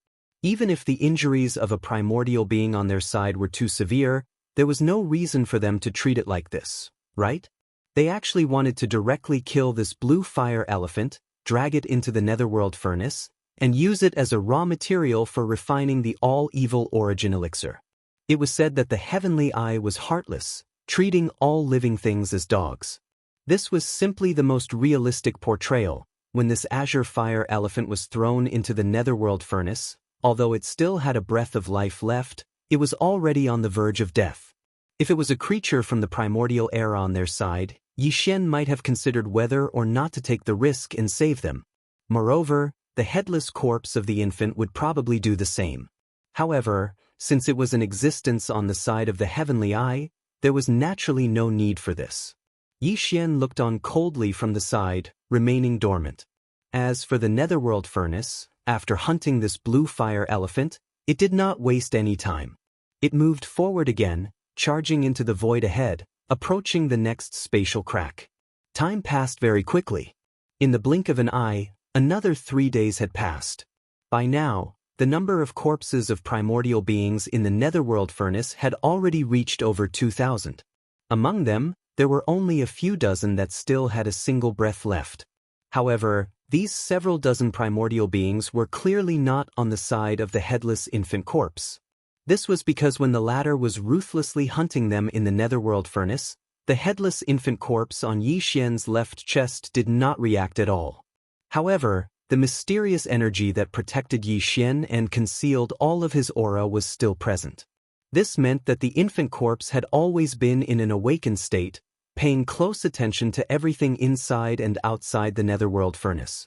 Even if the injuries of a primordial being on their side were too severe, there was no reason for them to treat it like this, right? They actually wanted to directly kill this blue fire elephant, drag it into the netherworld furnace, and use it as a raw material for refining the all-evil origin elixir. It was said that the heavenly eye was heartless, treating all living things as dogs. This was simply the most realistic portrayal. When this azure fire elephant was thrown into the netherworld furnace, although it still had a breath of life left, it was already on the verge of death. If it was a creature from the primordial era on their side, Yi Xian might have considered whether or not to take the risk and save them. Moreover, the headless corpse of the infant would probably do the same. However, since it was in existence on the side of the heavenly eye, there was naturally no need for this. Yi Xian looked on coldly from the side, remaining dormant. As for the netherworld furnace, after hunting this blue fire elephant, it did not waste any time. It moved forward again, charging into the void ahead, approaching the next spatial crack. Time passed very quickly. In the blink of an eye, another 3 days had passed. By now, the number of corpses of primordial beings in the netherworld furnace had already reached over 2,000. Among them, there were only a few dozen that still had a single breath left. However, these several dozen primordial beings were clearly not on the side of the headless infant corpse. This was because when the latter was ruthlessly hunting them in the netherworld furnace, the headless infant corpse on Yi Xian's left chest did not react at all. However, the mysterious energy that protected Yi Xian and concealed all of his aura was still present. This meant that the infant corpse had always been in an awakened state, paying close attention to everything inside and outside the netherworld furnace.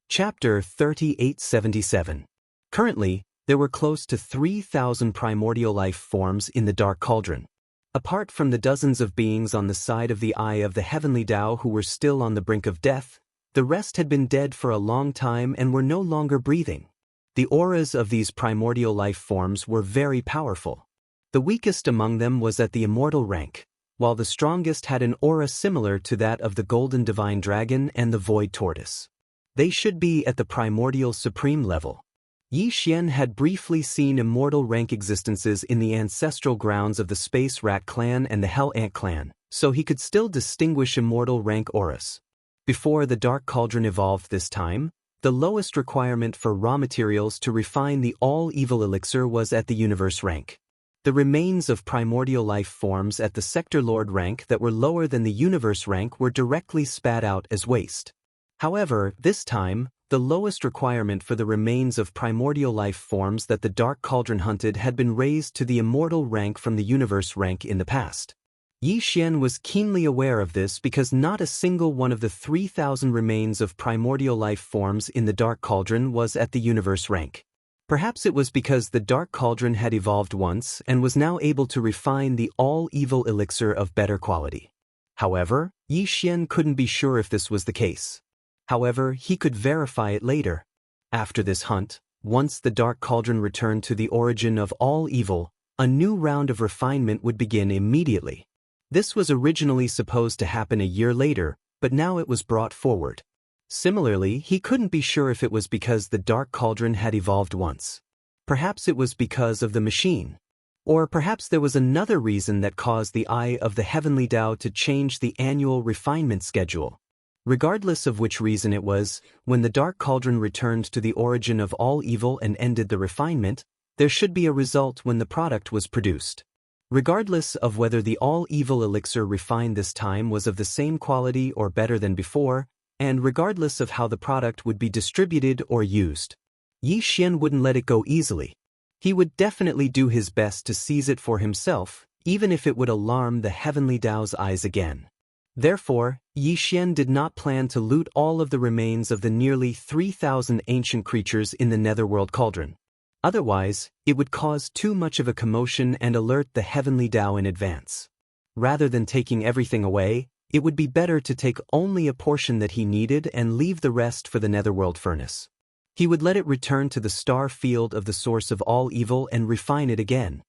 Chapter 3877. Currently, there were close to 3,000 primordial life forms in the Dark Cauldron. Apart from the dozens of beings on the side of the Eye of the Heavenly Tao who were still on the brink of death, the rest had been dead for a long time and were no longer breathing. The auras of these primordial life forms were very powerful. The weakest among them was at the immortal rank, while the strongest had an aura similar to that of the golden divine dragon and the void tortoise. They should be at the primordial supreme level. Yi Xian had briefly seen immortal rank existences in the ancestral grounds of the Space Rat clan and the Hell Ant clan, so he could still distinguish immortal rank auras. Before the Dark Cauldron evolved this time, the lowest requirement for raw materials to refine the all-evil elixir was at the universe rank. The remains of primordial life forms at the Sector Lord rank that were lower than the universe rank were directly spat out as waste. However, this time, the lowest requirement for the remains of primordial life forms that the Dark Cauldron hunted had been raised to the immortal rank from the universe rank in the past. Yi Xian was keenly aware of this because not a single one of the 3,000 remains of primordial life forms in the Dark Cauldron was at the universe rank. Perhaps it was because the Dark Cauldron had evolved once and was now able to refine the all-evil elixir of better quality. However, Yi Xian couldn't be sure if this was the case. However, he could verify it later. After this hunt, once the Dark Cauldron returned to the origin of all evil, a new round of refinement would begin immediately. This was originally supposed to happen a year later, but now it was brought forward. Similarly, he couldn't be sure if it was because the Dark Cauldron had evolved once. Perhaps it was because of the machine. Or perhaps there was another reason that caused the Eye of the Heavenly Tao to change the annual refinement schedule. Regardless of which reason it was, when the Dark Cauldron returned to the origin of all evil and ended the refinement, there should be a result when the product was produced. Regardless of whether the all-evil elixir refined this time was of the same quality or better than before, and regardless of how the product would be distributed or used, Yi Xian wouldn't let it go easily. He would definitely do his best to seize it for himself, even if it would alarm the Heavenly Tao's eyes again. Therefore, Yi Xian did not plan to loot all of the remains of the nearly 3,000 ancient creatures in the Netherworld Cauldron. Otherwise, it would cause too much of a commotion and alert the Heavenly Tao in advance. Rather than taking everything away, it would be better to take only a portion that he needed and leave the rest for the Netherworld Furnace. He would let it return to the star field of the source of all evil and refine it again.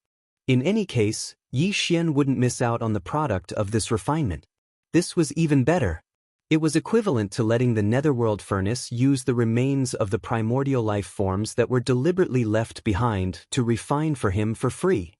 In any case, Yi Xian wouldn't miss out on the product of this refinement. This was even better. It was equivalent to letting the Netherworld Furnace use the remains of the primordial life forms that were deliberately left behind to refine for him for free.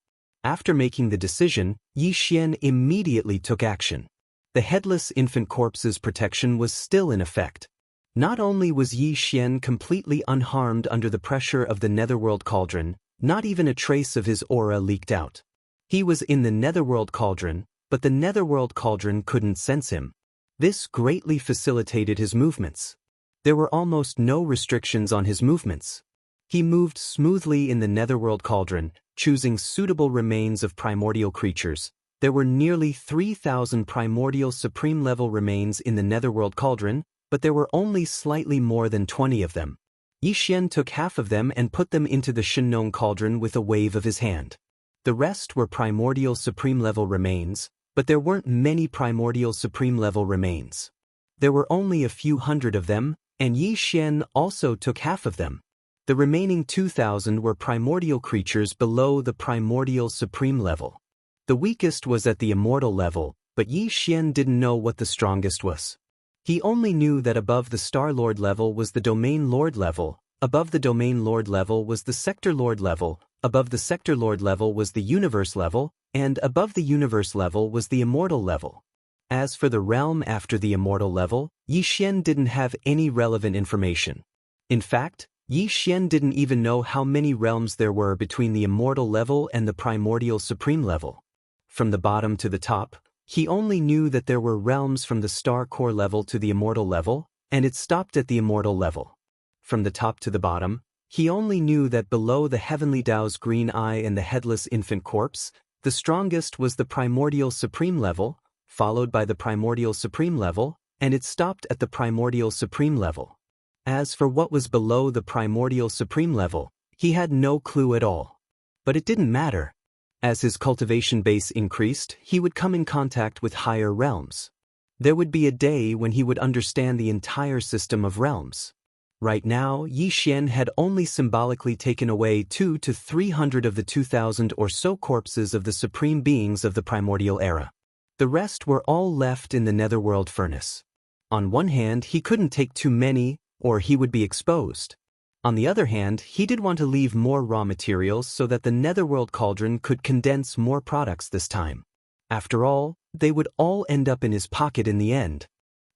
After making the decision, Yi Xian immediately took action. The headless infant corpse's protection was still in effect. Not only was Yi Xian completely unharmed under the pressure of the Netherworld Cauldron, not even a trace of his aura leaked out. He was in the Netherworld Cauldron, but the Netherworld Cauldron couldn't sense him. This greatly facilitated his movements. There were almost no restrictions on his movements. He moved smoothly in the Netherworld Cauldron, choosing suitable remains of primordial creatures. There were nearly 3,000 primordial supreme-level remains in the Netherworld Cauldron, but there were only slightly more than 20 of them. Yi Xian took half of them and put them into the Shinong Cauldron with a wave of his hand. The rest were primordial supreme-level remains, but there weren't many primordial supreme-level remains. There were only a few hundred of them, and Yi Xian also took half of them. The remaining 2,000 were primordial creatures below the primordial supreme level. The weakest was at the immortal level, but Yi Xian didn't know what the strongest was. He only knew that above the Star Lord level was the Domain Lord level, above the Domain Lord level was the Sector Lord level, above the Sector Lord level was the Universe level, and above the Universe level was the Immortal level. As for the realm after the Immortal level, Yi Xian didn't have any relevant information. In fact, Yi Xian didn't even know how many realms there were between the Immortal level and the Primordial Supreme level. From the bottom to the top, he only knew that there were realms from the Star Core level to the Immortal level, and it stopped at the Immortal level. From the top to the bottom, he only knew that below the Heavenly Tao's green eye and the headless infant corpse, the strongest was the Primordial Supreme level, followed by the Primordial Supreme level, and it stopped at the Primordial Supreme level. As for what was below the Primordial Supreme level, he had no clue at all. But it didn't matter. As his cultivation base increased, he would come in contact with higher realms. There would be a day when he would understand the entire system of realms. Right now, Yi Xian had only symbolically taken away 200 to 300 of the 2,000 or so corpses of the supreme beings of the primordial era. The rest were all left in the Netherworld Furnace. On one hand, he couldn't take too many, or he would be exposed. On the other hand, he did want to leave more raw materials so that the Netherworld Cauldron could condense more products this time. After all, they would all end up in his pocket in the end.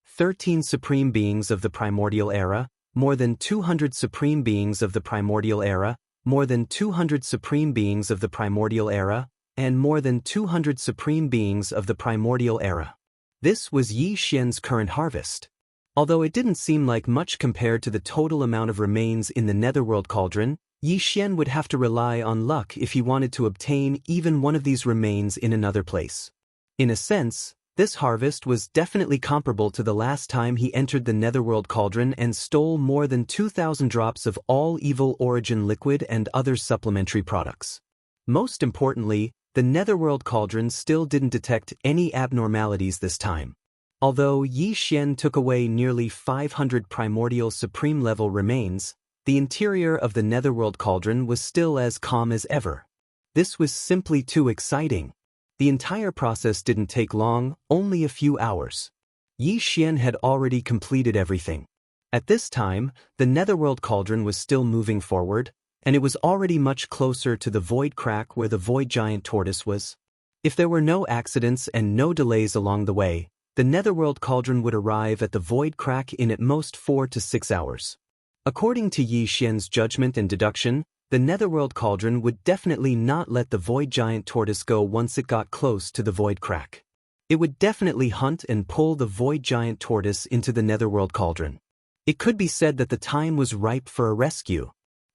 13 supreme beings of the primordial era, more than 200 supreme beings of the primordial era, more than 200 supreme beings of the primordial era, and more than 200 supreme beings of the primordial era. This was Yi Xian's current harvest. Although it didn't seem like much compared to the total amount of remains in the Netherworld Cauldron, Yi Xian would have to rely on luck if he wanted to obtain even one of these remains in another place. In a sense, this harvest was definitely comparable to the last time he entered the Netherworld Cauldron and stole more than 2,000 drops of all evil origin liquid and other supplementary products. Most importantly, the Netherworld Cauldron still didn't detect any abnormalities this time. Although Yi Xian took away nearly 500 primordial supreme-level remains, the interior of the Netherworld Cauldron was still as calm as ever. This was simply too exciting. The entire process didn't take long, only a few hours. Yi Xian had already completed everything. At this time, the Netherworld Cauldron was still moving forward, and it was already much closer to the void crack where the void giant tortoise was. If there were no accidents and no delays along the way, the Netherworld Cauldron would arrive at the void crack in at most 4 to 6 hours. According to Yi Xian's judgment and deduction, the Netherworld Cauldron would definitely not let the void giant tortoise go once it got close to the void crack. It would definitely hunt and pull the void giant tortoise into the Netherworld Cauldron. It could be said that the time was ripe for a rescue.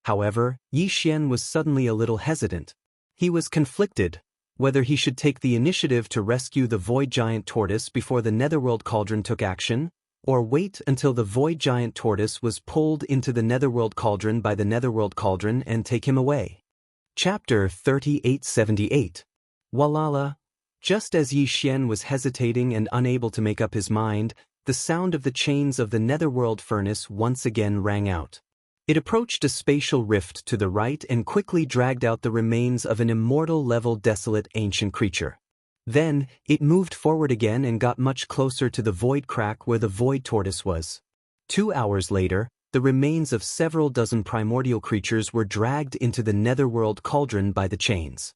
However, Yi Xian was suddenly a little hesitant. He was conflicted whether he should take the initiative to rescue the void giant tortoise before the Netherworld Cauldron took action, or wait until the void giant tortoise was pulled into the Netherworld Cauldron by the Netherworld Cauldron and take him away. Chapter 3878. Walala. Just as Yi Xian was hesitating and unable to make up his mind, the sound of the chains of the Netherworld furnace once again rang out. It approached a spatial rift to the right and quickly dragged out the remains of an immortal-level desolate ancient creature. Then, it moved forward again and got much closer to the void crack where the void tortoise was. 2 hours later, the remains of several dozen primordial creatures were dragged into the Netherworld Cauldron by the chains.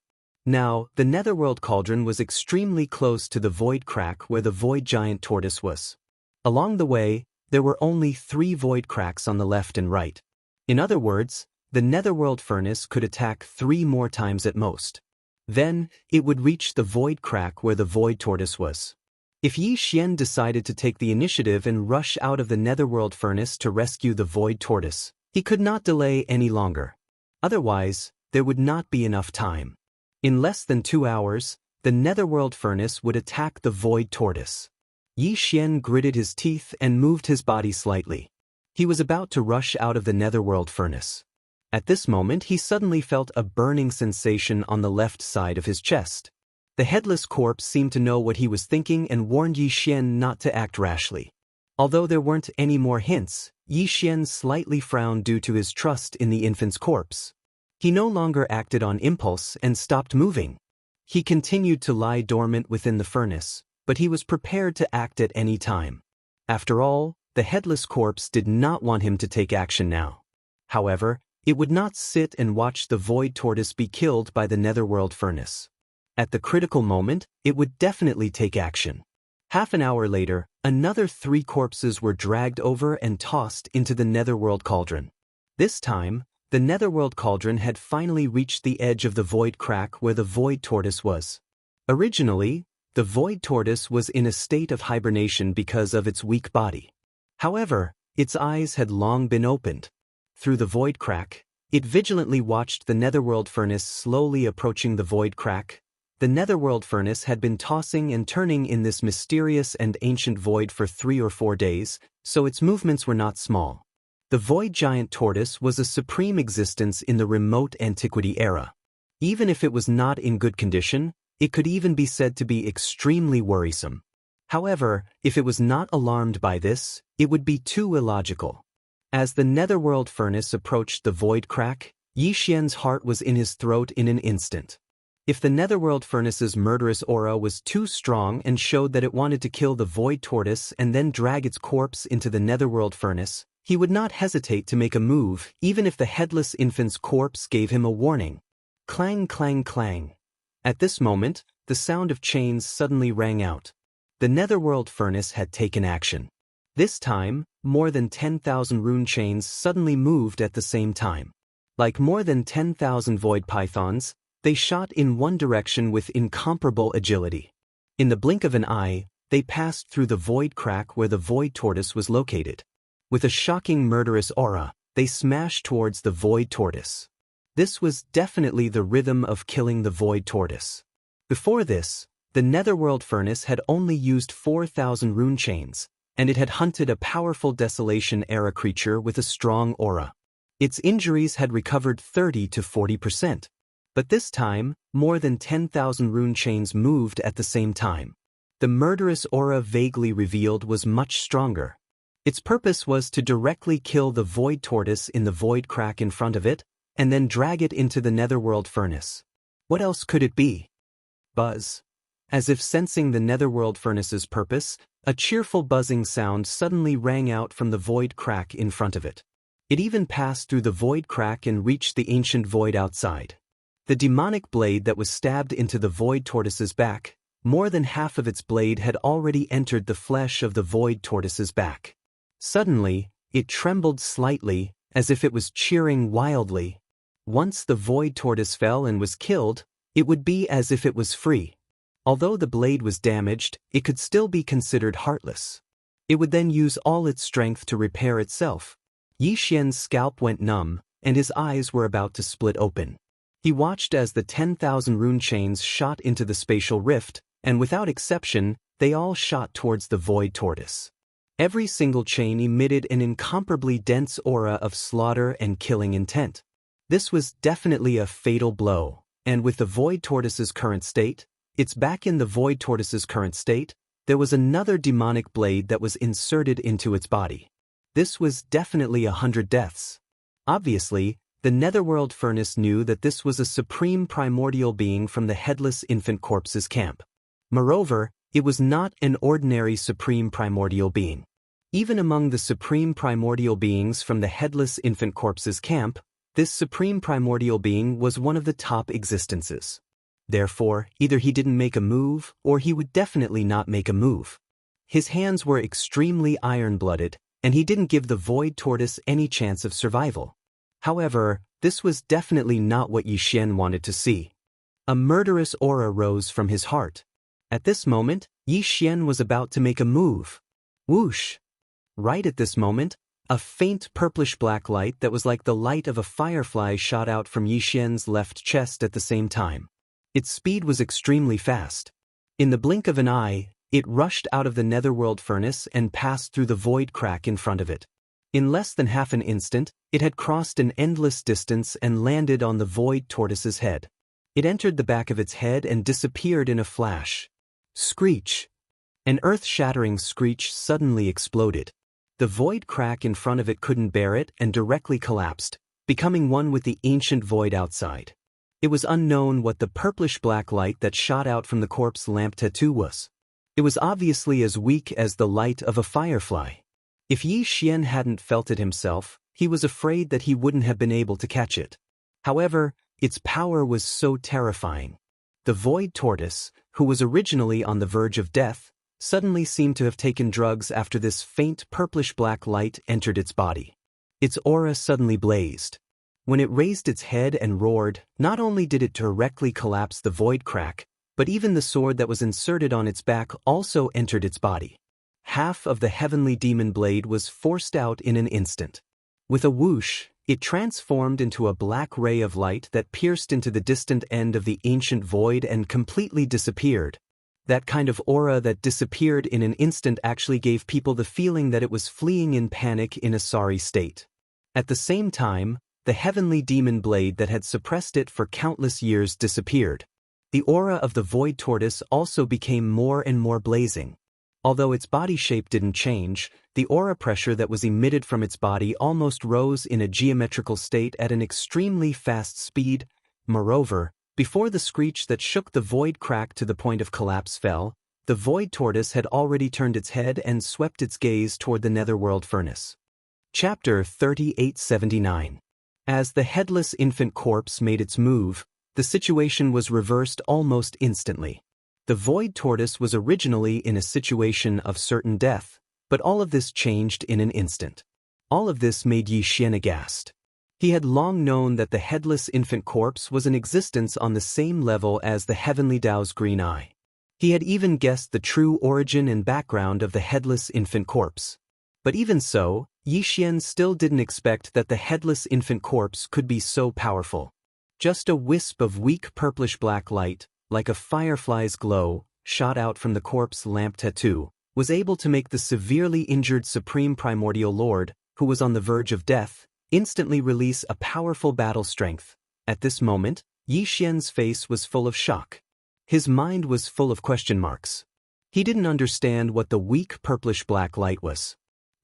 Now, the Netherworld Cauldron was extremely close to the void crack where the void giant tortoise was. Along the way, there were only 3 void cracks on the left and right. In other words, the Netherworld furnace could attack 3 more times at most. Then, it would reach the void crack where the void tortoise was. If Yi Xian decided to take the initiative and rush out of the Netherworld furnace to rescue the void tortoise, he could not delay any longer. Otherwise, there would not be enough time. In less than 2 hours, the Netherworld furnace would attack the void tortoise. Yi Xian gritted his teeth and moved his body slightly. He was about to rush out of the Netherworld furnace. At this moment he suddenly felt a burning sensation on the left side of his chest. The headless corpse seemed to know what he was thinking and warned Yi Xian not to act rashly. Although there weren't any more hints, Yi Xian slightly frowned due to his trust in the infant's corpse. He no longer acted on impulse and stopped moving. He continued to lie dormant within the furnace, but he was prepared to act at any time. After all, the headless corpse did not want him to take action now. However, it would not sit and watch the void tortoise be killed by the Netherworld furnace. At the critical moment, it would definitely take action. Half an hour later, another 3 corpses were dragged over and tossed into the Netherworld Cauldron. This time, the Netherworld Cauldron had finally reached the edge of the void crack where the void tortoise was. Originally, the void tortoise was in a state of hibernation because of its weak body. However, its eyes had long been opened. Through the void crack, it vigilantly watched the Netherworld furnace slowly approaching the void crack. The Netherworld furnace had been tossing and turning in this mysterious and ancient void for 3 or 4 days, so its movements were not small. The void giant tortoise was a supreme existence in the remote antiquity era. Even if it was not in good condition, it could even be said to be extremely worrisome. However, if it was not alarmed by this, it would be too illogical. As the Netherworld furnace approached the void crack, Yi Xian's heart was in his throat in an instant. If the Netherworld furnace's murderous aura was too strong and showed that it wanted to kill the void tortoise and then drag its corpse into the Netherworld furnace, he would not hesitate to make a move even if the headless infant's corpse gave him a warning. Clang, clang, clang. At this moment, the sound of chains suddenly rang out. The Netherworld furnace had taken action. This time, more than 10,000 rune chains suddenly moved at the same time. Like more than 10,000 void pythons, they shot in one direction with incomparable agility. In the blink of an eye, they passed through the void crack where the void tortoise was located. With a shocking murderous aura, they smashed towards the void tortoise. This was definitely the rhythm of killing the void tortoise. Before this, the Netherworld furnace had only used 4,000 rune chains, and it had hunted a powerful Desolation-era creature with a strong aura. Its injuries had recovered 30 to 40%. But this time, more than 10,000 rune chains moved at the same time. The murderous aura vaguely revealed was much stronger. Its purpose was to directly kill the void tortoise in the void crack in front of it, and then drag it into the Netherworld furnace. What else could it be? Buzz. As if sensing the netherworld furnace's purpose, a cheerful buzzing sound suddenly rang out from the void crack in front of it. It even passed through the void crack and reached the ancient void outside. The demonic blade that was stabbed into the void tortoise's back, more than half of its blade had already entered the flesh of the void tortoise's back. Suddenly, it trembled slightly, as if it was cheering wildly. Once the void tortoise fell and was killed, it would be as if it was free. Although the blade was damaged, it could still be considered heartless. It would then use all its strength to repair itself. Yi Xian's scalp went numb, and his eyes were about to split open. He watched as the 10,000 rune chains shot into the spatial rift, and without exception, they all shot towards the void tortoise. Every single chain emitted an incomparably dense aura of slaughter and killing intent. This was definitely a fatal blow, and with the void tortoise's current state, there was another demonic blade that was inserted into its body. This was definitely 100 deaths. Obviously, the netherworld furnace knew that this was a supreme primordial being from the headless infant corpse's camp. Moreover, it was not an ordinary supreme primordial being. Even among the supreme primordial beings from the headless infant corpse's camp, this supreme primordial being was one of the top existences. Therefore, either he didn't make a move, or he would definitely not make a move. His hands were extremely iron-blooded, and he didn't give the void tortoise any chance of survival. However, this was definitely not what Yi Xian wanted to see. A murderous aura rose from his heart. At this moment, Yi Xian was about to make a move. Whoosh! Right at this moment, a faint purplish-black light that was like the light of a firefly shot out from Yi Xian's left chest at the same time. Its speed was extremely fast. In the blink of an eye, it rushed out of the netherworld furnace and passed through the void crack in front of it. In less than half an instant, it had crossed an endless distance and landed on the void tortoise's head. It entered the back of its head and disappeared in a flash. Screech! An earth-shattering screech suddenly exploded. The void crack in front of it couldn't bear it and directly collapsed, becoming one with the ancient void outside. It was unknown what the purplish-black light that shot out from the corpse lamp tattoo was. It was obviously as weak as the light of a firefly. If Yi Xian hadn't felt it himself, he was afraid that he wouldn't have been able to catch it. However, its power was so terrifying. The void tortoise, who was originally on the verge of death, suddenly seemed to have taken drugs after this faint purplish-black light entered its body. Its aura suddenly blazed. When it raised its head and roared, not only did it directly collapse the void crack, but even the sword that was inserted on its back also entered its body. Half of the heavenly demon blade was forced out in an instant. With a whoosh, it transformed into a black ray of light that pierced into the distant end of the ancient void and completely disappeared. That kind of aura that disappeared in an instant actually gave people the feeling that it was fleeing in panic in a sorry state. At the same time, the heavenly demon blade that had suppressed it for countless years disappeared. The aura of the void tortoise also became more and more blazing. Although its body shape didn't change, the aura pressure that was emitted from its body almost rose in a geometrical state at an extremely fast speed. Moreover, before the screech that shook the void crack to the point of collapse fell, the void tortoise had already turned its head and swept its gaze toward the netherworld furnace. Chapter 3879. As the headless infant corpse made its move, the situation was reversed almost instantly. The void tortoise was originally in a situation of certain death, but all of this changed in an instant. All of this made Yi Xian aghast. He had long known that the headless infant corpse was in existence on the same level as the heavenly Tao's green eye. He had even guessed the true origin and background of the headless infant corpse. But even so, Yi Xian still didn't expect that the headless infant corpse could be so powerful. Just a wisp of weak purplish-black light, like a firefly's glow, shot out from the corpse lamp tattoo, was able to make the severely injured Supreme Primordial Lord, who was on the verge of death, instantly release a powerful battle strength. At this moment, Yi Xian's face was full of shock. His mind was full of question marks. He didn't understand what the weak purplish-black light was.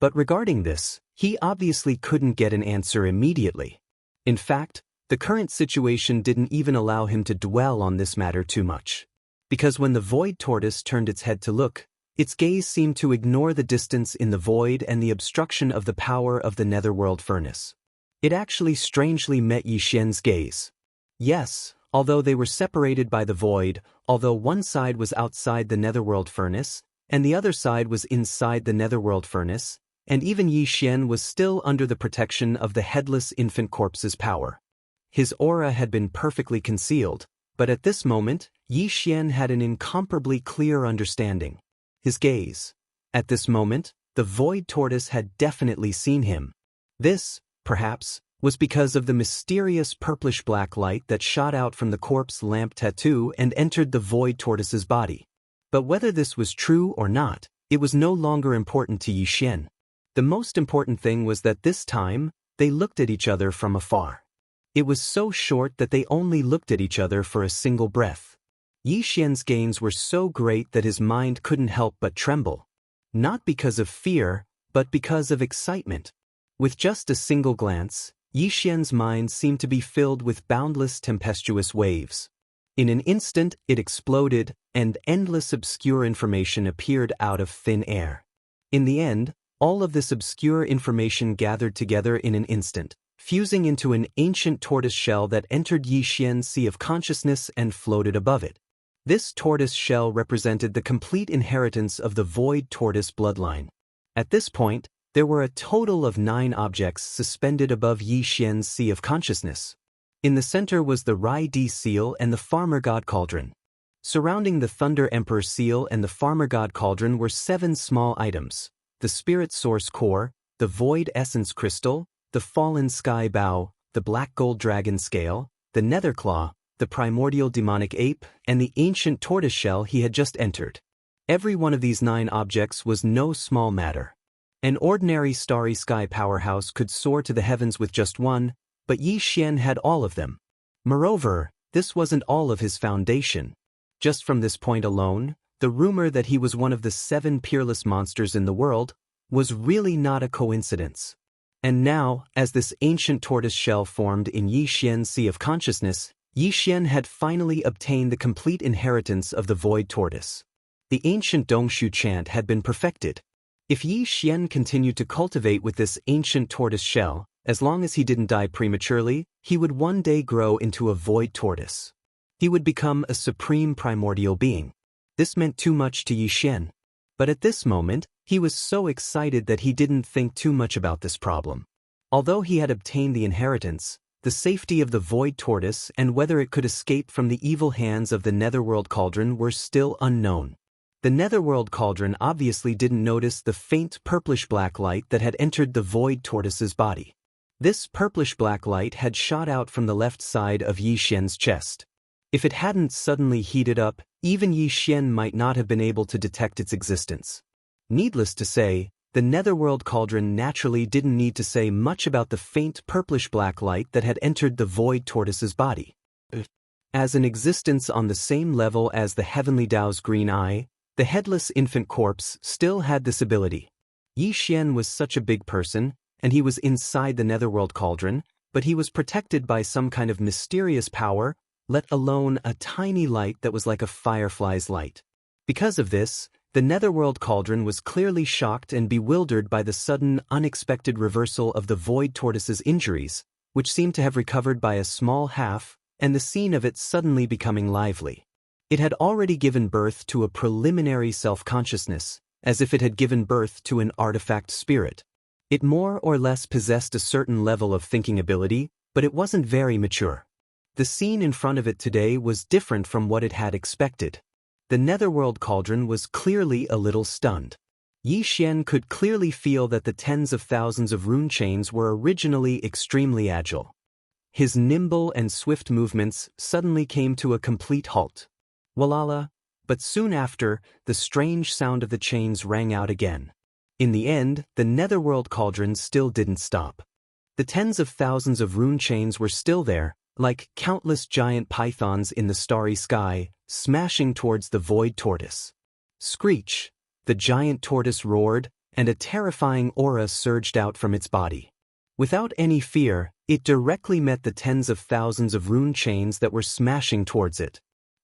But regarding this, he obviously couldn't get an answer immediately. In fact, the current situation didn't even allow him to dwell on this matter too much. because when the void tortoise turned its head to look, its gaze seemed to ignore the distance in the void and the obstruction of the power of the netherworld furnace. It actually strangely met Yi Xian's gaze. Yes, although they were separated by the void, although one side was outside the netherworld furnace, and the other side was inside the netherworld furnace, and even Yi Xian was still under the protection of the headless infant corpse's power. His aura had been perfectly concealed, but at this moment, Yi Xian had an incomparably clear understanding. His gaze. At this moment, the void tortoise had definitely seen him. This, perhaps, was because of the mysterious purplish-black light that shot out from the corpse lamp tattoo and entered the void tortoise's body. But whether this was true or not, it was no longer important to Yi Xian. The most important thing was that this time, they looked at each other from afar. It was so short that they only looked at each other for a single breath. Yi Xian's gains were so great that his mind couldn't help but tremble. Not because of fear, but because of excitement. With just a single glance, Yi Xian's mind seemed to be filled with boundless tempestuous waves. In an instant it exploded, and endless obscure information appeared out of thin air. In the end, all of this obscure information gathered together in an instant, fusing into an ancient tortoise shell that entered Yi Xian's sea of consciousness and floated above it. This tortoise shell represented the complete inheritance of the void tortoise bloodline. At this point, there were a total of 9 objects suspended above Yi Xian's sea of consciousness. In the center was the Rai Di seal and the Farmer God Cauldron. Surrounding the Thunder Emperor seal and the Farmer God Cauldron were 7 small items: the Spirit Source Core, the Void Essence Crystal, the Fallen Sky Bow, the Black Gold Dragon Scale, the Netherclaw, the Primordial Demonic Ape, and the ancient tortoise shell he had just entered. Every one of these 9 objects was no small matter. An ordinary starry sky powerhouse could soar to the heavens with just one, but Yi Xian had all of them. Moreover, this wasn't all of his foundation. Just from this point alone, the rumor that he was one of the 7 peerless monsters in the world was really not a coincidence. And now, as this ancient tortoise shell formed in Yi Xian's sea of consciousness, Yi Xian had finally obtained the complete inheritance of the void tortoise. The ancient Dongshu chant had been perfected. If Yi Xian continued to cultivate with this ancient tortoise shell, as long as he didn't die prematurely, he would one day grow into a void tortoise. He would become a supreme primordial being. This meant too much to Yi Xian. But at this moment, he was so excited that he didn't think too much about this problem. Although he had obtained the inheritance, the safety of the void tortoise and whether it could escape from the evil hands of the netherworld cauldron were still unknown. The netherworld cauldron obviously didn't notice the faint purplish-black light that had entered the void tortoise's body. This purplish-black light had shot out from the left side of Yi Xian's chest. If it hadn't suddenly heated up, even Yi Xian might not have been able to detect its existence. Needless to say, the netherworld cauldron naturally didn't need to say much about the faint purplish-black light that had entered the void tortoise's body. As an existence on the same level as the heavenly Tao's green eye, the headless infant corpse still had this ability. Yi Xian was such a big person, and he was inside the netherworld cauldron, but he was protected by some kind of mysterious power, let alone a tiny light that was like a firefly's light. Because of this, the netherworld cauldron was clearly shocked and bewildered by the sudden, unexpected reversal of the void tortoise's injuries, which seemed to have recovered by a small half, and the scene of it suddenly becoming lively. It had already given birth to a preliminary self-consciousness, as if it had given birth to an artifact spirit. It more or less possessed a certain level of thinking ability, but it wasn't very mature. The scene in front of it today was different from what it had expected. The netherworld cauldron was clearly a little stunned. Yi Xian could clearly feel that the tens of thousands of rune chains were originally extremely agile. His nimble and swift movements suddenly came to a complete halt. Walala, but soon after, the strange sound of the chains rang out again. In the end, the netherworld cauldron still didn't stop. The tens of thousands of rune chains were still there, like countless giant pythons in the starry sky, smashing towards the void tortoise. Screech! The giant tortoise roared, and a terrifying aura surged out from its body. Without any fear, it directly met the tens of thousands of rune chains that were smashing towards it.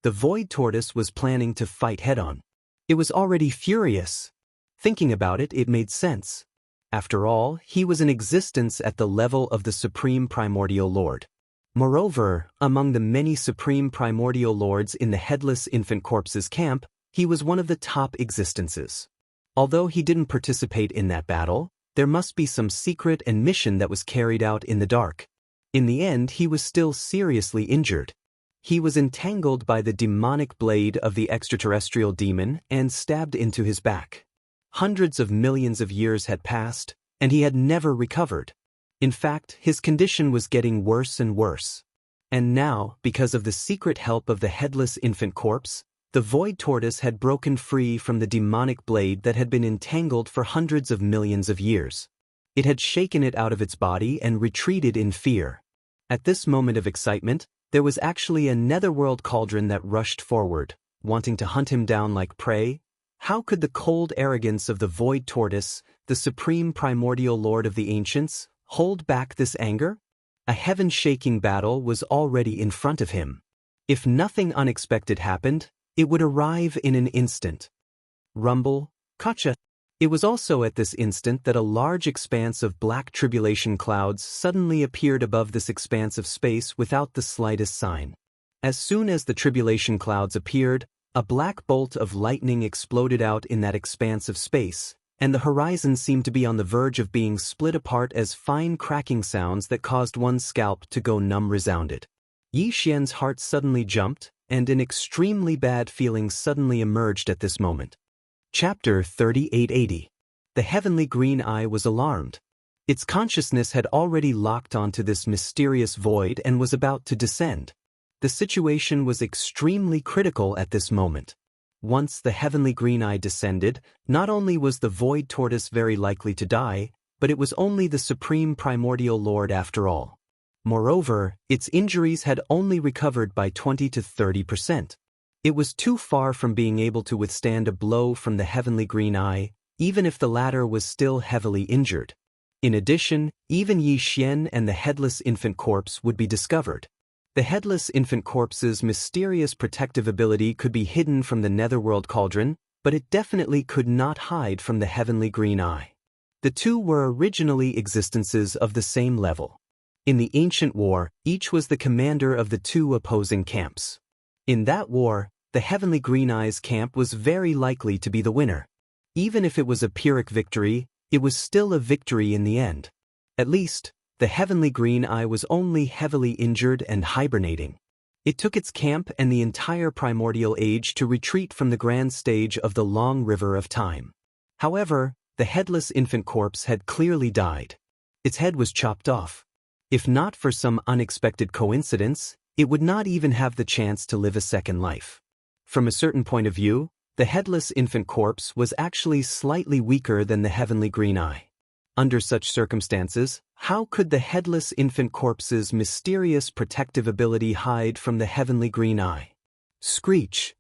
The void tortoise was planning to fight head-on. It was already furious. Thinking about it, it made sense. After all, he was in existence at the level of the Supreme Primordial Lord. Moreover, among the many Supreme Primordial Lords in the Headless Infant Corpse's camp, he was one of the top existences. Although he didn't participate in that battle, there must be some secret and mission that was carried out in the dark. In the end, he was still seriously injured. He was entangled by the demonic blade of the extraterrestrial demon and stabbed into his back. Hundreds of millions of years had passed, and he had never recovered. In fact, his condition was getting worse and worse. And now, because of the secret help of the Headless Infant Corpse, the void tortoise had broken free from the demonic blade that had been entangled for hundreds of millions of years. It had shaken it out of its body and retreated in fear. At this moment of excitement, there was actually a netherworld cauldron that rushed forward, wanting to hunt him down like prey. How could the cold arrogance of the void tortoise, the supreme primordial lord of the ancients, hold back this anger? A heaven-shaking battle was already in front of him. If nothing unexpected happened, it would arrive in an instant. Rumble, Kacha. It was also at this instant that a large expanse of black tribulation clouds suddenly appeared above this expanse of space without the slightest sign. As soon as the tribulation clouds appeared, a black bolt of lightning exploded out in that expanse of space, and the horizon seemed to be on the verge of being split apart as fine cracking sounds that caused one's scalp to go numb resounded. Yi Xian's heart suddenly jumped, and an extremely bad feeling suddenly emerged at this moment. Chapter 3880. The heavenly green eye was alarmed. Its consciousness had already locked onto this mysterious void and was about to descend. The situation was extremely critical at this moment. Once the heavenly green eye descended, not only was the void tortoise very likely to die, but it was only the supreme primordial lord after all. Moreover, its injuries had only recovered by 20 to 30%. It was too far from being able to withstand a blow from the heavenly green eye, even if the latter was still heavily injured. In addition, even Yi Xian and the Headless Infant Corpse would be discovered. The Headless Infant Corpse's mysterious protective ability could be hidden from the netherworld cauldron, but it definitely could not hide from the heavenly green eye. The two were originally existences of the same level. In the ancient war, each was the commander of the two opposing camps. In that war, the heavenly green eye's camp was very likely to be the winner. Even if it was a Pyrrhic victory, it was still a victory in the end. At least, the heavenly green eye was only heavily injured and hibernating. It took its camp and the entire primordial age to retreat from the grand stage of the long river of time. However, the Headless Infant Corpse had clearly died. Its head was chopped off. If not for some unexpected coincidence, it would not even have the chance to live a second life. From a certain point of view, the Headless Infant Corpse was actually slightly weaker than the heavenly green eye. Under such circumstances, how could the Headless Infant Corpse's mysterious protective ability hide from the heavenly green eye? Screech!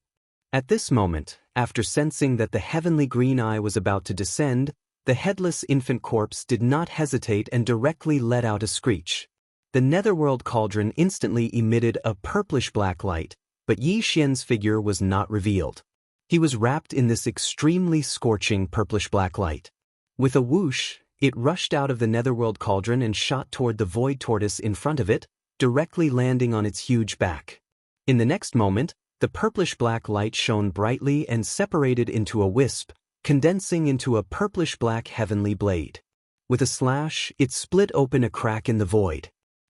At this moment, after sensing that the heavenly green eye was about to descend, the Headless Infant Corpse did not hesitate and directly let out a screech. The netherworld cauldron instantly emitted a purplish-black light, but Yi Xian's figure was not revealed. He was wrapped in this extremely scorching purplish-black light. With a whoosh, it rushed out of the netherworld cauldron and shot toward the void tortoise in front of it, directly landing on its huge back. In the next moment, the purplish-black light shone brightly and separated into a wisp, condensing into a purplish-black heavenly blade. With a slash, it split open a crack in the void.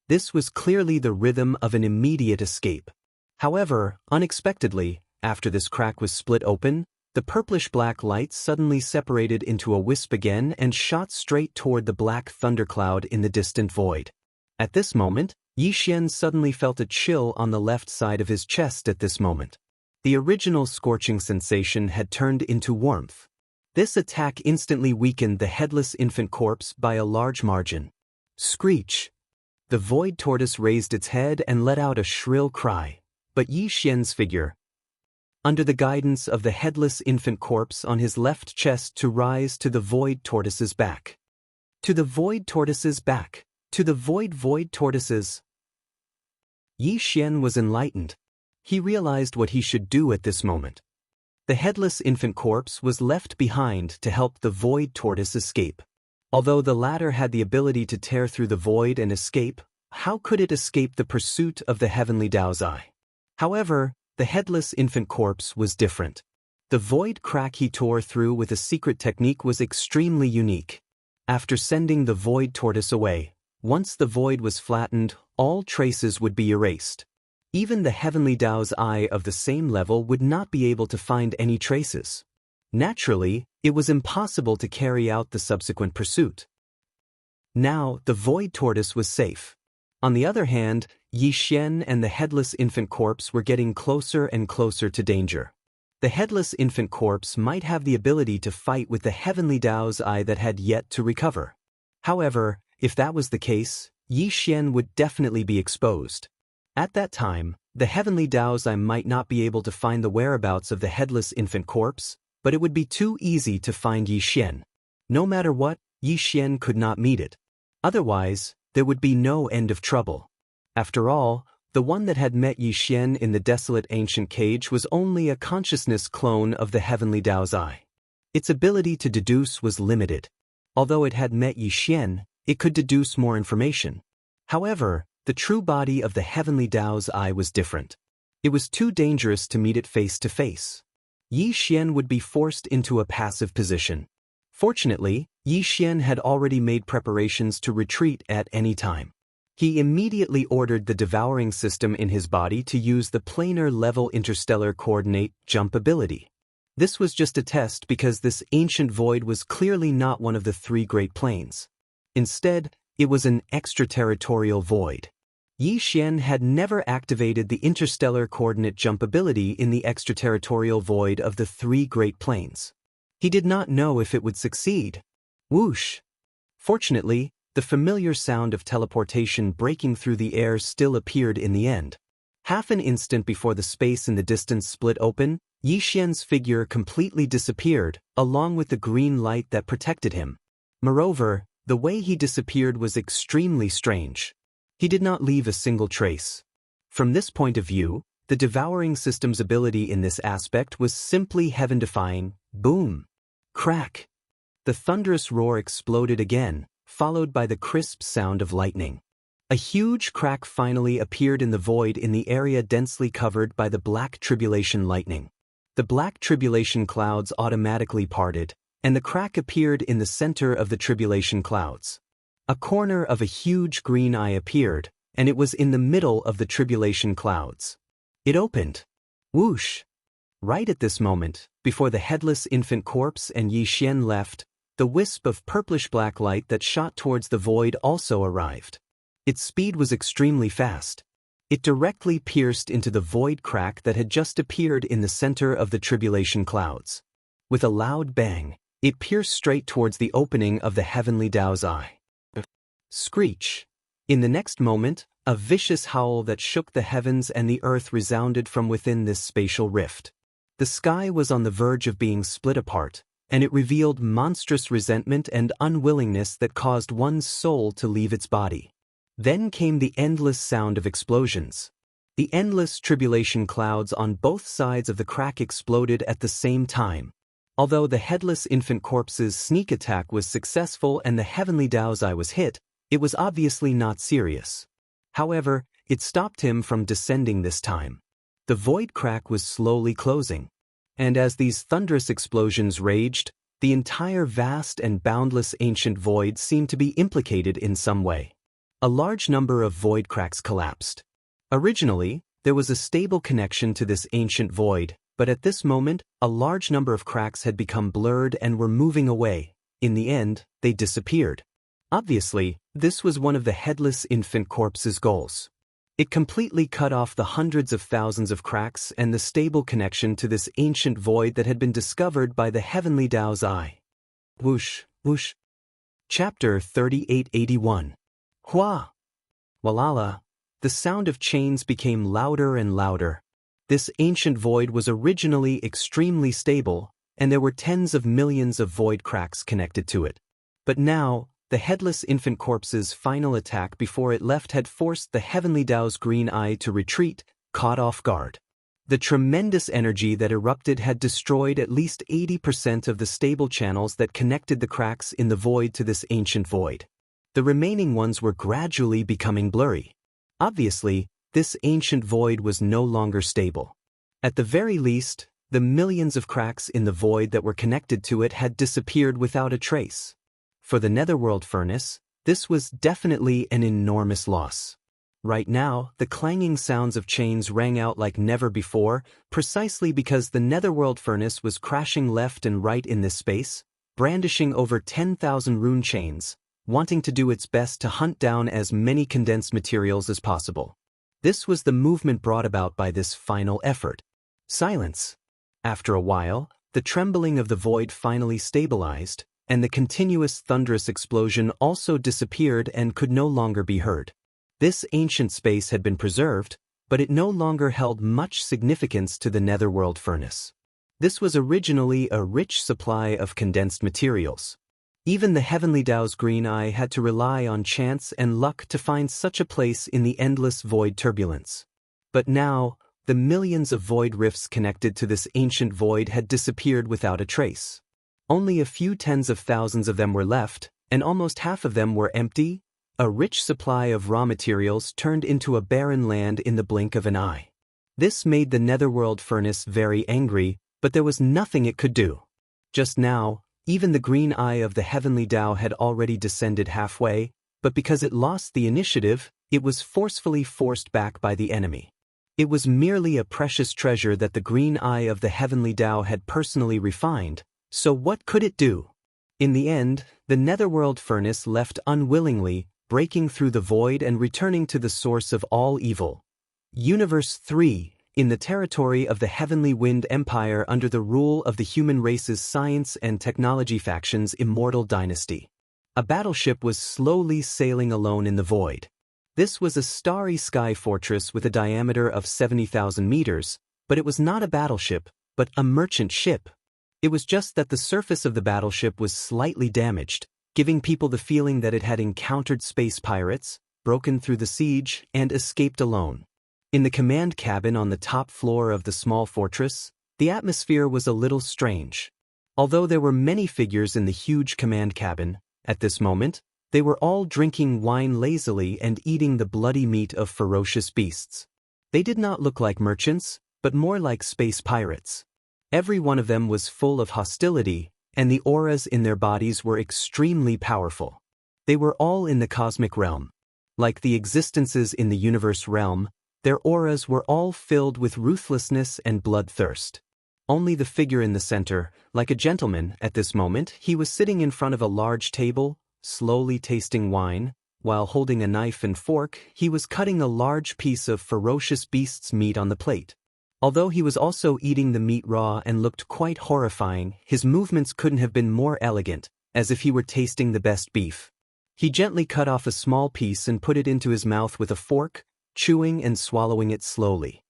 This was clearly the rhythm of an immediate escape. However, unexpectedly, after this crack was split open, the purplish-black light suddenly separated into a wisp again and shot straight toward the black thundercloud in the distant void. At this moment, Yi Xian suddenly felt a chill on the left side of his chest at this moment. The original scorching sensation had turned into warmth. This attack instantly weakened the Headless Infant Corpse by a large margin. Screech! The void tortoise raised its head and let out a shrill cry, but Yi Xian's figure, under the guidance of the Headless Infant Corpse on his left chest, to rise to the void tortoise's back. To the void tortoise's back. To the void tortoise's. Yi Xian was enlightened. He realized what he should do at this moment. The headless infant corpse was left behind to help the void tortoise escape. Although the latter had the ability to tear through the void and escape, how could it escape the pursuit of the heavenly Tao's eye? However, the headless infant corpse was different. The void crack he tore through with a secret technique was extremely unique. After sending the void tortoise away, once the void was flattened, all traces would be erased. Even the heavenly Tao's eye of the same level would not be able to find any traces. Naturally, it was impossible to carry out the subsequent pursuit. Now, the void tortoise was safe. On the other hand, Yi Xian and the headless infant corpse were getting closer and closer to danger. The headless infant corpse might have the ability to fight with the heavenly Tao's eye that had yet to recover. However, if that was the case, Yi Xian would definitely be exposed. At that time, the heavenly Tao's eye might not be able to find the whereabouts of the headless infant corpse, but it would be too easy to find Yi Xian. No matter what, Yi Xian could not meet it. Otherwise, there would be no end of trouble. After all, the one that had met Yi Xian in the desolate ancient cage was only a consciousness clone of the heavenly Tao's eye. Its ability to deduce was limited. Although it had met Yi Xian, it could deduce more information. However, the true body of the heavenly Tao's eye was different. It was too dangerous to meet it face to face. Yi Xian would be forced into a passive position. Fortunately, Yi Xian had already made preparations to retreat at any time. He immediately ordered the devouring system in his body to use the planar level interstellar coordinate jump ability. This was just a test because this ancient void was clearly not one of the three great planes. Instead, it was an extraterritorial void. Yi Xian had never activated the interstellar coordinate jump ability in the extraterritorial void of the three great planes. He did not know if it would succeed. Whoosh! Fortunately, the familiar sound of teleportation breaking through the air still appeared in the end. Half an instant before the space in the distance split open, Yi Xian's figure completely disappeared, along with the green light that protected him. Moreover, the way he disappeared was extremely strange. He did not leave a single trace. From this point of view, the devouring system's ability in this aspect was simply heaven-defying. Boom! Crack! The thunderous roar exploded again, followed by the crisp sound of lightning. A huge crack finally appeared in the void in the area densely covered by the black tribulation lightning. The black tribulation clouds automatically parted, and the crack appeared in the center of the tribulation clouds. A corner of a huge green eye appeared, and it was in the middle of the tribulation clouds. It opened. Whoosh! Right at this moment, before the headless infant corpse and Yi Xian left, the wisp of purplish-black light that shot towards the void also arrived. Its speed was extremely fast. It directly pierced into the void crack that had just appeared in the center of the tribulation clouds. With a loud bang, it pierced straight towards the opening of the heavenly Tao's eye. Screech! In the next moment, a vicious howl that shook the heavens and the earth resounded from within this spatial rift. The sky was on the verge of being split apart, and it revealed monstrous resentment and unwillingness that caused one's soul to leave its body. Then came the endless sound of explosions. The endless tribulation clouds on both sides of the crack exploded at the same time. Although the headless infant corpse's sneak attack was successful and the heavenly Tao's eye was hit, it was obviously not serious. However, it stopped him from descending this time. The void crack was slowly closing. And as these thunderous explosions raged, the entire vast and boundless ancient void seemed to be implicated in some way. A large number of void cracks collapsed. Originally, there was a stable connection to this ancient void, but at this moment, a large number of cracks had become blurred and were moving away. In the end, they disappeared. Obviously, this was one of the headless infant corpse's goals. It completely cut off the hundreds of thousands of cracks and the stable connection to this ancient void that had been discovered by the heavenly Tao's eye. Whoosh, whoosh. Chapter 3881. Hua! Walala! The sound of chains became louder and louder. This ancient void was originally extremely stable, and there were tens of millions of void cracks connected to it. But now, the headless infant corpse's final attack before it left had forced the heavenly Tao's green eye to retreat, caught off guard. The tremendous energy that erupted had destroyed at least 80% of the stable channels that connected the cracks in the void to this ancient void. The remaining ones were gradually becoming blurry. Obviously, this ancient void was no longer stable. At the very least, the millions of cracks in the void that were connected to it had disappeared without a trace. For the netherworld furnace, this was definitely an enormous loss. Right now, the clanging sounds of chains rang out like never before, precisely because the netherworld furnace was crashing left and right in this space, brandishing over 10,000 rune chains, wanting to do its best to hunt down as many condensed materials as possible. This was the movement brought about by this final effort. Silence. After a while, the trembling of the void finally stabilized, and the continuous thunderous explosion also disappeared and could no longer be heard. This ancient space had been preserved, but it no longer held much significance to the netherworld furnace. This was originally a rich supply of condensed materials. Even the heavenly Tao's green eye had to rely on chance and luck to find such a place in the endless void turbulence. But now, the millions of void rifts connected to this ancient void had disappeared without a trace. Only a few tens of thousands of them were left, and almost half of them were empty. A rich supply of raw materials turned into a barren land in the blink of an eye. This made the netherworld furnace very angry, but there was nothing it could do. Just now, even the green eye of the heavenly Tao had already descended halfway, but because it lost the initiative, it was forcefully forced back by the enemy. It was merely a precious treasure that the green eye of the heavenly Tao had personally refined, so what could it do? In the end, the netherworld furnace left unwillingly, breaking through the void and returning to the source of all evil. Universe 3, in the territory of the Heavenly Wind Empire under the rule of the human race's science and technology faction's immortal dynasty. A battleship was slowly sailing alone in the void. This was a starry sky fortress with a diameter of 70,000 meters, but it was not a battleship, but a merchant ship. It was just that the surface of the battleship was slightly damaged, giving people the feeling that it had encountered space pirates, broken through the siege, and escaped alone. In the command cabin on the top floor of the small fortress, the atmosphere was a little strange. Although there were many figures in the huge command cabin, at this moment, they were all drinking wine lazily and eating the bloody meat of ferocious beasts. They did not look like merchants, but more like space pirates. Every one of them was full of hostility, and the auras in their bodies were extremely powerful. They were all in the cosmic realm. Like the existences in the universe realm, their auras were all filled with ruthlessness and bloodthirst. Only the figure in the center, like a gentleman at this moment, he was sitting in front of a large table, slowly tasting wine, while holding a knife and fork, he was cutting a large piece of ferocious beast's meat on the plate. Although he was also eating the meat raw and looked quite horrifying, his movements couldn't have been more elegant, as if he were tasting the best beef. He gently cut off a small piece and put it into his mouth with a fork, chewing and swallowing it slowly.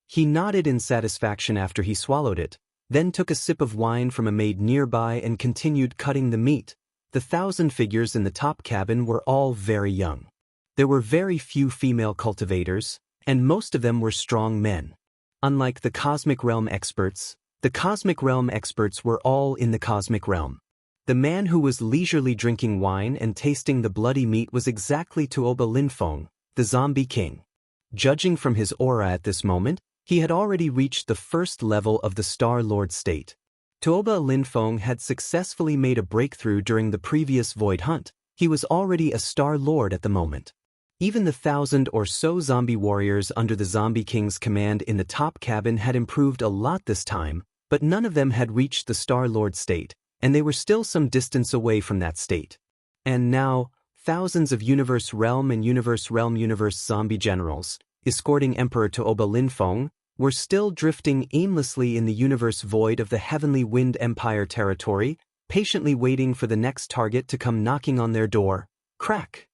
He nodded in satisfaction after he swallowed it, then took a sip of wine from a maid nearby and continued cutting the meat. The 1,000 figures in the top cabin were all very young. There were very few female cultivators, and most of them were strong men. Unlike the Cosmic Realm experts were all in the Cosmic Realm. The man who was leisurely drinking wine and tasting the bloody meat was exactly Tuoba Linfeng, the Zombie King. Judging from his aura at this moment, he had already reached the first level of the Star Lord state. Tuoba Linfeng had successfully made a breakthrough during the previous Void Hunt. He was already a Star Lord at the moment. Even the 1,000 or so zombie warriors under the Zombie King's command in the top cabin had improved a lot this time, but none of them had reached the Star Lord state, and they were still some distance away from that state. And now, thousands of Universe Realm and Universe Zombie generals, escorting Emperor Tuoba Linfeng, were still drifting aimlessly in the universe void of the Heavenly Wind Empire territory, patiently waiting for the next target to come knocking on their door. Crack!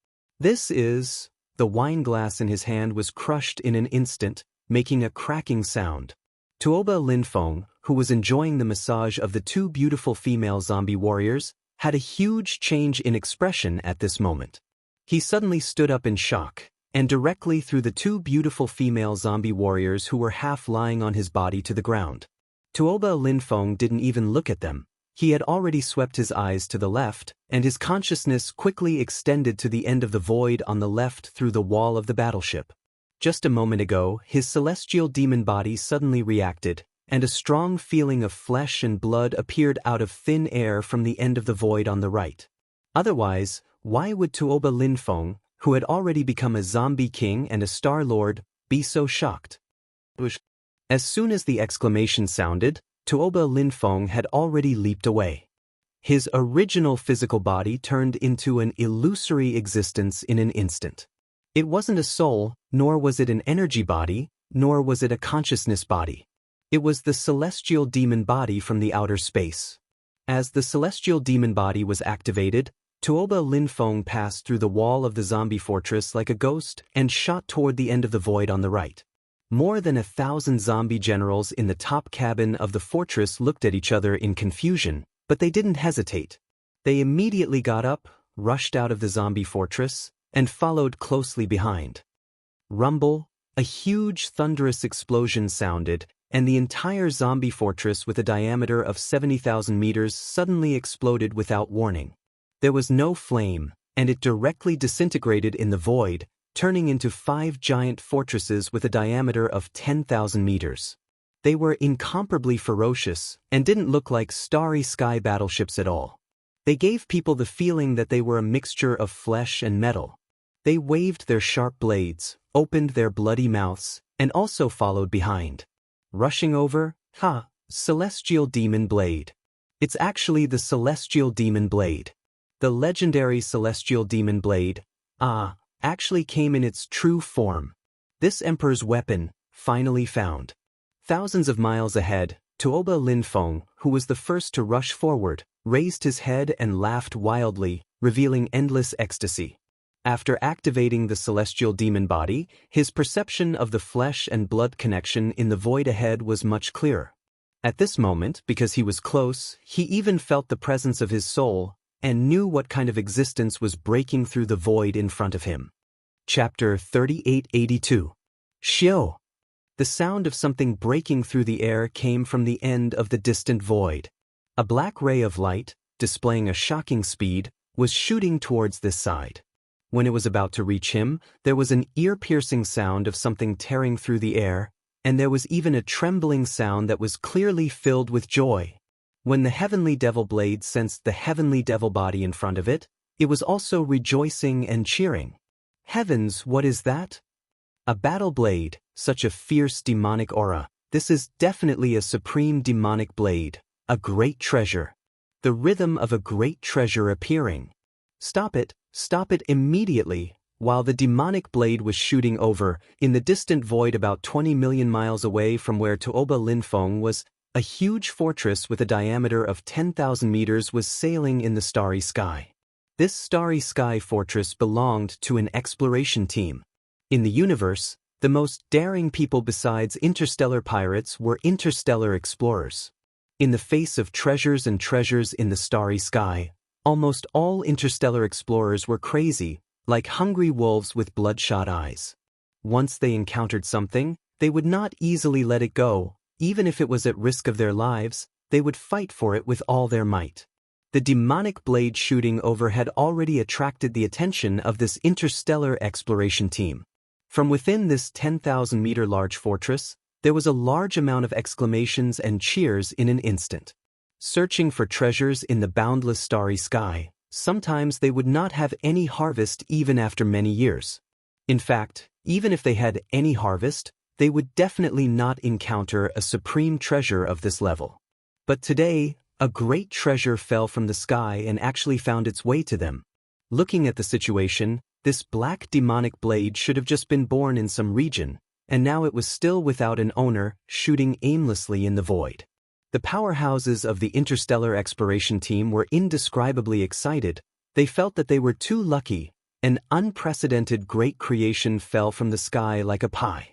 The wine glass in his hand was crushed in an instant, making a cracking sound. Tuoba Linfeng, who was enjoying the massage of the two beautiful female zombie warriors, had a huge change in expression at this moment. He suddenly stood up in shock, and directly through the two beautiful female zombie warriors who were half lying on his body to the ground. Tuoba Linfeng didn't even look at them. He had already swept his eyes to the left, and his consciousness quickly extended to the end of the void on the left through the wall of the battleship. Just a moment ago, his celestial demon body suddenly reacted, and a strong feeling of flesh and blood appeared out of thin air from the end of the void on the right. Otherwise, why would Tuoba Linfeng, who had already become a zombie king and a star lord, be so shocked? As soon as the exclamation sounded, Tuoba Linfeng had already leaped away. His original physical body turned into an illusory existence in an instant. It wasn't a soul, nor was it an energy body, nor was it a consciousness body. It was the celestial demon body from the outer space. As the celestial demon body was activated, Tuoba Linfeng passed through the wall of the zombie fortress like a ghost and shot toward the end of the void on the right. More than 1,000 zombie generals in the top cabin of the fortress looked at each other in confusion, but they didn't hesitate. They immediately got up, rushed out of the zombie fortress, and followed closely behind. Rumble, a huge thunderous explosion sounded, and the entire zombie fortress with a diameter of 70,000 meters suddenly exploded without warning. There was no flame, and it directly disintegrated in the void, turning into 5 giant fortresses with a diameter of 10,000 meters. They were incomparably ferocious and didn't look like starry sky battleships at all. They gave people the feeling that they were a mixture of flesh and metal. They waved their sharp blades, opened their bloody mouths, and also followed behind. Rushing over, Celestial Demon Blade. It's actually the Celestial Demon Blade. The legendary Celestial Demon Blade, actually came in its true form. This Emperor's weapon, finally found. Thousands of miles ahead, Tuoba Linfeng, who was the first to rush forward, raised his head and laughed wildly, revealing endless ecstasy. After activating the celestial demon body, his perception of the flesh and blood connection in the void ahead was much clearer. At this moment, because he was close, he even felt the presence of his soul, and knew what kind of existence was breaking through the void in front of him. Chapter 3882. Xiao. The sound of something breaking through the air came from the end of the distant void. A black ray of light, displaying a shocking speed, was shooting towards this side. When it was about to reach him, there was an ear-piercing sound of something tearing through the air, and there was even a trembling sound that was clearly filled with joy. When the heavenly devil blade sensed the heavenly devil body in front of it, it was also rejoicing and cheering. Heavens, what is that? A battle blade, such a fierce demonic aura. This is definitely a supreme demonic blade, a great treasure. The rhythm of a great treasure appearing. Stop it immediately. While the demonic blade was shooting over, in the distant void about 20 million miles away from where Tuoba Linfeng was, a huge fortress with a diameter of 10,000 meters was sailing in the starry sky. This starry sky fortress belonged to an exploration team. In the universe, the most daring people besides interstellar pirates were interstellar explorers. In the face of treasures and treasures in the starry sky, almost all interstellar explorers were crazy, like hungry wolves with bloodshot eyes. Once they encountered something, they would not easily let it go. Even if it was at risk of their lives, they would fight for it with all their might. The demonic blade shooting over had already attracted the attention of this interstellar exploration team. From within this 10,000-meter large fortress, there was a large amount of exclamations and cheers in an instant. Searching for treasures in the boundless starry sky, sometimes they would not have any harvest even after many years. In fact, even if they had any harvest, they would definitely not encounter a supreme treasure of this level. But today, a great treasure fell from the sky and actually found its way to them. Looking at the situation, this black demonic blade should have just been born in some region, and now it was still without an owner, shooting aimlessly in the void. The powerhouses of the interstellar exploration team were indescribably excited. They felt that they were too lucky. An unprecedented great creation fell from the sky like a pie.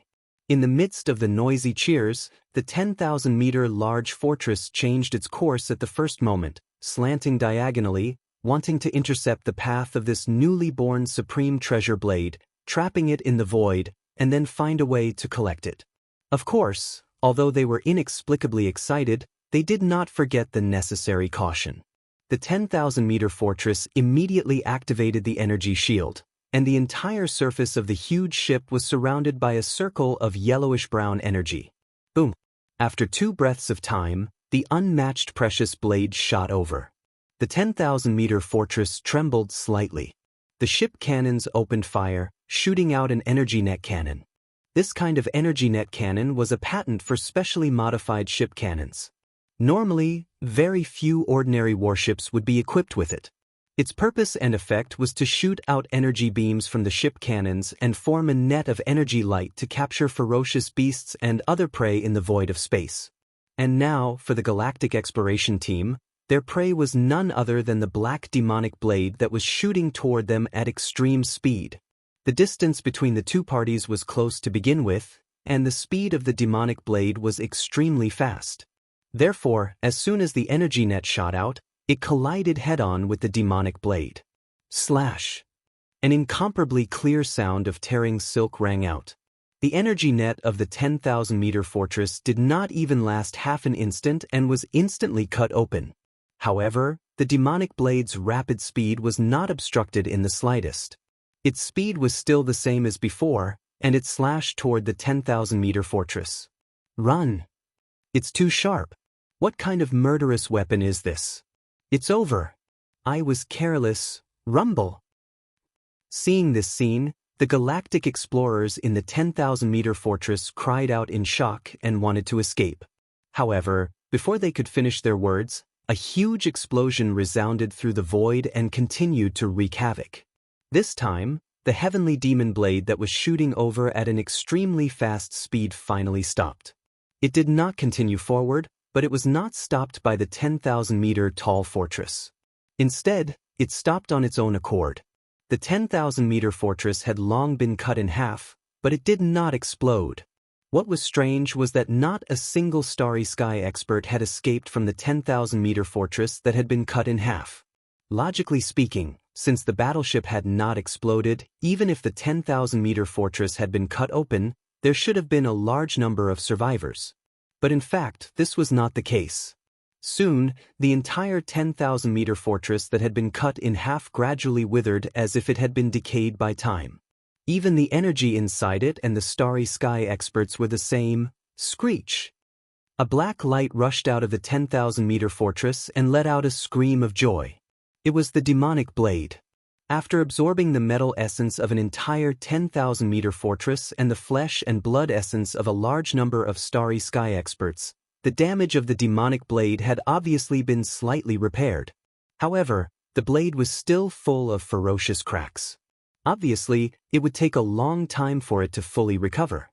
In the midst of the noisy cheers, the 10,000-meter large fortress changed its course at the first moment, slanting diagonally, wanting to intercept the path of this newly born supreme treasure blade, trapping it in the void, and then find a way to collect it. Of course, although they were inexplicably excited, they did not forget the necessary caution. The 10,000-meter fortress immediately activated the energy shield, and the entire surface of the huge ship was surrounded by a circle of yellowish-brown energy. Boom! After 2 breaths of time, the unmatched precious blade shot over. The 10,000-meter fortress trembled slightly. The ship cannons opened fire, shooting out an energy net cannon. This kind of energy net cannon was a patent for specially modified ship cannons. Normally, very few ordinary warships would be equipped with it. Its purpose and effect was to shoot out energy beams from the ship cannons and form a net of energy light to capture ferocious beasts and other prey in the void of space. And now, for the Galactic Exploration Team, their prey was none other than the black demonic blade that was shooting toward them at extreme speed. The distance between the two parties was close to begin with, and the speed of the demonic blade was extremely fast. Therefore, as soon as the energy net shot out, it collided head-on with the demonic blade. Slash! An incomparably clear sound of tearing silk rang out. The energy net of the 10,000-meter fortress did not even last half an instant and was instantly cut open. However, the demonic blade's rapid speed was not obstructed in the slightest. Its speed was still the same as before, and it slashed toward the 10,000-meter fortress. Run! It's too sharp. What kind of murderous weapon is this? It's over. I was careless. Rumble! Seeing this scene, the galactic explorers in the 10,000-meter fortress cried out in shock and wanted to escape. However, before they could finish their words, a huge explosion resounded through the void and continued to wreak havoc. This time, the heavenly demon blade that was shooting over at an extremely fast speed finally stopped. It did not continue forward, but it was not stopped by the 10,000-meter tall fortress. Instead, it stopped on its own accord. The 10,000-meter fortress had long been cut in half, but it did not explode. What was strange was that not a single Starry Sky expert had escaped from the 10,000-meter fortress that had been cut in half. Logically speaking, since the battleship had not exploded, even if the 10,000-meter fortress had been cut open, there should have been a large number of survivors. But in fact, this was not the case. Soon, the entire 10,000-meter fortress that had been cut in half gradually withered as if it had been decayed by time. Even the energy inside it and the Starry Sky experts were the same. Screech! A black light rushed out of the 10,000-meter fortress and let out a scream of joy. It was the demonic blade. After absorbing the metal essence of an entire 10,000-meter fortress and the flesh and blood essence of a large number of Starry Sky experts, the damage of the demonic blade had obviously been slightly repaired. However, the blade was still full of ferocious cracks. Obviously, it would take a long time for it to fully recover.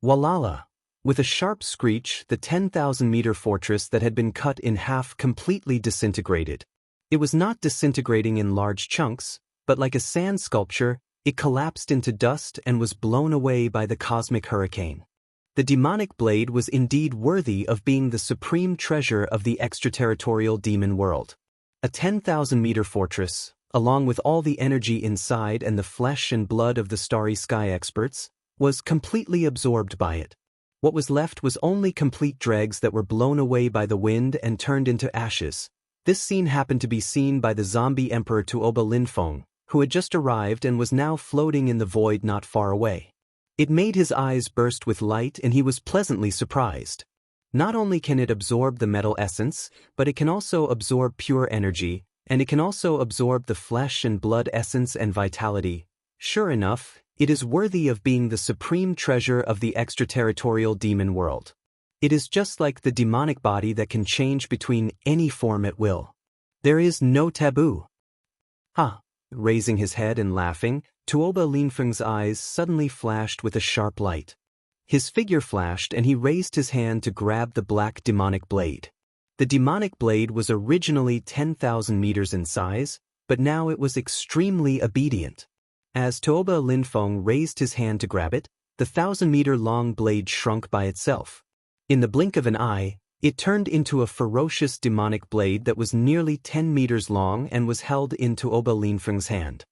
Walala! With a sharp screech, the 10,000-meter fortress that had been cut in half completely disintegrated. It was not disintegrating in large chunks, but like a sand sculpture, it collapsed into dust and was blown away by the cosmic hurricane. The demonic blade was indeed worthy of being the supreme treasure of the extraterritorial demon world. A 10,000-meter fortress, along with all the energy inside and the flesh and blood of the Starry Sky experts, was completely absorbed by it. What was left was only complete dregs that were blown away by the wind and turned into ashes. This scene happened to be seen by the zombie emperor Tuoba Linfeng, who had just arrived and was now floating in the void not far away. It made his eyes burst with light and he was pleasantly surprised. Not only can it absorb the metal essence, but it can also absorb pure energy, and it can also absorb the flesh and blood essence and vitality. Sure enough, it is worthy of being the supreme treasure of the extraterritorial demon world. It is just like the demonic body that can change between any form at will. There is no taboo. Ha! Raising his head and laughing, Tuoba Linfeng's eyes suddenly flashed with a sharp light. His figure flashed and he raised his hand to grab the black demonic blade. The demonic blade was originally 10,000 meters in size, but now it was extremely obedient. As Tuoba Linfeng raised his hand to grab it, the 1,000-meter-long blade shrunk by itself. In the blink of an eye, it turned into a ferocious demonic blade that was nearly 10 meters long and was held in Tuoba Linfeng's hand.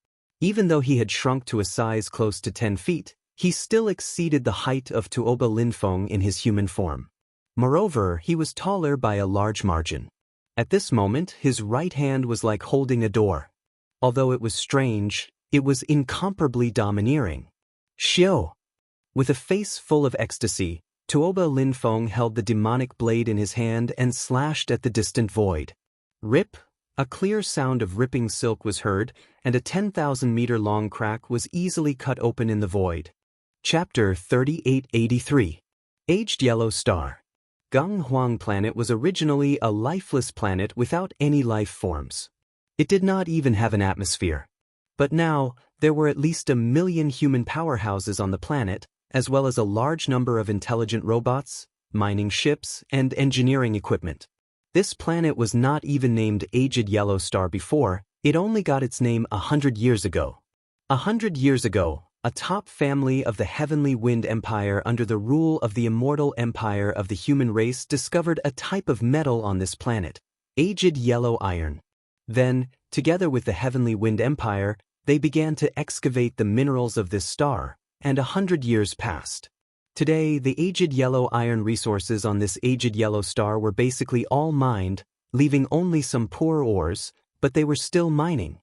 Even though he had shrunk to a size close to 10 feet, he still exceeded the height of Tuoba Linfeng in his human form. Moreover, he was taller by a large margin. At this moment, his right hand was like holding a door. Although it was strange, it was incomparably domineering. Xiao! With a face full of ecstasy, Tuoba Linfeng held the demonic blade in his hand and slashed at the distant void. Rip! A clear sound of ripping silk was heard, and a 10,000-meter-long crack was easily cut open in the void. Chapter 3883. Aged Yellow Star. Gung Huang Planet was originally a lifeless planet without any life forms. It did not even have an atmosphere. But now, there were at least 1 million human powerhouses on the planet, as well as a large number of intelligent robots, mining ships, and engineering equipment. This planet was not even named Aged Yellow Star before, it only got its name 100 years ago. 100 years ago, a top family of the Heavenly Wind Empire under the rule of the immortal empire of the human race discovered a type of metal on this planet, aged yellow iron. Then, together with the Heavenly Wind Empire, they began to excavate the minerals of this star, and 100 years passed. Today, the aged yellow iron resources on this aged yellow star were basically all mined, leaving only some poor ores, but they were still mining.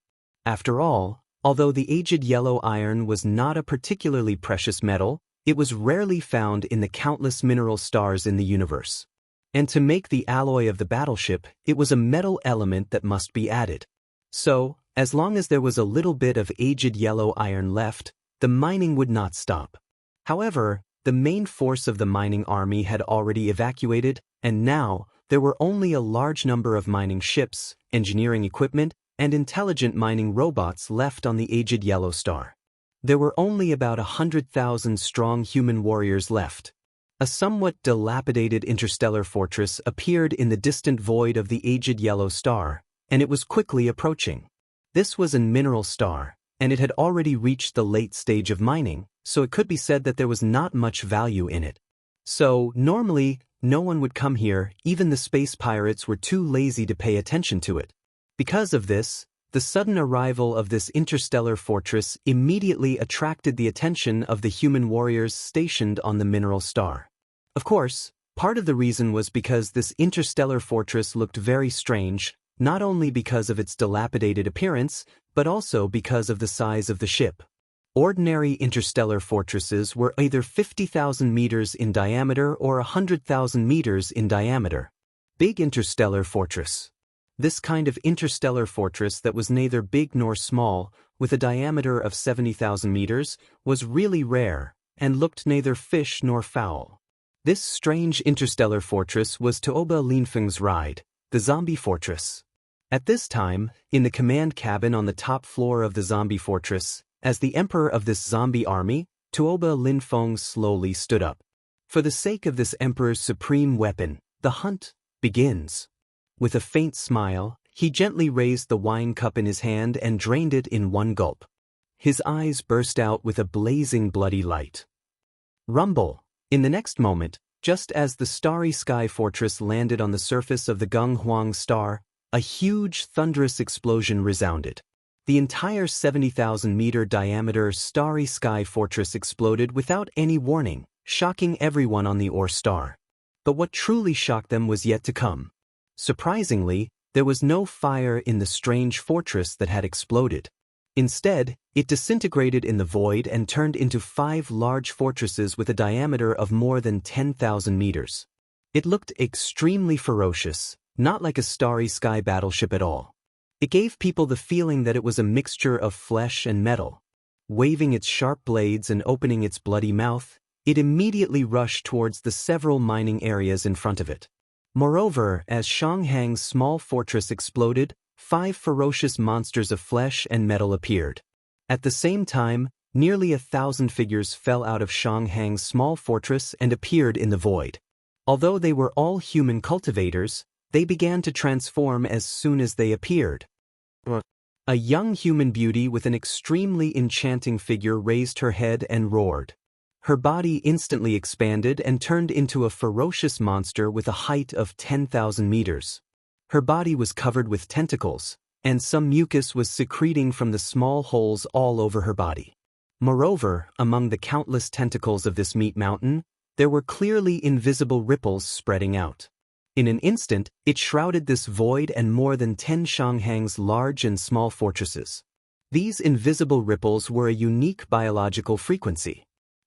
After all, although the aged yellow iron was not a particularly precious metal, it was rarely found in the countless mineral stars in the universe. And to make the alloy of the battleship, it was a metal element that must be added. So, as long as there was a little bit of aged yellow iron left, the mining would not stop. However, the main force of the mining army had already evacuated, and now, there were only a large number of mining ships, engineering equipment, and intelligent mining robots left on the aged yellow star. There were only about 100,000 strong human warriors left. A somewhat dilapidated interstellar fortress appeared in the distant void of the aged yellow star, and it was quickly approaching. This was a mineral star, and it had already reached the late stage of mining, so it could be said that there was not much value in it. So, normally, no one would come here, even the space pirates were too lazy to pay attention to it. Because of this, the sudden arrival of this interstellar fortress immediately attracted the attention of the human warriors stationed on the mineral star. Of course, part of the reason was because this interstellar fortress looked very strange, not only because of its dilapidated appearance, but also because of the size of the ship. Ordinary interstellar fortresses were either 50,000 meters in diameter or 100,000 meters in diameter. Big interstellar fortress. This kind of interstellar fortress that was neither big nor small, with a diameter of 70,000 meters, was really rare, and looked neither fish nor fowl. This strange interstellar fortress was Tuoba Linfeng's ride, the zombie fortress. At this time, in the command cabin on the top floor of the zombie fortress, as the emperor of this zombie army, Tuoba Linfeng slowly stood up. For the sake of this emperor's supreme weapon, the hunt begins. With a faint smile, he gently raised the wine cup in his hand and drained it in one gulp. His eyes burst out with a blazing bloody light. Rumble! In the next moment, just as the starry sky fortress landed on the surface of the Gung Huang star, a huge thunderous explosion resounded. The entire 70,000-meter diameter starry sky fortress exploded without any warning, shocking everyone on the Ore star. But what truly shocked them was yet to come. Surprisingly, there was no fire in the strange fortress that had exploded. Instead, it disintegrated in the void and turned into 5 large fortresses with a diameter of more than 10,000 meters. It looked extremely ferocious, not like a starry sky battleship at all. It gave people the feeling that it was a mixture of flesh and metal. Waving its sharp blades and opening its bloody mouth, it immediately rushed towards the several mining areas in front of it. Moreover, as Shanghang's small fortress exploded, 5 ferocious monsters of flesh and metal appeared. At the same time, nearly 1,000 figures fell out of Shanghang's small fortress and appeared in the void. Although they were all human cultivators, they began to transform as soon as they appeared. A young human beauty with an extremely enchanting figure raised her head and roared. Her body instantly expanded and turned into a ferocious monster with a height of 10,000 meters. Her body was covered with tentacles, and some mucus was secreting from the small holes all over her body. Moreover, among the countless tentacles of this meat mountain, there were clearly invisible ripples spreading out. In an instant, it shrouded this void and more than 10 Shanghang's large and small fortresses. These invisible ripples were a unique biological frequency.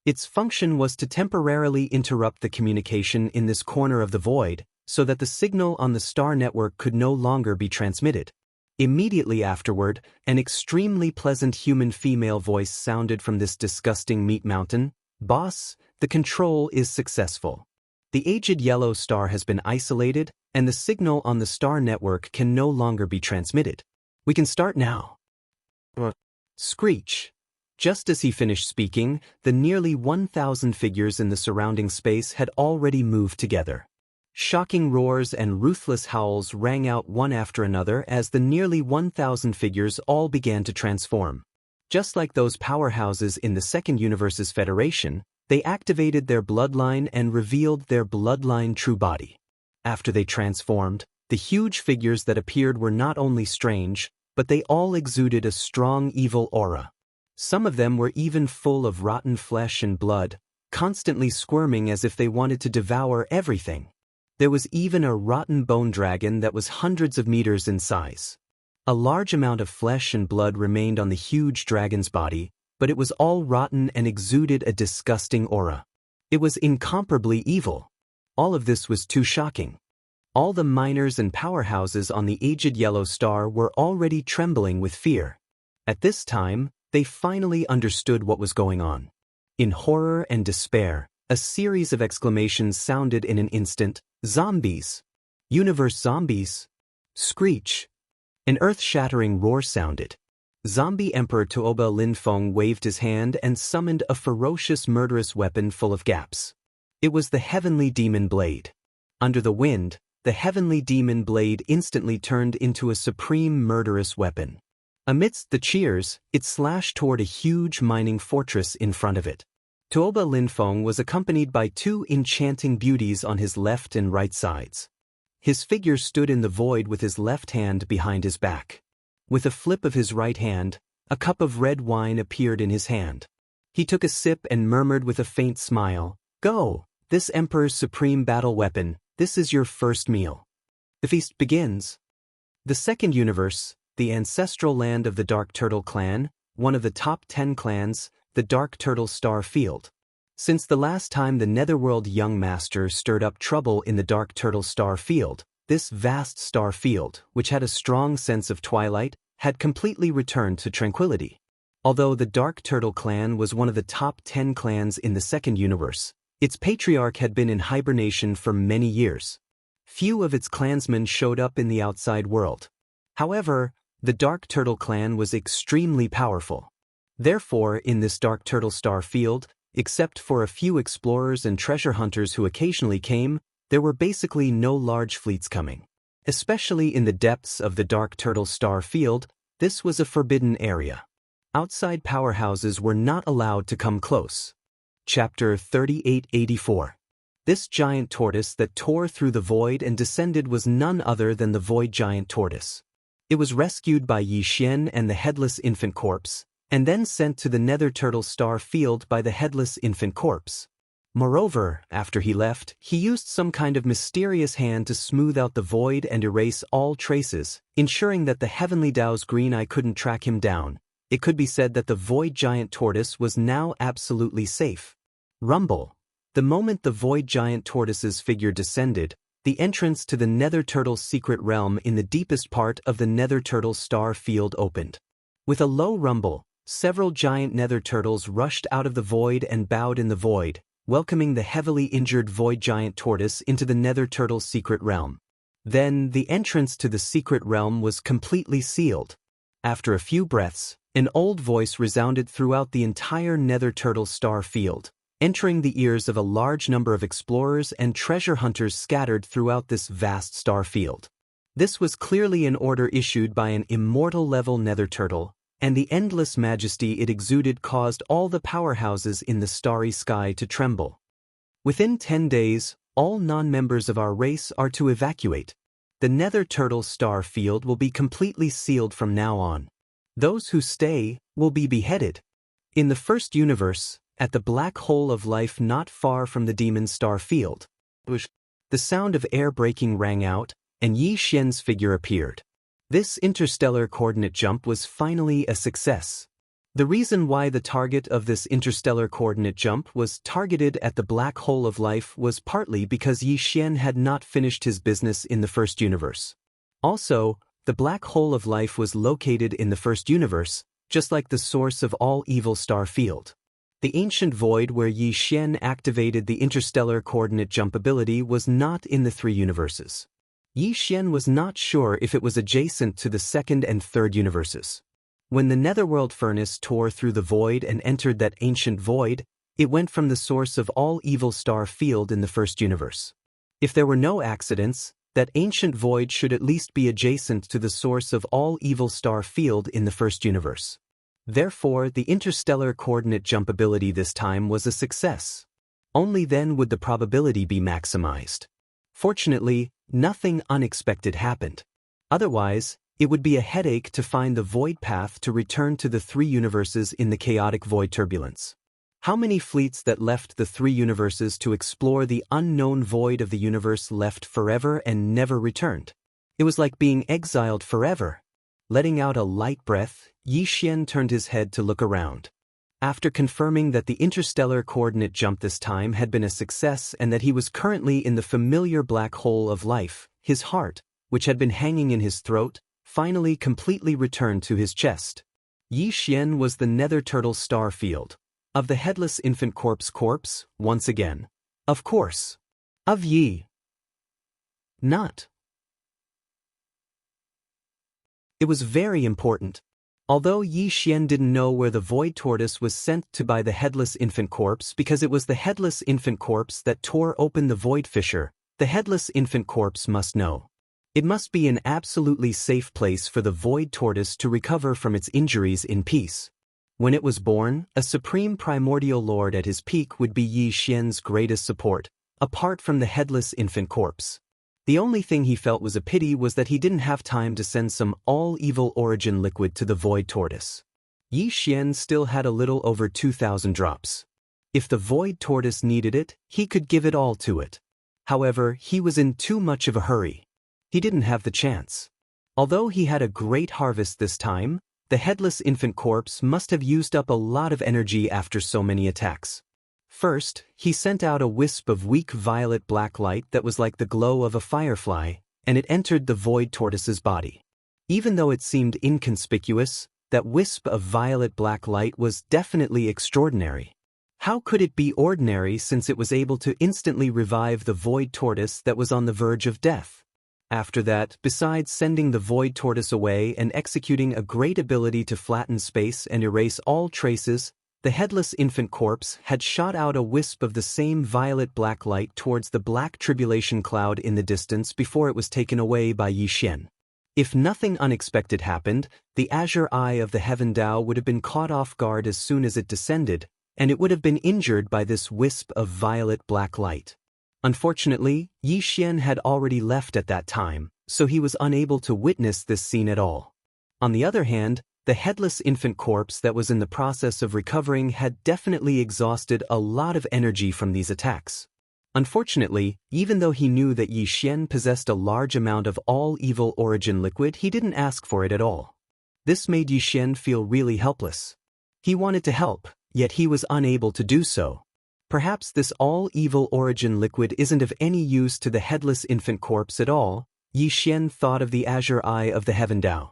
Its function was to temporarily interrupt the communication in this corner of the void, so that the signal on the star network could no longer be transmitted. Immediately afterward, an extremely pleasant human female voice sounded from this disgusting meat mountain. "Boss, the control is successful. The aged yellow star has been isolated, and the signal on the star network can no longer be transmitted. We can start now." What? Screech. Just as he finished speaking, the nearly 1,000 figures in the surrounding space had already moved together. Shocking roars and ruthless howls rang out one after another as the nearly 1,000 figures all began to transform. Just like those powerhouses in the Second Universe's Federation, they activated their bloodline and revealed their bloodline true body. After they transformed, the huge figures that appeared were not only strange, but they all exuded a strong evil aura. Some of them were even full of rotten flesh and blood, constantly squirming as if they wanted to devour everything. There was even a rotten bone dragon that was hundreds of meters in size. A large amount of flesh and blood remained on the huge dragon's body, but it was all rotten and exuded a disgusting aura. It was incomparably evil. All of this was too shocking. All the miners and powerhouses on the aged yellow star were already trembling with fear. At this time, they finally understood what was going on. In horror and despair, a series of exclamations sounded in an instant. "Zombies! Universe zombies!" Screech. An earth-shattering roar sounded. Zombie Emperor Tuoba Linfeng waved his hand and summoned a ferocious murderous weapon full of gaps. It was the Heavenly Demon Blade. Under the wind, the Heavenly Demon Blade instantly turned into a supreme murderous weapon. Amidst the cheers, it slashed toward a huge mining fortress in front of it. Tuoba Linfeng was accompanied by two enchanting beauties on his left and right sides. His figure stood in the void with his left hand behind his back. With a flip of his right hand, a cup of red wine appeared in his hand. He took a sip and murmured with a faint smile, "Go, this Emperor's supreme battle weapon, this is your first meal." The feast begins. The Second Universe, the ancestral land of the Dark Turtle clan, one of the top 10 clans, the Dark Turtle Star Field. Since the last time the Netherworld Young Master stirred up trouble in the Dark Turtle Star Field, this vast star field, which had a strong sense of twilight, had completely returned to tranquility. Although the Dark Turtle clan was one of the top 10 clans in the Second Universe, its patriarch had been in hibernation for many years. Few of its clansmen showed up in the outside world. However, the Dark Turtle clan was extremely powerful. Therefore, in this Dark Turtle Star Field, except for a few explorers and treasure hunters who occasionally came, there were basically no large fleets coming. Especially in the depths of the Dark Turtle Star Field, this was a forbidden area. Outside powerhouses were not allowed to come close. Chapter 3884. This giant tortoise that tore through the void and descended was none other than the Void Giant Tortoise. It was rescued by Yi Xian and the Headless Infant Corpse, and then sent to the Nether Turtle Star Field by the Headless Infant Corpse. Moreover, after he left, he used some kind of mysterious hand to smooth out the void and erase all traces, ensuring that the Heavenly Dao's green eye couldn't track him down. It could be said that the Void Giant Tortoise was now absolutely safe. Rumble. The moment the Void Giant Tortoise's figure descended, the entrance to the Nether Turtle's secret realm in the deepest part of the Nether Turtle Star Field opened. With a low rumble, several giant Nether Turtles rushed out of the void and bowed in the void, welcoming the heavily injured Void Giant Tortoise into the Nether Turtle's secret realm. Then, the entrance to the secret realm was completely sealed. After a few breaths, an old voice resounded throughout the entire Nether Turtle Star Field, entering the ears of a large number of explorers and treasure hunters scattered throughout this vast star field. This was clearly an order issued by an immortal-level Nether Turtle, and the endless majesty it exuded caused all the powerhouses in the starry sky to tremble. Within 10 days, all non-members of our race are to evacuate. the nether turtle star field will be completely sealed from now on. Those who stay will be beheaded. In the first universe, at the black hole of life not far from the demon star field, the sound of air breaking rang out, and Yi Xian's figure appeared. This interstellar coordinate jump was finally a success. The reason why the target of this interstellar coordinate jump was targeted at the black hole of life was partly because Yi Xian had not finished his business in the first universe. Also, the black hole of life was located in the first universe, just like the source of all evil star field. The ancient void where Yi Xian activated the interstellar coordinate jump ability was not in the three universes. Yi Xian was not sure if it was adjacent to the second and third universes. When the netherworld furnace tore through the void and entered that ancient void, it went from the source of all evil star field in the first universe. If there were no accidents, that ancient void should at least be adjacent to the source of all evil star field in the first universe. Therefore, the interstellar coordinate jump ability this time was a success. Only then would the probability be maximized. Fortunately, nothing unexpected happened. Otherwise, it would be a headache to find the void path to return to the three universes in the chaotic void turbulence. How many fleets that left the three universes to explore the unknown void of the universe left forever and never returned? It was like being exiled forever. Letting out a light breath, Yi Xian turned his head to look around. After confirming that the interstellar coordinate jump this time had been a success and that he was currently in the familiar black hole of life, his heart, which had been hanging in his throat, finally completely returned to his chest. Yi Xian was the nether turtle star field. Of the headless infant corpse, once again. Of course. Of Yi. Not. It was very important. Although Yi Xian didn't know where the void tortoise was sent to by the headless infant corpse because it was the headless infant corpse that tore open the void fissure, the headless infant corpse must know. It must be an absolutely safe place for the void tortoise to recover from its injuries in peace. When it was born, a supreme primordial lord at his peak would be Yi Xian's greatest support, apart from the headless infant corpse. The only thing he felt was a pity was that he didn't have time to send some all-evil origin liquid to the void tortoise. Yi Xian still had a little over 2,000 drops. If the void tortoise needed it, he could give it all to it. However, he was in too much of a hurry. He didn't have the chance. Although he had a great harvest this time, the headless infant corpse must have used up a lot of energy after so many attacks. First, he sent out a wisp of weak violet-black light that was like the glow of a firefly, and it entered the void tortoise's body. Even though it seemed inconspicuous, that wisp of violet-black light was definitely extraordinary. How could it be ordinary since it was able to instantly revive the void tortoise that was on the verge of death? After that, besides sending the void tortoise away and executing a great ability to flatten space and erase all traces, the headless infant corpse had shot out a wisp of the same violet-black light towards the black tribulation cloud in the distance before it was taken away by Yi Xian. If nothing unexpected happened, the azure eye of the Heaven Dao would have been caught off guard as soon as it descended, and it would have been injured by this wisp of violet-black light. Unfortunately, Yi Xian had already left at that time, so he was unable to witness this scene at all. On the other hand, the headless infant corpse that was in the process of recovering had definitely exhausted a lot of energy from these attacks. Unfortunately, even though he knew that Yi Xian possessed a large amount of all-evil origin liquid, he didn't ask for it at all. This made Yi Xian feel really helpless. He wanted to help, yet he was unable to do so. Perhaps this all-evil origin liquid isn't of any use to the headless infant corpse at all. Yi Xian thought of the azure eye of the Heaven Dao.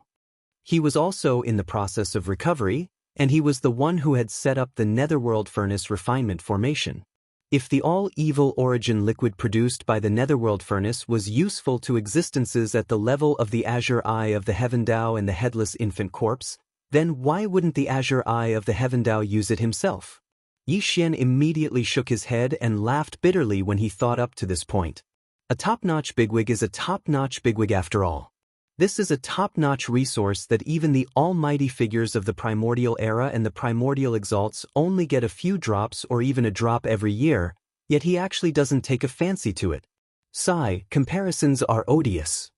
He was also in the process of recovery, and he was the one who had set up the netherworld furnace refinement formation. If the all-evil origin liquid produced by the netherworld furnace was useful to existences at the level of the azure eye of the Heaven Dao and the headless infant corpse, then why wouldn't the azure eye of the Heaven Dao use it himself? Yi Xian immediately shook his head and laughed bitterly when he thought up to this point. A top-notch bigwig is a top-notch bigwig after all. This is a top-notch resource that even the almighty figures of the primordial era and the primordial exalts only get a few drops or even a drop every year, yet he actually doesn't take a fancy to it. Sigh, comparisons are odious.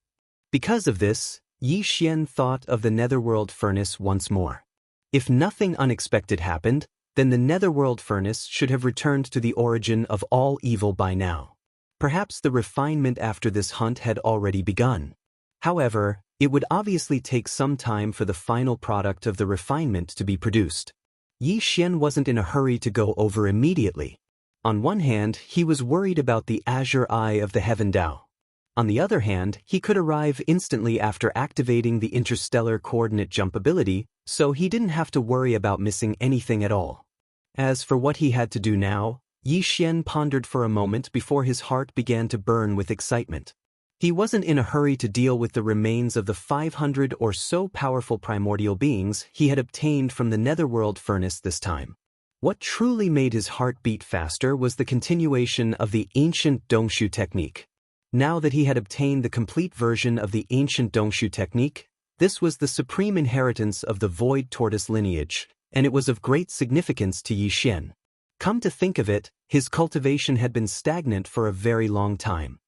Because of this, Yi Xian thought of the netherworld furnace once more. If nothing unexpected happened, then the netherworld furnace should have returned to the origin of all evil by now. Perhaps the refinement after this hunt had already begun. However, it would obviously take some time for the final product of the refinement to be produced. Yi Xian wasn't in a hurry to go over immediately. On one hand, he was worried about the azure eye of the heaven Dao. On the other hand, he could arrive instantly after activating the interstellar coordinate jump ability, so he didn't have to worry about missing anything at all. As for what he had to do now, Yi Xian pondered for a moment before his heart began to burn with excitement. He wasn't in a hurry to deal with the remains of the 500 or so powerful primordial beings he had obtained from the netherworld furnace this time. What truly made his heart beat faster was the continuation of the ancient Dongshu technique. Now that he had obtained the complete version of the ancient Dongshu technique, this was the supreme inheritance of the Void Tortoise lineage, and it was of great significance to Yi Xian. Come to think of it, his cultivation had been stagnant for a very long time.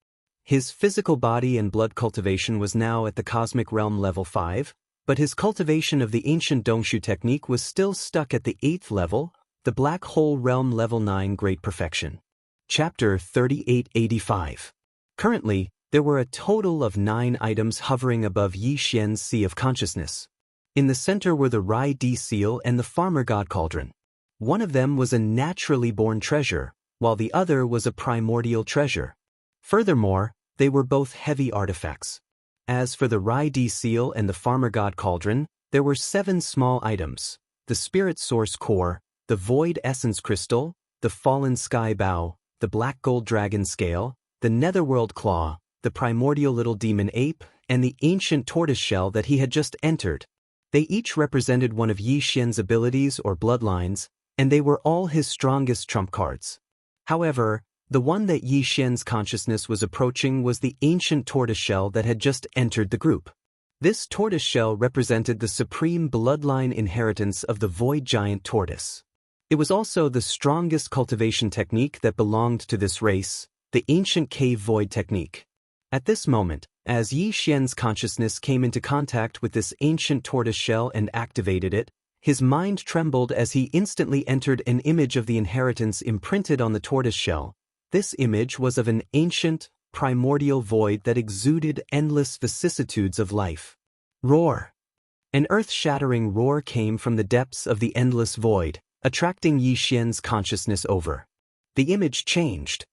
His physical body and blood cultivation was now at the cosmic realm level 5, but his cultivation of the ancient Dongshu technique was still stuck at the 8th level, the black hole realm level 9 great perfection. Chapter 3885. Currently, there were a total of 9 items hovering above Yi Xian's sea of consciousness. In the center were the Rai D seal and the Farmer God Cauldron. One of them was a naturally born treasure, while the other was a primordial treasure. Furthermore, they were both heavy artifacts. As for the Rai D seal and the Farmer God Cauldron, there were 7 small items: the Spirit Source Core, the Void Essence Crystal, the Fallen Sky Bow, the Black Gold Dragon Scale, the Netherworld Claw, the Primordial Little Demon Ape, and the Ancient Tortoise Shell that he had just entered. They each represented one of Yi Xian's abilities or bloodlines, and they were all his strongest trump cards. However, the one that Yi Xian's consciousness was approaching was the ancient tortoise shell that had just entered the group. This tortoise shell represented the supreme bloodline inheritance of the void giant tortoise. It was also the strongest cultivation technique that belonged to this race, the ancient cave void technique. At this moment, as Yi Xian's consciousness came into contact with this ancient tortoise shell and activated it, his mind trembled as he instantly entered an image of the inheritance imprinted on the tortoise shell. This image was of an ancient, primordial void that exuded endless vicissitudes of life. Roar! An earth-shattering roar came from the depths of the endless void, attracting Yi Xian's consciousness over. The image changed.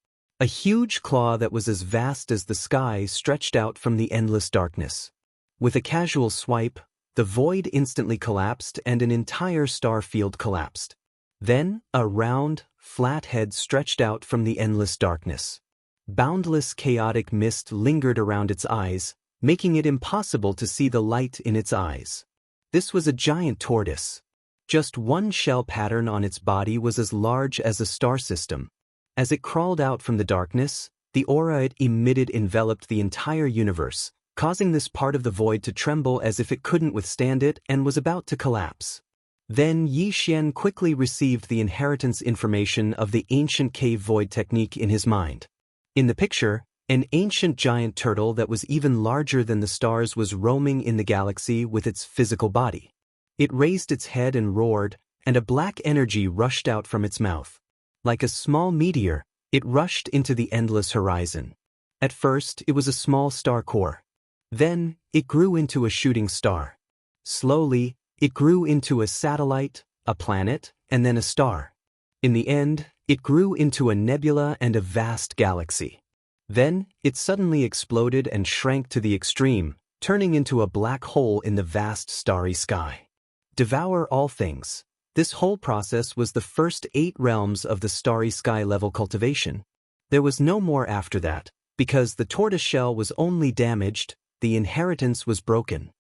A huge claw that was as vast as the sky stretched out from the endless darkness. With a casual swipe, the void instantly collapsed and an entire star field collapsed. Then, a round, flat head stretched out from the endless darkness. Boundless chaotic mist lingered around its eyes, making it impossible to see the light in its eyes. This was a giant tortoise. Just one shell pattern on its body was as large as a star system. As it crawled out from the darkness, the aura it emitted enveloped the entire universe, causing this part of the void to tremble as if it couldn't withstand it and was about to collapse. Then Yi Xian quickly received the inheritance information of the ancient cave void technique in his mind. In the picture, an ancient giant turtle that was even larger than the stars was roaming in the galaxy with its physical body. It raised its head and roared, and a black energy rushed out from its mouth. Like a small meteor, it rushed into the endless horizon. At first, it was a small star core. Then, it grew into a shooting star. Slowly, it grew into a satellite, a planet, and then a star. In the end, it grew into a nebula and a vast galaxy. Then, it suddenly exploded and shrank to the extreme, turning into a black hole in the vast starry sky. Devour all things. This whole process was the first 8 realms of the starry sky level cultivation. There was no more after that, because the tortoise shell was only damaged, the inheritance was broken.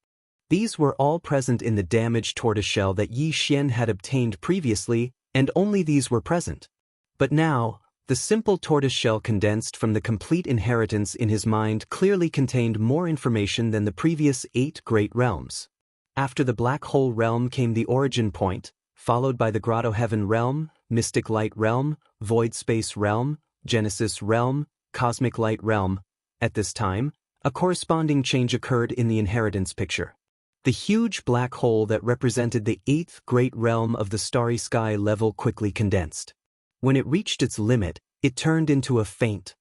These were all present in the damaged tortoiseshell that Yi Xian had obtained previously, and only these were present. But now, the simple tortoiseshell condensed from the complete inheritance in his mind clearly contained more information than the previous 8 great realms. After the black hole realm came the origin point, followed by the grotto heaven realm, mystic light realm, void space realm, genesis realm, cosmic light realm. At this time, A corresponding change occurred in the inheritance picture. The huge black hole that represented the 8th great realm of the starry sky level quickly condensed. When it reached its limit, it turned into a faint.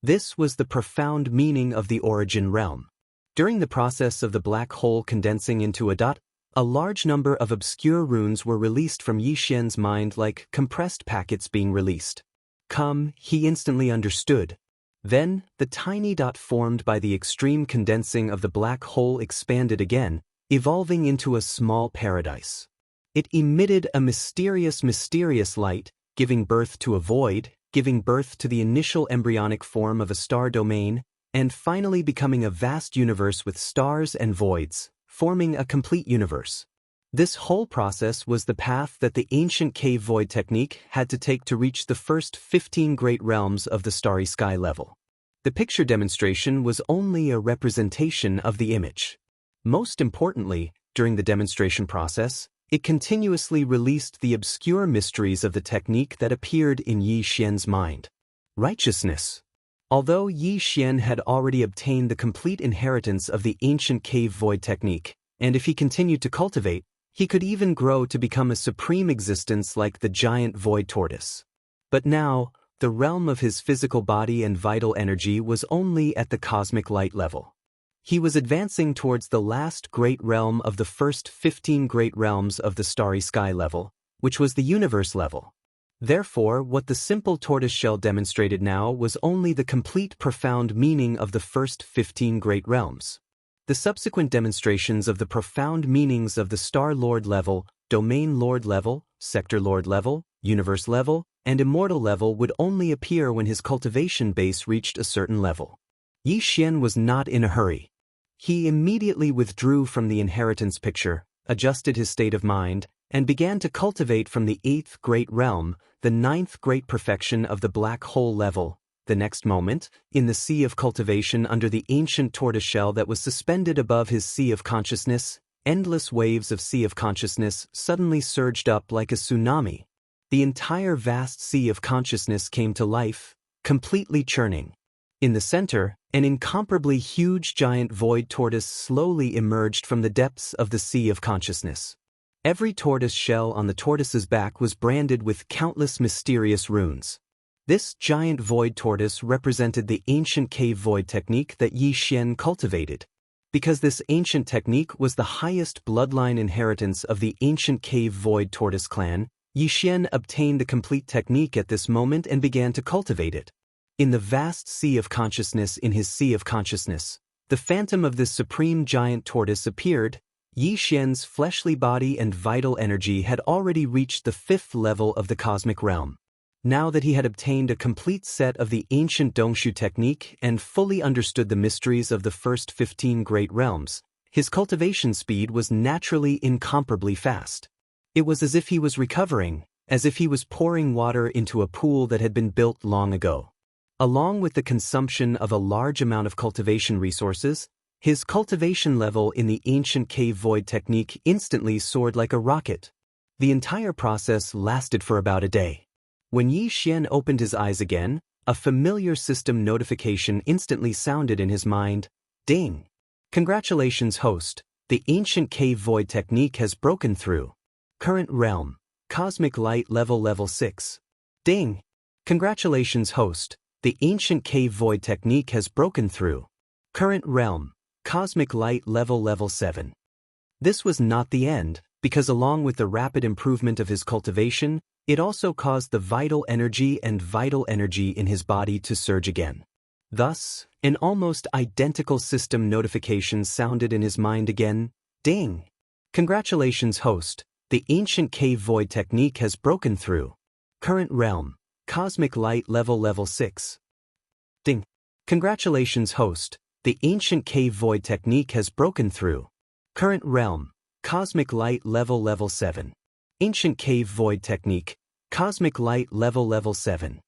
This was the profound meaning of the origin realm. During the process of the black hole condensing into a dot, a large number of obscure runes were released from Yi Xian's mind like compressed packets being released. Come, he instantly understood. Then, the tiny dot formed by the extreme condensing of the black hole expanded again, evolving into a small paradise. It emitted a mysterious light, giving birth to a void, giving birth to the initial embryonic form of a star domain, and finally becoming a vast universe with stars and voids, forming a complete universe. This whole process was the path that the ancient cave void technique had to take to reach the first 15 great realms of the starry sky level. The picture demonstration was only a representation of the image. Most importantly, during the demonstration process, it continuously released the obscure mysteries of the technique that appeared in Yi Xian's mind. Righteousness. Although Yi Xian had already obtained the complete inheritance of the ancient cave void technique, and if he continued to cultivate, he could even grow to become a supreme existence like the giant void tortoise. But now, the realm of his physical body and vital energy was only at the cosmic light level. He was advancing towards the last great realm of the first 15 great realms of the starry sky level, which was the universe level. Therefore, what the simple tortoiseshell demonstrated now was only the complete profound meaning of the first 15 great realms. The subsequent demonstrations of the profound meanings of the Star Lord level, Domain Lord level, Sector Lord level, Universe level, and Immortal level would only appear when his cultivation base reached a certain level. Yi Xian was not in a hurry. He immediately withdrew from the inheritance picture, adjusted his state of mind, and began to cultivate from the 8th great realm, the 9th great perfection of the black hole level. The next moment, in the sea of cultivation under the ancient tortoiseshell that was suspended above his sea of consciousness, endless waves of sea of consciousness suddenly surged up like a tsunami. The entire vast sea of consciousness came to life, completely churning. In the center, an incomparably huge giant void tortoise slowly emerged from the depths of the sea of consciousness. Every tortoise shell on the tortoise's back was branded with countless mysterious runes. This giant void tortoise represented the ancient cave void technique that Yi Xian cultivated. Because this ancient technique was the highest bloodline inheritance of the ancient cave void tortoise clan, Yi Xian obtained the complete technique at this moment and began to cultivate it. In the vast sea of consciousness in his sea of consciousness, the phantom of this supreme giant tortoise appeared. Yi Xian's fleshly body and vital energy had already reached the 5th level of the cosmic realm. Now that he had obtained a complete set of the ancient Dongshu technique and fully understood the mysteries of the first 15 great realms, his cultivation speed was naturally incomparably fast. It was as if he was recovering, as if he was pouring water into a pool that had been built long ago. Along with the consumption of a large amount of cultivation resources, his cultivation level in the ancient cave void technique instantly soared like a rocket. The entire process lasted for about a day. When Yi Xian opened his eyes again, a familiar system notification instantly sounded in his mind. Ding! Congratulations, host. The ancient cave void technique has broken through. Current realm, cosmic light level 6. Ding! Congratulations, host. The ancient cave void technique has broken through. Current realm, cosmic light level 7. This was not the end, because along with the rapid improvement of his cultivation, it also caused the vital energy in his body to surge again. Thus, an almost identical system notification sounded in his mind again. Ding! Congratulations, host. The ancient cave void technique has broken through. Current realm, cosmic light level 6. Ding! Congratulations, host. The ancient cave void technique has broken through. Current realm, cosmic light level 7. Ancient cave void technique, cosmic light level 7.